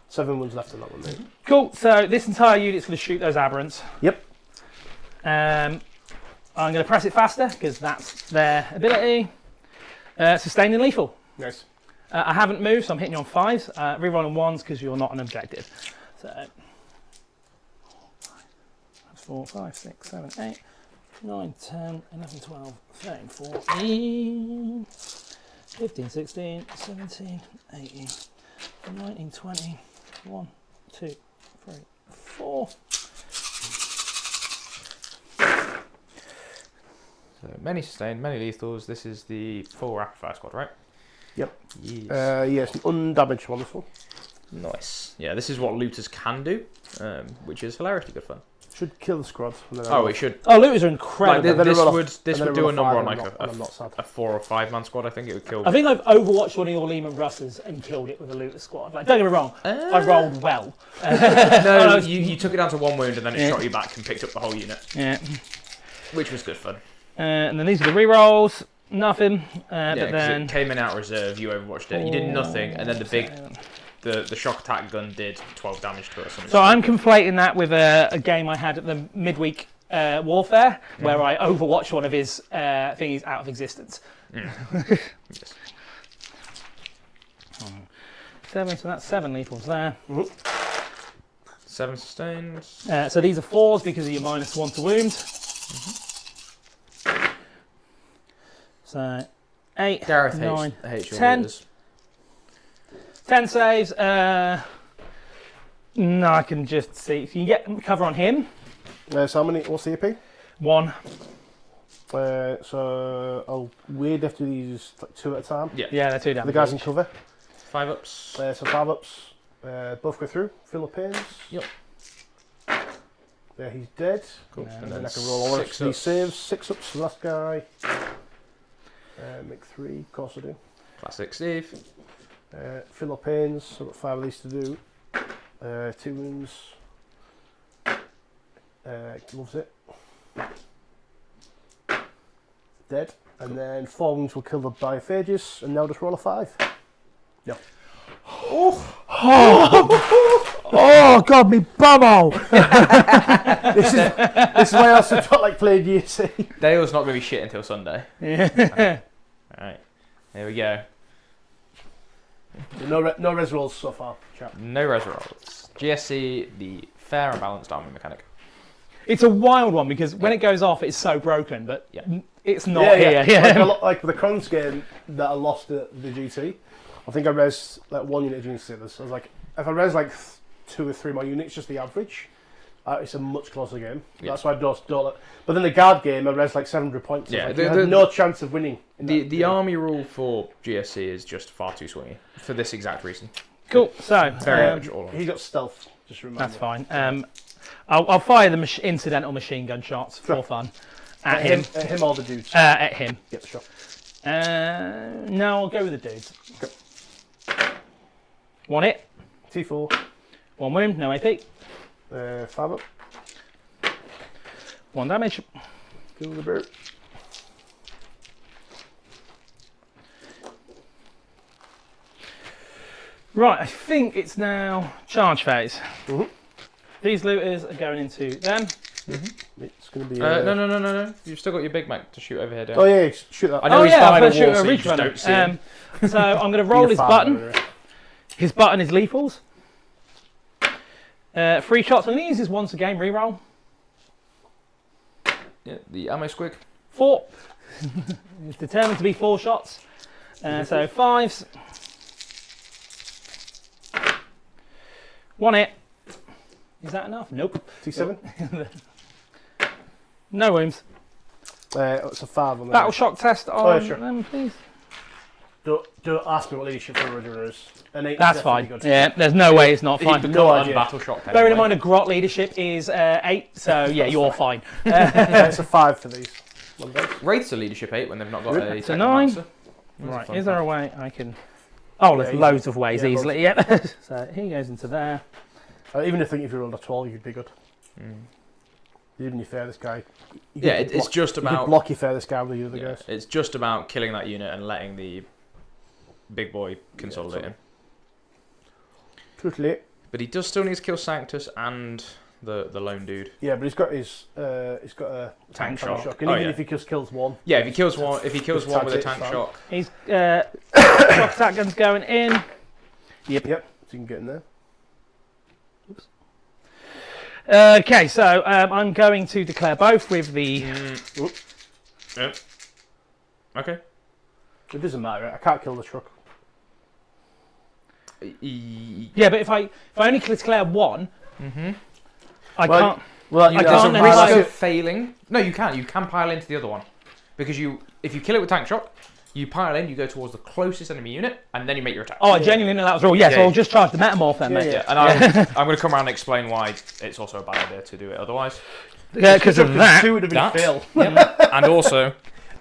Seven wounds left on that one, mate. Cool, so this entire unit's going to shoot those aberrants. Yep. I'm going to press it faster because that's their ability. Sustained and lethal. Nice. I haven't moved, so I'm hitting you on 5s. Reroll on 1s because you're not an objective. So that's 4, 5, 6, 7, 8, 9, 10, 11, 12, 13, 14, 15, 16, 17, 18, 19, 20, 1, 2, 3, 4. So many sustained, many lethals. This is the full rapid fire squad, right? Yep. Yes. Yes, an undamaged one, this one. Nice. Yeah, this is what looters can do, which is hilariously good fun. Should kill the squad. Oh, we should. Oh, looters are Like, incredible. this would do a number on like I'm not sad. a 4 or 5 man squad. I think it would kill. I think I've overwatched one of your Lehman Russes and killed it with a looter squad. Like, don't get me wrong, I rolled well. No, you took it down to 1 wound and then it shot you back and picked up the whole unit, Yeah. which was good fun. And then these are the rerolls. Nothing. Yeah, But 'cause then it came in out reserve. You overwatched it. You did nothing, and then the shock attack gun did 12 damage to it. Or something. So I'm conflating that with a game I had at the midweek warfare where I overwatched one of his thingies out of existence. Yes. 7, so that's 7 lethals there. 7 sustained. So these are 4s because of your -1 to wound. So 8, Gareth 9, hates your 10. looters. 10 saves. No, I can just see. If you can get cover on him, So how many? What's the AP? 1. So I'll weird have to use like 2 at a time. Yeah. Yeah, they're 2 damage. The guys in cover. 5 ups. So 5 ups. Both go through. Philippines. Yep. There, he's dead. Cool. Yeah. And Then I then can roll all 6 these ups. saves. 6 ups for the last guy. Make 3. Of course I do. Classic Steve. Philippines. I've got 5 of these to do. 2 wounds. Loves it. Dead. And then 4 wounds will kill the biophages. And now just roll a 5. No. Oh god, me bumhole! This is why I also don't like playing GSC. Dale's not going to be shit until Sunday. Yeah. Alright. There we go. No res rolls so far, chap. No res rolls. GSC, the fair and balanced army mechanic. It's a wild one because when it goes off, it's so broken, but Yeah. it's not here. Yeah. Like, a lot, like the Crons game that I lost at the GT, I think I res like 1 unit of Genestealers. I was like, if I res like 2 or 3 more units, just the average, it's a much closer game. Yeah. That's why I don't. But then the guard game, I res like 700 points. Yeah, Like, you had no chance of winning. In that The game. army rule for GSC is just far too swingy for this exact reason. Cool. So Very much all on. He got stealth. Just remember. that's fine. I'll fire the incidental machine gun shots for fun at him. At him or the dudes. At him. Get the shot. No, I'll go with the dudes. 1 hit, T4. 1 wound, no AP, 5 up. 1 damage. Kill the bird. Right, I think it's now charge phase. Mhm. These looters are going into them. It's going to be. No. You've still got your Big Mac to shoot over here, Dan. Oh yeah, shoot that. I know Oh he's yeah, behind I'll a shoot wall, a so you reach just runner. don't see him. So I'm going to roll his button. His button is lethals. 3 shots. I'm going to use this once a game reroll. Yeah, the ammo squig. 4. It's determined to be 4 shots. So 5s. 1 hit. Is that enough? Nope. T7. No wounds. It's a 5 on the Battle shock test on yeah, sure. them, please. Don't ask me what leadership for Roger is. An 8 is That's definitely fine. good. Yeah, there's no way it's not He'd fine. become No idea. battle shock. Bearing in mind a grot leadership is 8, so yeah, you're fine. It's a 5 for these. One of those. Wraiths are leadership 8 when they've not got a It's a 9. Necromancer. Right, is there a way I can... Oh, there's easy. loads of ways Yeah, easily, yeah. So he goes into there. Even if you rolled a 12, you'd be good. Even your fairest guy. It's just You could about block your fairest guy with the other guys. it's just about killing that unit and letting the big boy consolidate him. Totally. But he does still need to kill Sanctus and the lone dude. Yeah, but he's got a Tank shock. shock. And Oh, even yeah. if he just kills one, Yeah, if he kills one with a tags it, tank it's shock. He's shock attack gun's going in. yep, so you can get in there. Okay, so I'm going to declare both with the... Yeah. Okay. It doesn't matter. I can't kill the truck. Yeah, but if I only declare one, I Well, can't... Well, I There's can't a then risk pile- of failing. No, you can. You can pile into the other one because if you kill it with tank shock, you pile in, you go towards the closest enemy unit, and then you make your attack. Oh, I genuinely know that was wrong. Yes, Yeah. I'll just charge the metamorph then, mate. Yeah, and I'm going to come around and explain why it's also a bad idea to do it otherwise. Because of that. 2 would have been a That. fail. And also,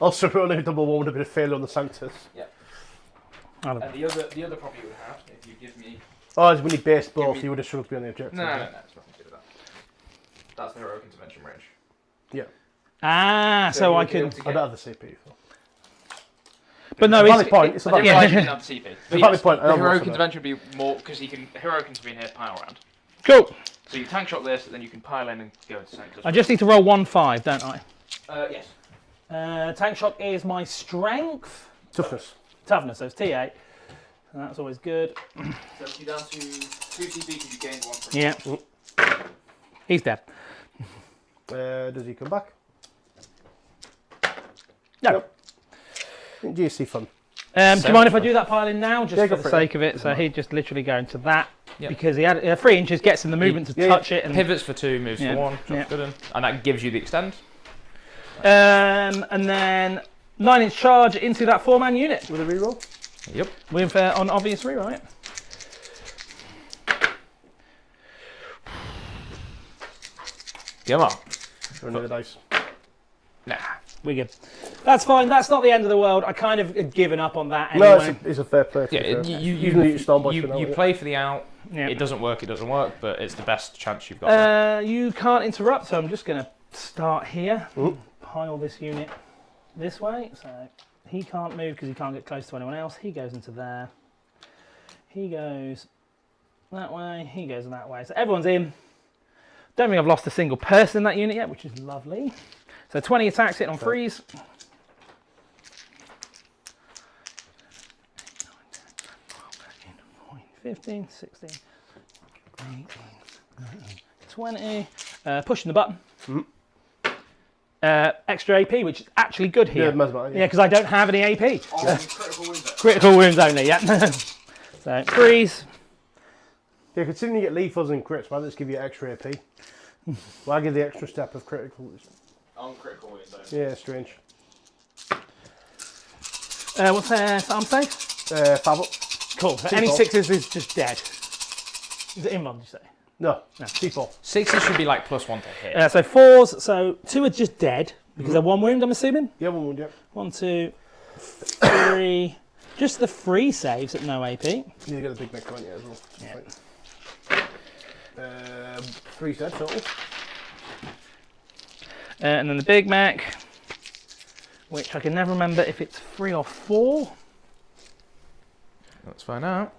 Also, rolling a double 1 would have been a failure on the Sanctus. I don't- the other problem you would have if you give me Oh, when he based both, me- he would have struggled to be on the objective. no, it's nothing to do with that. That's the heroic intervention range. Yeah. Ah, so I could... I don't have the CP. So. But no, Valid it's... point. It's a valid Yeah. point. You didn't have the CP. It's a valid point. I The don't heroic want to intervention would be more because heroic intervene here pile round. Cool. So you tank shot this, and then you can pile in and go into Sanctus. I just need to roll 1-5, don't I? Yes. Tank shock is my strength. Toughness. Toughness, so it's T8. So that's always good. So you're down to 2 CP because you gained 1 from Yeah. He's dead. Does he come back? No. Nope. GSC fun. Do you mind if I do that piling now, just Yeah, for go the for it. sake of it? So he'd just literally go into that Yep. because he had 3 inches, gets him the movement to Yeah, touch it, and Pivots for 2, moves Yeah. for 1, Yeah. drops good in, and that gives you the extend. and then 9-inch charge into that 4-man unit With a reroll? Yep. with on obvious rewrite. Come on. Run the dice. Nah. We're good. That's fine. That's not the end of the world. I kind of had given up on that No, anyway. it's a fair play. to be Yeah, fair. you Usually you Storm Boys for now, you yeah. play for the out. Yeah. It doesn't work, but it's the best chance you've got. You can't interrupt, so I'm just going to start here. Ooh. Pile this unit this way. So he can't move because he can't get close to anyone else. He goes into there. He goes that way. He goes that way. So everyone's in. Don't think I've lost a single person in that unit yet, which is lovely. So 20 attacks hitting on freeze. 15, 16, 18, 19, 20. Pushing the button. Extra AP, which is actually good here. Yeah, Mesmer, Yeah, because I don't have any AP. Critical wounds. Critical wounds only, yeah. So, freeze. Yeah, considering you get lethals and crits, why don't just give you extra AP? Why give the extra step of critical? On critical wounds. Yeah, strange. What's arm save? 5 up. Cool. So T4. any 6s is just dead. Is it inbound, did you say? No, No. T4. 6s should be like +1 to hit. So 4s, so 2 are just dead because they're 1 wound, I'm assuming. Yeah, 1 wound, yeah. 1, 2, 3. Just the 3 saves at no AP. You get a big mech on you as well. Yeah. 3 dead total. And then the Big Mac, which I can never remember if it's 3 or 4. Let's find out.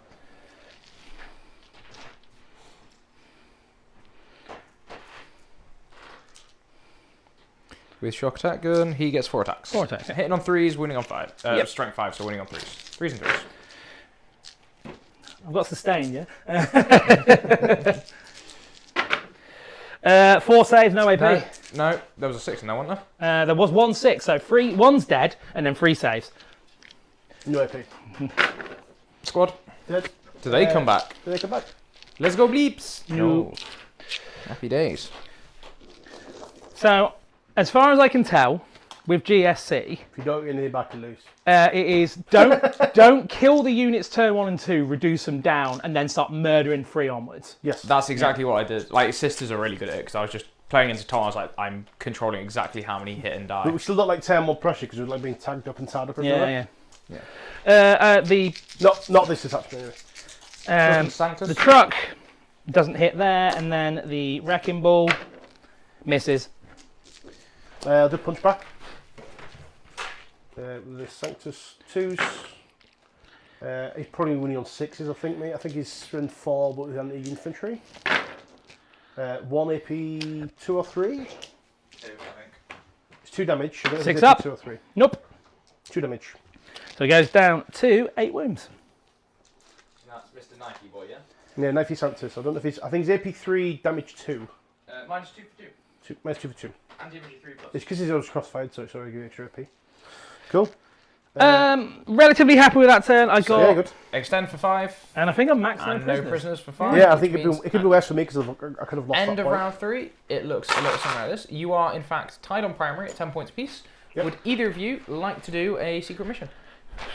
With shock attack gun, he gets 4 attacks. 4 attacks. Hitting on 3s, winning on 5. Yep. Strength 5, so winning on 3s. 3s and 3s. I've got sustained, yeah? 4 saves, no AP. No, there was a 6 in there, wasn't there? There was 1 6, so 1's dead, and then 3 saves. No AP. Squad, Dead. do they come back? Do they come back? Let's go bleeps. No. Happy days. So, as far as I can tell, with GSC, If you don't get near back and loose. it is don't kill the units turn 1 and 2, reduce them down, and then start murdering 3 onwards. Yes. That's exactly what I did. Like, sisters are really good at it because I was just playing into Tom. I was like, I'm controlling exactly how many hit and die. But we still got like 10 more pressure because we're like being tagged up and tied up. Everywhere. The Not this attachment anyway. Sanctus? the truck doesn't hit there, and then the wrecking ball misses. I'll do punch back. The Sanctus 2s. He's probably winning on 6s, I think, mate. I think he's strength 4, but he's anti-infantry. 1 AP 2 or 3. 2, I think. It's 2 damage. I don't know if 6 it's up. 2 or 3. Nope. 2 damage. So he goes down to 8 wounds. That's Mr. Nike boy, yeah? Yeah, Knifey Sanctus. I don't know if he's. I think he's AP 3, damage 2. Minus 2 for 2. Minus 2 for 2. And infantry 3 plus. It's because he's always crossfired, so it's already giving extra AP. Cool. Relatively happy with that turn. I got, Yeah, good. Extend for 5. and I think I'm maxed And no no prisoners. prisoners for 5. Yeah, I which think means it could be worse for me because I could have lost End that of point. round 3, it looks a little something like this. You are, in fact, tied on primary at 10 points apiece. Yep. Would either of you like to do a secret mission?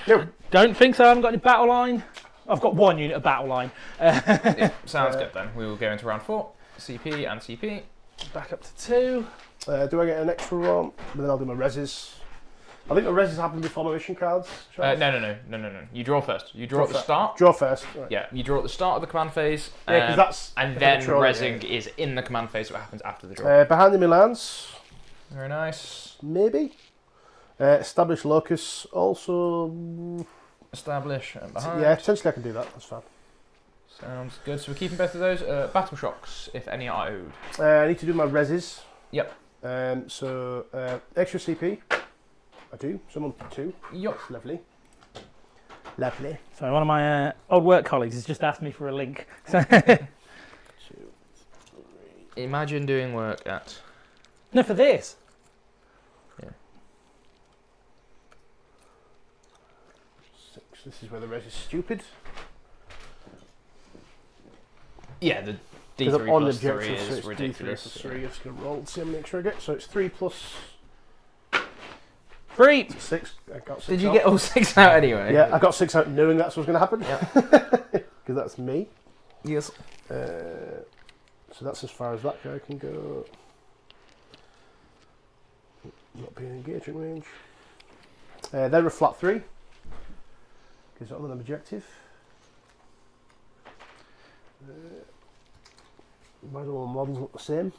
No. Don't think so. I haven't got any battle line. I've got 1 unit of battle line. Yeah, sounds good then. We will go into round 4. CP and CP. Back up to 2. Do I get an extra one? But then I'll do my reses. I think the reses happen before my mission cards. No. You draw first. You draw at the start. Draw first. Right. Yeah, you draw at the start of the command phase. Yeah, 'cause that's and if then I draw, resing yeah. is in the command phase, so it happens after the draw. Behind the Milans, Very nice. maybe. Establish locus also. Establish and behind. Yeah, potentially I can do that. That's fine. Sounds good. So we're keeping both of those. Battle shocks, if any are owed. I need to do my reses. Yep. So extra CP. I do. Someone 2. Yup. Lovely. Lovely. So one of my old work colleagues has just asked me for a link. 2, 3. Imagine doing work at. No, for this. Yeah. 6. This is where the res is stupid. Yeah, the Because D3 I'm on the plus 3 objective, so is it's ridiculous. D3 plus 3. I'm just going to roll to see how many extra I get. So it's 3 plus 3. 6. I got 6 Did you out. get all 6 out anyway? Yeah, I got 6 out knowing that's what's going to happen. Yeah. Because that's me. Yes. So that's as far as that guy can go. Not being engaging range. They're a flat 3. Because I'm on an objective. Why do all the models look the same?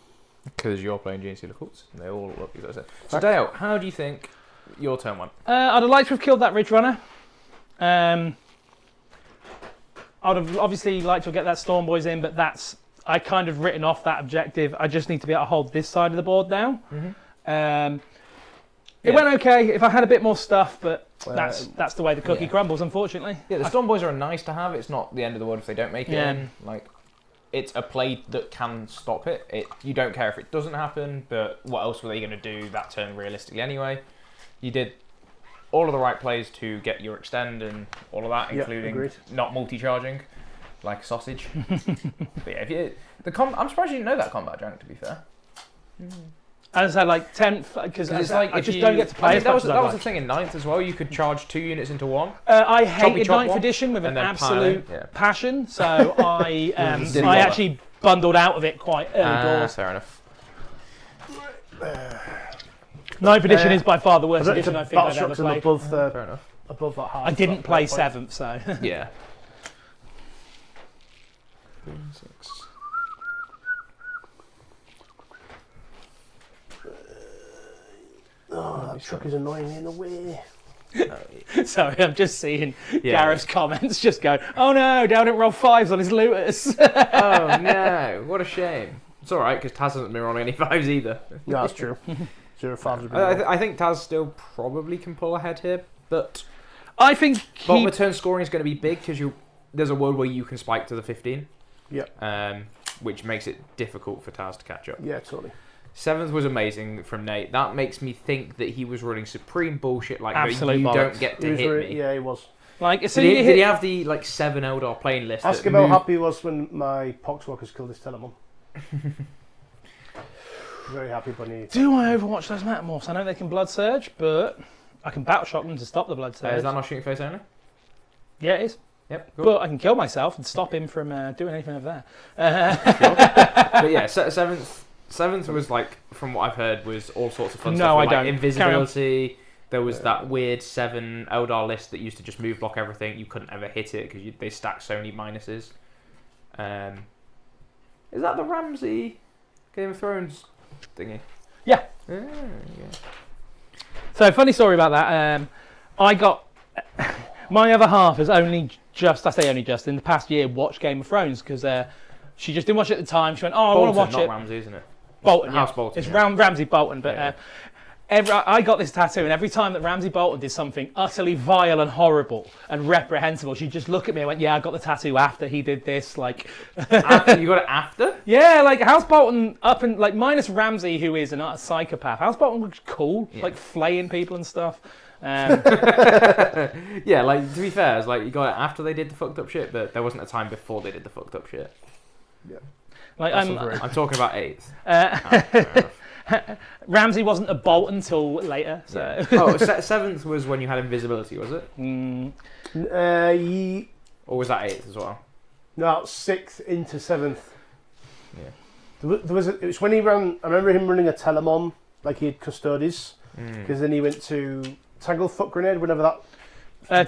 Because you're playing Genestealer cults, and they all look exactly the same. So Dale, how do you think your turn went? I'd have liked to have killed that Ridge Runner. I'd have obviously liked to get that Storm Boys in, but I kind of written off that objective. I just need to be able to hold this side of the board now. It went okay. If I had a bit more stuff, but that's the way the cookie crumbles, unfortunately. Yeah, the Storm Boys are nice to have. It's not the end of the world if they don't make it in. Like, it's a play that can stop it. You don't care if it doesn't happen, but what else were they going to do that turn realistically anyway? You did all of the right plays to get your extend and all of that, including not multi-charging like a sausage. But yeah, I'm surprised you didn't know that combat jank, to be fair. As I said, like 10, because It's like I just don't get to play. that was the thing in 9th as well. You could charge 2 units into 1. I hated chop 9th one, edition with an and then absolute pile in, passion, so I Didn't I bother. actually bundled out of it quite early doors. Fair enough. 9th edition is by far the worst I don't edition I think think I've battle ever shocks played. above Fair enough. above that hard. I didn't play 7th, so Yeah. 3, 6. Oh, that truck is annoying me in a way. sorry, I'm just seeing Gareth's comments just go, oh no, Dale didn't roll 5s on his looters. Oh no, what a shame. It's alright, because Taz hasn't been rolling any 5s either. No, that's true. 0 5s would be I think Taz still probably can pull ahead here, but I think bottom return scoring is going to be big because there's a world where you can spike to the 15. Yep. Which makes it difficult for Taz to catch up. Yeah, totally. 7th was amazing from Nate. That makes me think that he was running supreme bullshit like Absolute you bollocks. don't get to hit me. Yeah, he was. Like, as soon Did as he, you did he hit... have the like 7 Eldar playing list? Ask that him how moved- happy he was when my Poxwalkers killed his Telemon. Very happy bunny. Do I overwatch those Metamorphs? I know they can Blood Surge, but I can Battle Shock them to stop the Blood Surge. Is that not shooting face only? Yeah, it is. Yep. Cool. But I can kill myself and stop him from doing anything over there. But yeah, seventh was like, from what I've heard, was all sorts of fun No, stuff. I Like don't. invisibility. There was that weird 7 Eldar list that used to just move block everything. You couldn't ever hit it because they stacked so many minuses. Is that the Ramsey Game of Thrones thingy? Yeah. Yeah. So, funny story about that. I got... My other half has only just, I say only just, in the past year, watched Game of Thrones because she just didn't watch it at the time. She went, oh, I want to watch not it. Ramsey, isn't it? Bolton, House yeah. Bolton. It's yeah. Ramsey Bolton, but Yeah. I got this tattoo, and every time that Ramsey Bolton did something utterly vile and horrible and reprehensible, she'd just look at me and went, yeah, I got the tattoo after he did this. Like, After, you got it after? yeah, like House Bolton up and like minus Ramsey, who is a psychopath. House Bolton looks cool, Yeah. like flaying people and stuff. Yeah, like to be fair, it's like you got it after they did the fucked up shit, but there wasn't a time before they did the fucked up shit. Like I'm talking about 8th. Ramsey wasn't a Bolton till later. So Oh, 7th was when you had invisibility, was it? Or was that 8th as well? No, 6th into 7th. Yeah. It was when he ran. I remember him running a Telemon, like he had Custodes, because then he went to Tanglefoot Grenade, whenever that.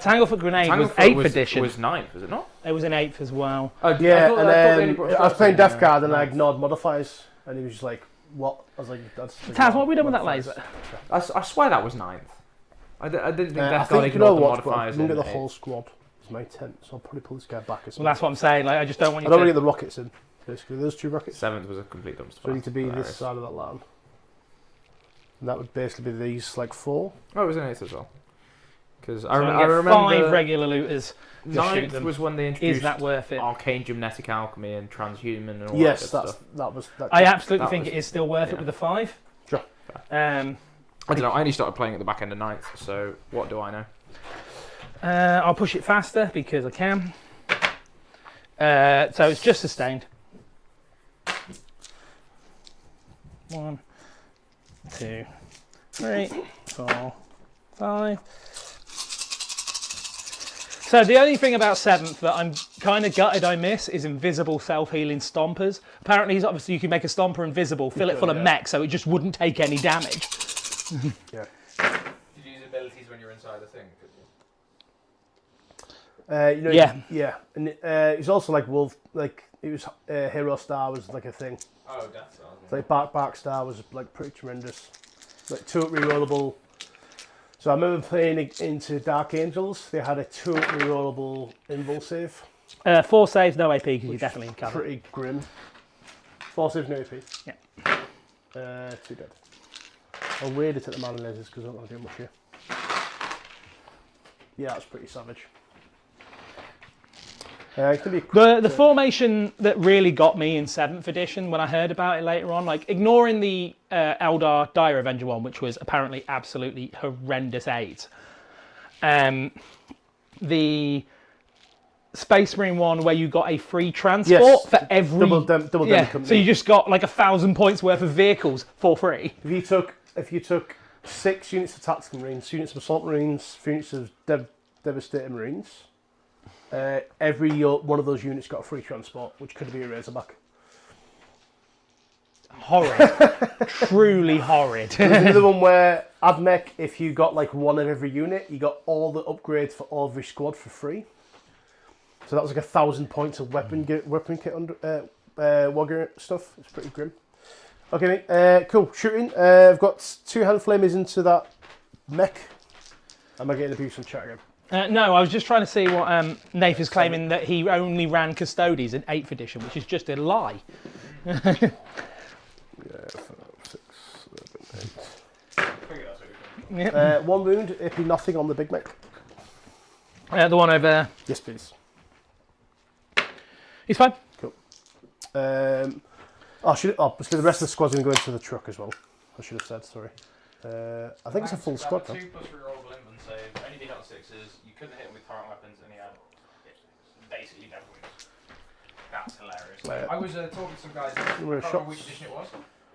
Tanglefoot Grenade was Tanglefoot 8th edition. Was 9th, was it not? It was an 8th as well. Oh, Yeah, I thought they only brought and I was first playing in, Death Guard and I 9th. ignored modifiers, and he was just like, "What?" I was like, "That's." Taz, what have we done with that laser? I swear that was 9th. I didn't think I Death Guard think you know ignored the what? modifiers. I'm gonna in get the 8th. whole squad. It's my tent, so I'll probably pull this guy back. Well, that's what I'm saying. Like, I just don't want I you don't want to to. get the rockets in. Basically, those 2 rockets. 7th was a complete dumpster. So we need to be Hilarious. this side of that line. And that would basically be these, like 4. Oh, it was an 8th as well. Because So I I get remember 5 regular looters. Just shoot 9th them. was when they introduced Is that worth it? arcane genetic alchemy and transhuman and all Yes, that good that stuff. was. That I absolutely That think was- it is still worth it yeah. with the 5. Sure. I don't know. I only started playing at the back end of 9th, so what do I know? I'll push it faster because I can. So it's just sustained. 1, 2, 3, 4, 5. So the only thing about 7th that I'm kind of gutted I miss is invisible self-healing stompers. Apparently, obviously you can make a stomper invisible, fill it full of mech, so it just wouldn't take any damage. Yeah. Did you use abilities when you're inside the thing? Yeah, and it's also like Wolf, like it was Hero Star was like a thing. Oh, Death Star. It's like Bark Star was like pretty tremendous, like 2 rerollable. So I remember playing into Dark Angels. They had a 2 rerollable invul save. 4 saves, no AP, because you're definitely in cover. Pretty grim. 4 saves, no AP. Yeah. 2 dead. I'll weird it at the mana lasers because I don't want to do much here. Yeah, that's pretty savage. It could be The formation that really got me in 7th edition when I heard about it later on, like ignoring the Eldar Dire Avenger one, which was apparently absolutely horrendous 8. The Space Marine one where you got a free transport for every double dem company. so you just got like 1,000 points worth of vehicles for free. If you took 6 units of tactical marines, units of assault marines, units of devastating marines, every one of those units got a free transport, which could be a Razorback. Horrid. Truly horrid. There's another one where AdMech, if you got like 1 of every unit, you got all the upgrades for all every squad for free. So that was like 1,000 points of weapon kit under Wogger stuff. It's pretty grim. Okay, mate. Cool. Shooting. I've got 2 hand flamers into that mech. Am I getting abuse on chat again? No, I was just trying to see what Nath is claiming that he only ran Custodes in 8th edition, which is just a lie. Yeah, 5, 6, 7, 8. Yep. 1 wound, AP nothing on the big mech. The one over there. Yes, please. He's fine. Cool. Basically the rest of the squad's going to go into the truck as well. I should have said, sorry. I think it's a full squad. 2 plus rerollable invuln save. Only did on 6s. You couldn't hit him with current weapons. I was talking to some guys, I can't remember shots. which edition it was,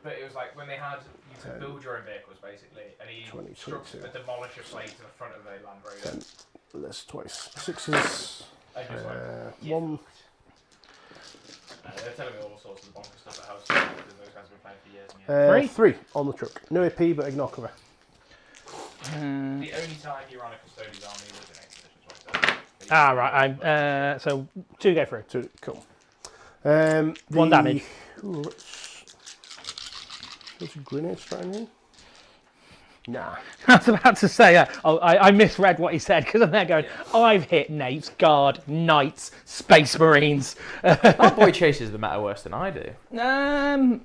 but it was like when they had, you could build your own vehicles basically, and he 20, struck 22. a demolisher plate to the front of a Land Rover. 10, less twice. 6s. I just like, 1. they're telling me all sorts of bonkers stuff at house because those guys have been playing for years and years. 3 on the truck. No AP, but ignore cover. The only time you ran a Custodian's army was in 8th edition 27. Right. So 2 go through. 2, cool. 1 damage. Ooh, there's a grenade strike here. Nah. I was about to say, I misread what he said because I'm there going, I've hit Nates, Guard, Knights, Space Marines. That boy chases the meta worse than I do.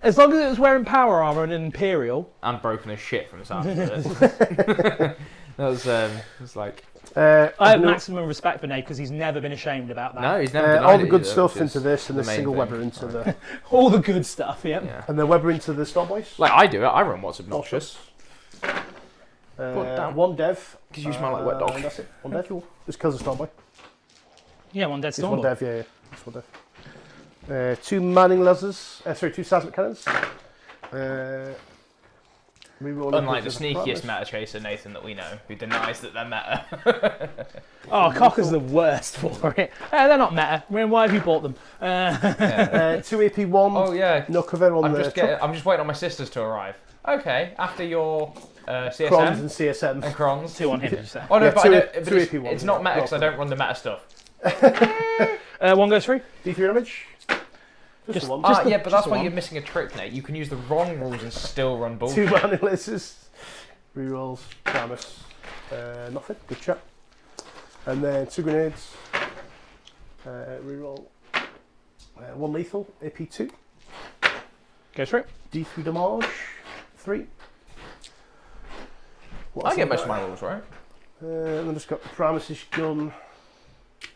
As long as it was wearing power armor and an Imperial. And broken as shit from the sound of it. That was like... I have maximum respect for Nate because he's never been ashamed about that. No, he's never denied all the it good either, stuff which into is this and the main single thing. Weber into the... All the good stuff, yep. Yeah. And the Weber into the Star Boys. Like I do it, I run what's obnoxious. 1 dev. Because you smell like wet dog. That's it. 1 dev. Just kills the Starboy. Yeah, 1 dead It's storm. 1 dev, yeah. It's 1 dev. 2 manning lasers. 2 seismic cannons. Unlike the sneakiest meta chaser, Nathan, that we know, who denies that they're meta. Oh, Cocker's the worst for it. They're not meta. Why have you bought them? 2 AP 1. Oh yeah. No cover on I'm the truck. I'm just waiting on my sisters to arrive. Okay, after your CSM Crons and CSM. and Crons. 2 on him, did you say? Oh no, Yeah, but, two- I don't, but two it's, AP ones, it's not yeah. meta because I don't run the meta stuff. 1 goes through. D3 damage. Just 1. Yeah, but that's why one. you're missing a trick, Nate. You can use the wrong rules and still run 2 bullshit. manning lasers. Rerolls. Promise. Nothing. Good chat. And then 2 grenades. Reroll. 1 lethal. AP 2. Goes through. D3 damage. 3. I get most of my rules right. And then just got the Promises gun.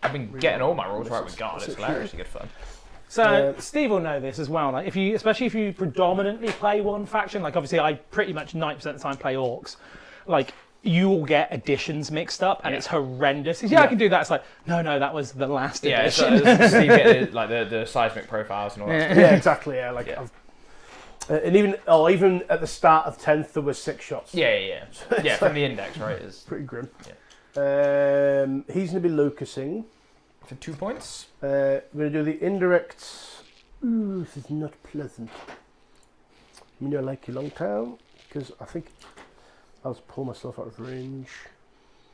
I've been getting all my rules right with guard. It's hilariously good fun. So Steve will know this as well. Like especially if you predominantly play one faction, like obviously I pretty much 90% of the time play Orks. Like you will get editions mixed up, and it's horrendous. I can do that. It's like no, that was the last edition. It's Steve getting like the seismic profiles and all that. Yeah, exactly. Yeah, like. And even at the start of 10th, there was 6 shots. Yeah, from the index, right? It's Pretty grim. Yeah. He's going to be Lucasing. for 2 points. We're going to do the indirect. Ooh, this is not pleasant. I like you long time, because I think I'll just pull myself out of range.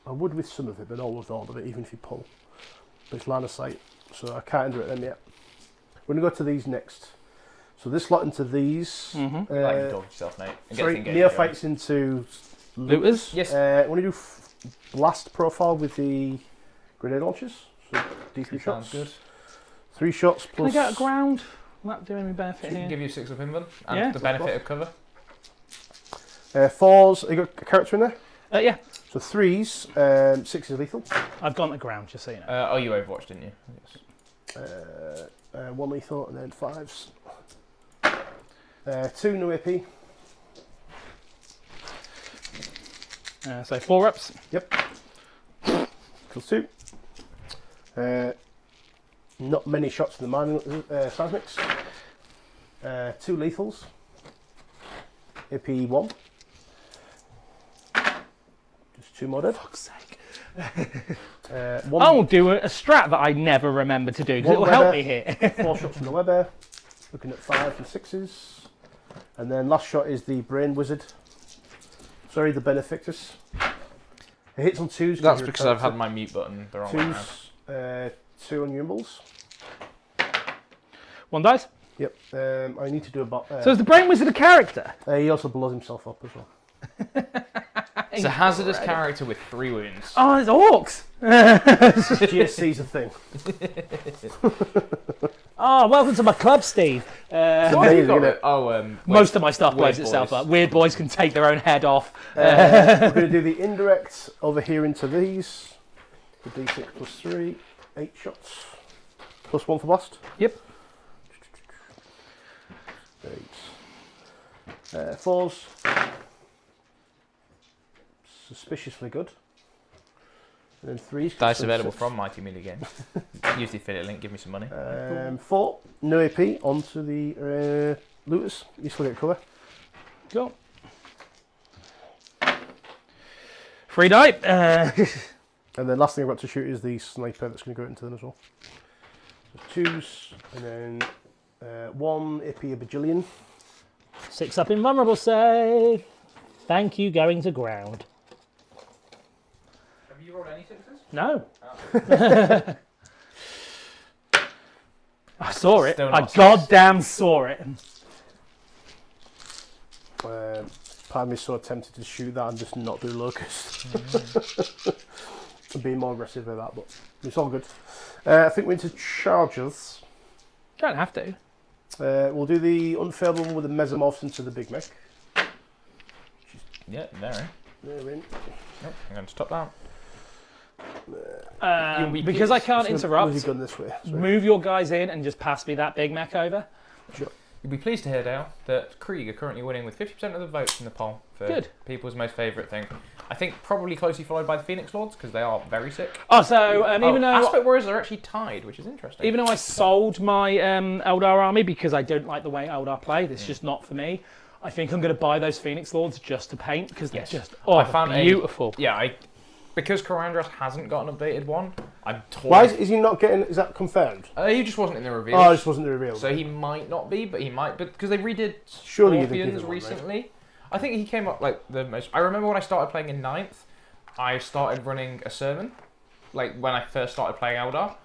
I would with some of it, but not with all of it, even if you pull. But it's line of sight, so I can't indirect them yet. We're going to go to these next. So this lot into these. Like you talk yourself, mate. Sorry, neophytes into Looters? Yes. I want to do blast profile with the grenade launchers. So D3 Sounds shots. good. 3 shots Can I plus. get a ground? Will that do any benefit Can here? give you 6 of Invan and Yeah. the benefit of cover. 4s. You got a character in there. Yeah, So 3s. 6 is lethal. I've gone to ground, just so you know. You Overwatch, didn't you? Yes. 1 lethal and then 5s. 2 no AP. So 4 ups. Yep. Equals 2. Not many shots in the mining seismics. 2 lethals. AP 1. Just 2 modded. Fuck's sake. One, I'll do a strat that I never remember to do because it will help me here. 4 shots from the Weber. Looking at 5s and 6s. And then last shot is the Brain Wizard. Sorry, the Benefactus. It hits on 2s. That's because I've had my mute button the wrong way around. 2s. 2 on your imbles. 1 dice. Yep. I need to do a bot. So is the Brain Wizard a character? He also blows himself up as well. It's a hazardous character with 3 wounds. Oh, it's Orks. GSC's a thing. Oh, welcome to my club, Steve. What have you amazing, got isn't it? it? Oh, Most of my stuff blows Weird itself boys. up. Weird boys can take their own head off. We're going to do the indirect over here into these. The D6 plus 3. 8 shots. Plus 1 for blast. Yep. 8. 4s. Suspiciously good. And then 3. Dice available from Mighty Melee Games. Use the affiliate link, give me some money. 4. No AP onto the looters. You still get cover. Cool. Free die. And then last thing I've got to shoot is the sniper that's going to go into them as well. So 2s, and then 1 AP a bajillion. 6 up invulnerable save. Thank you, going to ground. Have you rolled any 6s? No. I saw it. Still I not six. goddamn saw it. Part of me is so tempted to shoot that and just not do locust. Being more aggressive with that, but it's all good. I think we're into charges. Don't have to. We'll do the unfailable one with the mesomorphs into the big mech. Yeah, there. There we're in. Nope, I'm going to stop that. Because I can't Move interrupt, your gun this way. Sorry. move your guys in and just pass me that Big Mac over. Sure. You'll be pleased to hear, Dale, that Krieg are currently winning with 50% of the votes in the poll for Good. people's most favourite thing. I think probably closely followed by the Phoenix Lords, because they are very sick. Oh, so even though Aspect Warriors are actually tied, which is interesting. even though I sold my Eldar army because I don't like the way Eldar play, it's just not for me. I think I'm going to buy those Phoenix Lords just to paint because they're just beautiful. Because Corandros hasn't got an updated one, I'm torn. Why is he not getting? Is that confirmed? He just wasn't in the reveal. Oh, this wasn't the reveal. So he might not be, but he might. But because they redid Surely you did give Scorpions him one, right? recently, I think he came up like the most. I remember when I started playing in 9th, I started running a sermon, like when I first started playing Eldar.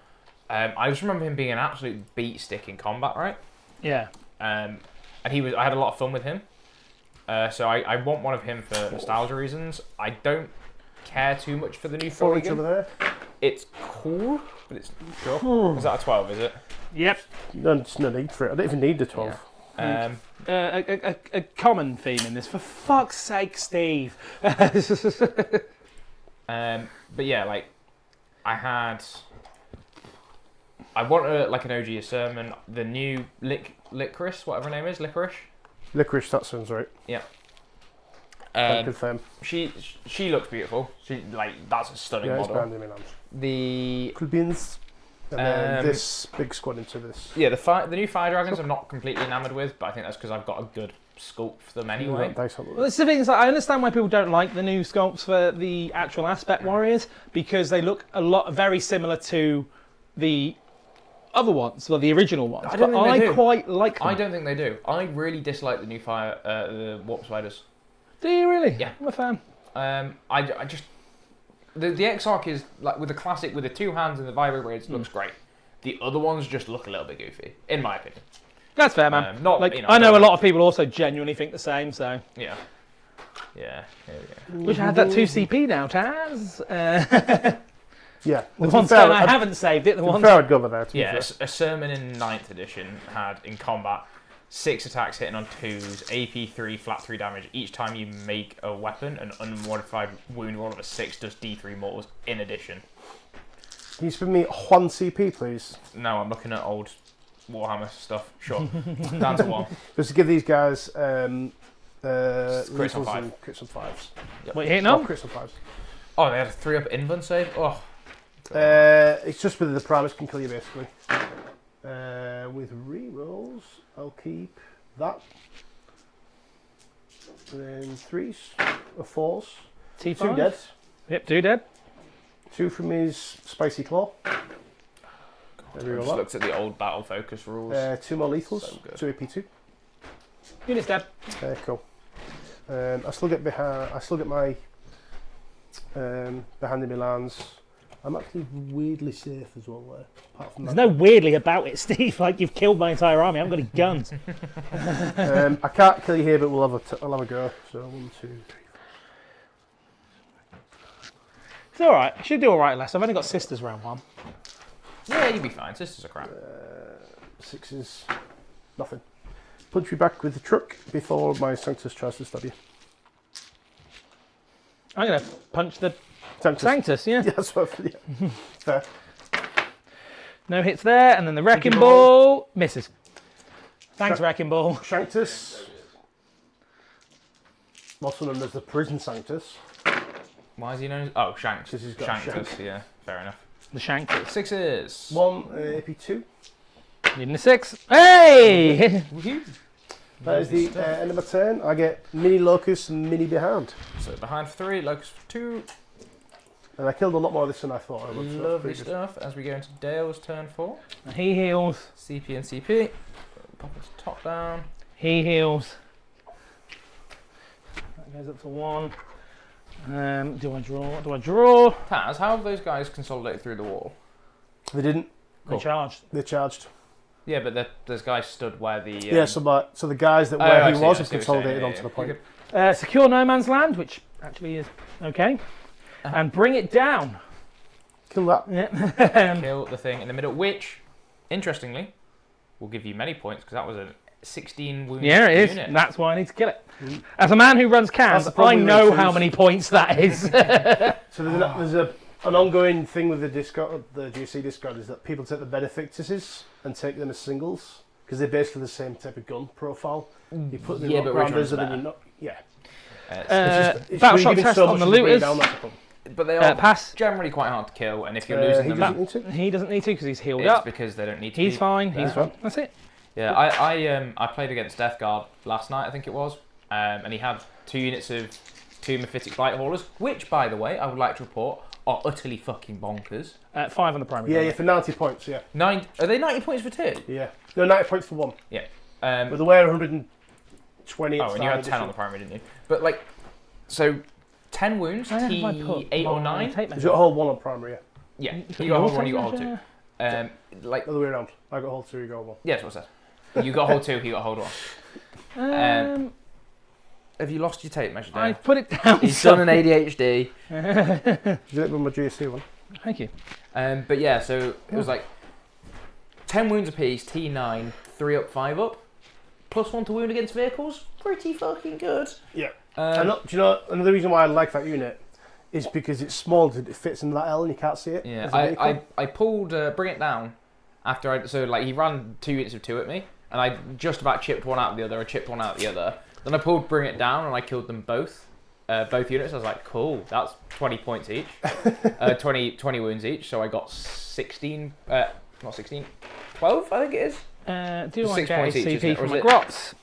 I just remember him being an absolute beat stick in combat, right? Yeah. And I had a lot of fun with him. So I want one of him for nostalgia reasons. I don't care too much for the new 4 inch over Thorigan. there. It's cool, but it's sure. Is that a 12? Is it? Yep. No, there's no need for it. I don't even need the 12. A common theme in this. For fuck's sake, Steve. But yeah, like I want an OG sermon. The new Licorice, whatever her name is, Licorice, that sounds right. Yeah. Can confirm. She looks beautiful. That's a stunning Yeah, it's model. brand new Milan. The Clubins. And then this big squad into this. yeah, the new Fire Dragons I'm not completely enamoured with, but I think that's because I've got a good sculpt for them anyway. Dice on Well, it's the thing is, I understand why people don't like the new sculpts for the actual Aspect Warriors because they look very similar to the other ones, well, the original ones. I don't think they do. Quite like them. I don't think they do. I really dislike the new the Warp Spiders. Do you really? Yeah. I'm a fan. I just the X-Arc is like with the classic with the 2 hands and the vibro braids looks great. The other ones just look a little bit goofy, in my opinion. That's fair, man. I know a lot of people also genuinely think the same, so. Yeah. Yeah. Here we go. Wish I had that 2CP now, Taz. Yeah. The one stone I haven't saved it. The one. Fair, I'd go over there. To be Yeah, fair. a sermon in 9th edition had in combat 6 attacks hitting on 2s, AP 3, flat 3 damage. Each time you make a weapon, an unmodified wound roll of a 6 does D3 mortals in addition. Can you spin me 1 CP, please? No, I'm looking at old Warhammer stuff. Sure. Down to 1. Just to give these guys Crits on lethals 5. and crits on 5s. What you hitting Oh, on? crits on 5s. Oh, they had a 3-up invuln save? Oh. It's just with the Primus can kill you basically. With rerolls, I'll keep that. And then 3s or 4s. T5? 2 dead. Yep, 2 dead. 2 from his Spicy Claw. I just looked at the old battle focus rules. 2 more lethals. So good. 2 AP2. Unit's dead. Cool. I still get behind. I still get my behind the Milans. I'm actually weirdly safe as well there. Apart from There's that. no weirdly about it, Steve. Like, you've killed my entire army. I haven't got any guns. I can't kill you here, but I'll have a go. So 1, 2, 3. It's alright. I should do alright, Les. I've only got sisters round 1. Yeah, you'll be fine. Sisters are crap. 6s, nothing. Punch me back with the truck before my Sanctus tries to stab you. I'm going to punch the Sanctus. Sanctus, yeah. Yeah, that's what. Yeah. Fair. No hits there, and then the Wrecking Ball misses. Thanks, Wrecking Ball. Sanctus. Also known as the Prison Sanctus. Why is he known as... Oh, Shanks. 'Cause he's got Shanks, Shanks. yeah, fair enough. The Shankers. 6s. 1 AP2. Needing a 6. Hey! That is the end of my turn. I get mini locust and mini behind. So behind for 3, locust for 2. And I killed a lot more of this than I thought I would. So that's Lovely pretty good. stuff. As we go into Dale's turn 4. He heals. CP and CP. Pop his top down. He heals. That goes up to 1. Do I draw? Do I draw? Taz, how have those guys consolidated through the wall? They didn't. They charged. They charged. Yeah, but there's guys stood where the... Yeah, so the guys that Oh, where I he see, was I have see what you're consolidated saying, onto yeah, the point. yeah. Secure no man's land, which actually is okay. And bring it down. Kill that. Yeah. Kill the thing in the middle, which, interestingly, will give you many points because that was a 16 wound Yeah, it is. unit. And that's why I need to kill it. As a man who runs cans, That's the problem I with know twos. how many points that is. So there's an ongoing thing with the Discord, the GSC Discord, is that people take the Benefactors and take them as singles because they're basically the same type of gun profile. You put them Yeah, in but rounders which and one's then you're not. Yeah. It's Battle really shock giving test so on much the to bring looters. down, that's the problem. But they are Pass. generally quite hard to kill, and if you're He losing them, doesn't need to. He doesn't need to because he's healed it's up. because they don't need to He's be. fine. He's Yeah. fine. That's it. Yeah, I played against Death Guard last night, I think it was, and he had 2 units of 2 Mephitic Blight Haulers, which, by the way, I would like to report, are utterly fucking bonkers. 5 on the primary. Yeah, for 90 points, yeah. Are they 90 points for 2? Yeah. No, 90 points for 1. Yeah. But they were 120 Oh, and you had 10 on the primary, didn't you? But, like, so 10 wounds, Where have I put T8 or my 9? tape You measure? got a hold 1 on primary, yeah. Yeah, you got a hold 1, you got a hold 2. Like, Other way around. I got hold 2, you got hold 1. yeah, that's what I said. You got hold 2, he got hold 1. Have you lost your tape measure, I Dave? put it down. He's done an ADHD. Did it with my GSC one? Thank you. But yeah, so it was like 10 wounds apiece, T9, 3 up, 5 up, plus 1 to wound against vehicles. Pretty fucking good. Yeah. Do you know, another reason why I like that unit is because it's small, it fits in that L and you can't see it. Yeah, as a vehicle. I pulled Bring It Down after so like he ran 2 units of 2 at me, and I just about chipped one out of the other, I chipped one out of the other. Then I pulled Bring It Down and I killed them both units. I was like, cool, that's 20 points each, 20 wounds each. So I got 16, not 16, 12 I think it is. Do I 6 get a points each, isn't CP it? Or from is my it- grots?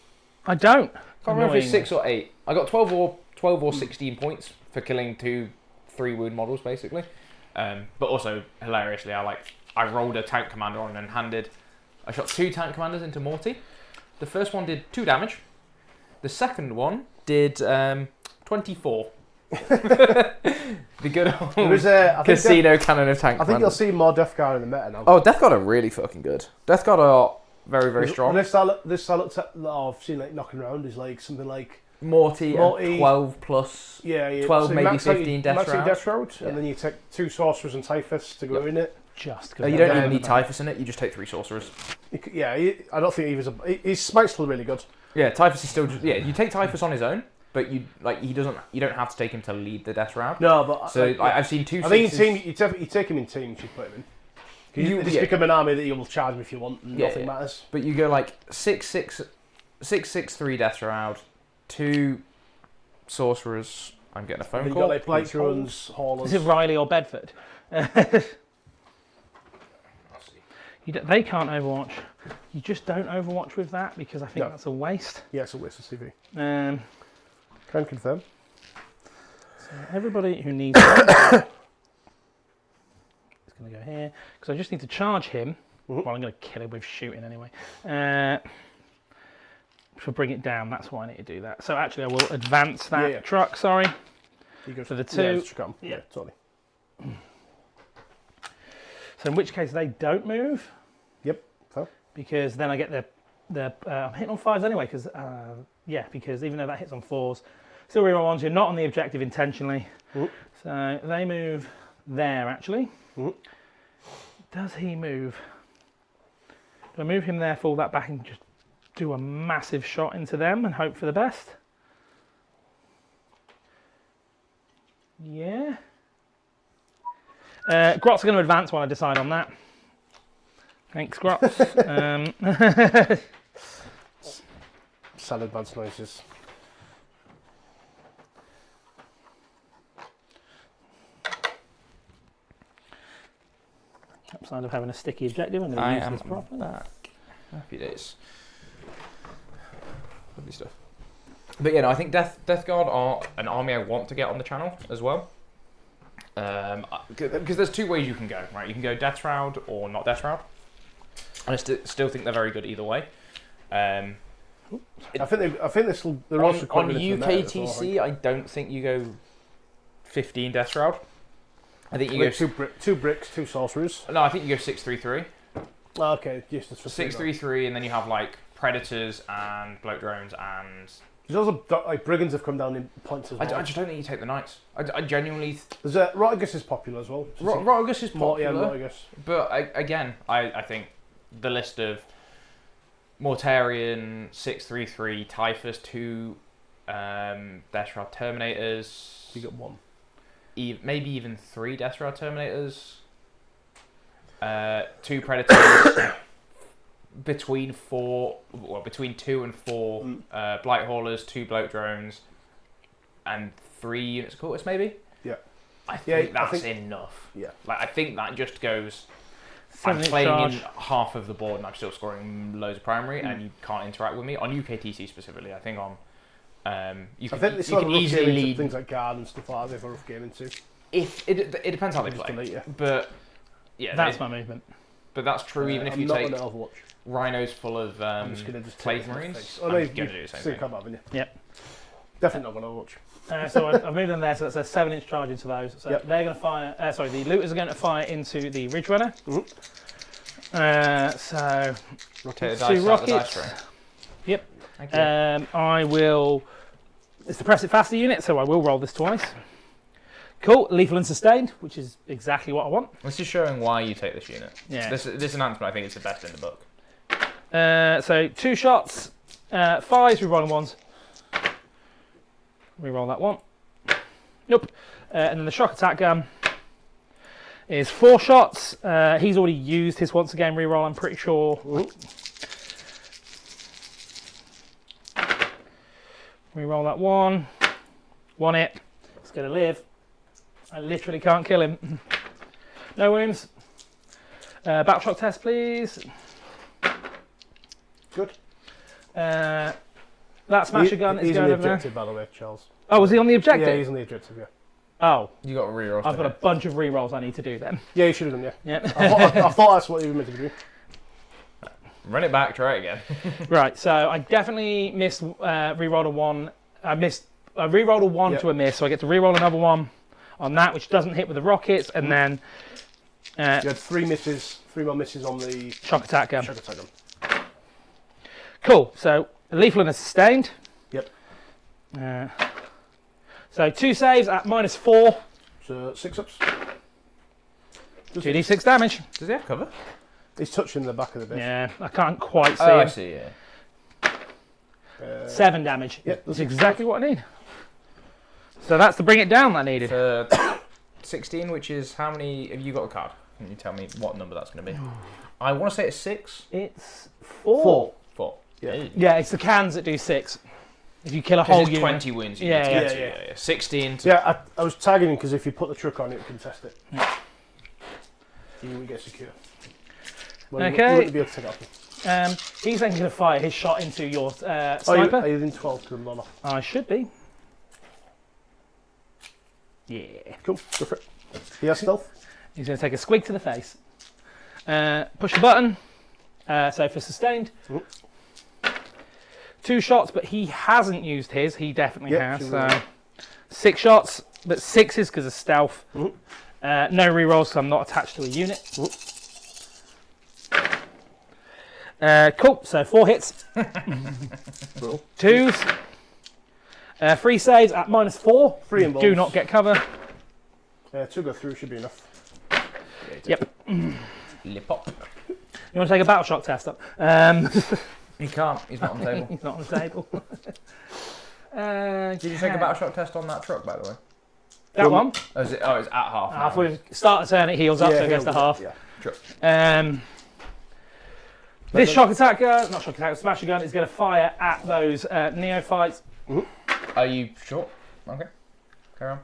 I don't. Can't remember if it's Annoyingly. 6 or 8. I got 12 or 16 points for killing 2 3 wound models basically. But also hilariously, I rolled a tank commander on and I shot 2 tank commanders into Morty. The first one did 2 damage. The second one did 24. The good old There was I think casino cannon of tank I think you'll commanders. see more Death Guard in the meta now. Oh, Death Guard are really fucking good. Death Guard are very, very strong. This I looked at, I've seen like knocking around is like something like Morty Morty. 12 plus. yeah 12, you maybe max out 15 your- death max out your route. death route, Yeah. and then you take 2 sorcerers and typhus to go Yep. in it. Just You don't Yeah, even need yeah. Typhus in it, you just take 3 sorcerers. I don't think he was his smite's still really good. Yeah, Typhus is still just, yeah, you take Typhus on his own, but you don't have to take him to lead the death route. No, but So I've seen 2 I think in sixes- team you take him in teams, you put him in. You just yeah. become an army that you will charge him if you want, and Yeah, nothing yeah. matters. But you go like 6/6/3 death route, 2 sorcerers. I'm getting a phone Then you call. got like blight Please hold. runs, haulers. Is it Riley or Bedford? They can't Overwatch. You just don't Overwatch with that because I think No. that's a waste. Yeah, it's a waste of CV. Um, Can confirm. so everybody who needs one is going to go here because I just need to charge him. Mhm. Well, I'm going to kill him with shooting anyway. To bring it down, that's why I need to do that. So actually, I will advance that Yeah. truck. Sorry. You go For the Yeah, 2. just chuck 'em. Yeah. Yeah, totally. So in which case they don't move. Yep. So Because then I get I'm hitting on 5s anyway. Because because even though that hits on 4s, still reroll 1s. You're not on the objective intentionally. Mhm. So they move there actually. Mhm. Does he move? Do I move him there, fall that back, and just do a massive shot into them and hope for the best? Yeah. Grots are going to advance while I decide on that. Thanks, Grots. sad advance noises. Upside of having a sticky objective. I'm I going to am use this properly. back. Happy days. Lovely stuff. But yeah, no, I think Death Guard are an army I want to get on the channel as well. Because there's two ways you can go, right? You can go Death Shroud or not Death Shroud. And I still think they're very good either way. I think this will. They're also quite on good into the meta as well, I think. UKTC, I don't think you go 15 Death Shroud. I think you Like go two bricks, two sorcerers. No, I think you go 6-3-3. Oh, okay, just for 6-3-3, and then you have like Predators and Bloat Drones and. There's also like brigands have come down in points as well. I just don't think you take the Knights. I genuinely. There's Rotigus is popular as well. Rotigus is popular, Rotigus. but I think the list of Mortarion, 6-3-3, Typhus, 2 Death Shroud Terminators. You get one. Maybe even 3 Death Shroud Terminators. 2 Predators. between 2 and 4 Blight Haulers, 2 Bloat Drones, and 3 units of Cultists, maybe. Yeah. I think that's enough. Yeah. Like I think that just goes. 7 I'm inch playing charge. in half of the board and I'm still scoring loads of primary, and you can't interact with me on UKTC specifically. I think on. You can, I think this you can easily lead things like guard and stuff like that. They've a rough game into. If it depends how they play, delete, yeah. but yeah, That's my movement. But that's true. Even if I'm you not take gonna Overwatch. rhinos full of I'm just gonna just Plague take it in the Marines, face. I'm no, going to do the same thing. Haven't you? Yep. Definitely not gonna Overwatch. So I've moved them there, so that's a 7 inch charge into those. So Yep. they're going to fire. The looters are going to fire into the Ridge Runner. So Rotate the 2 dice out of the dice rockets. tray. Yep. Thank you. I will. It's the Press It Faster unit, so I will roll this twice. Cool. Lethal and Sustained, which is exactly what I want. This is showing why you take this unit. Yeah. This announcement, I think, is the best in the book. So 2 shots, 5s, re-rolling 1s. Re-roll that one. Nope. And then the shock attack gun is 4 shots. He's already used his once again re-roll, I'm pretty sure. Re-roll that one. 1 hit. It's going to live. I literally can't kill him. No wounds. Battle shock test, please. Good. That smasher gun is He's on going the over there. objective, by the way, Charles. Oh, was he on the objective? Yeah, he's on the objective. Yeah. Oh, You got a reroll. I've got a bunch of re-rolls I need to do then. Yeah, you should have done. Yeah. Yeah. I thought that's what you were meant to do. Run it back. Try it again. Right. So I definitely missed re-rolled a 1. I re-rolled a 1 Yep. to a miss, so I get to re-roll another 1 on that, which doesn't hit with the rockets, and then You had 3 misses, 3 more misses on the shock attack gun. shock attack gun. Cool. So lethal and a sustained. Yep. So 2 saves at -4. So 6 ups. 2d6 damage. Does he have cover? He's touching the back of the base. Yeah, I can't quite see Oh, I him. see. Yeah. 7 damage. Yep, That's exactly what I need. So that's to bring it down that I needed. 16, which is how many? Have you got a card? Can you tell me what number that's going to be? I want to say it's 6. It's 4. 4. Yeah. Yeah, it's the cans that do 6. If you kill a Because whole it's unit. 20 wounds. You Yeah, need to get yeah, to, yeah. 16. To Yeah, I was tagging him because if you put the truck on, it can test it. You will get secure. Well, Okay. You wouldn't be able to take it off. He's then going to fire his shot into your Are sniper. you in 12 to them or not? I should be. Yeah. Cool, go for it. He has stealth. He's going to take a squig to the face. Push the button. So for sustained. 2 shots, but he hasn't used his. He definitely Yep, has. he So will. 6 shots, but 6s because of stealth. Mhm. No rerolls, so I'm not attached to a unit. Cool. So 4 hits. Cool. 2s. 3 saves at -4. 3 involves. Do not get cover. 2 go through should be enough. Yep. lip up. You want to take a battle shock test up? He can't. He's not on the table. He's not on the table. Did you take a battle shock test on that truck, by the way? That one? Oh, it's at half. now. Half we start the turn, it heals up, so it goes to half. Yeah. Sure. This shock attack gun, not shock attack, smasher gun is going to fire at those neophytes. Are you sure? Okay. Carry on.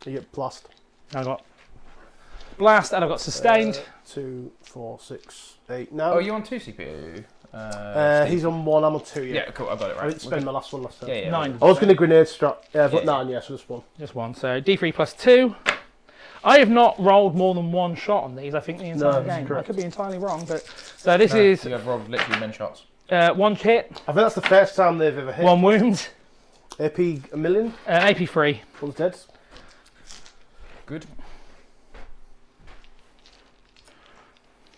You get blast. I got blast, and I've got sustained. 2, 4, 6, 8, 9. Oh, you on 2 CPU? He's on 1, I'm on 2, yeah. Yeah, cool, I got it right. I didn't spend my last one last time. Yeah. 9. I was going to grenade strap. Yeah, I've got Yeah. 9, yeah, so just 1. Just 1. So D3 plus 2. I have not rolled more than 1 shot on these, I think, the entire that's game. correct. I could be entirely wrong, but... So this is You have rolled literally min shots. 1 hit, I think that's the first time they've ever hit. 1 wound, AP a million, AP 3. one's dead. Good.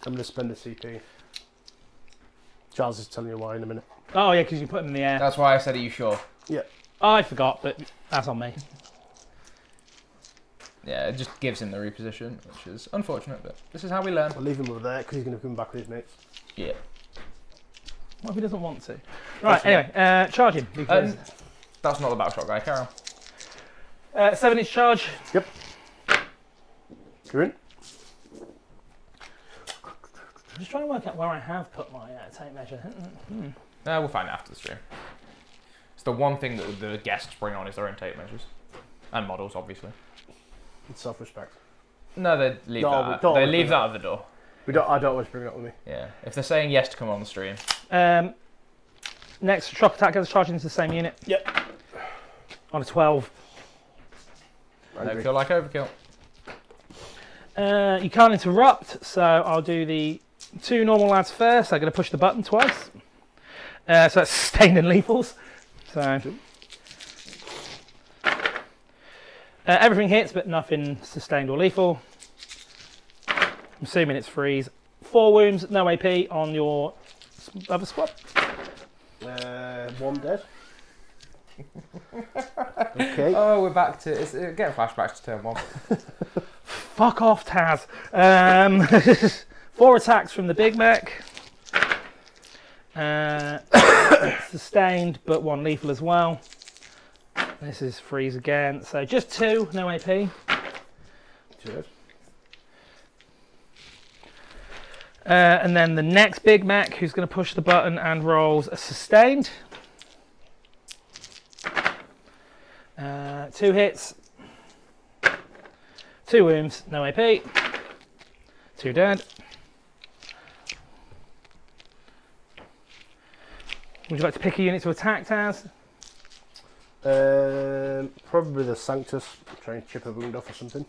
I'm going to spend a CP. Charles is telling you why in a minute. Oh yeah, because you put them in the air. That's why I said, are you sure? Yeah. I forgot, but that's on me. Yeah, it just gives him the reposition, which is unfortunate, but this is how we learn. I'll leave him over there because he's going to come back with his mates. Yeah. What if he doesn't want to? Right, anyway, charge him. Because That's not the battle shot guy, carry on. 7-inch charge. Yep. You're in? I'm just trying to work out where I have put my tape measure. We'll find it after the stream. It's the one thing that the guests bring on is their own tape measures. And models, obviously. It's self-respect. No, they leave that. don't They always leave bring that at the door. I don't always bring it up with me. Yeah. If they're saying yes to come on the stream. Next, shock attack goes charging into the same unit. Yep. On a 12. Overkill like overkill. You can't interrupt, so I'll do the 2 normal lads first. I'm going to push the button twice. So that's sustained and lethals. So everything hits, but nothing sustained or lethal. I'm assuming it's freeze. 4 wounds, no AP on your other squad. 1 dead. Okay. Oh, we're back to... getting flashbacks to turn 1. Fuck off, Taz. 4 attacks from the Big Mac. Sustained, but 1 lethal as well. This is freeze again. So just 2, no AP. 2 dead. And then the next Big Mac, who's going to push the button and rolls a sustained. 2 hits. 2 wounds, no AP. 2 dead. Would you like to pick a unit to attack, Taz? Probably the Sanctus. Try and chip a wound off or something.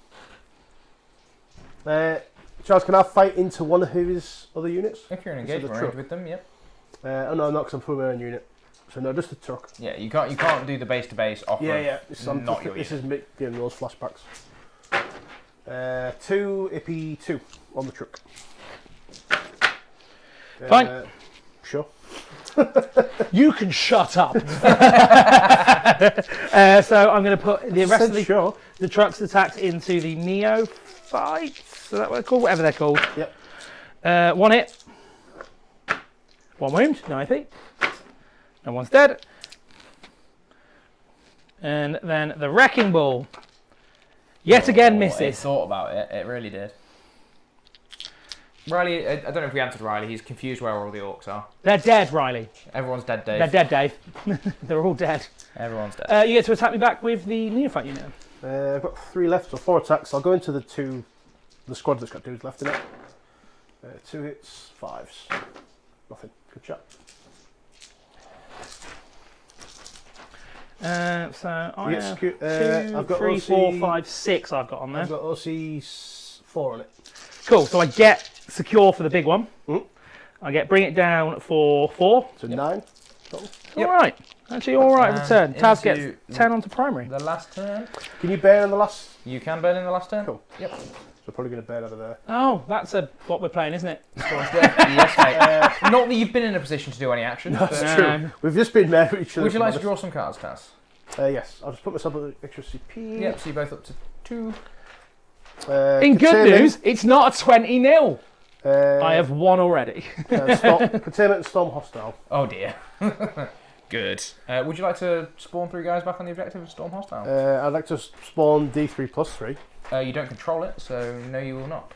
Charles, can I fight into one of his other units? If you're in Instead of engagement range truck? with them, yep. Oh no, not because I'm pulling my own unit. So no, just the truck. Yeah, you can't do the base to base off Yeah. of This, not your this unit. is me giving those flashbacks. 2 IP 2 on the truck. Fine. Sure. You can shut up. So I'm going to put the rest of the truck's attacks into the neophytes. Is that what they're called? Whatever they're called. Yep. 1 hit. 1 wound. No IP. And 1's dead. And then the wrecking ball. Yet again It misses. thought about it. It really did. Riley, I don't know if we answered Riley. He's confused where all the orcs are. They're dead, Riley. Everyone's dead, Dave. They're dead, Dave. They're all dead. Everyone's dead. You get to attack me back with the neophyte unit. I've got 3 left, so 4 attacks. I'll go into the squad that's got dudes left in it. 2 hits, 5s. Nothing. Good shot. So I have I've 2, got 3, OC, 4, 5, 6 I've got on there. I've got OC 4 on it. Cool, so I get secure for the big one. Mm. I get bring it down for 4. So 9 total. Yep. Alright, actually alright with the turn. Taz into gets 10 onto primary. The last turn. Can you burn on the last? You can burn in the last turn. Cool. Yep. So probably going to burn out of there. Oh, that's what we're playing, isn't it? Yes, mate. Not that you've been in a position to do any action. That's but- true. We've just been there with each other. Would you for like to minutes. draw some cards, Taz? Yes, I'll just put myself at the extra CP. Yep, so you're both up to 2. In good containment, news, it's not a 20-0. I I have 1 already. containment and storm hostile. Oh dear. Good. Would you like to spawn 3 guys back on the objective of Storm Hostile? I'd like to spawn D3 plus 3. You don't control it, so no, you will not.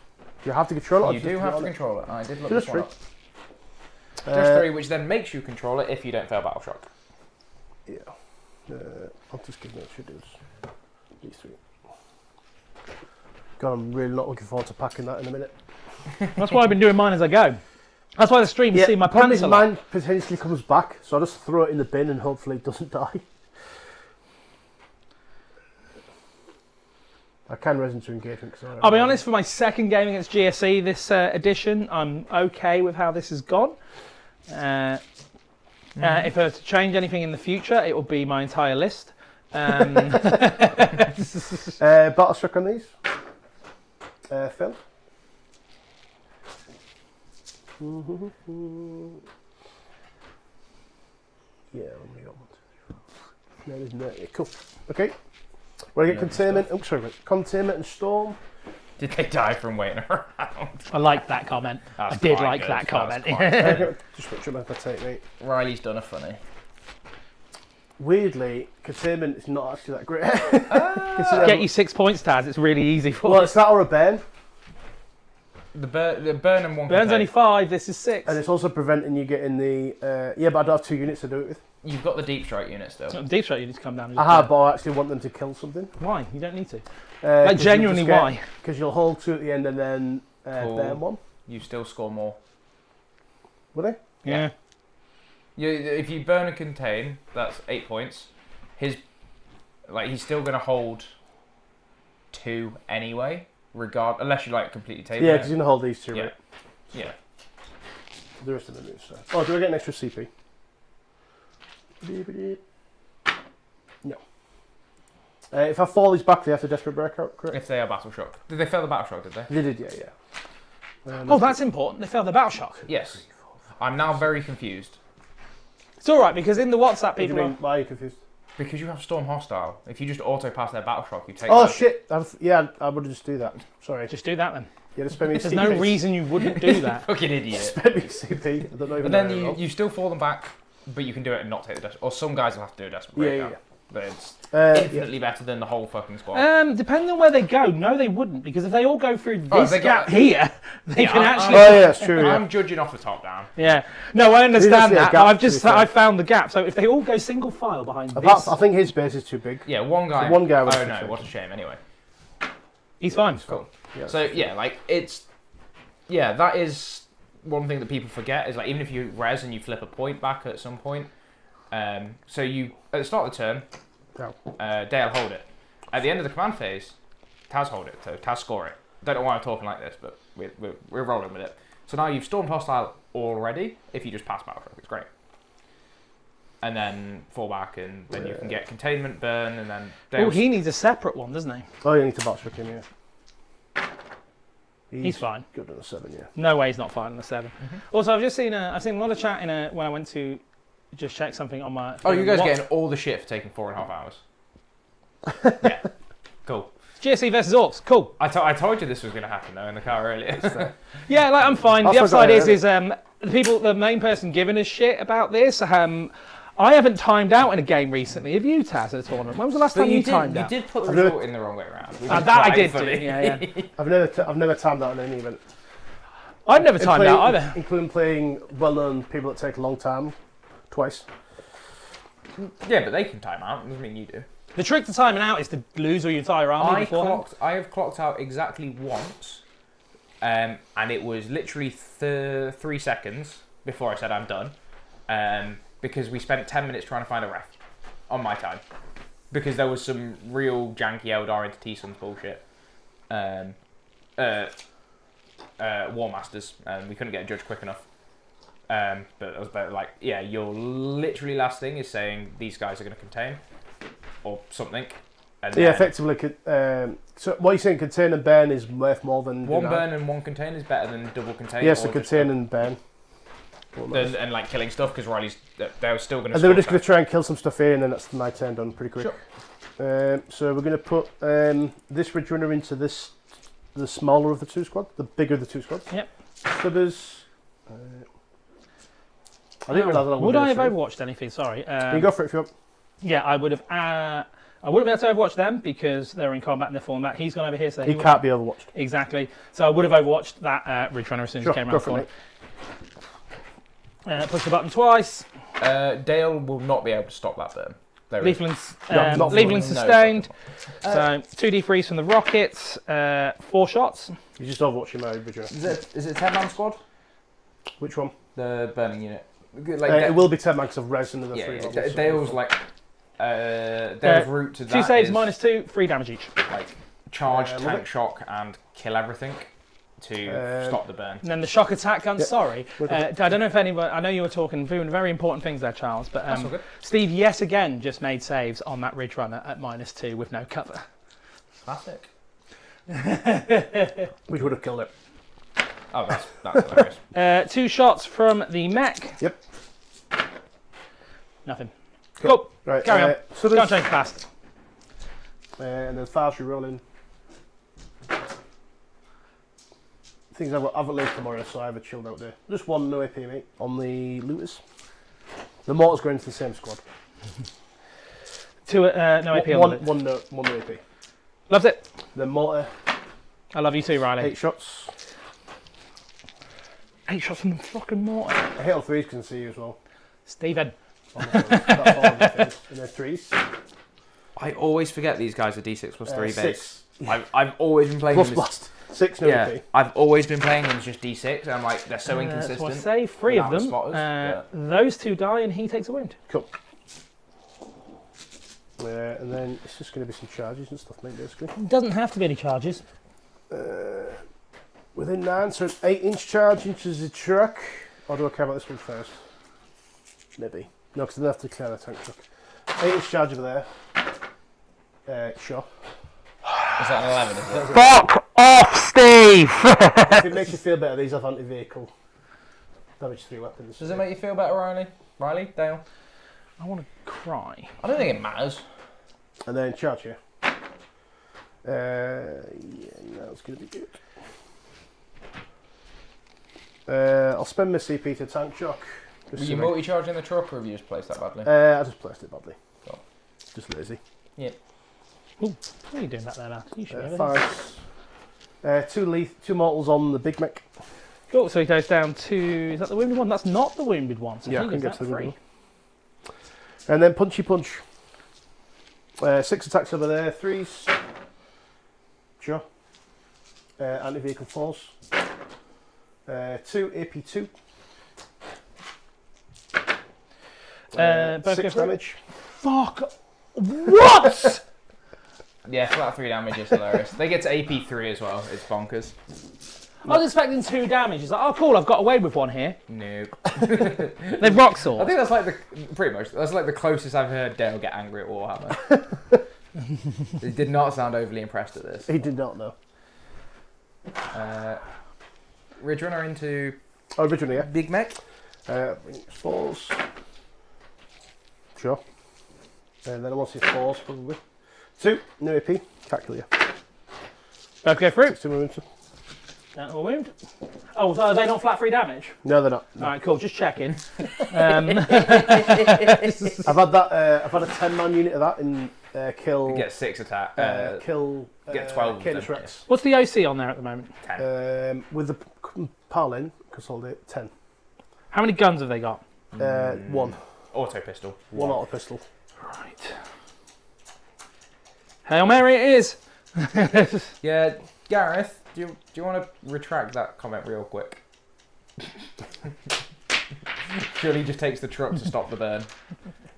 Do you have to control it? or You just do have to on it? control it. I did look Just this one 3. up. Just 3, which then makes you control it if you don't fail Battle Shock. Yeah. I'll just give me a few dudes. D3. God, I'm really not looking forward to packing that in a minute. That's why I've been doing mine as I go. That's why the stream you see my problem pants is a lot. mine potentially comes back, so I just throw it in the bin and hopefully it doesn't die. I can res into engagement. I'll be honest, for my second game against GSC this edition, I'm okay with how this has gone. If I were to change anything in the future, it will be my entire list. Battleshock on these. Phil. Yeah, only got one. No, there's no. Yeah, cool. Okay. We're gonna get containment. Oh, sorry, containment and storm. Did they die from waiting around? I liked that comment. That's I did quite like good. that comment. Just switch up if I take me. Riley's done a funny. Weirdly, containment is not actually that great. Get you 6 points, Taz. It's really easy for Well, you. it's that or a burn, The burn and one. Burn's contain. only 5. This is 6. and it's also preventing you getting the. Yeah, but I don't have 2 units to do it with. You've got the deep strike unit still. Deep strike, you need to come down. And I have, but I actually want them to kill something. Why? You don't need to. Like, genuinely, why? Because you'll hold 2 at the end and then Cool. burn 1. You still score more. Will they? Yeah. If you burn and contain, that's 8 points. He's still going to hold 2 anyway, unless you like completely table Yeah, it. because you're going to hold these 2, Yeah. right? Yeah. The rest of them moves. So. Oh, do I get an extra CP? No. If I fall these back, they have to desperate breakout, correct? If they are battle shock. Did they fail the battle shock, did they? They did, yeah. Oh, that's important. They failed the battle shock. Yes. I'm now very confused. It's all right, because in the WhatsApp, What do you people mean? Why are you confused? Because you have Storm Hostile. If you just auto pass their battle shock, you take Oh, that. shit. I would just do that. Sorry. just do that then. Yeah, just spend me There's no reason you wouldn't do that. Fucking idiot. Spend me CP. I don't know even And know then how to you still fall them back, but you can do it and not take the desperate. Or some guys will have to do a desperate Yeah, breakout. yeah. But it's roll. infinitely better than the whole fucking squad. Depending on where they go, no, they wouldn't, because if they all go through Oh, this they gap got- here, they Yeah, can I- actually. Oh, yeah, that's true. Yeah. I'm judging off the top down. Yeah. No, I There's understand actually a that. gap, I've to be just fair. I found the gap. So if they all go single file behind this, I think his base is too big. Yeah, one guy. So one guy was Oh the no, same. what a shame. Anyway, he's fine. cool. Yeah. So yeah, that is one thing that people forget is even if you res and you flip a point back at some point. So you at the start of the turn, Dale hold it. At the end of the command phase, Taz hold it. So Taz score it. Don't know why I'm talking like this, but we're rolling with it. So now you've stormed hostile already. If you just pass battle shock, it's great. And then fall back, and then you can get containment, burn, and then. Oh, he needs a separate one, doesn't he? Oh, you need to battle shock him, yeah. He's fine. Good on a 7, yeah. No way he's not fine on the 7. Also, I've seen a lot of chat when I went to just check something on my. Oh, you guys What- getting all the shit for taking 4.5 hours. Yeah, cool. GSC versus Orks. Cool. I told you this was going to happen though in the car earlier. Yeah, I'm fine. That's The what upside I is heard. the main person giving us shit about this. I haven't timed out in a game recently. Have you, Taz, at a tournament? When was the last time you timed out? You did put the I've never- result in the wrong way around. which Ah, is that I quite did funny. do. Yeah. I've never timed out in any event. I've never timed out either. Including playing well-known people that take a long time, twice. Yeah, but they can time out. Doesn't mean you do. The trick to timing out is to lose all your entire army beforehand. I have clocked out exactly once, and it was literally 3 seconds before I said I'm done, because we spent 10 minutes trying to find a ref on my time, because there was some real janky Eldar into T-Sun's bullshit, War Masters, and we couldn't get a judge quick enough. But it was about your literally last thing is saying these guys are going to contain or something. And Yeah, then effectively. So what you're saying, contain and burn is worth more than one deny? burn and one contain is better than double contain. Yeah, so or just- contain and burn. and like killing stuff because Riley's they're still going to. And they were just going to try and kill some stuff here, and then that's my turn done pretty quick. Sure. So we're going to put this Ridge Runner into the smaller of the 2 squads, the bigger of the 2 squads. Yep. So there's. I didn't realise that I Would I have overwatched anything? Sorry. You can go for it if you want. Yeah, I would have. I wouldn't be able to overwatch them because they're in combat and they're falling back. He's gone over here, so He would- can't be overwatched. Exactly. So I would have overwatched that Ridge Runner as soon as Sure, he came go around the for corner. it, Push the button twice. Dale will not be able to stop that burn. There is. Leveling sustained. So 2d3s from the rockets, 4 shots. You just overwatching my video. Is it a 10-man squad? Which one? The burning unit. It will be 10 man because I've res into the 3 levels. Dale's like Dale's route to that 2 saves, is -2, 3 damage each. like charge, tank shock, and kill everything to stop the burn. And then the shock attack gun. Sorry, I don't know if anyone. I know you were talking very important things there, Charles. But That's all good. Steve yet again just made saves on that Ridge Runner at -2 with no cover. Classic. Which would have killed it. Oh, that's hilarious. 2 shots from the mech. Yep. Nothing. Cool. Cool. Right. Carry on. So Can't change fast. and then fast re-rolling. Things I've got leave tomorrow, so I have a chilled out day. Just 1 no AP, mate, on the looters. The mortar's going to the same squad. 2 no AP on it. One no AP. Loves it. The mortar. I love you too, Riley. 8 shots. 8 shots from the fucking mortar. I hit on 3s can see you as well. Stephen. That's all of the things. And then 3s. I always forget these guys are D6 plus 3 base. 6. I've always been playing Plus them. blast. 6 no AP. I've always been playing them as just D6, and I'm like, they're so inconsistent. So I save 3 of without them. the spotters. Those 2 die and he takes a wound. Cool. And then it's just going to be some charges and stuff, mate, basically. Doesn't have to be any charges. Within 9, so an 8-inch charge into the truck. Or do I care about this one first? Maybe. No, because I don't have to clear the tank truck. 8-inch charge over there. Sure. Is that an 11? Is it? Fuck off, Steve! If it makes you feel better, these have anti-vehicle. Damage 3 weapons. Does it make you feel better, Riley? Riley? Dale? I want to cry. I don't think it matters. And then charge here. Yeah, that's going to be good. I'll spend my CP to tank shock. Were you multi-charging the truck, or have you just placed that badly? I just placed it badly. Cool. Just lazy. Yeah. Ooh, what are you doing back there, lad? You should be 5. 2 mortals on the big mech. Cool, so he goes down to... Is that the wounded one? That's not the wounded one. So Yeah, he I can goes get to back the 3. wounded one. And then punchy punch. 6 attacks over there, 3s. Sure. Anti-vehicle force. 2 AP2. Both 6 go damage. Fuck! What? Yeah, flat 3 damage is hilarious. They get to AP3 as well. It's bonkers. I was expecting 2 damage. It's like, oh cool, I've got away with one here. Nope. They've rock I sword. think that's like that's like the closest I've heard Dale get angry at Warhammer. He did not sound overly impressed at this. He did not know. Ridge Runner into Originally, yeah. Big Mech. Falls. Sure. And then I want to see falls probably. 2, no AP. Can't kill you. Both go through. 2 momentum. Down to a wound. Oh, so are they not flat 3 damage? No, they're not. Alright, cool, just checking. I've had that. I've had a 10-man unit of that in kill. You get 6 attack. Kill. Get 12. Cadence Rex. What's the OC on there at the moment? 10. With the Parlin, consolidate 10. How many guns have they got? 1. Auto pistol. 1 auto pistol. Right. Hail Mary it is! Yeah, Gareth, do you want to retract that comment real quick? Surely just takes the truck to stop the burn.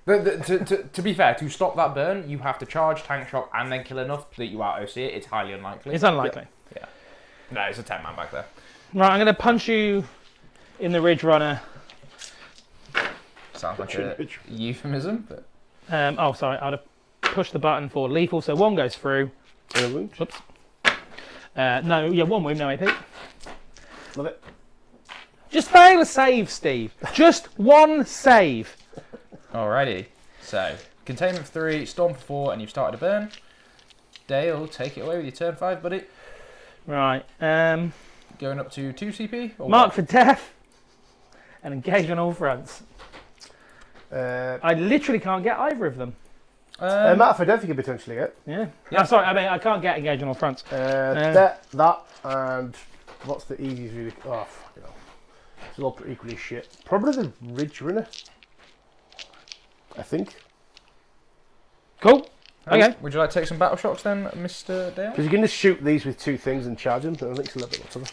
To be fair, to stop that burn, you have to charge, tank shock, and then kill enough that you out OC it. It's highly unlikely. It's unlikely. Yeah. No, it's a 10-man back there. Right, I'm going to punch you in the Ridge Runner. Sounds like a euphemism, but... Oh, sorry, I'd have pushed the button for lethal, so 1 goes through. Oops. No, yeah, 1 wound, no AP. Love it. Just fail a save, Steve. Just 1 save. Alrighty. So, containment for 3, storm for 4, and you've started a burn. Dale, take it away with your turn 5, buddy. Right. Going up to 2 CP? Or Mark what? for death. And engage on all fronts. I literally can't get either of them. Matter for death you could potentially get. Yeah. Yeah. I'm sorry, I mean, I can't get engage on all fronts. That, and what's the easiest really? Oh, fucking hell. It's all equally shit. Probably the Ridge Runner. I think. Cool. Okay. Would you like to take some battle shocks then, Mr. Dale? Because you can just shoot these with 2 things and charge them. I think it's a little bit whatever.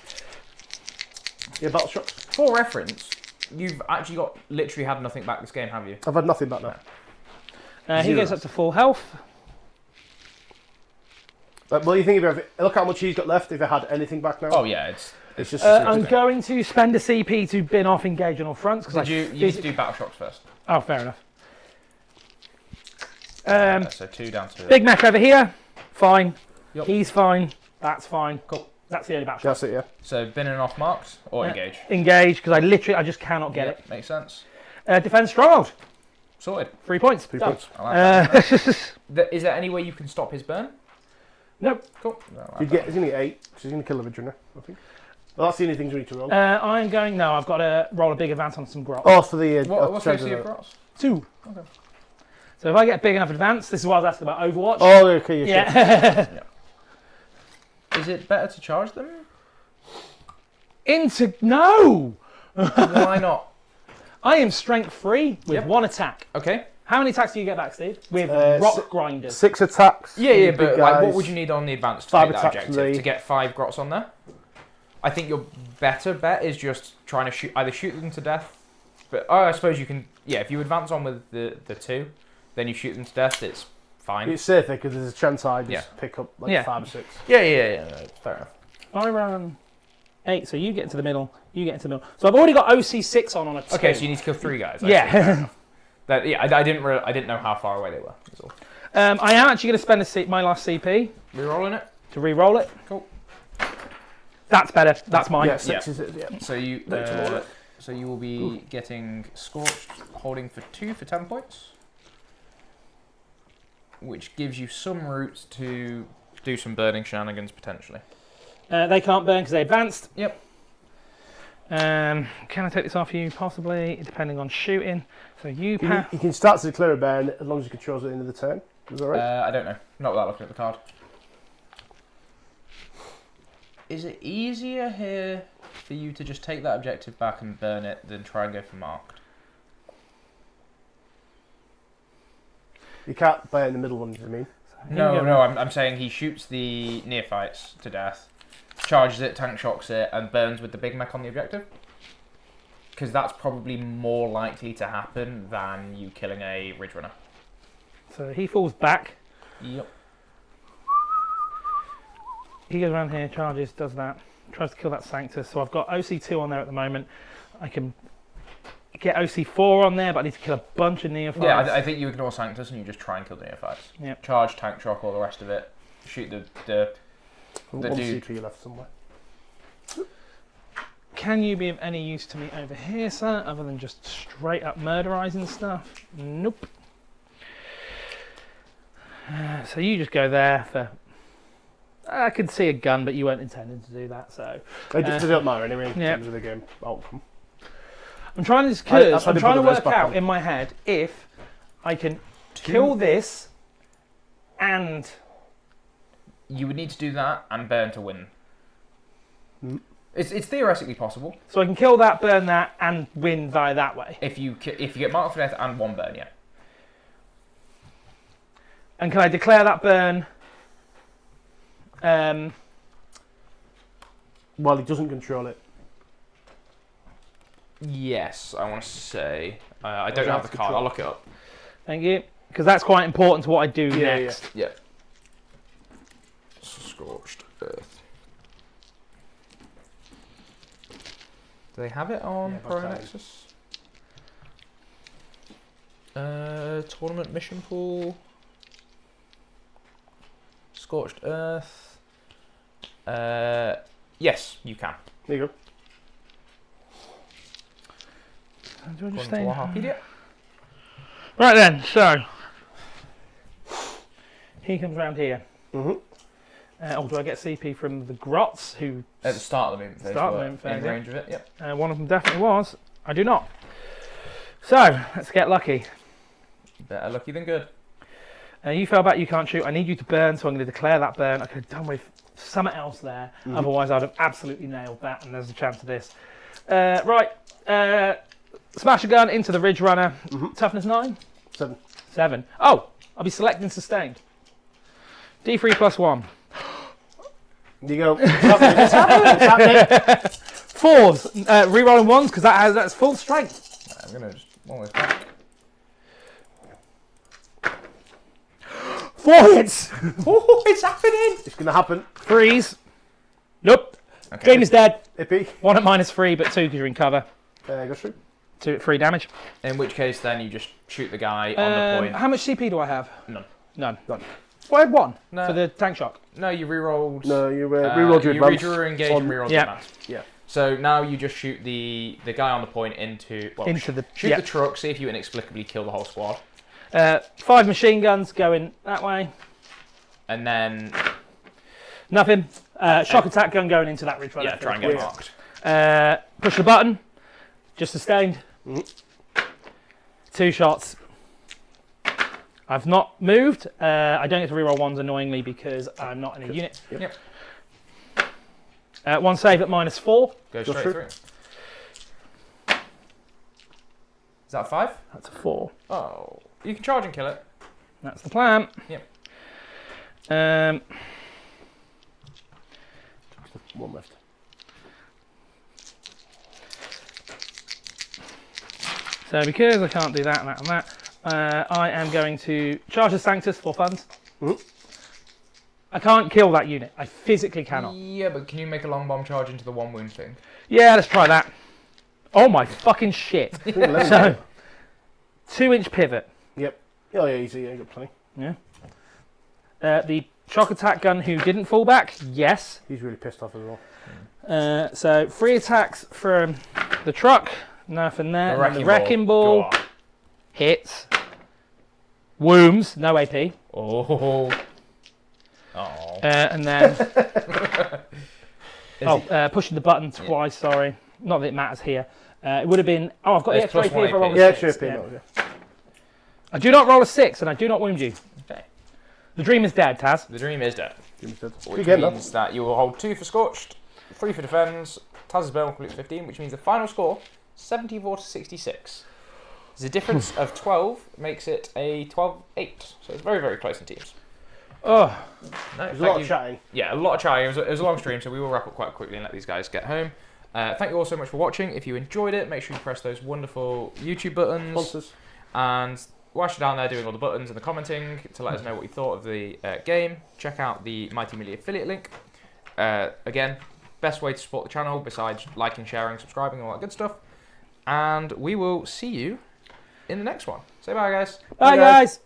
Yeah, battle shocks. For reference, you've actually literally had nothing back this game, have you? I've had nothing back now. He goes up to full health. Well, you think about it, look how much he's got left if he had anything back now. Oh yeah, It's just. I'm going to spend a CP to bin off engage on all fronts. Did you need to do battle shocks first? Oh, fair enough. So 2 down to... Big mech over here. Fine. Yep. He's fine. That's fine. Cool. That's the only battle shot. That's it, yeah. So binning off marked or engage? Engage, because I just cannot get it. Makes sense. Defense stronghold. Sorted. 3 points. 3 Done. points. I like that. Is there any way you can stop his burn? Nope. Cool. He's going to get 8, so he's going to kill the Vidrunner, I think. Well, that's the only things we need to roll. I'm going... No, I've got to roll a big advance on some grot. Oh, for the... What's the AC of cross? 2. Okay. So if I get a big enough advance, this is what I was asking about Overwatch. Oh, okay, yeah. Is it better to charge them? No! Why not? I am strength 3 with 1 attack. Okay. How many attacks do you get back, Steve? With rock grinders. 6 attacks. Yeah, from the but big like, guys. what would you need on the advance to 5 take that attacks objective? from the- To get 5 grots on there? I think your better bet is just trying to either shoot them to death, but I suppose you can. Yeah, if you advance on with the 2, then you shoot them to death. It's fine. It's safer because there's a chance I just pick up like 5 or 6. Yeah. No, fair enough. I run 8, so you get into the middle, you get into the middle. So I've already got OC6 on a 2. Okay, so you need to kill 3 guys. I see. Yeah. I didn't know how far away they were. That's all. I am actually going to spend my last CP Rerolling it. to re-roll it. Cool. That's better. That's mine. Yeah, 6 is it, yeah. So you will be getting scorched, holding for 2 for 10 points, which gives you some route to do some burning shenanigans potentially. They can't burn because they advanced. Yep. Can I take this off you? Possibly, depending on shooting. So you pass. You can start to declare a burn as long as you control it at the end of the turn. Is that right? I don't know. Not without looking at the card. Is it easier here for you to just take that objective back and burn it than try and go for marked? You can't burn the middle ones, I mean. No, I'm saying he shoots the neophytes to death, charges it, tank shocks it, and burns with the big mech on the objective. Because that's probably more likely to happen than you killing a Ridge Runner. So he falls back. Yep. He goes around here, charges, does that. Tries to kill that Sanctus. So I've got OC2 on there at the moment. I can get OC4 on there, but I need to kill a bunch of neophytes. Yeah, I think you ignore Sanctus and you just try and kill the neophytes. Yep. Charge, tank shock, all the rest of it. Shoot the One dude. CP left somewhere. Can you be of any use to me over here, sir, other than just straight up murderizing stuff? Nope. So you just go there for... I could see a gun, but you weren't intending to do that, so... It doesn't matter anyway in yeah. terms of the game outcome. I'm trying to, I'm trying to work out in my head if I can kill this and... You would need to do that and burn to win. Mm. It's theoretically possible. So I can kill that, burn that, and win via that way. If you get marked for death and 1 burn, yeah. And can I declare that burn? Well, he doesn't control it. Yes, I want to say. I don't have the card. I'll look it up. Thank you. Because that's quite important to what I do next. Yeah. Scorched Earth. Do they have it on Pariah Nexus? Tournament mission pool. Scorched Earth. Yes, you can. There you go. Do I just According to stay? Wikipedia. Right then, so he comes round here. Mm-hmm. Do I get CP from the Grots who At the start of the movement phase. Start of the were movement phase, in yeah. range of it. Yep. one of them definitely was. I do not. So let's get lucky. Better lucky than good. You fell back. You can't shoot. I need you to burn, so I'm going to declare that burn. I could have done with something else there. Mm-hmm. Otherwise, I'd have absolutely nailed that. And there's a chance of this. Right. Smash a gun into the Ridge Runner. Mm-hmm. Toughness 9. 7. 7. Oh, I'll be selecting sustained. D3 plus 1. There you go. It's happening. Fours. Rerolling ones because that's full strength. I'm going to just one way back. 4 hits. Oh, it's happening! It's going to happen. Threes. Nope. Okay. Dream is dead. Ippy. 1 at -3, but 2 because you're in cover. Go through. 2 at 3 damage. In which case, then you just shoot the guy on the point. How much CP do I have? None. None. Well, I had 1 No. for the tank shock. No, you rerolled. No, you rerolled your You advance. redrew your engage and rerolled Yeah. your advance. Yeah. So now you just shoot the guy on the point into shoot yeah. the truck. See if you inexplicably kill the whole squad, 5 machine guns going that way. and then Nothing. Shock attack gun going into that ridge right there. try and get it marked. Push the button. Just sustained. 2 shots. I've not moved. I don't get to reroll ones annoyingly because I'm not in a unit. Yep. 1 save at -4. Go straight through. Is that 5? That's a 4. Oh, you can charge and kill it. That's the plan. Yep. 1 left. So because I can't do that and that and that, I am going to charge the Sanctus for funds. I can't kill that unit. I physically cannot. Yeah, but can you make a long bomb charge into the 1 wound thing? Yeah, let's try that. Oh my fucking shit. So, 2-inch pivot. Yep. Oh yeah, easy. Yeah, you got plenty. Yeah. The shock attack gun who didn't fall back, yes. He's really pissed off as well. So 3 attacks from the truck, nothing there. The And the wrecking ball Go on. hits. Wombs, no AP. Oh. And then pushing the button twice. Sorry, not that it matters here. It would have been. Oh, I've got the It's extra plus AP 1 if I roll AP. a Yeah, 6. extra AP. Yeah. I do not roll a 6, and I do not wound you. Okay. The dream is dead, Taz. The dream is dead. Jim's dead. Which Good game, means that you will hold 2 for Scorched, 3 for Defense. Taz's Bell completes 15, which means the final score 74 to 66. The difference of 12 makes it a 12-8. So it's very, very close in teams. Oh, No, There's a lot of chatting. Yeah, a lot of chatting. It was a long stream, so we will wrap up quite quickly and let these guys get home. Thank you all so much for watching. If you enjoyed it, make sure you press those wonderful YouTube buttons. Sponsors. And whilst you're down there doing all the buttons and the commenting to let us know what you thought of the game, check out the Mighty Millie affiliate link. Again, best way to support the channel besides liking, sharing, subscribing, all that good stuff. And we will see you in the next one. Say bye, guys. bye guys.